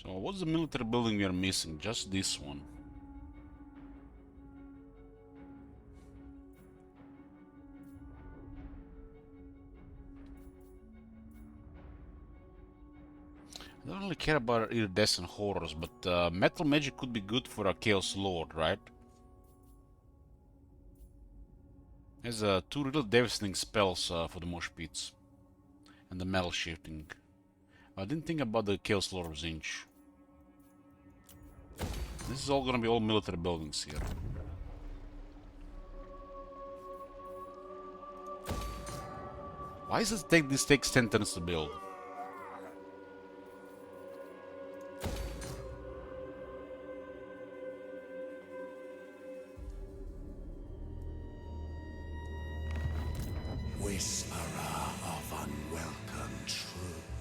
So what's the military building we are missing? Just this one. I don't really care about iridescent horrors, but metal magic could be good for a Chaos Lord, right? Has two real devastating spells for the mosh pits. And the metal shifting. I didn't think about the Chaos Lord of Zinch. This is all gonna be all military buildings here. Why does it take this takes 10 turns to build? Whisperer of unwelcome truth.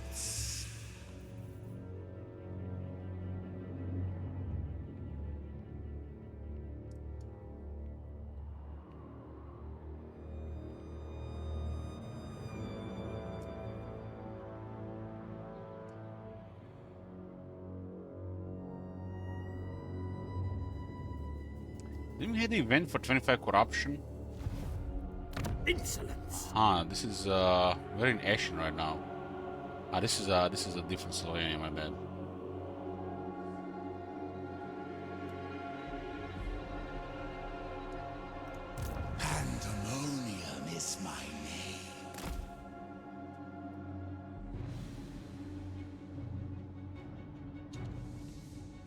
Didn't we have the event for 25 corruption? Insolence. Ah, this is we're in Ashen right now. Ah, this is a different Slovenia, my bad. Pandemonium is my name.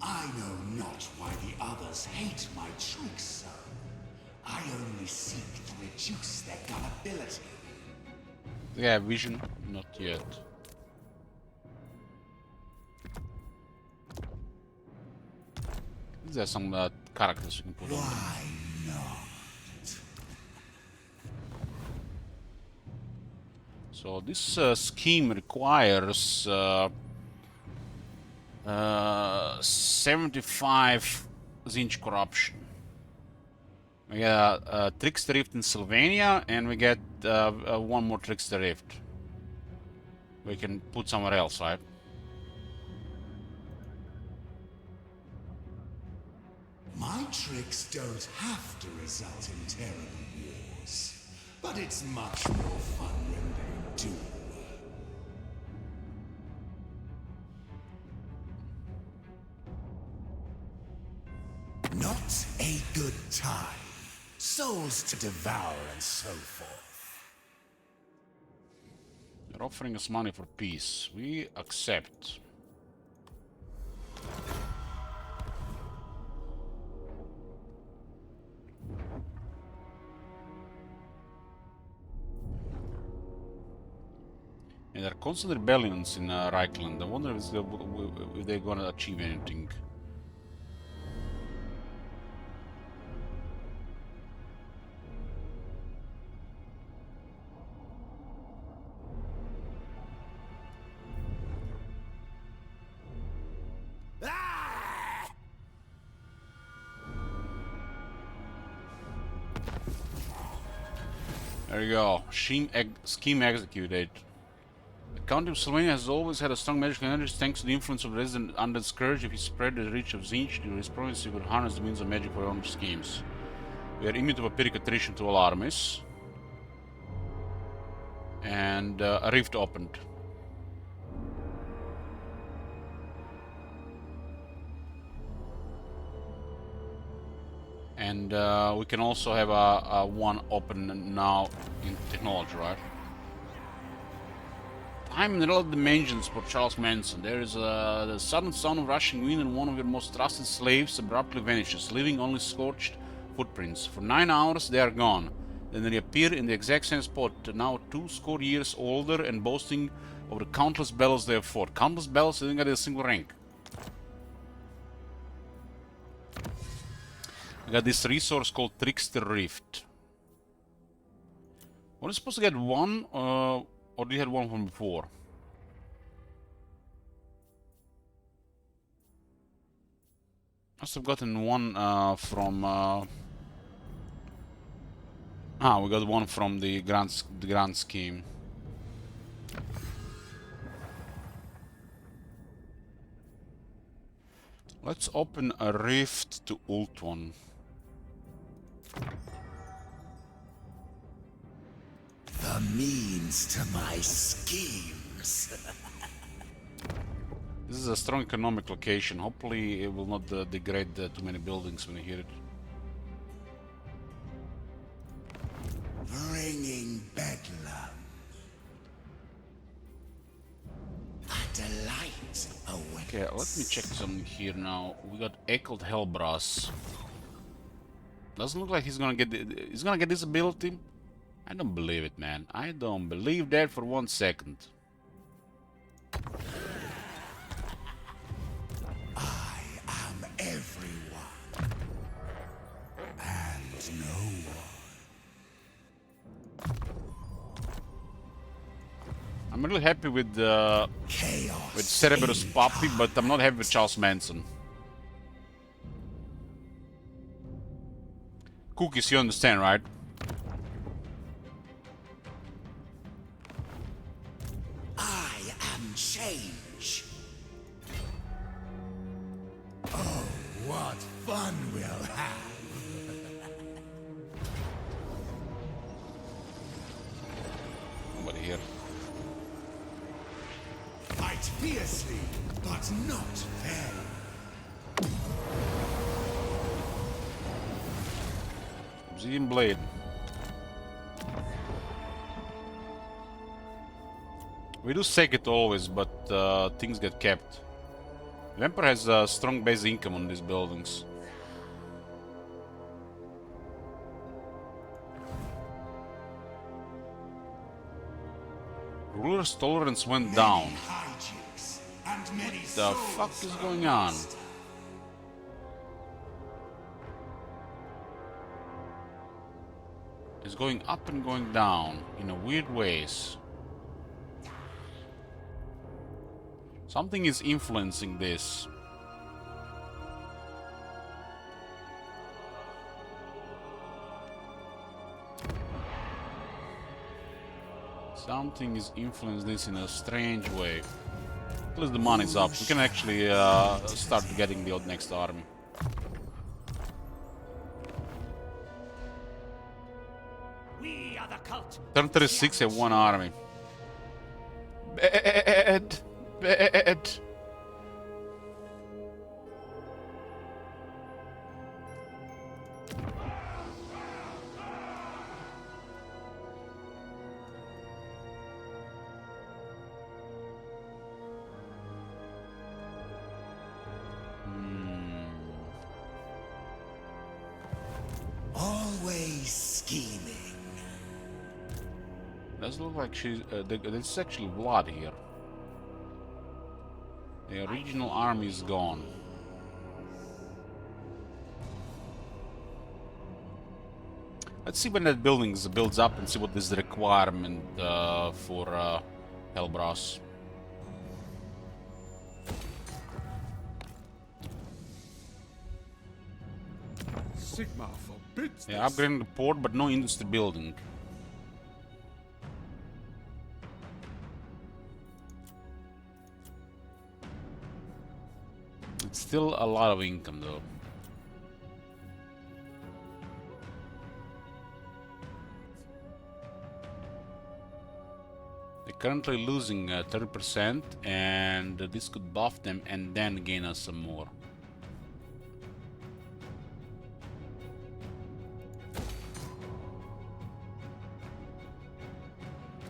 I know not why the others hate my tricks so. I only seek to reduce their gullibility. Yeah, vision, not yet. There's some characters you can put on them. Why not? So this scheme requires 75 Zinch corruption. We get a Trickster Rift in Sylvania, and we get one more Trickster Rift. We can put somewhere else, right? My tricks don't have to result in terrible wars, but it's much more fun when they do. Not a good time. Souls to devour and so forth. They're offering us money for peace. We accept. And there are constant rebellions in Reichland. I wonder if they're gonna achieve anything. There you go. Scheme executed. The County of Slovenia has always had a strong magical energy thanks to the influence of resident undead scourge. If he spread the reach of Zinch to his province, he could harness the means of magic for your own schemes. We are immune to vampiric attrition to all armies. And a rift opened. And we can also have a one open now in technology, right? Time in the relative dimensions for Charles Manson. There is the sudden sound of rushing wind, and one of your most trusted slaves abruptly vanishes, leaving only scorched footprints. For 9 hours they are gone. Then they reappear in the exact same spot, now 20 years older and boasting of the countless battles they have fought. Countless battles, they didn't get a single rank. We got this resource called Trickster Rift. What is supposed to get one? Or did you have one from before? Must have gotten one from. We got one from the grand scheme. Let's open a rift to ult one. The means to my schemes. This is a strong economic location. Hopefully it will not degrade too many buildings when you hear it. Bringing bedlam. A delight awaits. Okay, let me check something here now. We got Echoed Hellbrass. Doesn't look like he's gonna get this ability. I don't believe it, man. I don't believe that for 1 second. I am everyone. And no one. I'm really happy with Cerberus Puppy, but I'm not happy with Charles Manson. Cookies, you understand, right? I am change. Oh, what fun we'll have. here. Fight fiercely, but not fairly. Obsidian blade. We do sake it always, but things get kept. The Emperor has a strong base income on these buildings. Ruler's tolerance went down. What the fuck is going on? It's going up and going down in a weird ways. Something is influencing this. Something is influencing this in a strange way. At least the money's up. We can actually start getting the next army. We are the cult. Turn 36 have one army. Bad. Bad. Always scheming. Does look like she's. There's actually blood here. The original army is gone. Let's see when that building builds up and see what is the requirement for Hellbrass. Sigma forbids Yeah, upgrading the port, but no industry building. It's still a lot of income, though. They're currently losing 30%, and this could buff them and then gain us some more.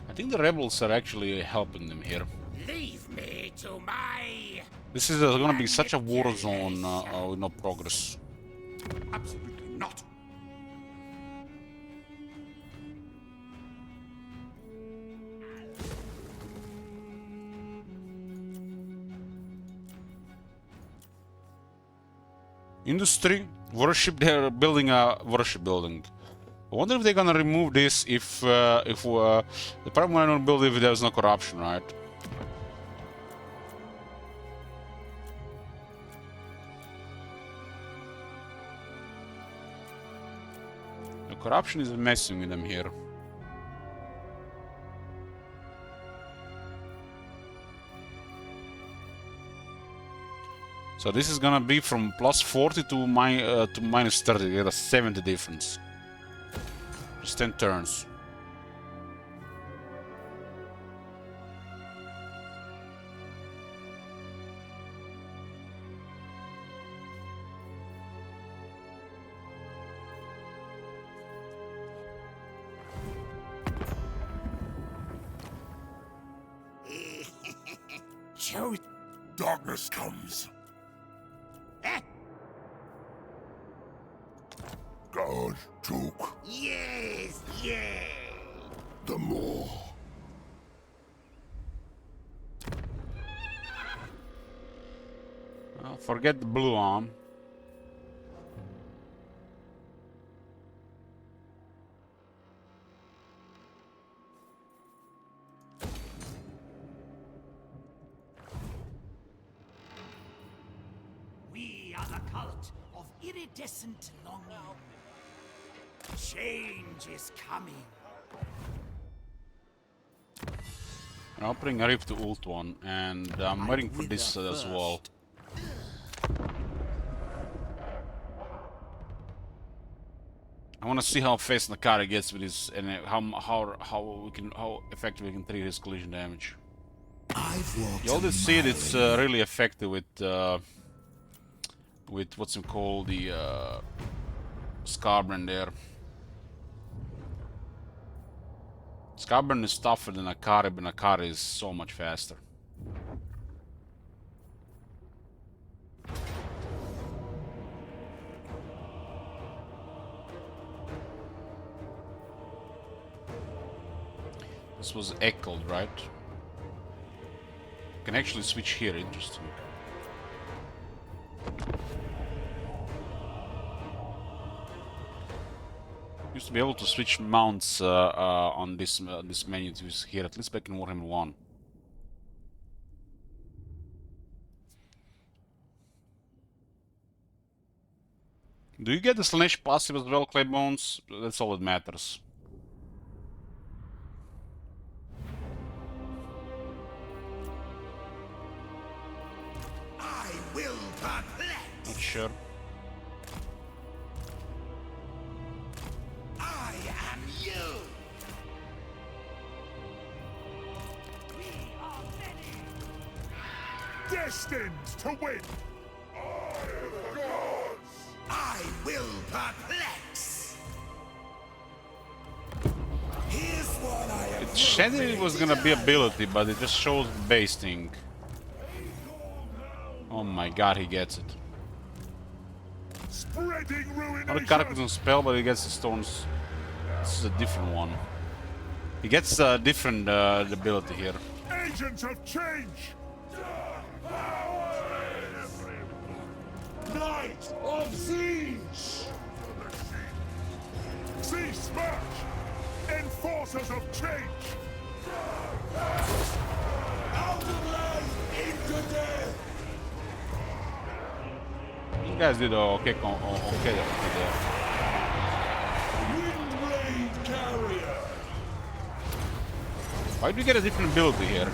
I think the rebels are actually helping them here. Leave me to my... This is gonna be such a war zone with no progress. Absolutely not. Industry, worship, they're building a worship building. I wonder if they're gonna remove this if the problem I don't build if there's no corruption, right? The corruption is messing with them here. So this is gonna be from plus 40 to minus 30. They get a 70 difference. Just 10 turns. Show Darkness comes. God took Yes, yes. the more. Forget the blue arm. We are the cult of iridescent longing. Change is coming. I'll bring a Rift to ult one, and I'm waiting for this as well. I want to see how fast Nakari gets with his and how effective we can treat his collision damage. You already see it. It's really effective with what's it called, the Scarbrand there. Scarbrand is tougher than Nakari, but Nakari is so much faster. This was echoed, right? Can actually switch here, interesting. Used to be able to switch mounts on this menu to here, at least back in Warhammer 1. Do you get the Slanesh passive as well, Claybones? That's all that matters. I will perplex. Not sure. I am you. We are many. Destined to win. I will perplex. Here's what I am. It said it was gonna be ability, but it just shows base thing. Oh my god, he gets it. Spreading ruination. Not a character's on spell, but he gets the stones. This is a different one. He gets a different ability here. Agents of change. Knight of Siege. Sea Smash. Enforcers of change. Out of life into death. You guys did okay there. Wind Raid Carrier. Why do you get a different ability here?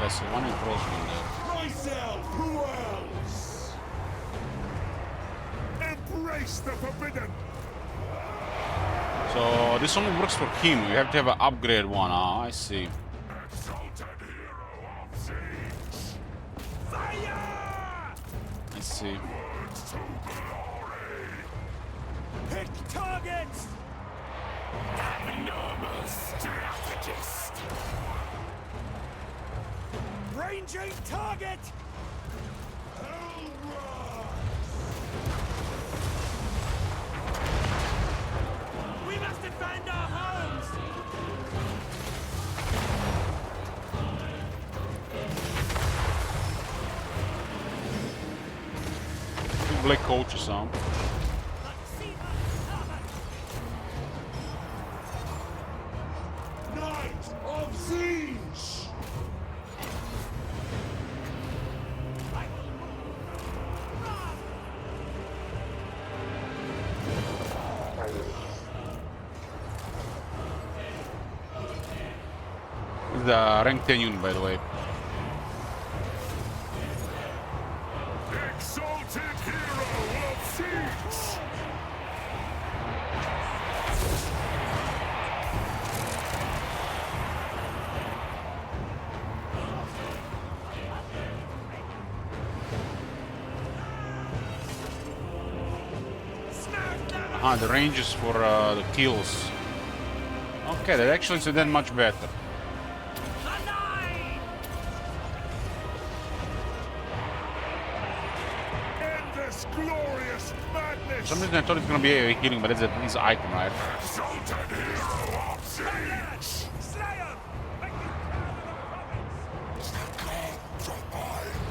That's one encroachment there. Myself, who else? Embrace the forbidden. So this only works for him. You have to have an upgrade one. Ah, I see. Exalted hero of Siege. Fire! I see. Words to glory. Pick targets. Abnormal strategist. Ranging target. We must defend our homes. Two black coaches on. Knight of Siege. This is the rank 10 unit, by the way. Exalted hero of Siege. Ah, the ranges for the kills. Okay, that actually is then much better. Endless glorious madness. For some reason I thought it's gonna be a healing, but it's his item, right? Exalted hero of Siege. Slayer. Make me proud of the province.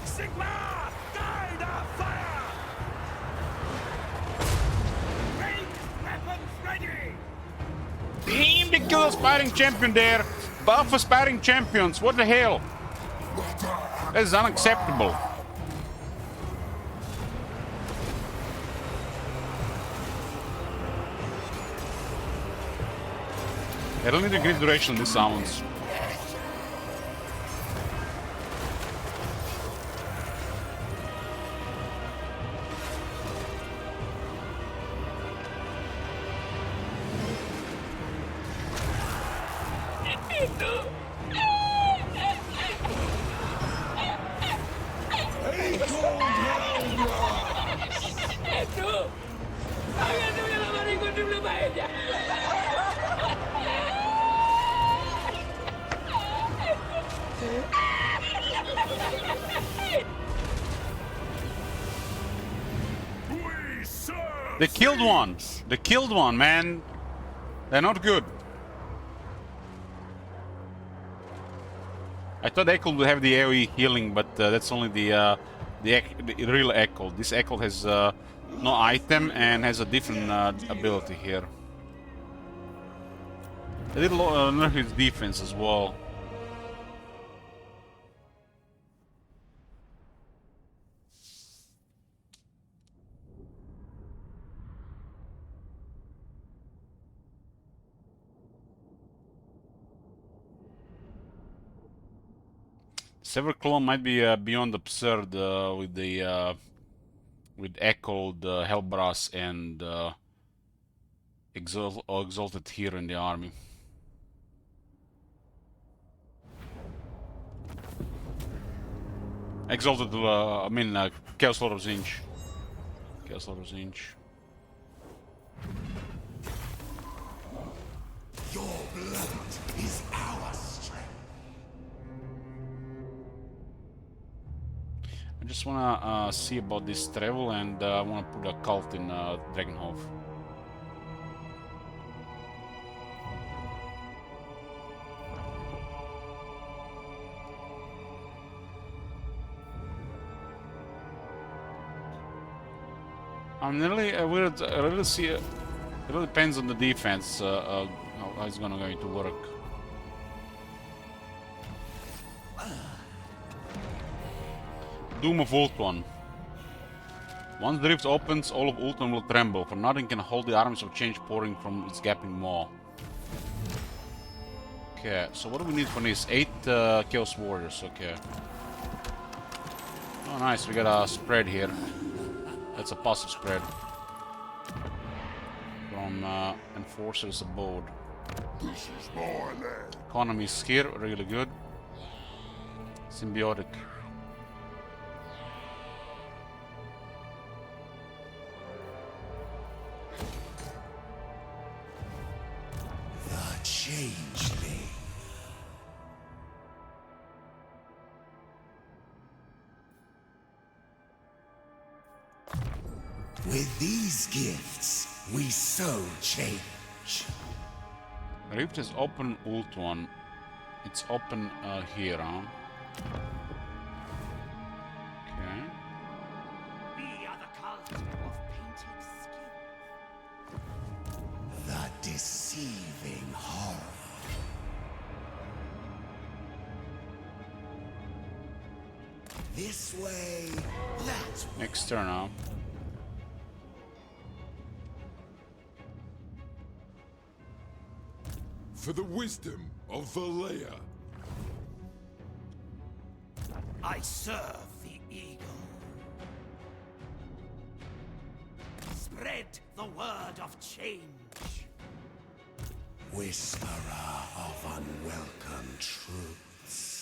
Sigma, guide our fire. Ranged weapons ready. Aim to kill a sparring champion there. Buff for sparring champions. What the hell? That is unacceptable. I don't need a great duration in these sounds. They killed one. They killed one, man. They're not good. I thought Echo would have the AoE healing, but that's only the real Echo. This Echo has no item and has a different ability here. They did nerf his defense as well. Sever Clone might be beyond absurd with the with echoed Hellbrass and Exalted here in the army. Exalted, I mean, Chaos Lord of Zinch. Chaos Lord of Zinch. Your blood is our strength. I just wanna see about this travel, and I wanna put a cult in Dragonhof. I'm really, I really see. It really depends on the defense how it's going to work. Doom of Ultron. Once the rift opens, all of Ultron will tremble, for nothing can hold the arms of change pouring from its gaping maw. Okay, so what do we need for this? 8 Chaos Warriors, okay. Oh nice, we got a spread here. That's a positive spread. From Enforcer's Abode. This is my land. Economy's here, really good. Symbiotic. The Changeling. With these gifts, we sow change. Rift is open Ultron. It's open here, huh? Okay. We are the cult of painted skin. The deceiving horror. This way, that way. Next turn, huh? For the wisdom of Valea. I serve the eagle. Spread the word of change. Whisperer of unwelcome truths.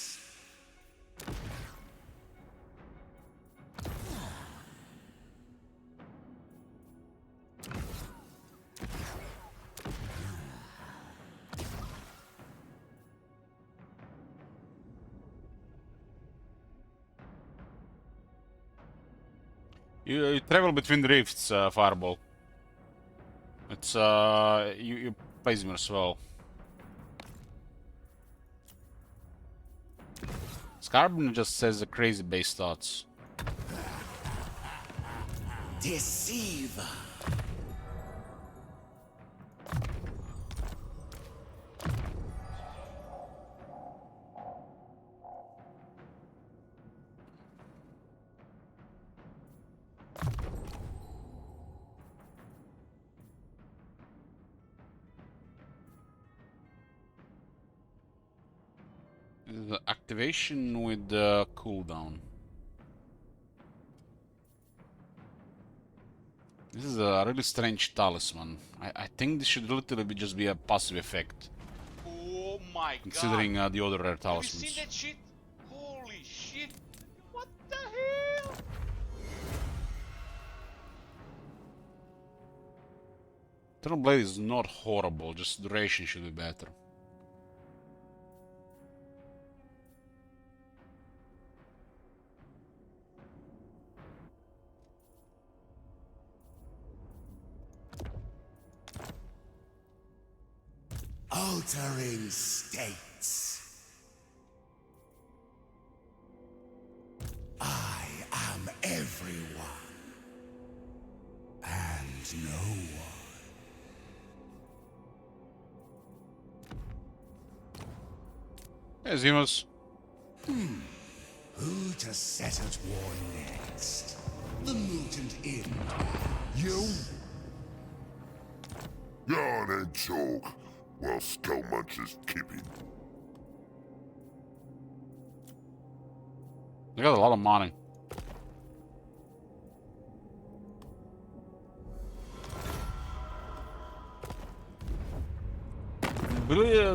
You travel between the rifts, Fireball. It's you plays him as well. Scarbon just says the crazy base stats. Deceiver. The activation with cooldown. This is a really strange talisman. I think this should literally just be a passive effect. Oh my considering god. The other rare Have talismans. you seen that shit? Holy shit. What the hell? Eternal Blade is not horrible, just duration should be better. Altering states. I am everyone, and no one. Hey, Zimos. Who to set at war next? The mutant in. You? Yarn and talk, while Skull Muncher's keeping. They got a lot of money.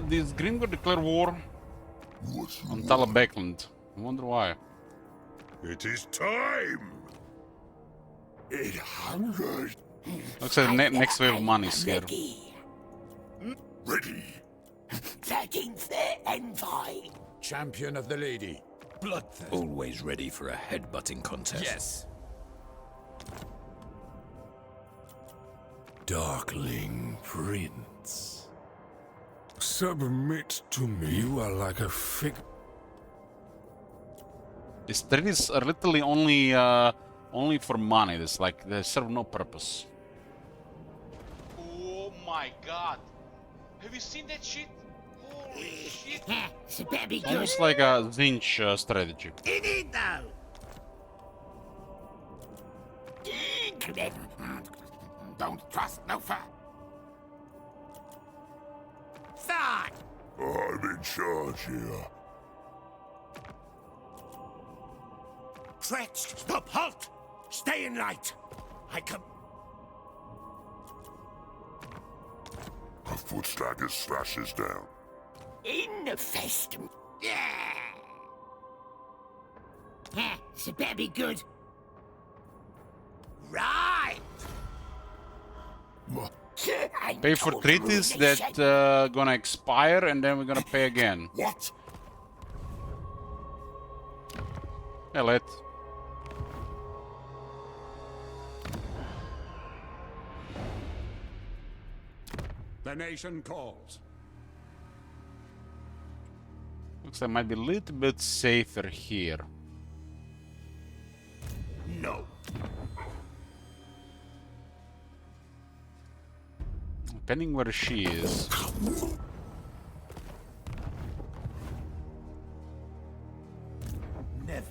This Grimgor declare war on Talabekland. I wonder why. It is time! It hungers. Looks like the next wave of money is here. Ready. 13th envoy. Champion of the lady. Bloodthirst. Always ready for a headbutting contest. Yes. Darkling Prince. Submit to me. You are like a fig. These trades are literally only for money. It's like they serve no purpose. Oh my god. Have you seen that shit? Holy shit. It's a baby good. Almost like a Zinch strategy. In it though. Don't trust no fat. Thought. I'm in charge here. Stretched. Stop. Halt. Stay in light. I come. A foot stagger slashes down. In the festum. Yeah. It's a baby good. Right. Pay for treaties that gonna expire, and then we're gonna pay again. What? Yeah, let. The nation calls. Looks like might be a little bit safer here. No. Depending where she is. Never.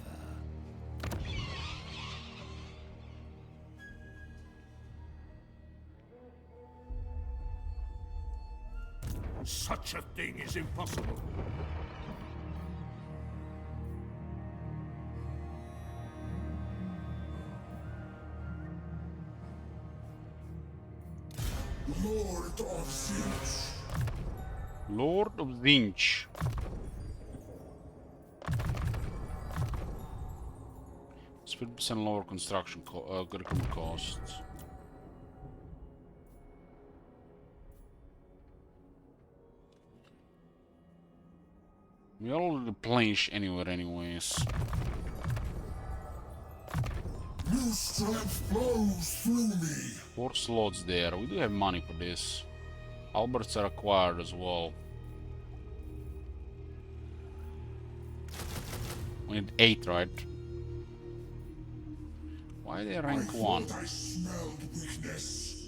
Such a thing is impossible. Lord of Zinch. Lord of Zinch. It's 50% lower construction recruitment costs. We already planche anywhere anyways. New strength flows through me. 4 slots there. We do have money for this. Alberts are acquired as well. We need 8, right? Why are they rank 1? I smelled weakness.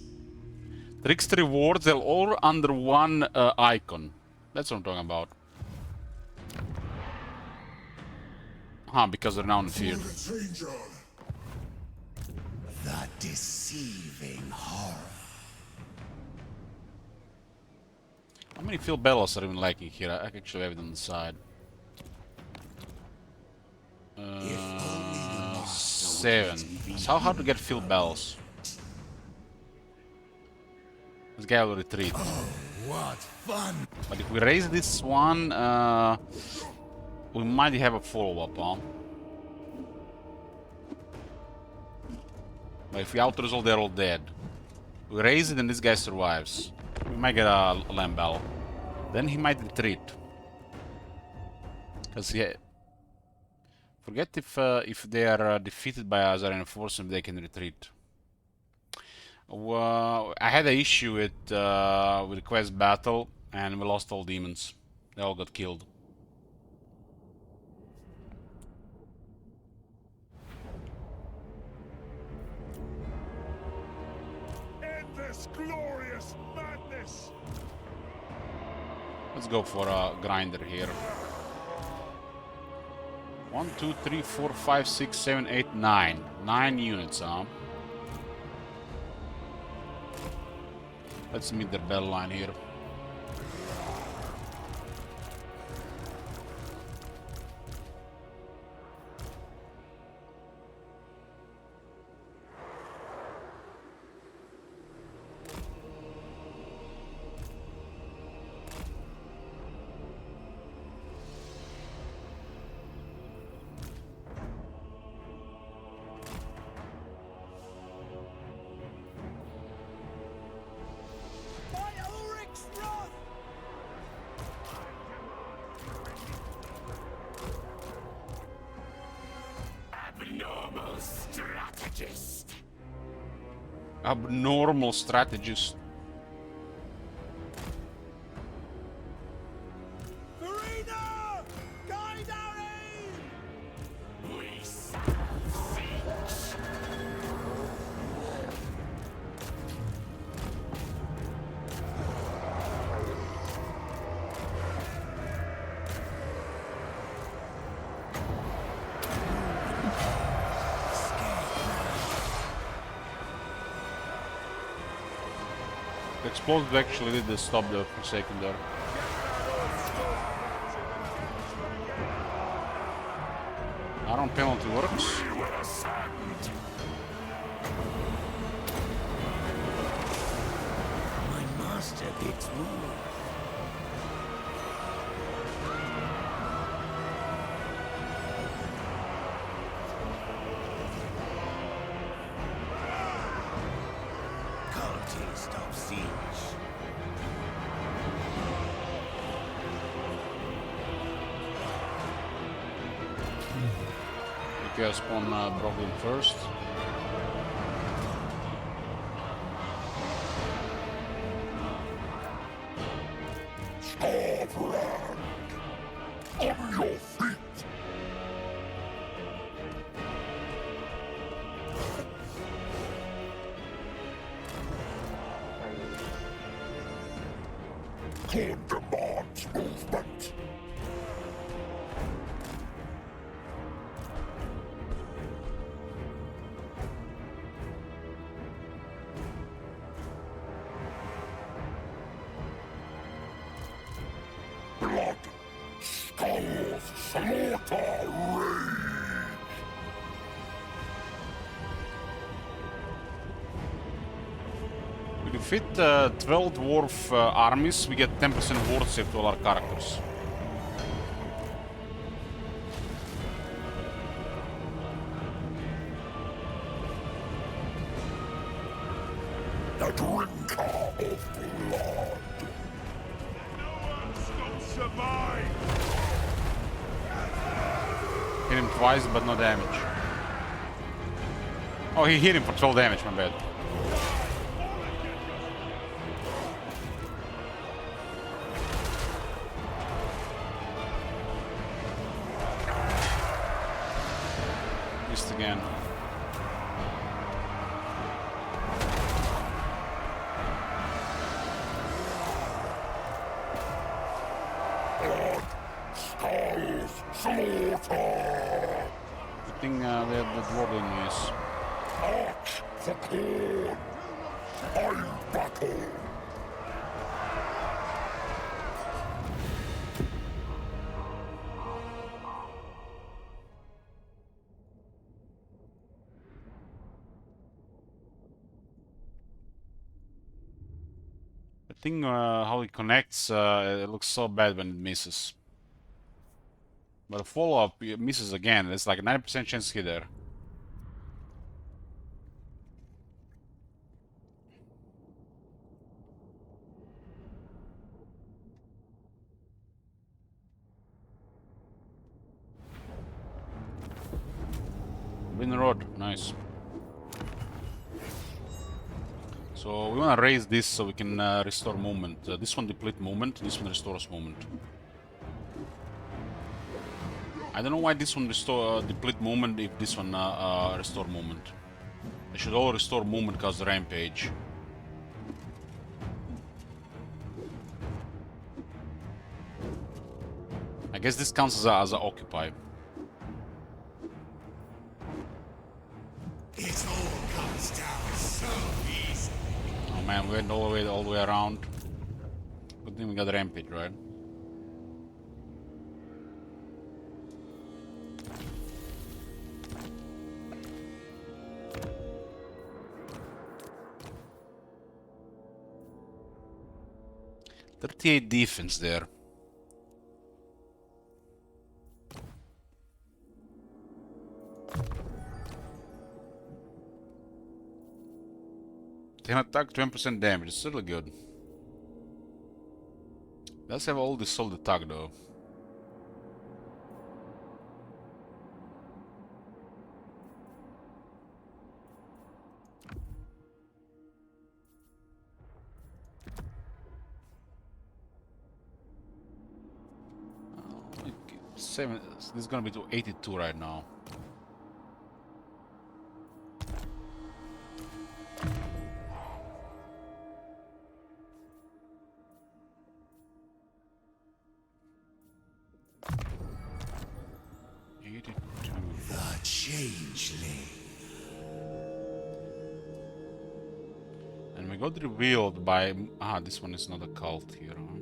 Trickster rewards, they're all under one icon. That's what I'm talking about. Huh, because they're now in the field. The deceiving horror. How many field bellows are even lacking here? I can actually have it on the side. 7. So how to get fill bells? This guy will retreat. What fun! But if we raise this one, we might have a follow-up, huh? But if we out-resolve, they're all dead. We raise it and this guy survives. We might get a lamb bell. Then he might retreat. Because forget if they are defeated by us or reinforcements, they can retreat. Well, I had an issue with quest battle, and we lost all demons. They all got killed. End this glorious madness! Let's go for a grinder here. 1, 2, 3, 4, 5, 6, 7, 8, 9. 9 units, huh? Let's meet their bell line here. Abnormal strategist. Abnormal strategist. Farina! Guide our aim! We siege. The explosive actually did stop the Forsaken there. Iron penalty works. My master bids rule. Cultist of siege. Okay, I'll spawn Brooklyn first. Starbrand! On your feet! Corn demands movement. Blood, skulls, slaughter, rage. We defeat 12 dwarf armies, we get 10% horde save to all our characters. The drinker of blood. Survive! Hit him twice, but no damage. Oh, he hit him for 12 damage, my bad. Missed again. Blood, skulls, slaughter. Good thing they have the dwarf enemies. March for corn. I'm battle. thing how it connects, it looks so bad when it misses. But a follow-up misses again. It's like a 90% chance to hit there. Win road, nice. So we want to raise this so we can restore movement. This one deplete movement, this one restores movement. I don't know why this one deplete movement if this one restore movement. They should all restore movement because the rampage. I guess this counts as a occupy. It all comes down so easy. Oh man, we went all the way around. Good thing we got rampage, right? .38 defense there. Can attack 20% damage. It's really good. Does have all the solid attack though. This is gonna be to 82 right now. The changeling. And we got revealed by this one is not a cult here, huh?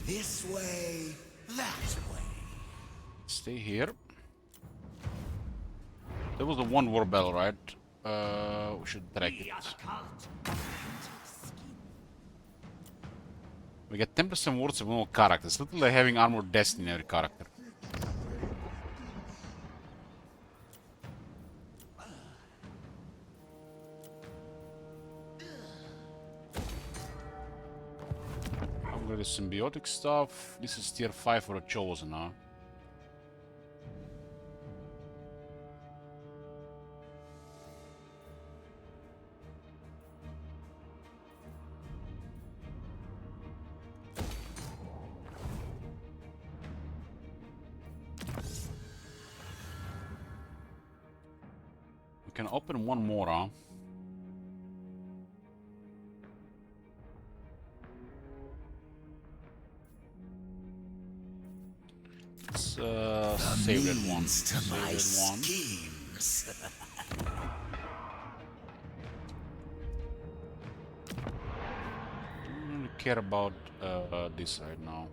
This way, that way. Stay here. There was the one war bell, right? We should track it. We get 10% words of more characters. Literally having armored destiny in every character. Upgrade the symbiotic stuff. This is tier 5 for a chosen, huh? We can open one more, huh? Let's save that one. Save that one. Don't really care about this right now.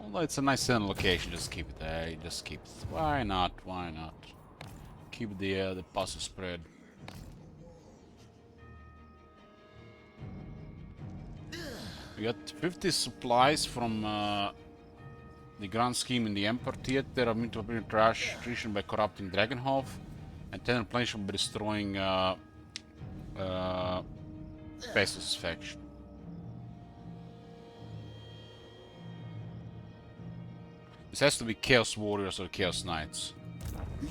Although it's a nice location, just keep it there. Just keep it. Why not? Why not? Keep the puzzle spread. We got 50 supplies from the grand scheme in the Emperor Theater of Mythopoeian trash treason by corrupting Dragonhof, and 10 replenishment by destroying Pesos faction. This has to be Chaos Warriors or Chaos Knights.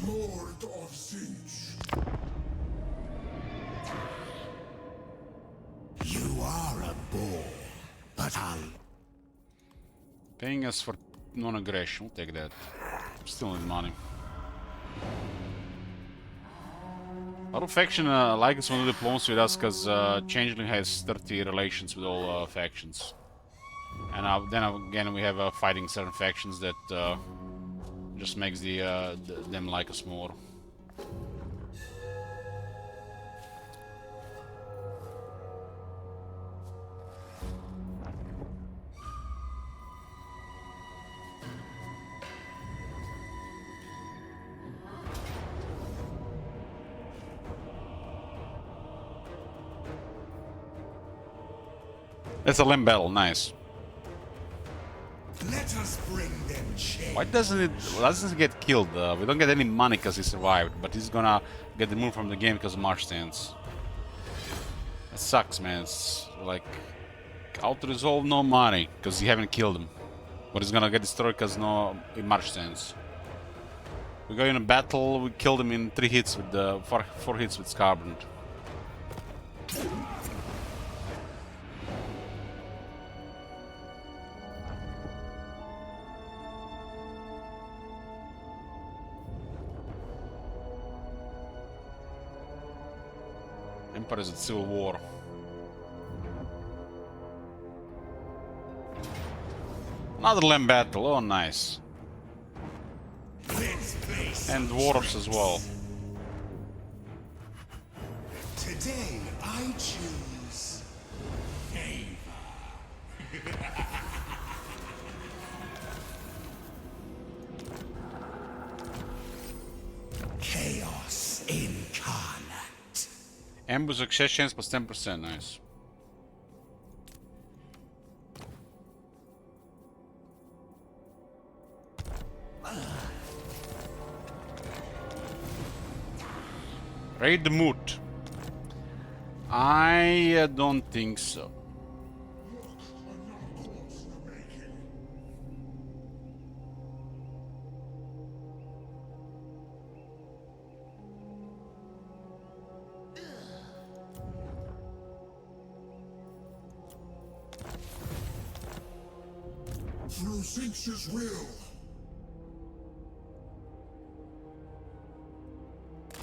Lord of Siege. You are a bore, but I'll... Paying us for non-aggression, we'll take that. Still need money. Our faction likes one of the diplomacy with us because Changeling has 30 relations with all factions. And then again we have fighting certain factions that just makes them like us more. It's a limb battle, nice. Let us bring them change. Why doesn't it get killed? We don't get any money because he survived, but he's gonna get removed from the game because of march stance. It sucks, man. It's like auto-resolve, no money because you haven't killed him. But he's gonna get destroyed because no march stance. We go in a battle, we killed him in 3 hits with the 4 hits with Scarbrand. Empire is at civil war. Another land battle, oh nice. And dwarves as well. Today I choose favor. Chaos incarnate. Ambush success chance plus 10%, nice. Raid the moot. I don't think so. Through Zinch's will.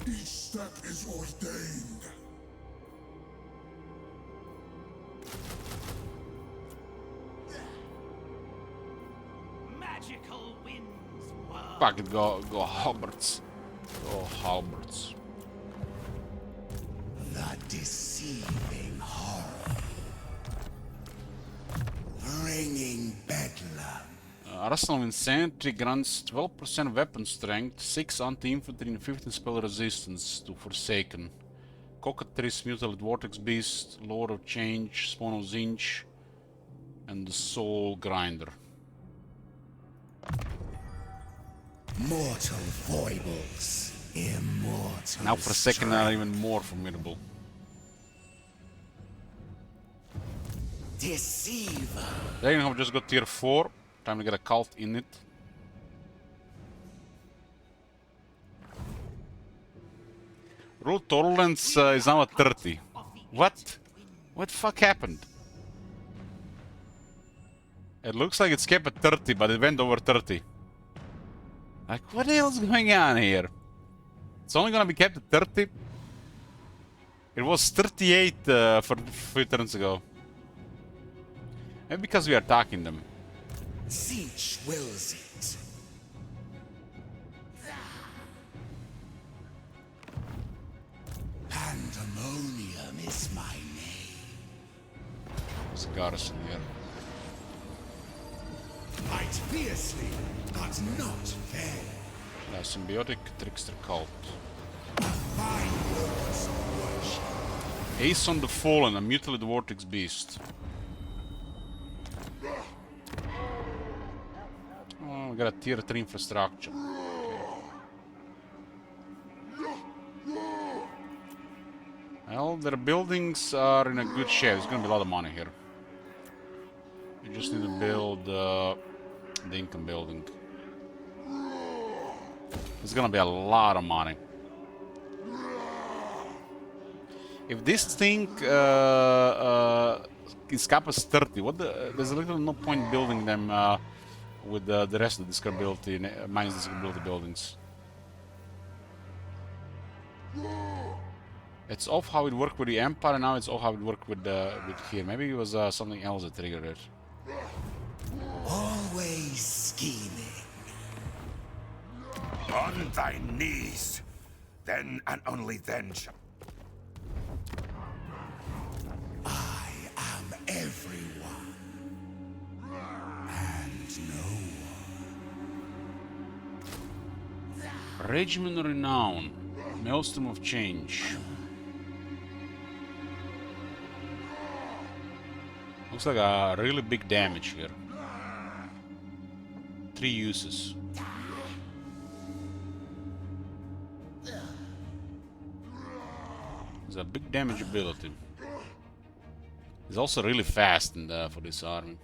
Each step is ordained. Magical winds whirl. Fuck it, go halberds. Go halberds. The deceiving horror. Bringing bedlam. Arsenal of Insanity grants 12% weapon strength, 6 anti-infantry and 15 spell resistance to Forsaken. Cockatrice, Mutilate Vortex Beast, Lord of Change, Spawn of Zinch, and the Soul Grinder. Mortal foibles, immortal. Now Forsaken are even more formidable. Deceiver. Dragonhof just got tier 4. Time to get a cult in it. Rule tolerance is now at 30. What? What the fuck happened? It looks like it's kept at 30, but it went over 30. Like, what the hell's going on here? It's only gonna be kept at 30? It was 38 for a few turns ago. Maybe because we are attacking them. Zinch wills it. Pandemonium is my name. There's a garrison here. Fight fiercely, but not fair. Now, symbiotic trickster cult. Fine purpose of worship. Ace on the Fallen, a Mutilate Vortex Beast. Oh, we got a tier 3 infrastructure. Well, their buildings are in a good shape. There's gonna be a lot of money here. You just need to build the income building. There's gonna be a lot of money. If this thing is cap as 30, there's a little no point building them with the rest of the discoverability, minus discoverability buildings. It's off how it worked with the Empire, and now it's off how it worked with here. Maybe it was something else that triggered it. Always scheming. On thy knees. Then and only then shall... I am everyone. And no one. Regiment Renown. Maelstrom of Change. Looks like a really big damage here. 3 uses. It's a big damage ability. It's also really fast for this army.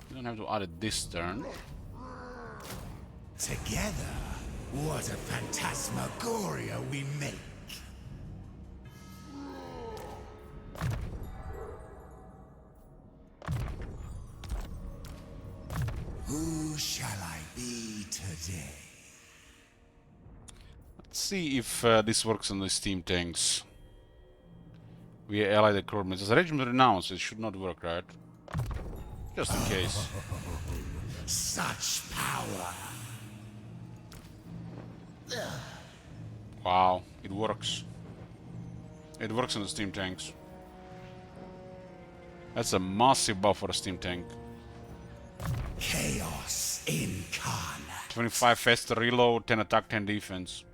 You don't have to add it this turn. Together, what a phantasmagoria we make. Who shall I be today? Let's see if this works on the steam tanks. We allied the recruitment. As a regiment renounced, it should not work, right? Just in case. Such power. Wow, it works. It works on the steam tanks. That's a massive buff for a steam tank. Chaos incarnate. 25 faster reload, 10 attack, 10 defense.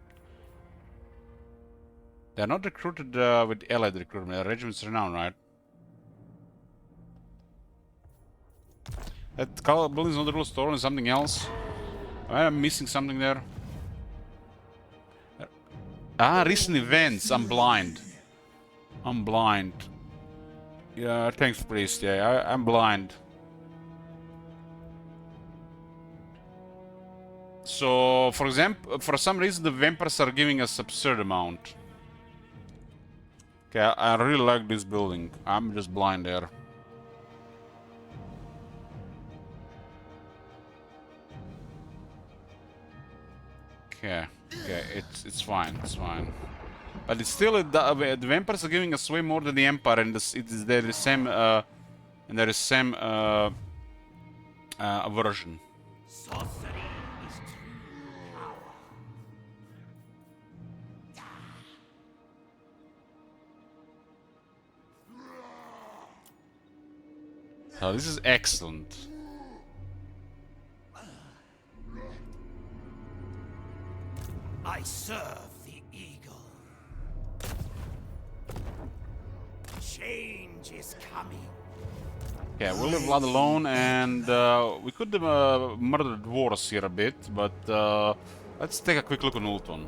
They're not recruited with allied recruitment. They're regiments renowned, right? That color building's not the real store and something else. I'm missing something there. Ah, recent events. I'm blind. I'm blind. Yeah, thanks, priest. Yeah, I'm blind. So, for example, for some reason, the vampires are giving us absurd amount. Okay, I really like this building. I'm just blind there. Okay, it's fine, it's fine. But it's still the vampires are giving us way more than the Empire, and they're the same and they're the same aversion. Sorcery is true power. So this is excellent. I serve the eagle. Change is coming. Okay, we'll leave Vlad alone, and we could murder the dwarves here a bit, but let's take a quick look on Ulton.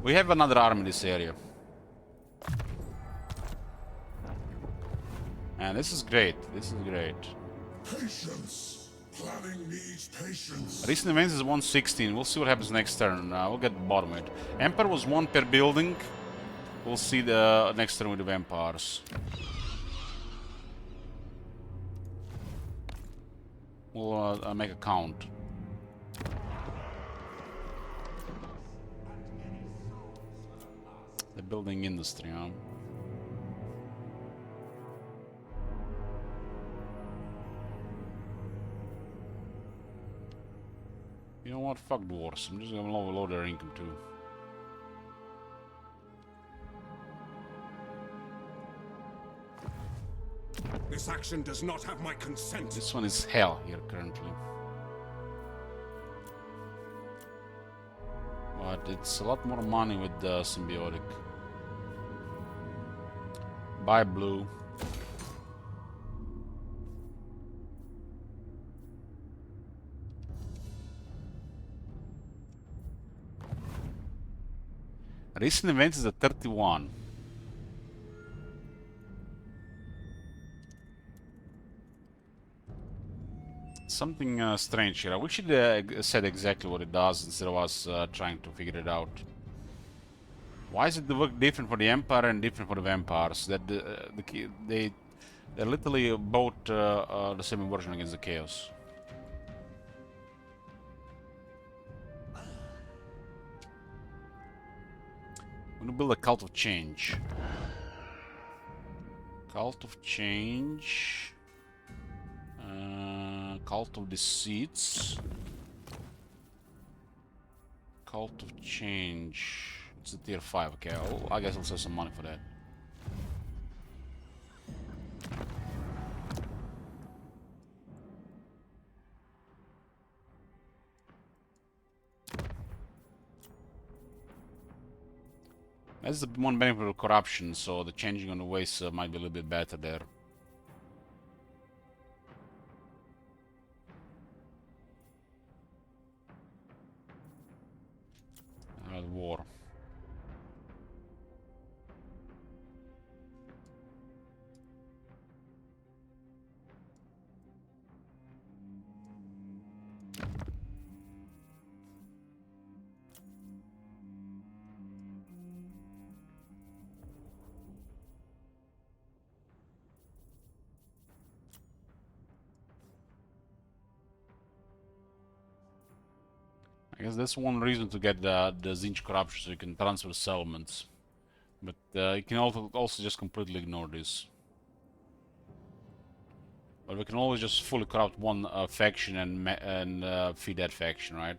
We have another army in this area. And this is great, this is great. Patience. Planning needs patience. Recent events is 116, we'll see what happens next turn. We'll get the bottom of it. Emperor was 1 per building. We'll see the next turn with the vampires. We'll make a count. The building industry, huh? You know what? Fuck dwarves. I'm just gonna lower their income too. This action does not have my consent. This one is hell here currently. But it's a lot more money with the symbiotic. Buy blue. Recent events is a 31. Something strange here. I wish it said exactly what it does instead of us trying to figure it out. Why is it the work different for the Empire and different for the vampires? That they're literally both the same version against the Chaos. I'm gonna build a Cult of Change. Cult of Change. Cult of Deceits. Cult of Change. It's a tier 5, okay. I guess I'll save some money for that. That's the one benefit of corruption, so the changing on the ways might be a little bit better there. War. I guess that's one reason to get the Zinch corruption, so you can transfer settlements. But you can also just completely ignore this. But we can always just fully corrupt one faction and feed that faction, right?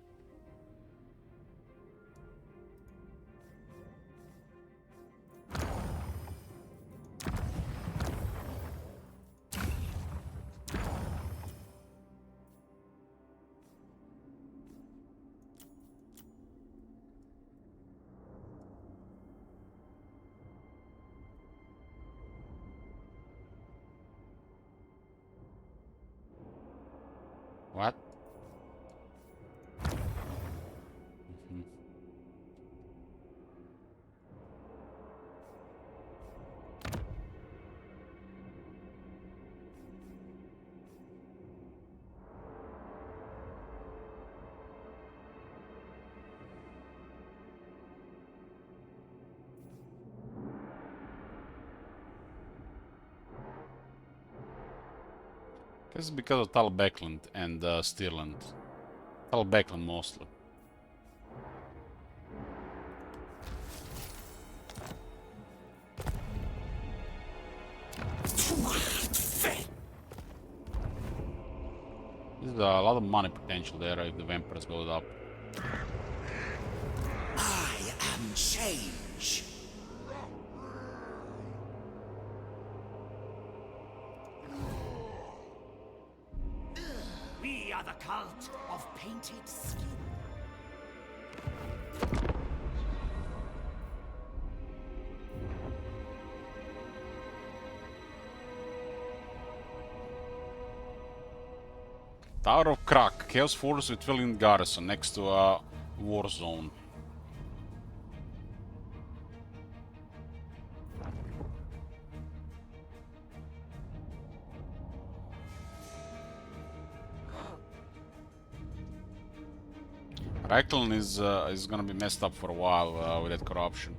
What? This is because of Talbeckland and Stirland. Talbeckland mostly. There's a lot of money potential there if the vampires build it up. I am change. We are the cult of painted skin. Tower of Krak, Chaos Force with Trillion Garrison next to a war zone. Reikland is gonna be messed up for a while with that corruption.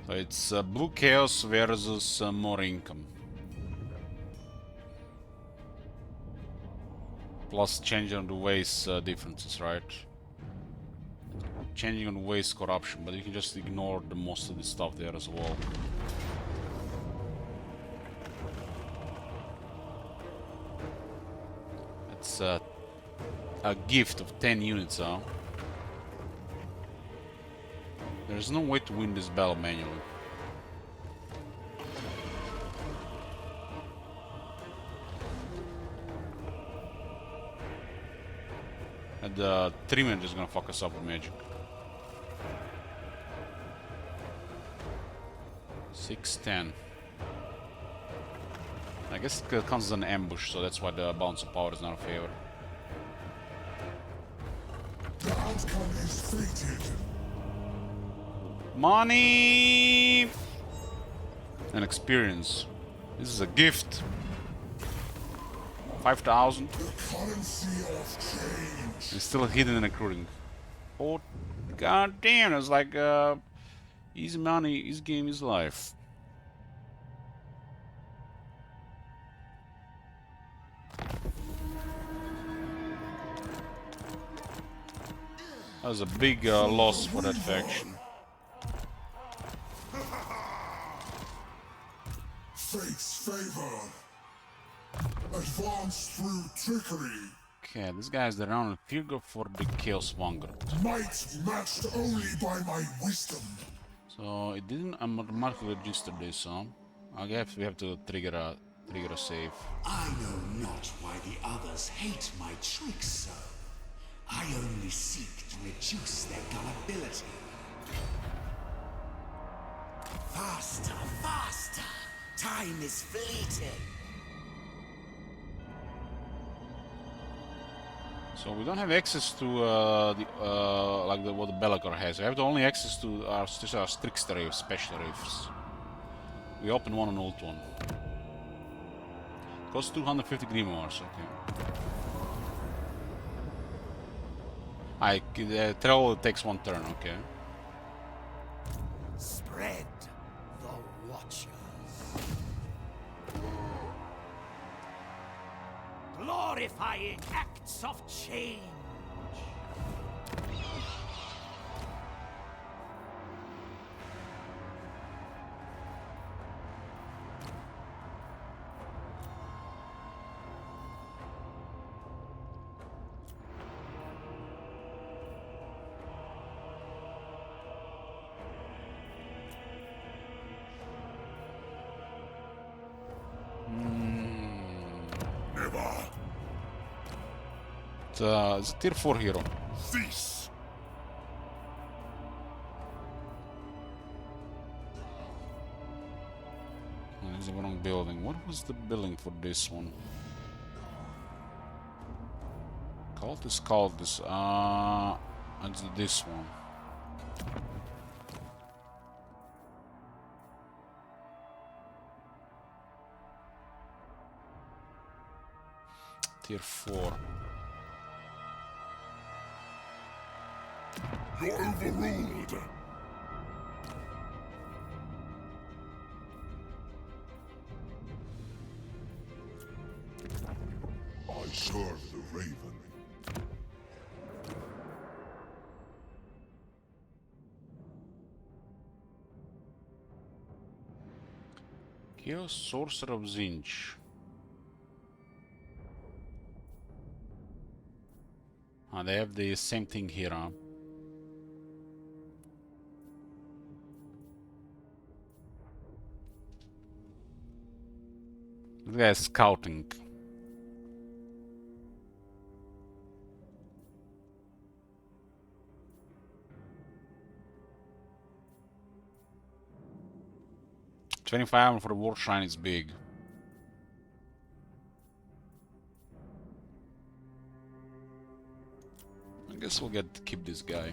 So it's Blue Chaos versus more income. Plus changing on the ways differences, right? Changing on the ways corruption, but you can just ignore the most of the stuff there as well. It's a gift of 10 units, huh? There's no way to win this battle manually. And the 3-man is gonna fuck us up with magic. 610. I guess it counts as an ambush, so that's why the balance of power is not a favor. The outcome is fated. Money and experience. This is a gift. 5,000. The currency of change. It's still hidden in recruiting. Oh, god damn! It's like easy money, easy game, easy life. That was a big loss for that faction. Fate's favor. Advance through trickery. Okay, this guy's the round figure for the Chaos Vanguard. Might matched only by my wisdom. So it didn't automatically register this, huh? I guess we have to trigger a save. I know not why the others hate my tricks so. I only seek to reduce their gullibility. Faster, faster! Time is fleeting. So we don't have access to what the Bellicor has. We have only access to our Trickster Reefs, Special Reefs. We open one and ult one. Costs 250 grimoires, okay. Travel takes 1 turn, okay. Spread the Watchers. Glorifying acts of change. It's a tier 4 hero. Cease! It's the wrong building. What was the building for this one? Cultist. It's this one. Tier 4. You're overruled! I serve the Raven. Chaos Sorcerer of Zinch. They have the same thing here, huh? This guy is scouting. $25 for the War Shrine is big. I guess we'll get to keep this guy.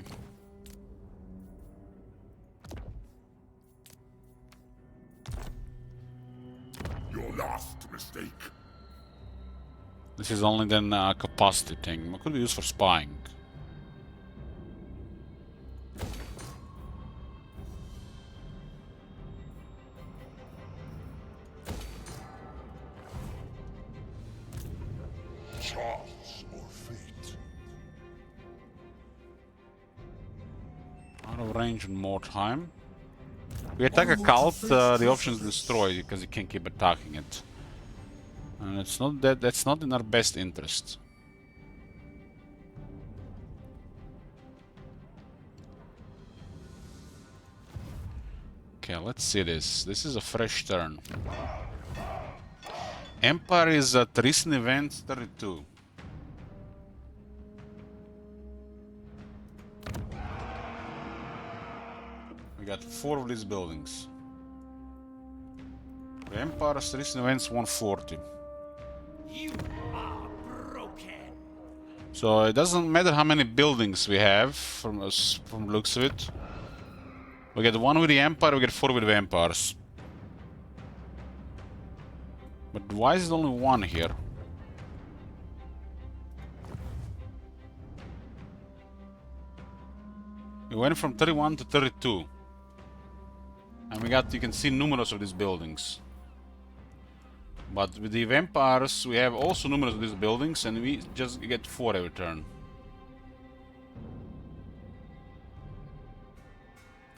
Your last mistake. This is only then a capacity thing. What could be used for spying? Chance or fate. Out of range and more time. We attack a cult, the option is destroyed because you can't keep attacking it. And it's not that's not in our best interest. Okay, let's see this. This is a fresh turn. Empire is at recent event 32. We got 4 of these buildings. The Empire's recent events 140. You are broken. So it doesn't matter how many buildings we have from the looks of it. We get 1 with the Empire, we get 4 with Vampires. But why is it only 1 here? We went from 31 to 32. And we got, you can see numerous of these buildings. But with the Vampires, we have also numerous of these buildings, and we just get 4 every turn.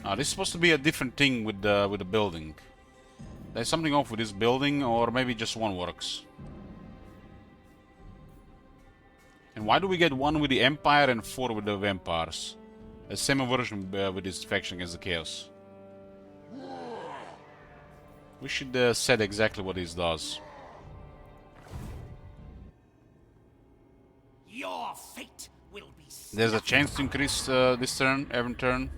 Now, this is supposed to be a different thing with the building. There's something off with this building, or maybe just 1 works. And why do we get 1 with the Empire and 4 with the Vampires? The same version with this faction against the Chaos. We should set exactly what this does. Your fate will be There's a chance to increase this turn, every turn.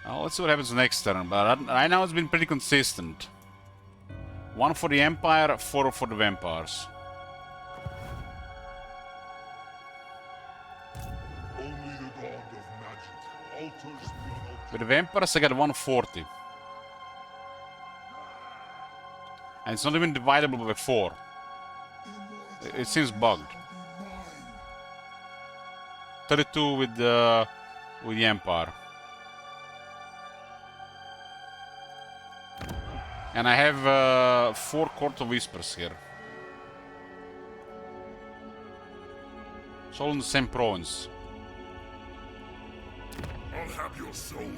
Let's see what happens next turn, but right now it's been pretty consistent. 1 for the Empire, 4 for the Vampires. Only the god of magic alters the With the Vampires I got 140. And it's not even dividable by 4. It seems bugged. 32 with the Empire. And I have 4 Court of Whispers here. It's all in the same province. I'll have your soul.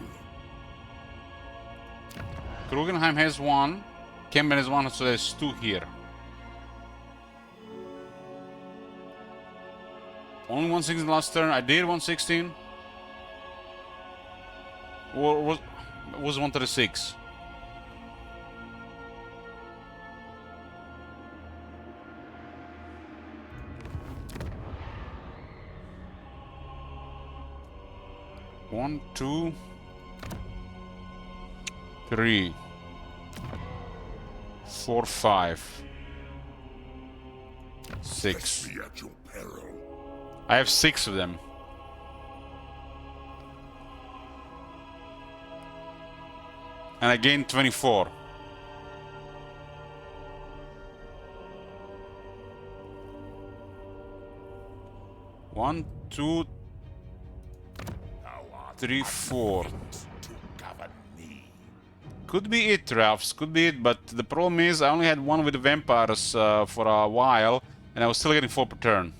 Krugenheim has 1. Kemben has 1, so there's 2 here. Only 116 last turn. I did 116. Or was 136. One, 2, 3, 4, 5, 6. Be at your peril. I have 6 of them. And I gained 24. One, 2, 3, 4. Could be it, Ralphs. Could be it, but the problem is I only had 1 with the Vampires for a while, and I was still getting 4 per turn.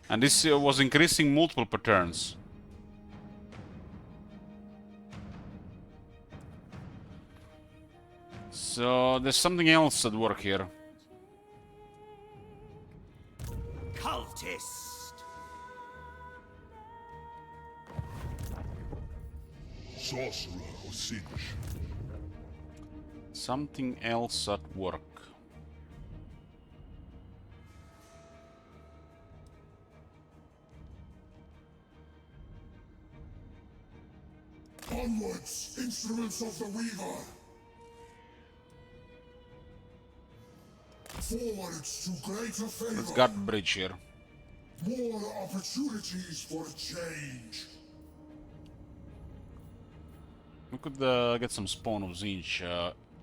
And this was increasing multiple per turns. So there's something else at work here. Cultist. Sorcerer or Siege. Something else at work. Onwards, instruments of the Weaver. Forwards to greater favor. Let's guard bridge here. More opportunities for change. We could get some spawn of Zinch.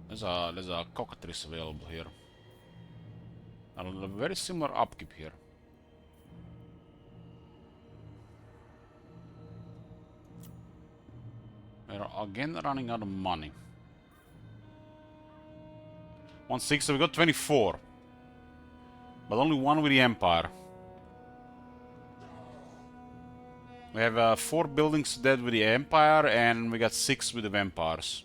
There's a cockatrice available here. A very similar upkeep here. We're again running out of money. 1/6, so we got 24. But only 1 with the Empire. We have 4 buildings dead with the Empire, and we got 6 with the Vampires.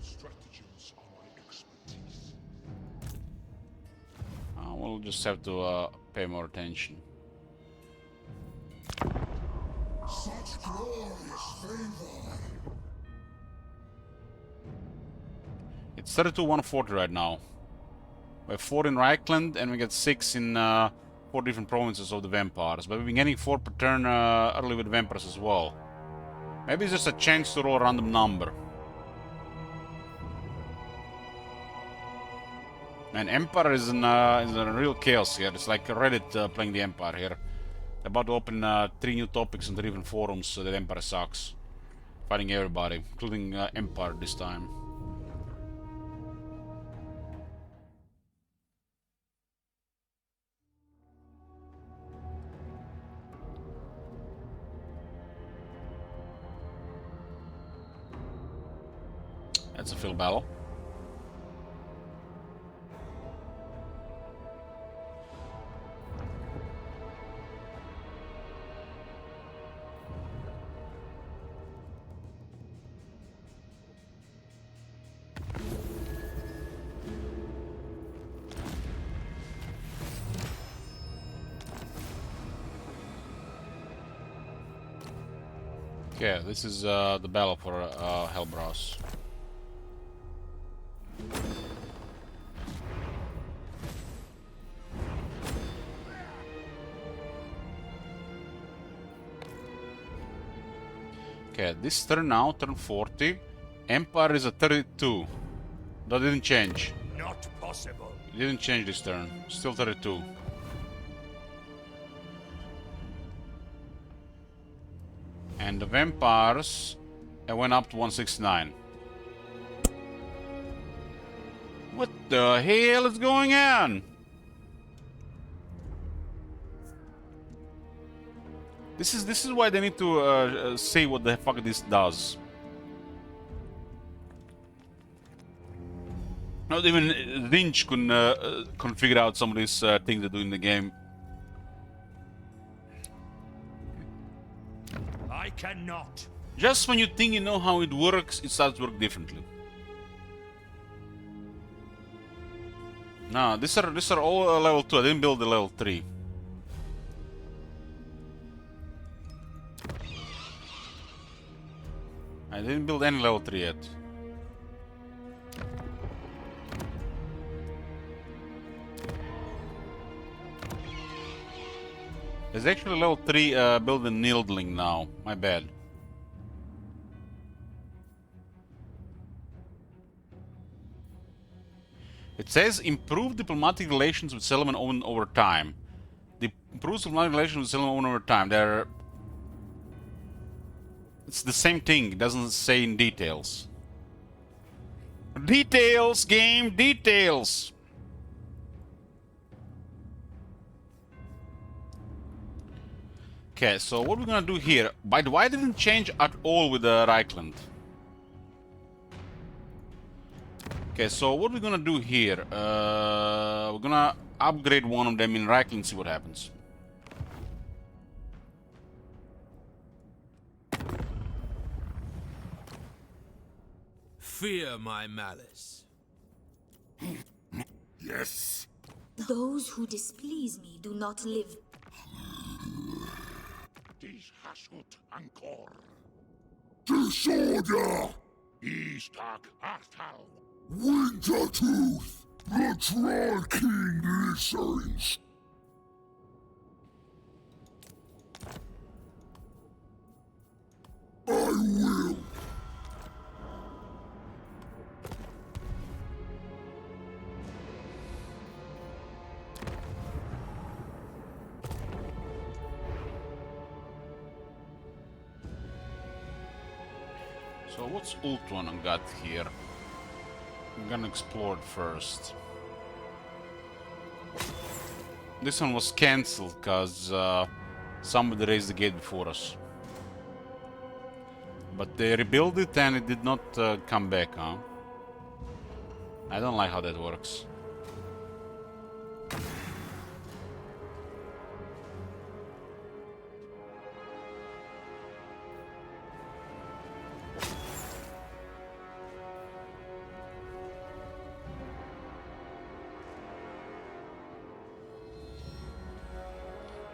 Stratagems are my expertise. We'll just have to pay more attention. Such glorious favor. It's 32, 140 right now. We have 4 in Reichland, and we get 6 in 4 different provinces of the Vampires. But we've been getting 4 per turn early with the Vampires as well. Maybe it's just a chance to roll a random number. And Empire is in real chaos here. It's like Reddit playing the Empire here. They're about to open 3 new topics on the different forums, so that Empire sucks. Fighting everybody, including Empire this time. That's a field battle. Okay, this is the battle for Hellbrows. Okay, this turn now, turn 40. Empire is at 32. That didn't change. Not possible. It didn't change this turn. Still 32. And the vampires went up to 169. What the hell is going on? This is why they need to say what the fuck this does. Not even Lynch couldn't figure out some of these things they do in the game. I cannot. Just when you think you know how it works, it starts to work differently. No, these are all level 2. I didn't build the level 3. I didn't build any level 3 yet. There's actually level 3 build in Nildling now. My bad. It says improve diplomatic relations with Settlement Owned over time. The improves diplomatic relations with Settlement Owned over time. It's the same thing. It doesn't say in details. Details, game, details. Okay, so what we're gonna do here? By the way, it didn't change at all with the Reichland. Okay, so what we're gonna do here? We're gonna upgrade one of them in Reichland, see what happens. Fear my malice. Yes. Those who displease me do not live. Dies hasut ancor. Disorder! Eastag Arthal. Wintertooth! The Troll King listens! I will! So what's Ultuan got here? I'm gonna explore it first. This one was cancelled because somebody raised the gate before us. But they rebuilt it and it did not come back, huh? I don't like how that works.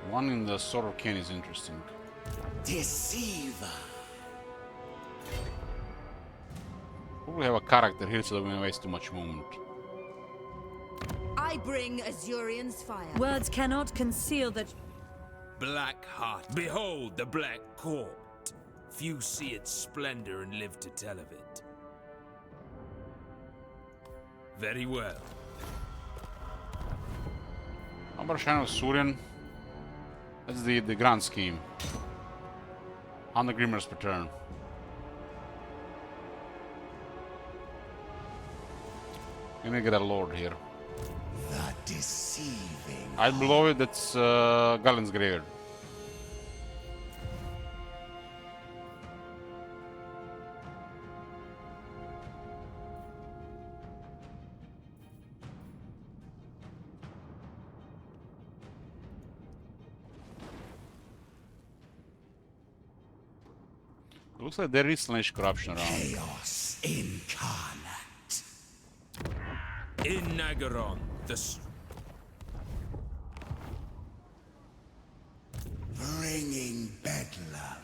One in the Sorrow Cane is interesting. Deceiver. Probably have a character here so that we don't waste too much movement. I bring Azurian's fire. Words cannot conceal that. Black Heart. Behold the Black Court. Few see its splendor and live to tell of it. Very well. How about Shadow Surian? That's the grand scheme. 100 Grimmers per turn. Let me get a lord here. The deceiving. Right below it, that's Galen's Graveyard. Looks like there is Slash corruption around. Chaos incarnate. In Nagaron, Bringing bedlam.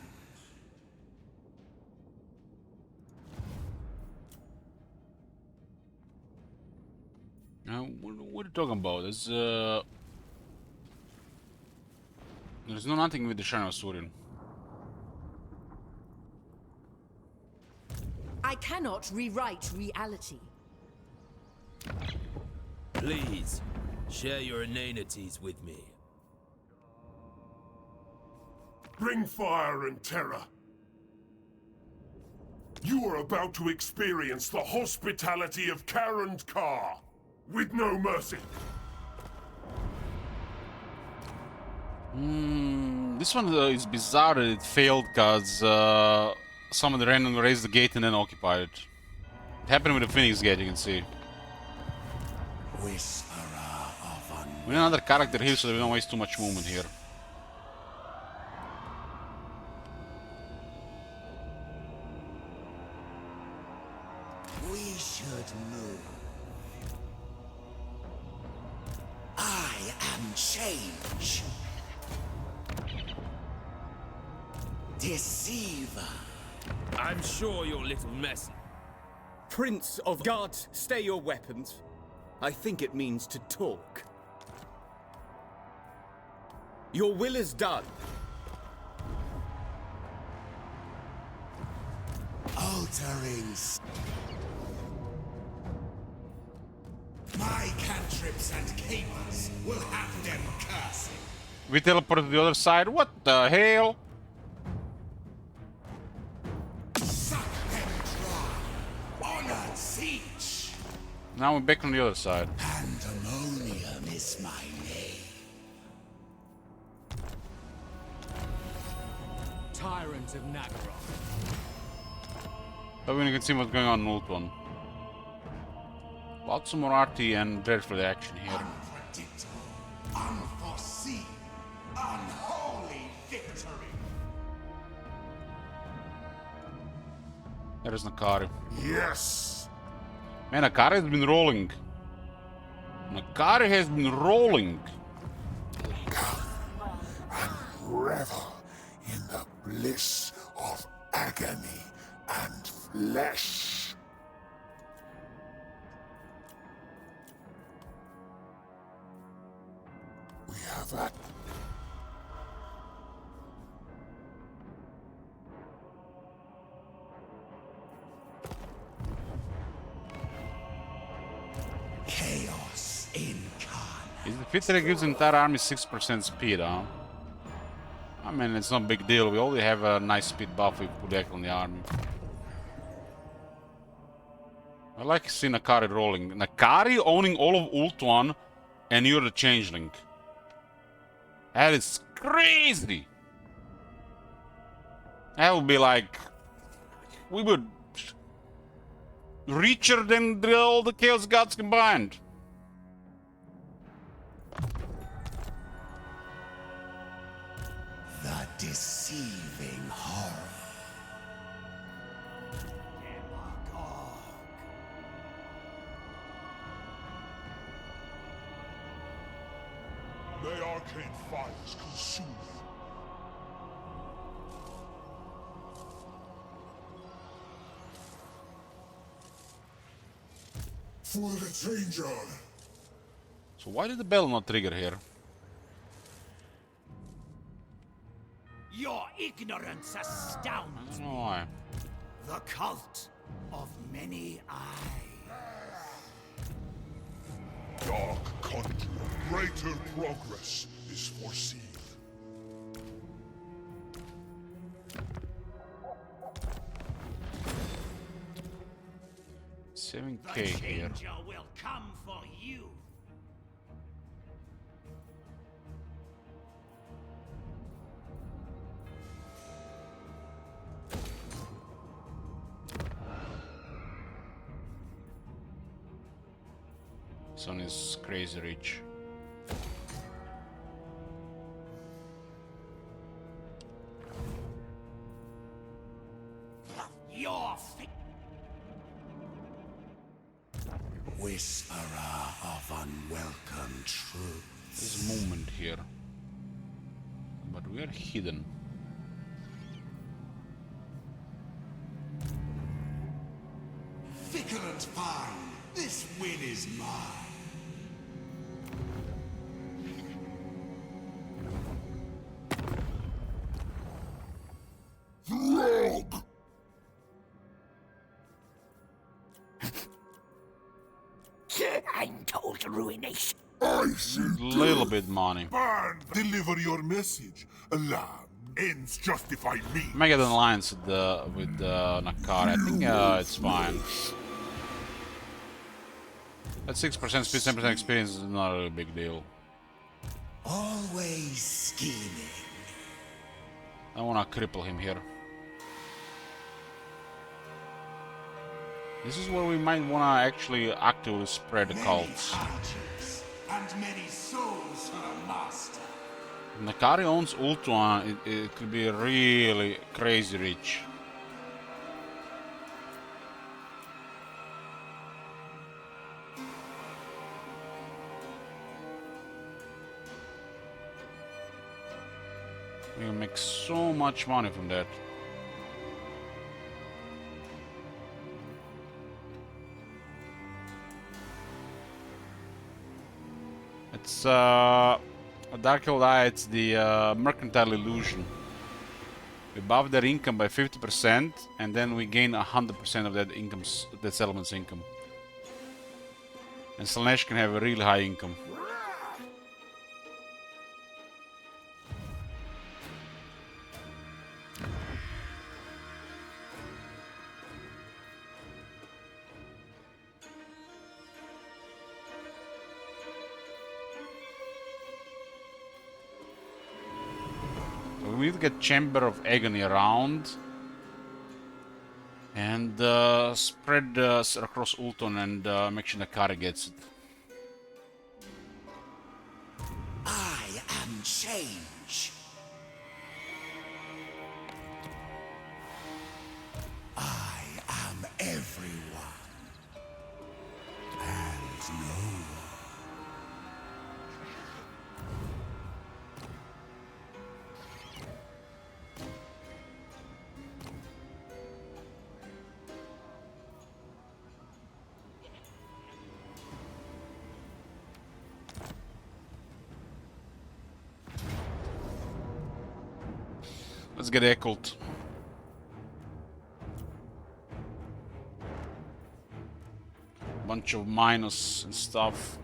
What are you talking about? There's no nothing with the Shrine of Surian. I cannot rewrite reality. Please, share your inanities with me. Bring fire and terror. You are about to experience the hospitality of Karen Carr, with no mercy. This one is bizarre that it failed because someone randomly raised the gate and then occupied it. It happened with the Phoenix Gate, you can see. Whisperer of We need another character here so that we don't waste too much movement here. We should move. I am change. Deceiver. I'm sure you're a little messy. Prince of Guards, stay your weapons. I think it means to talk. Your will is done. Alterings. My cantrips and capers will have them cursing. We teleport to the other side? What the hell? Suck them dry. Honored siege. Now we're back on the other side. Pandemonium is my name. Tyrant of Nagara. But we can see what's going on in Ult 1. Lots more RT and dread for the action here. Unpredictable, unforeseen, unholy victory. There is Nakari. Yes. Man, Nakari has been rolling. Nakari has been rolling. And revel in the bliss of agony and flesh. We have that. Chaos incarnate. Is the fit that gives the entire army 6% speed, huh? I mean, it's not a big deal. We already have a nice speed buff we put back on the army. I like seeing Nakari rolling. Nakari owning all of Ult 1 and you're the changeling. That is crazy! That would be like... We would... richer than all the Chaos Gods combined. The deceiving horror. May arcane fires consume you. For the changer. So why did the bell not trigger here? Your ignorance astounds I don't know why. the cult of many eyes. Dark country, greater progress is foreseen. 7K The here. changer will come for you. This one is crazy rich. Your fate. Whisperer of unwelcome truth. There's movement here. But we are hidden. Fickle and fine, this win is mine. I'm told ruination. I should Little bit money. burn. Deliver your message. Alarm. Ends justify me. I might get an alliance with Nakari. I think it's fine. At 6% speed, 10% experience is not a really big deal. Always scheming. I want to cripple him here. This is where we might want to actually actively spread the cults. And many souls for a master. Nakari owns Ultuan, it could be really crazy rich. We can make so much money from that. It's a Dark Old Eye, it's the Mercantile Illusion. We buff their income by 50% and then we gain 100% of that income, that settlement's income. And Slanesh can have a really high income. We need to get Chamber of Agony around and spread across Ulton and make sure Nakari gets it. I am change. I am everyone. And no one. Let's get Echoed. Bunch of minus and stuff.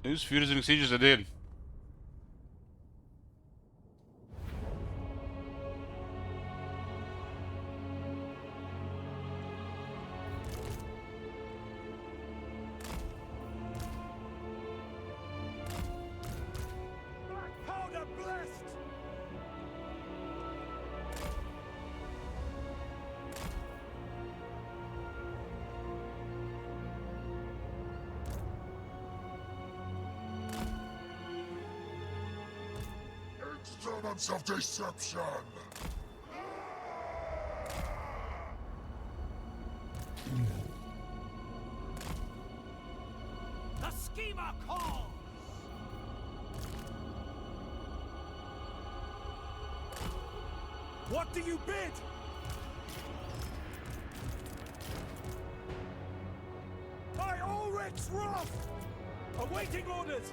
Who's fusing sieges? I did. Powder blessed! Instruments of deception. The schemer calls! What do you bid? By Ulrich's wrath! Awaiting orders!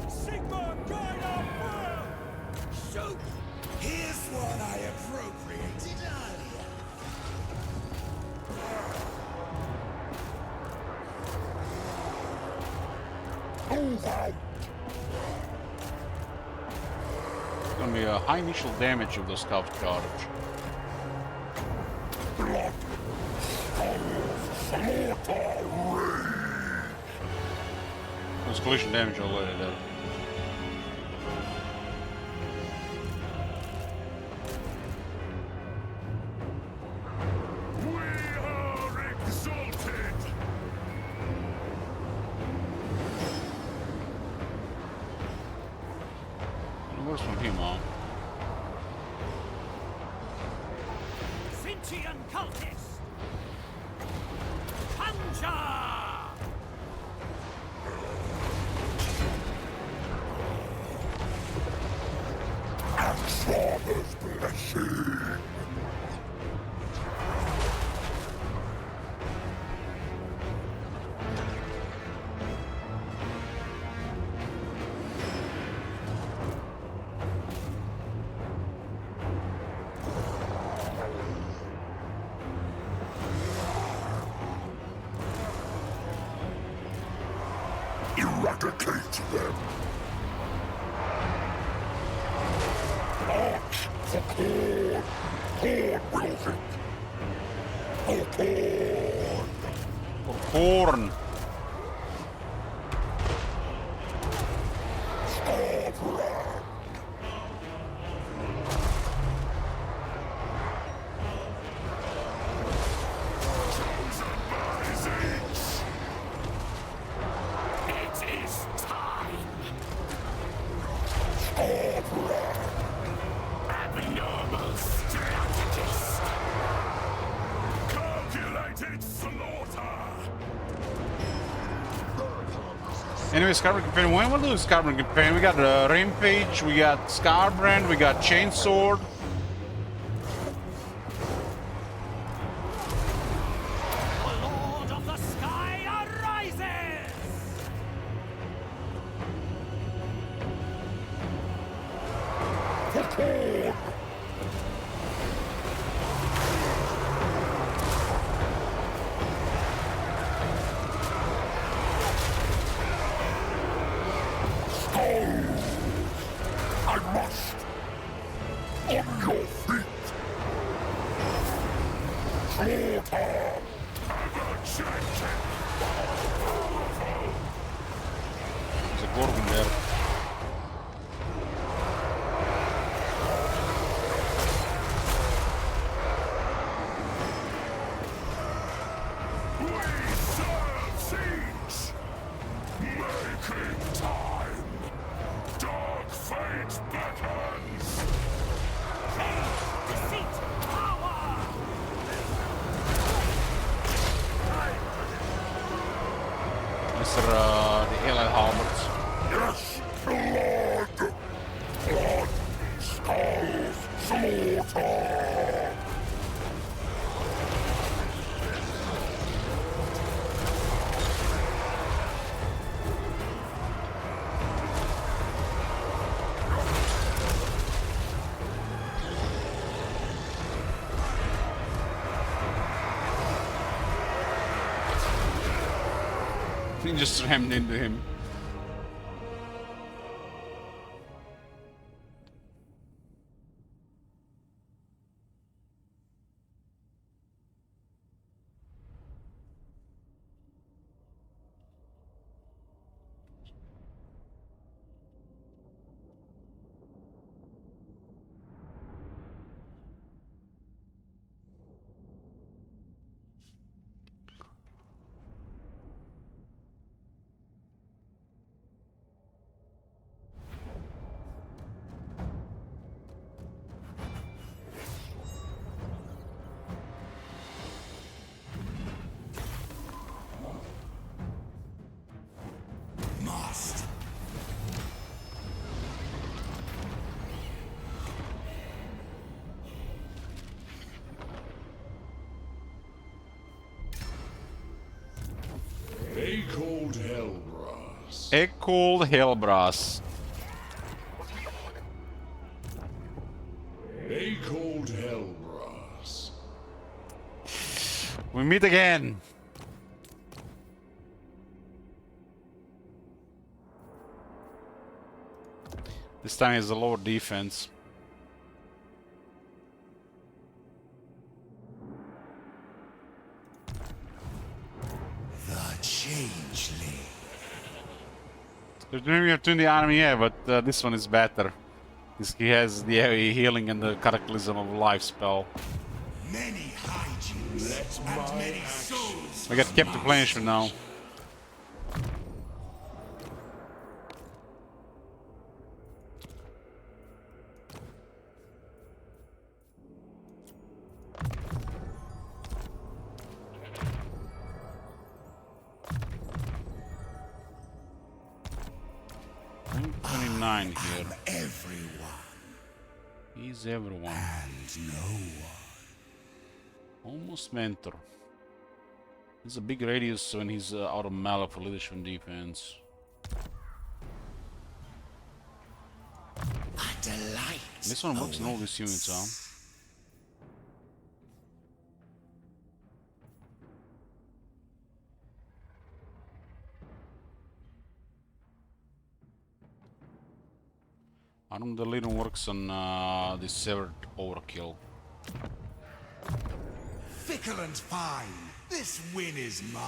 Sigmar, guide our fire! Shoot! Here's what I appropriated earlier. It's gonna be a high initial damage of the scout charge. There's collision damage already there. We are exalted. Where's from him, huh? Sintian cultist! Conjure! Mother's blessing. Eradicate them. March for corn. Corn wills it. For corn. For corn. Starbrand. Chosen risings. It is time. Starbrand. Abnormal strategist. Calculated slaughter. Anyway, Scarbrand campaign. When we'll do the Scarbrand campaign, we got Rampage, we got Scarbrand, we got Chainsword. The Lord of the Sky arises! For corn. I must. On your feet. Slaughter. Ever-changing. There's a Gorgon there. We serve siege. Making time. Dark fate beckons. Deceit! Power! Mr. The Allied Halberds. Yes, blood. Blood. Skulls. Slaughter. He just rammed into him. Must. A cold Hellbrass. A cold Hellbrass. A cold Hellbrass. We meet again. This time is a lower defense. The Changeling. There's maybe between the army, yeah, but this one is better. He has the healing and the Cataclysm of Life spell. Many hijinks and many souls. We got kept replenishment now. I'm 29 here. Everyone. He's everyone. And no one. Almost mentor. There's a big radius when he's out of mana for leadership and defense. A delight. This one works in all these units, huh? I don't know, the leader works on the severed overkill. Fickle and fine. This win is mine.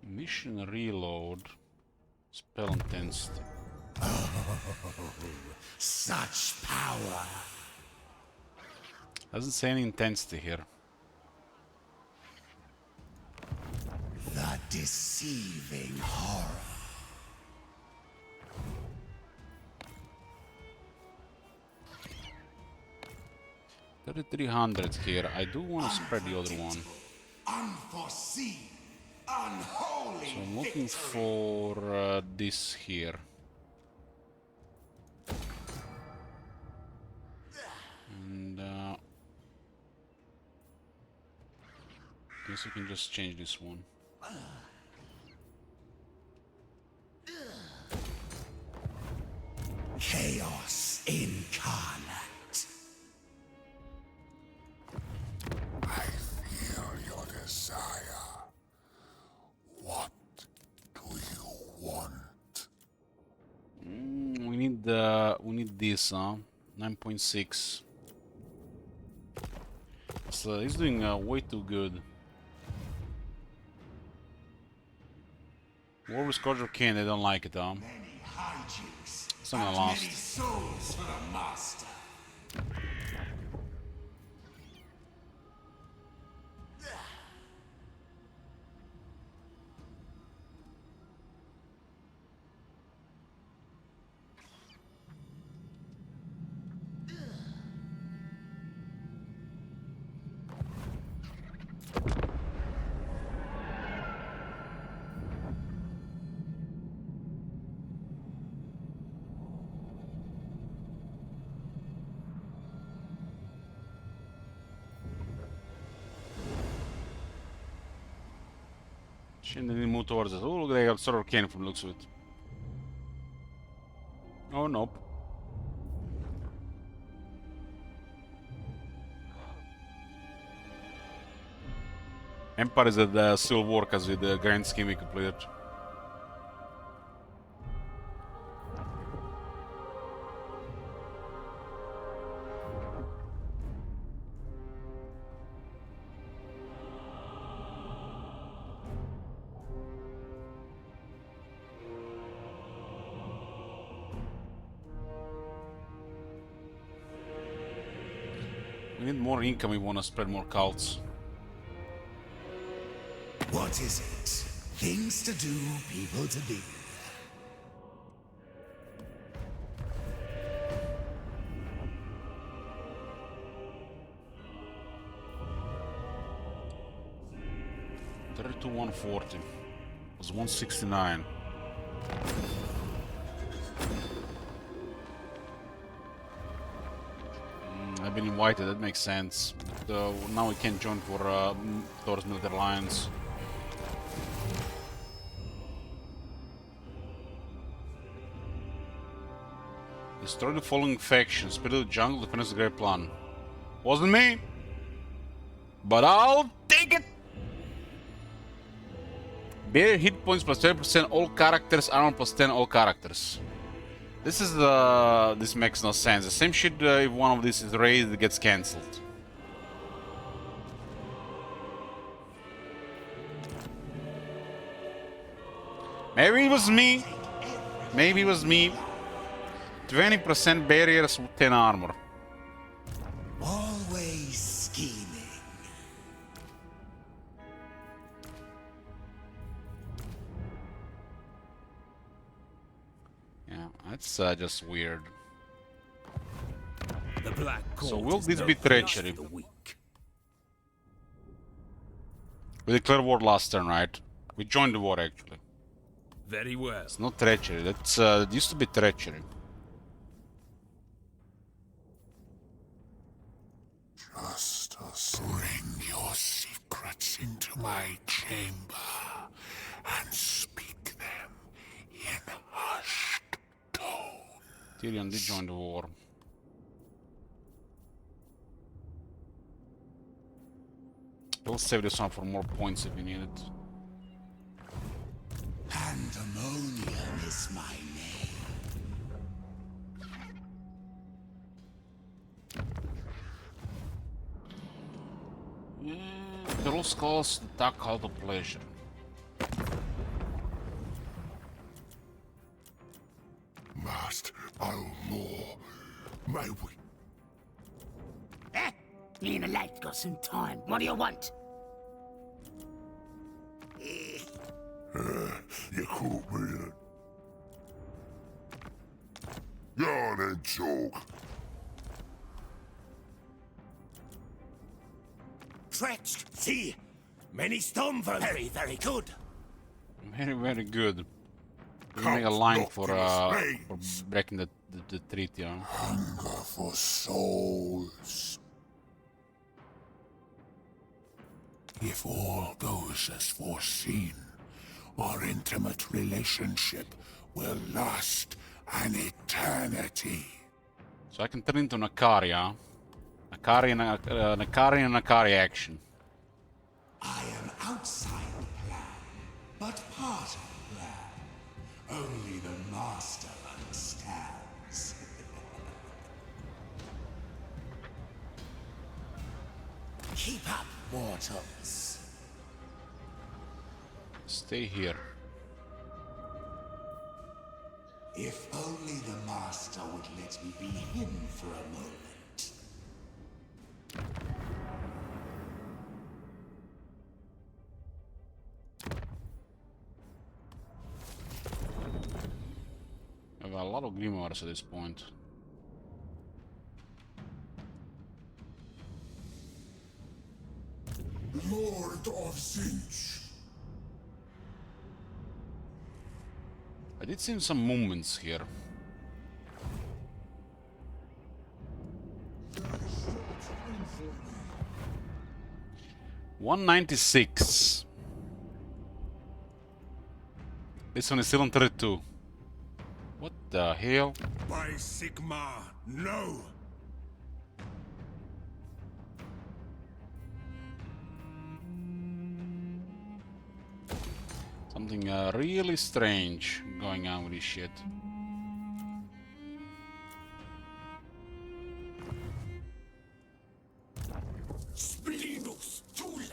Mission reload. Spell intensity. Oh, such power. Doesn't say any intensity here. The deceiving horror. 3,300 here. I do want to spread the other one. Unforeseen. Unholy. So I'm looking for this here. And guess we can just change this one. Chaos incarnate. I feel your desire. What do you want? We need this, huh? 9.6. So he's doing way too good. War with Scourge of Cain, they don't like it, huh? It's not gonna last. Many souls for the master. Shouldn't they move towards us? Oh, look, they got Sword of Cain from the looks of it. Oh, nope. Empire is at the Civil War because with the grand scheme we completed. We need more income, we want to spread more cults. What is it? Things to do, people to be. To 140. It was 169. I've been invited, that makes sense. But now we can't join for Thor's Military Alliance. Destroy the following factions. Spirit of the Jungle, defend the Great Plan. Wasn't me! But I'll take it! Barrier hit points plus 20% all characters, armor plus 10 all characters. This is this makes no sense. The same shit if one of these is raised, it gets cancelled. Maybe it was me. Maybe it was me. 20% barriers with 10 armor. Always scheming. Yeah, that's just weird. The Black So Court will is this no be place treachery? for the weak. We declared war last turn, right? We joined the war, actually. Very well. It's not treachery. That's it used to be treachery. Justice, bring your secrets into my chamber and speak them in hushed tones. Tyrion did join the war. We'll save this one for more points if we need it. Pandemonium is my name. Throw skulls, attack out of pleasure. Must more. May we? Me and the lad got some time. What do you want? You caught me then. Go on then, talk. Stretched. See, many storm very, very good. Very, very good. We make a line for breaking the treaty. Hunger for souls. If all goes as foreseen, our intimate relationship will last an eternity. So I can turn into Nakaria. Nakari and Nakari action. I am outside the plan, but part of the plan. Only the Master understands. Keep up, mortals. Stay here. If only the Master would let me be him for a moment. I have a lot of grimoires at this point. Lord of Zinch. I did see some movements here. $196. This one is still on 32. What the hell? By Sigma, no! Something really strange going on with this shit. Splinus Tula.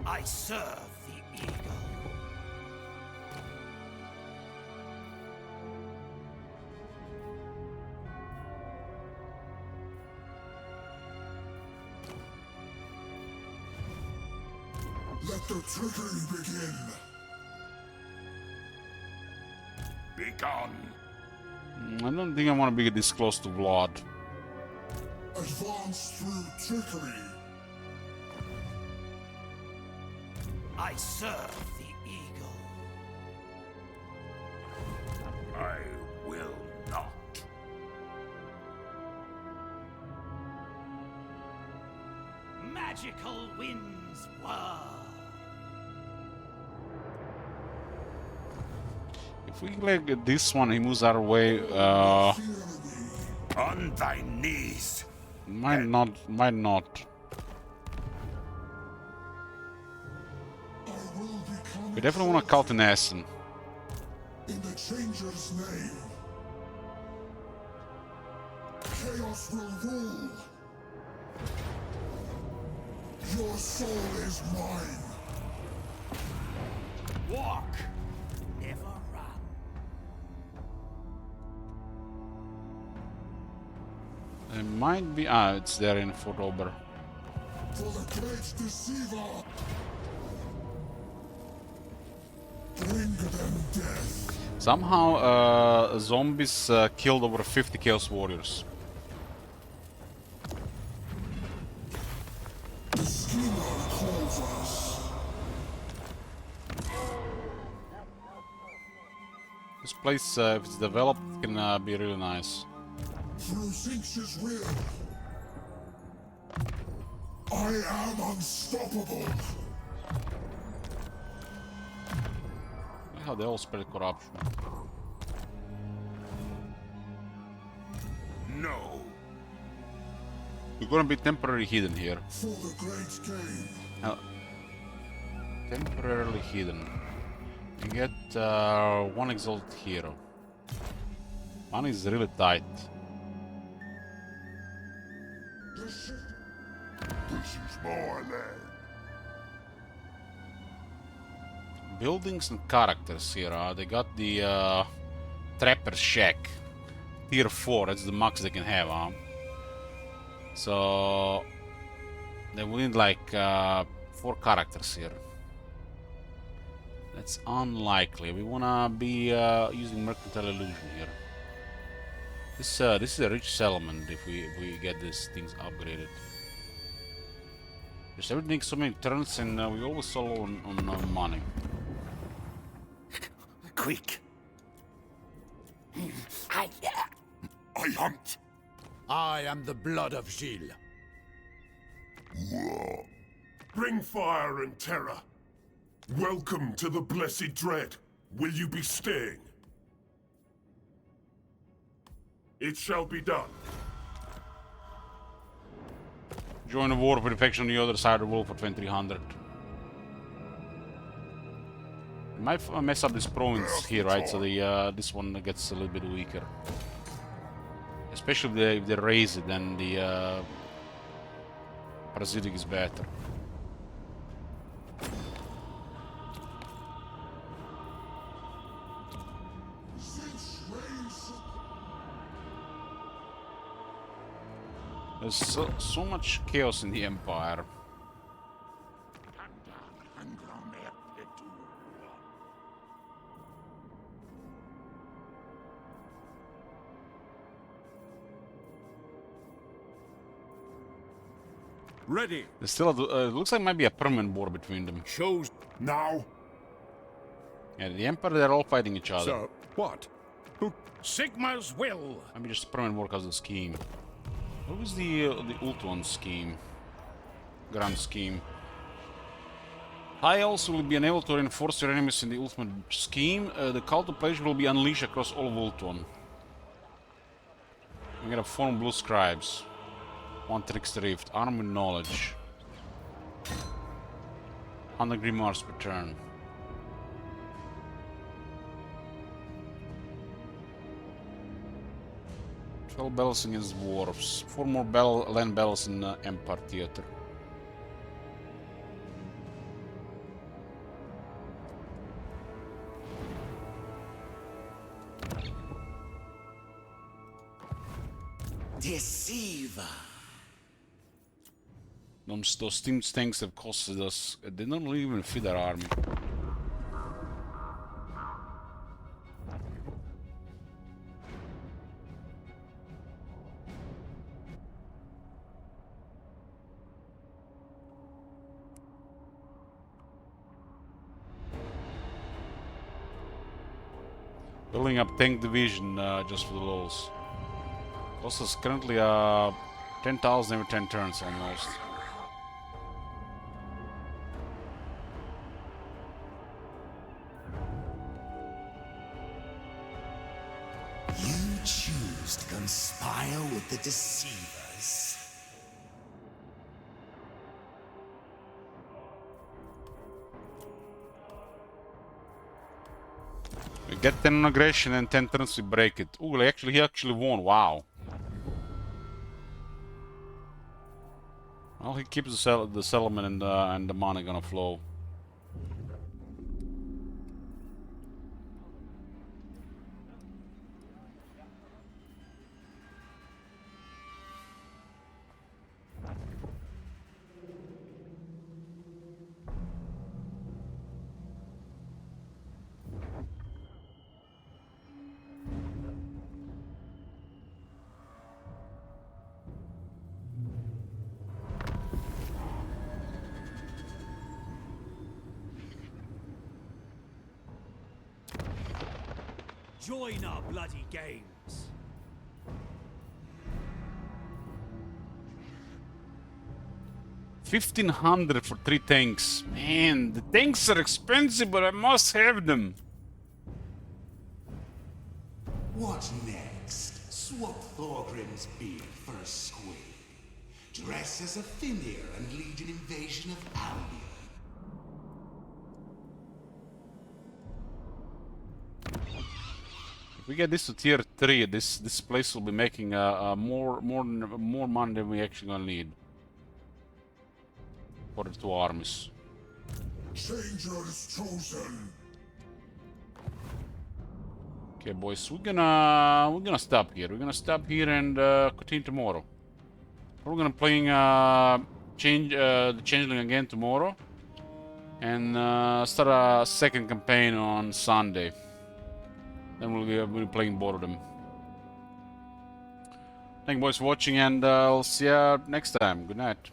I serve the eagle. Let the trickery begin. Begone. I don't think I want to be this close to blood. Advance through trickery. I serve the eagle. I will not. Magical winds whirl. If we like this one, he moves our way. On thy knees. Might not. We definitely want to cult in Essen. In the Changer's name, chaos will rule. Your soul is mine. Walk, never run. It might be. Ah, it's there in Fort Ober. For the great Deceiver. Bring them death. Somehow, zombies killed over 50 Chaos Warriors. This place, if it's developed, can be really nice. Through Zinx's will, I am unstoppable. Look how they all spread corruption. No. We're gonna be temporarily hidden here. For the great game. Temporarily hidden. You get one exalted hero. One is really tight. This is my land. Buildings and characters here. They got the Trapper's Shack. Tier 4, that's the max they can have, huh? So they will need like 4 characters here. That's unlikely. We wanna be using Mercantile Illusion here. This is a rich settlement if we get these things upgraded. Just everything so many turns and we always solo on money. Quick. I hunt. I am the blood of Gilles. Bring fire and terror. Welcome to the Blessed Dread. Will you be staying? It shall be done. Join the war with the faction on the other side of the world for 2300. Might mess up this province here, right? So the this one gets a little bit weaker. Especially if they raise it, then the parasitic is better. There's so much chaos in the Empire. Ready. There's still it looks like might be a permanent war between them. Shows now. Yeah, the Empire, they're all fighting each other. So, what? Sigma's will. Maybe just a permanent war because of the scheme. What was the Ultuan scheme? Grand scheme. I also will be unable to reinforce your enemies in the ultimate scheme. The cult of pleasure will be unleashed across all of Ultuan. We get a 4 blue scribes. 1 trickster rift. Arm with knowledge. 100 grimoires per turn. Battles against dwarves. 4 more land battles in Empire Theater. Deceiver. Those steam tanks have costed us. They don't really even fit our army. Building up tank division just for the lols. Costs us currently 10,000 every 10 turns almost. You choose to conspire with the Deceivers. We get 10 on aggression and 10 turns we break it. Ooh, he actually won, wow. Well, he keeps the settlement and the money gonna flow. Join our bloody games. $1,500 for 3 tanks. Man, the tanks are expensive, but I must have them. What next? Swap Thorgrim's beard for a squig. Dress as a Finir and lead an invasion of Albion. If we get this to tier 3, this place will be making more money than we actually gonna need for the 2 armies. Changers chosen. Okay, boys, we're gonna stop here. We're gonna stop here and continue tomorrow. We're gonna playing the Changeling again tomorrow, and start a second campaign on Sunday. Then we'll be playing both of them. Thank you boys for watching, and I'll see you next time. Good night.